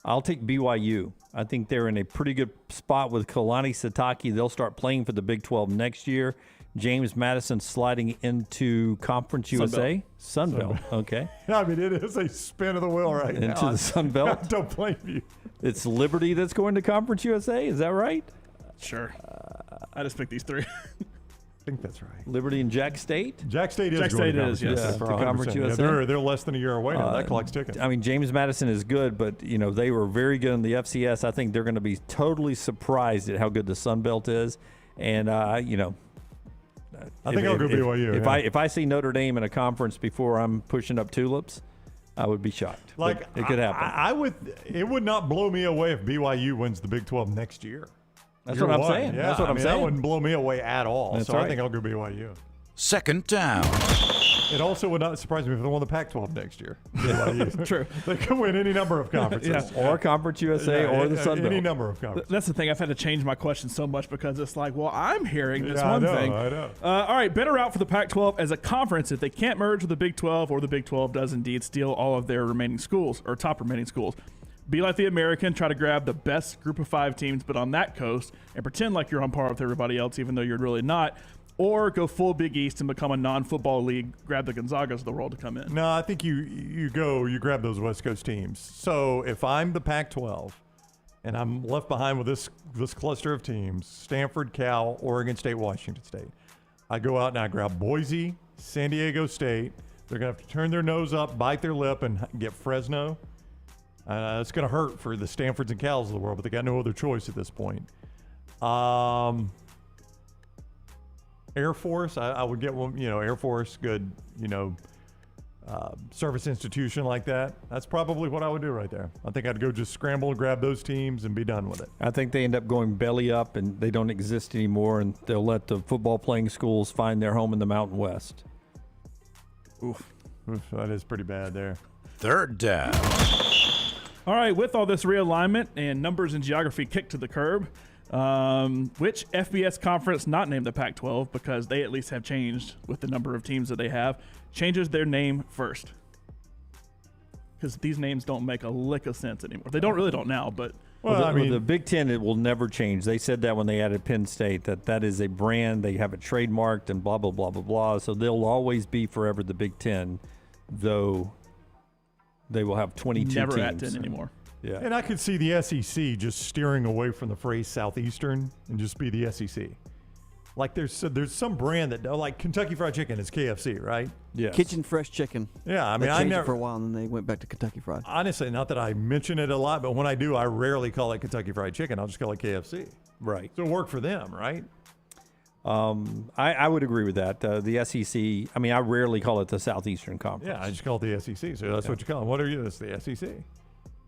I'll take BYU. I think they're in a pretty good spot with Kalani Sitake. They'll start playing for the Big 12 next year. James Madison sliding into Conference USA. Sunbelt. Okay. I mean, it is a spin of the wheel right now. Into the Sun Belt. I don't blame you. It's Liberty that's going to Conference USA. Is that right? Sure. I just picked these 3. I think that's right. Liberty and Jack State? Jack State is Jack going State to is, Conference yes. USA for To Conference 100%. Yeah, USA. they're less than a year away now. That clock's ticking. I mean, James Madison is good, but, they were very good in the FCS. I think they're going to be totally surprised at how good the Sun Belt is. And, I think I'll go BYU. If I see Notre Dame in a conference before I'm pushing up tulips, I would be shocked. Like, But it could happen. I would. It would not blow me away if BYU wins the Big 12 next year. That's Year what I'm one. saying. Yeah, That's what I'm saying. That wouldn't blow me away at all. That's so I right. think I'll go BYU. Second down. It also would not surprise me if they won the Pac-12 next year. BYU. True. They could win any number of conferences. Or Conference USA or the Sun Belt. Any number of conferences. That's the thing. I've had to change my question so much because it's like, well, I'm hearing this Yeah, one I know, thing. I know. All right, better route for the Pac-12 as a conference if they can't merge with the Big 12 or the Big 12 does indeed steal all of their remaining schools or top remaining schools. Be like the American, try to grab the best group of 5 teams, but on that coast, and pretend like you're on par with everybody else, even though you're really not. Or go full Big East and become a non-football league, grab the Gonzagas of the world to come in. No, I think you grab those West Coast teams. So if I'm the Pac-12 and I'm left behind with this cluster of teams, Stanford, Cal, Oregon State, Washington State, I go out and I grab Boise, San Diego State. They're going to have to turn their nose up, bite their lip, and get Fresno. It's going to hurt for the Stanfords and Cals of the world, but they got no other choice at this point. Air Force, I would get one, Air Force, good, service institution like that. That's probably what I would do right there. I think I'd go just scramble and grab those teams and be done with it. I think they end up going belly up and they don't exist anymore, and they'll let the football playing schools find their home in the Mountain West. Oof, that is pretty bad there. Third down. All right, with all this realignment and numbers and geography kicked to the curb, which FBS conference, not named the Pac-12 because they at least have changed with the number of teams that they have, changes their name first? Because these names don't make a lick of sense anymore. They don't now, but... Well, the Big Ten, it will never change. They said that when they added Penn State, that is a brand. They have it trademarked and blah, blah, blah, blah, blah. So they'll always be forever the Big Ten, though they will have 22 never teams. at 10 anymore. Yeah. And I could see the SEC just steering away from the phrase Southeastern and just be the SEC. Like there's some brand that, like Kentucky Fried Chicken is KFC, right? Yeah. Kitchen Fresh Chicken. Yeah, I mean, They I changed never it for a while, and then they went back to Kentucky Fried. Honestly, not that I mention it a lot, but when I do, I rarely call it Kentucky Fried Chicken. I'll just call it KFC. Right. So it worked for them, right? I would agree with that. The SEC, I mean, I rarely call it the Southeastern Conference. Yeah, I just call it the SEC. So that's what you call it. What are you? It's the SEC.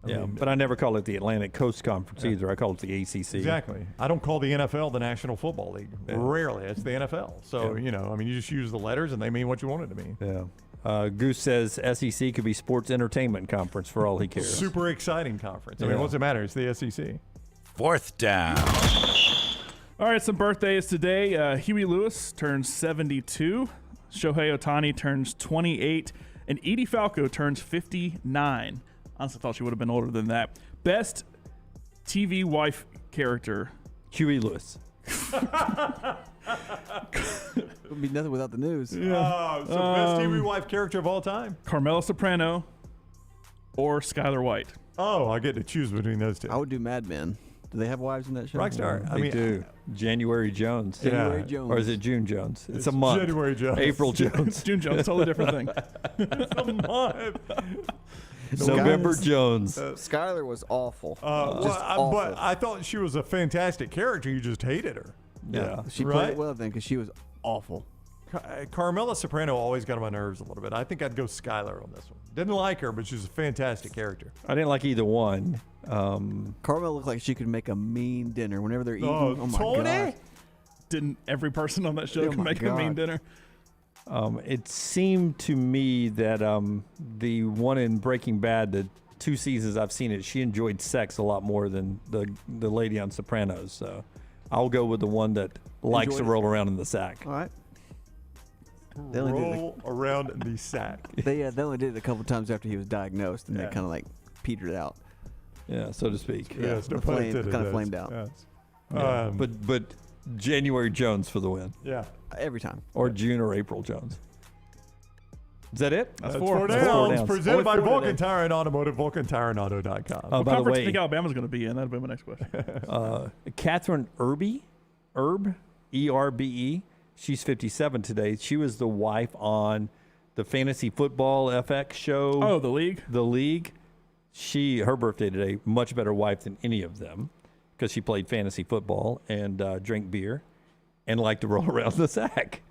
I mean, but I never call it the Atlantic Coast Conference either. I call it the ACC. Exactly. I don't call the NFL the National Football League. Yeah. Rarely. It's the NFL. So, you just use the letters and they mean what you want it to mean. Yeah. Goose says SEC could be Sports Entertainment Conference for all he cares. Super exciting conference. I mean, what's it matter? It's the SEC. Fourth down. All right, some birthdays today. Huey Lewis turns 72. Shohei Ohtani turns 28. And Edie Falco turns 59. Honestly, thought she would have been older than that. Best TV wife character. Huey Lewis. Would be nothing without the news. Yeah. So best TV wife character of all time? Carmela Soprano or Skylar White. Oh, I get to choose between those two. I would do Mad Men. Do they have wives in that show? Rockstar. They do. January Jones. January Jones. Or is it June Jones? It's a month. January Jones. April Jones. June Jones, totally different thing. It's a month. November Jones. Skylar was awful. But I thought she was a fantastic character. You just hated her. Yeah. She played it well then because she was awful. Carmela Soprano always got on my nerves a little bit. I think I'd go Skylar on this one. Didn't like her, but she was a fantastic character. I didn't like either one. Carmela looked like she could make a mean dinner whenever they're eating. Oh my Tony? God. Didn't every person on that show can make a mean dinner? It seemed to me that the one in Breaking Bad, the 2 seasons I've seen it, she enjoyed sex a lot more than the lady on Sopranos. So I'll go with the one that likes to roll around in the sack. All right. Roll around in the sack. They only did it a couple times after he was diagnosed, and they kind of like petered out. Yeah, so to speak. Yeah, the flame kind of flamed out. Yes. Yeah. But January Jones for the win. Yeah. Every time. Or June or April Jones. Is that it? That's 4 downs. Presented by Vulcan Tire and Automotive, VulcanTireandAuto.com. By What the conference do way, you think Alabama's going to be in? That'll be my next question. Catherine Erbe, E-R-B-E. She's 57 today. She was the wife on the Fantasy Football FX show. Oh, The League? The League. Her birthday today, much better wife than any of them because she played fantasy football and drank beer and liked to roll around the sack.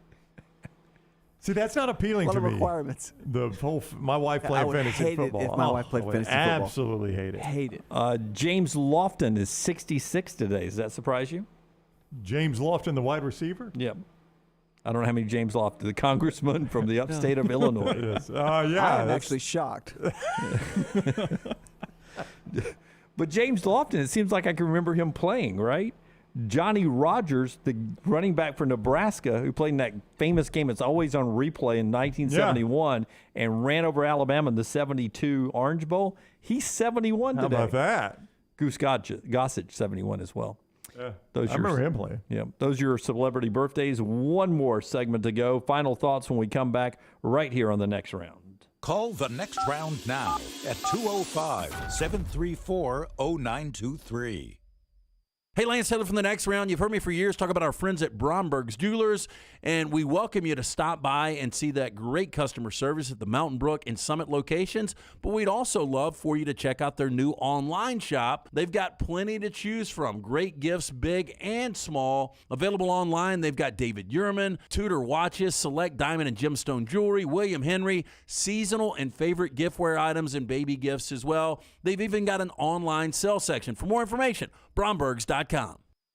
See, that's not appealing to me. A lot of requirements. My wife played fantasy football. If my wife played fantasy football. Absolutely hate it. Hate it. James Lofton is 66 today. Does that surprise you? James Lofton, the wide receiver? Yep. I don't know how many James Lofton, the congressman from the upstate of Illinois. Yes. Yeah. I'm actually shocked. But James Lofton, it seems like I can remember him playing, right? Johnny Rogers, the running back for Nebraska, who played in that famous game that's always on replay in 1971 and ran over Alabama in the 72 Orange Bowl. He's 71 today. How about that? Goose Gossage, 71 as well. Yeah, I remember him playing. Yeah, those are your celebrity birthdays. One more segment to go. Final thoughts when we come back right here on the next round. Call the next round now at 205-734-0923. Hey, Lance Taylor from the next round. You've heard me for years talk about our friends at Bromberg's Jewelers, and we welcome you to stop by and see that great customer service at the Mountain Brook and Summit locations. But we'd also love for you to check out their new online shop. They've got plenty to choose from. Great gifts, big and small. Available online, they've got David Yurman, Tudor watches, select diamond and gemstone jewelry, William Henry, seasonal and favorite giftware items and baby gifts as well. They've even got an online sale section. For more information, Brombergs.com.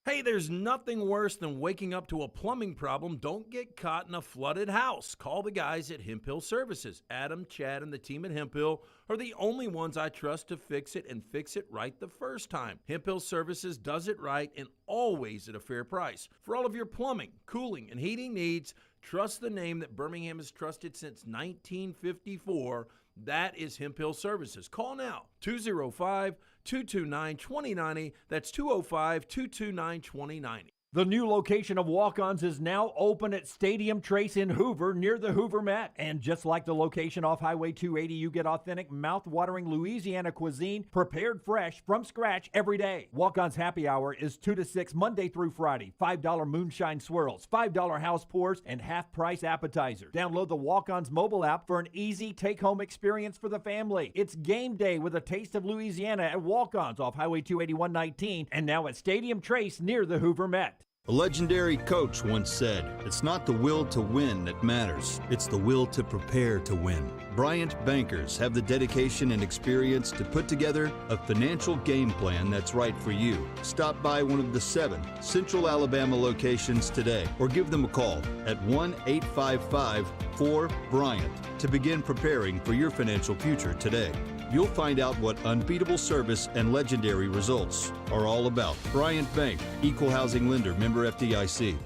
Hey, there's nothing worse than waking up to a plumbing problem. Don't get caught in a flooded house. Call the guys at Hemp Hill Services. Adam, Chad, and the team at Hemp Hill are the only ones I trust to fix it and fix it right the first time. Hemp Hill Services does it right and always at a fair price. For all of your plumbing, cooling, and heating needs, trust the name that Birmingham has trusted since 1954. That is Hemp Hill Services. Call now, 205-229-2090. That's 205-229-2090. The new location of Walk-Ons is now open at Stadium Trace in Hoover near the Hoover Met. And just like the location off Highway 280, you get authentic, mouth-watering Louisiana cuisine prepared fresh from scratch every day. Walk-Ons happy hour is 2 to 6 Monday through Friday. $5 moonshine swirls, $5 house pours, and half-price appetizers. Download the Walk-Ons mobile app for an easy take-home experience for the family. It's game day with a taste of Louisiana at Walk-Ons off Highway 281-19 and now at Stadium Trace near the Hoover Met. A legendary coach once said, "It's not the will to win that matters, it's the will to prepare to win." Bryant bankers have the dedication and experience to put together a financial game plan that's right for you. Stop by one of the 7 Central Alabama locations today or give them a call at 1-855-4-BRYANT to begin preparing for your financial future today. You'll find out what unbeatable service and legendary results are all about. Bryant Bank, Equal Housing Lender, member FDIC.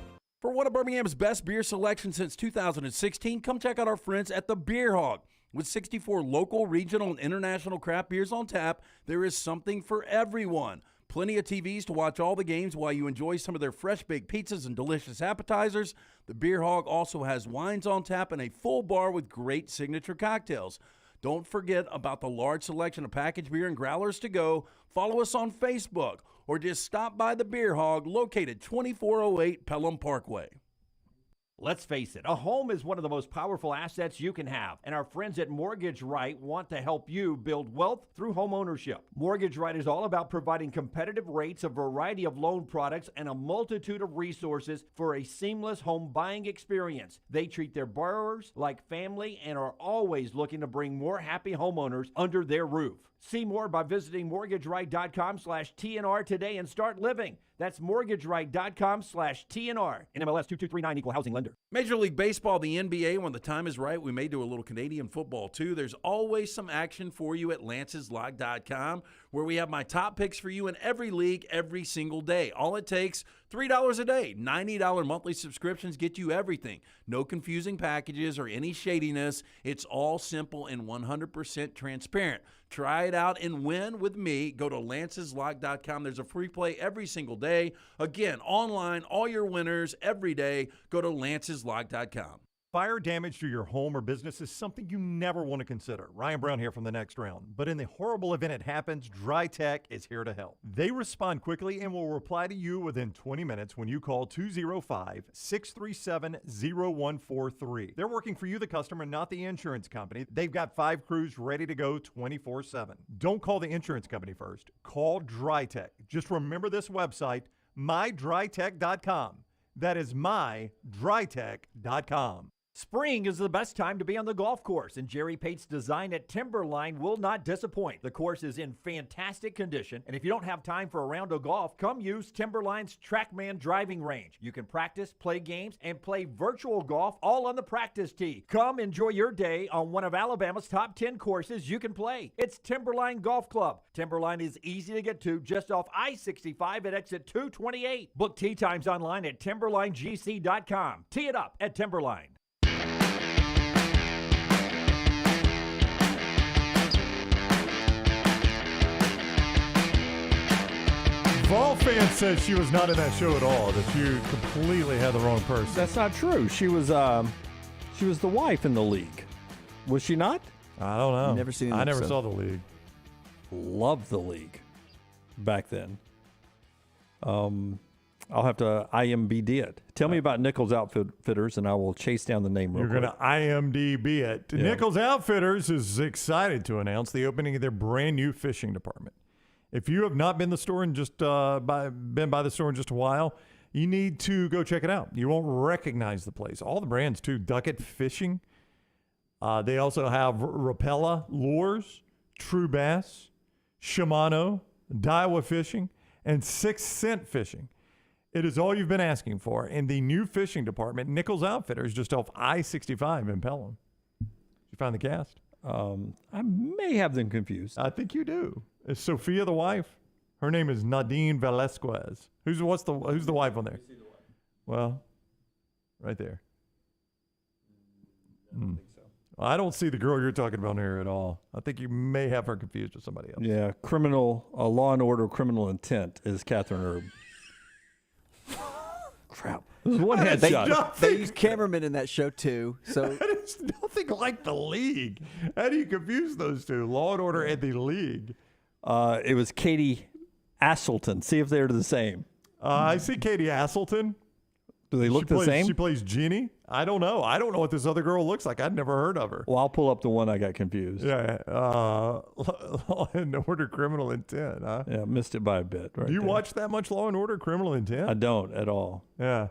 For one of Birmingham's best beer selections since 2016, come check out our friends at the Beer Hog. With 64 local, regional, and international craft beers on tap, there is something for everyone. Plenty of TVs to watch all the games while you enjoy some of their fresh-baked pizzas and delicious appetizers. The Beer Hog also has wines on tap and a full bar with great signature cocktails. Don't forget about the large selection of packaged beer and growlers to go. Follow us on Facebook or just stop by the Beer Hog located 2408 Pelham Parkway. Let's face it, a home is one of the most powerful assets you can have, and our friends at Mortgage Right want to help you build wealth through home ownership. Mortgage Right is all about providing competitive rates, a variety of loan products, and a multitude of resources for a seamless home buying experience. They treat their borrowers like family and are always looking to bring more happy homeowners under their roof. See more by visiting mortgageright.com/TNR today and start living. That's mortgageright.com/TNR. NMLS 2239, equal housing lender. Major League Baseball, the NBA, when the time is right, we may do a little Canadian football too. There's always some action for you at lanceslog.com, where we have my top picks for you in every league every single day. All it takes, $3 a day. $90 monthly subscriptions get you everything. No confusing packages or any shadiness. It's all simple and 100% transparent. Try it out and win with me. Go to lanceslog.com. There's a free play every single day. Again, online, all your winners every day. Go to lanceslog.com. Fire damage to your home or business is something you never want to consider. Ryan Brown here from the Next Round. But in the horrible event it happens, Dry Tech is here to help. They respond quickly and will reply to you within 20 minutes when you call 205-637-0143. They're working for you, the customer, not the insurance company. They've got 5 crews ready to go 24/7. Don't call the insurance company first. Call Dry Tech. Just remember this website, mydrytech.com. That is mydrytech.com. Spring is the best time to be on the golf course, and Jerry Pate's design at Timberline will not disappoint. The course is in fantastic condition, and if you don't have time for a round of golf, come use Timberline's TrackMan driving range. You can practice, play games, and play virtual golf all on the practice tee. Come enjoy your day on one of Alabama's top 10 courses you can play. It's Timberline Golf Club. Timberline is easy to get to just off I-65 at exit 228. Book tee times online at timberlinegc.com. Tee it up at Timberline. Vol fan says she was not in that show at all, that you completely had the wrong person. That's not true. She was the wife in the league. Was she not? I don't know. Never seen an I never episode. saw the league. Loved the league back then. I'll have to IMBD it. Tell me about Nichols Outfitters, and I will chase down the name real You're quick. going to IMDb it. Yeah. Nichols Outfitters is excited to announce the opening of their brand new fishing department. If you have not been the store in just been by the store in just a while, you need to go check it out. You won't recognize the place. All the brands too. Duckett Fishing. They also have Rapella Lures, True Bass, Shimano, Daiwa Fishing, and 6 Cent Fishing. It is all you've been asking for in the new fishing department. Nichols Outfitters, just off I-65 in Pelham. Did you find the cast? I may have them confused. I think you do. Is Sophia the wife? Her name is Nadine Velasquez. Who's the wife on there? Well, right there. I don't think so. I don't see the girl you're talking about here at all. I think you may have her confused with somebody else. Yeah, Law and Order Criminal Intent is Catherine Erb. Crap. There's one headshot. They use cameramen in that show too. So it's nothing like the league. How do you confuse those two? Law and Order and the league. It was Katie Asselton. See if they're the same. I see Katie Asselton. Do they look the same? She plays Jeannie. I don't know. I don't know what this other girl looks like. I'd never heard of her. Well, I'll pull up the one I got confused. Yeah. Law and Order Criminal Intent, huh? Yeah, missed it by a bit. Right Do you there. watch that much Law and Order Criminal Intent? I don't at all. Yeah.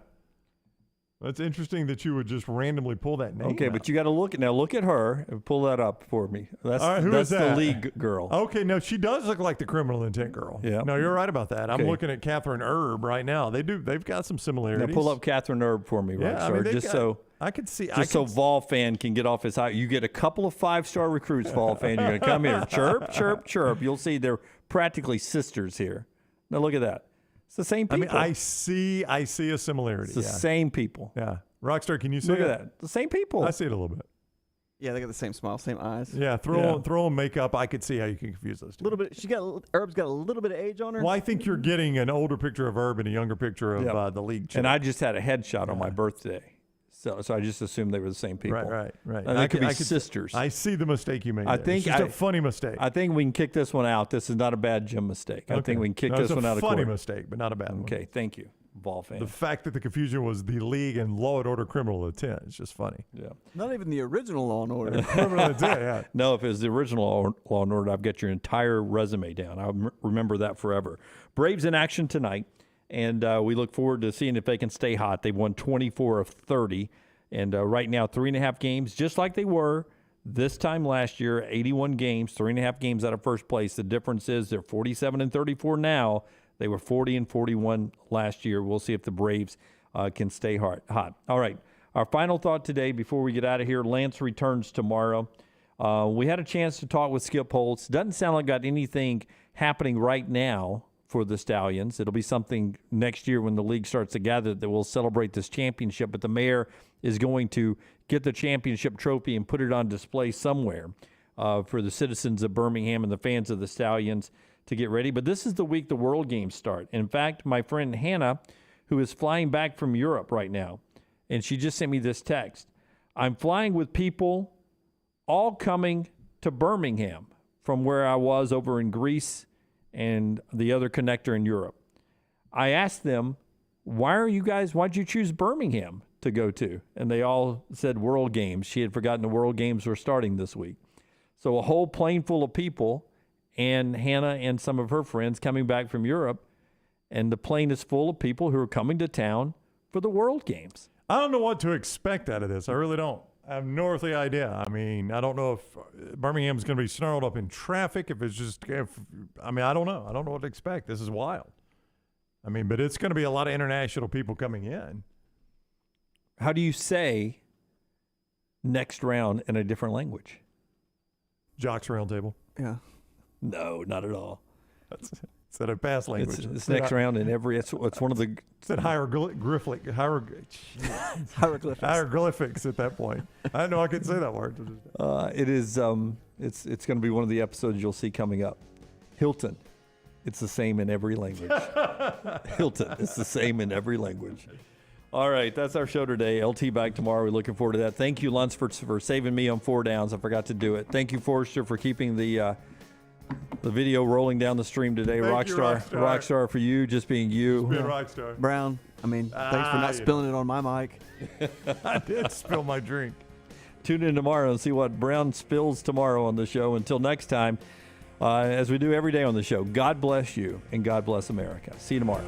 That's interesting that you would just randomly pull that name Okay, out. but you got to look at her and pull that up for me. That's All right, who that's is that? the league girl. Okay, no, she does look like the Criminal Intent girl. Yeah. No, you're right about that. I'm Okay. looking at Catherine Erb right now. They've got some similarities. Now pull up Catherine Erb for me, Yeah, I Rockstar, mean, they've just got- so I could see. Just so Vol fan can get off his high. You get a couple of 5-star recruits, Vol fan. You're going to come here, chirp, chirp, chirp. You'll see they're practically sisters here. Now look at that. It's the same people. I see a similarity. It's the same people. Yeah. Rockstar, can you see Look it? at that. The same people. I see it a little bit. yeah, they got the same smile, same eyes. Yeah, throw on makeup. I could see how you can confuse those two. A little bit. Herb's got a little bit of age on her. Well, I think you're getting an older picture of Herb and a younger picture of the league chick. And I just had a headshot on my birthday. So I just assumed they were the same people. Right. And they could be sisters. I see the mistake you made. I there. think it's just a funny mistake. I think we can kick this one out. This is not a bad Jim mistake. I think we can kick No, this one out of It's a court. funny mistake, but not a bad one. Okay, thank you. football fan. The fact that the confusion was the league and Law and Order Criminal Intent is just funny. Yeah. Not even the original Law and Order. Criminal Intent, yeah. No, if it was the original Law and Order, I've got your entire resume down. I'll remember that forever. Braves in action tonight, and we look forward to seeing if they can stay hot. They've won 24 of 30, and right now 3.5 games, just like they were this time last year, 81 games, 3.5 games out of first place. The difference is they're 47 and 34 now. They were 40 and 41 last year. We'll see if the Braves can stay hot. All right, our final thought today before we get out of here, Lance returns tomorrow. We had a chance to talk with Skip Holtz. Doesn't sound like got anything happening right now for the Stallions. It'll be something next year when the league starts to gather that we'll celebrate this championship. But the mayor is going to get the championship trophy and put it on display somewhere for the citizens of Birmingham and the fans of the Stallions to get ready. But this is the week the World Games start. In fact, my friend Hannah, who is flying back from Europe right now, and she just sent me this text. I'm flying with people all coming to Birmingham from where I was over in Greece and the other connector in Europe. I asked them, why'd you choose Birmingham to go to? And they all said World Games. She had forgotten the World Games were starting this week. So a whole plane full of people and Hannah and some of her friends coming back from Europe, and the plane is full of people who are coming to town for the World Games. I don't know what to expect out of this. I really don't. I have no earthly idea. I mean, I don't know if Birmingham's going to be snarled up in traffic. I don't know. I don't know what to expect. This is wild. I mean, but it's going to be a lot of international people coming in. How do you say next round in a different language? Jocks Roundtable. Yeah. No, not at all. It's a past language. It's next round in every. It's one of the. It's at hieroglyphics at that point. I didn't know I could say that word. It is. It's going to be one of the episodes you'll see coming up. Hilton. It's the same in every language. Hilton. It's the same in every language. All right, that's our show today. LT back tomorrow. We're looking forward to that. Thank you, Lunsford, for saving me on 4 downs. I forgot to do it. Thank you, Forrester, for keeping the video rolling down the stream today. Rockstar for you, just being you. Just being Rockstar. Brown, thanks for not spilling it on my mic. I did spill my drink. Tune in tomorrow and see what Brown spills tomorrow on the show. Until next time, as we do every day on the show, God bless you and God bless America. See you tomorrow.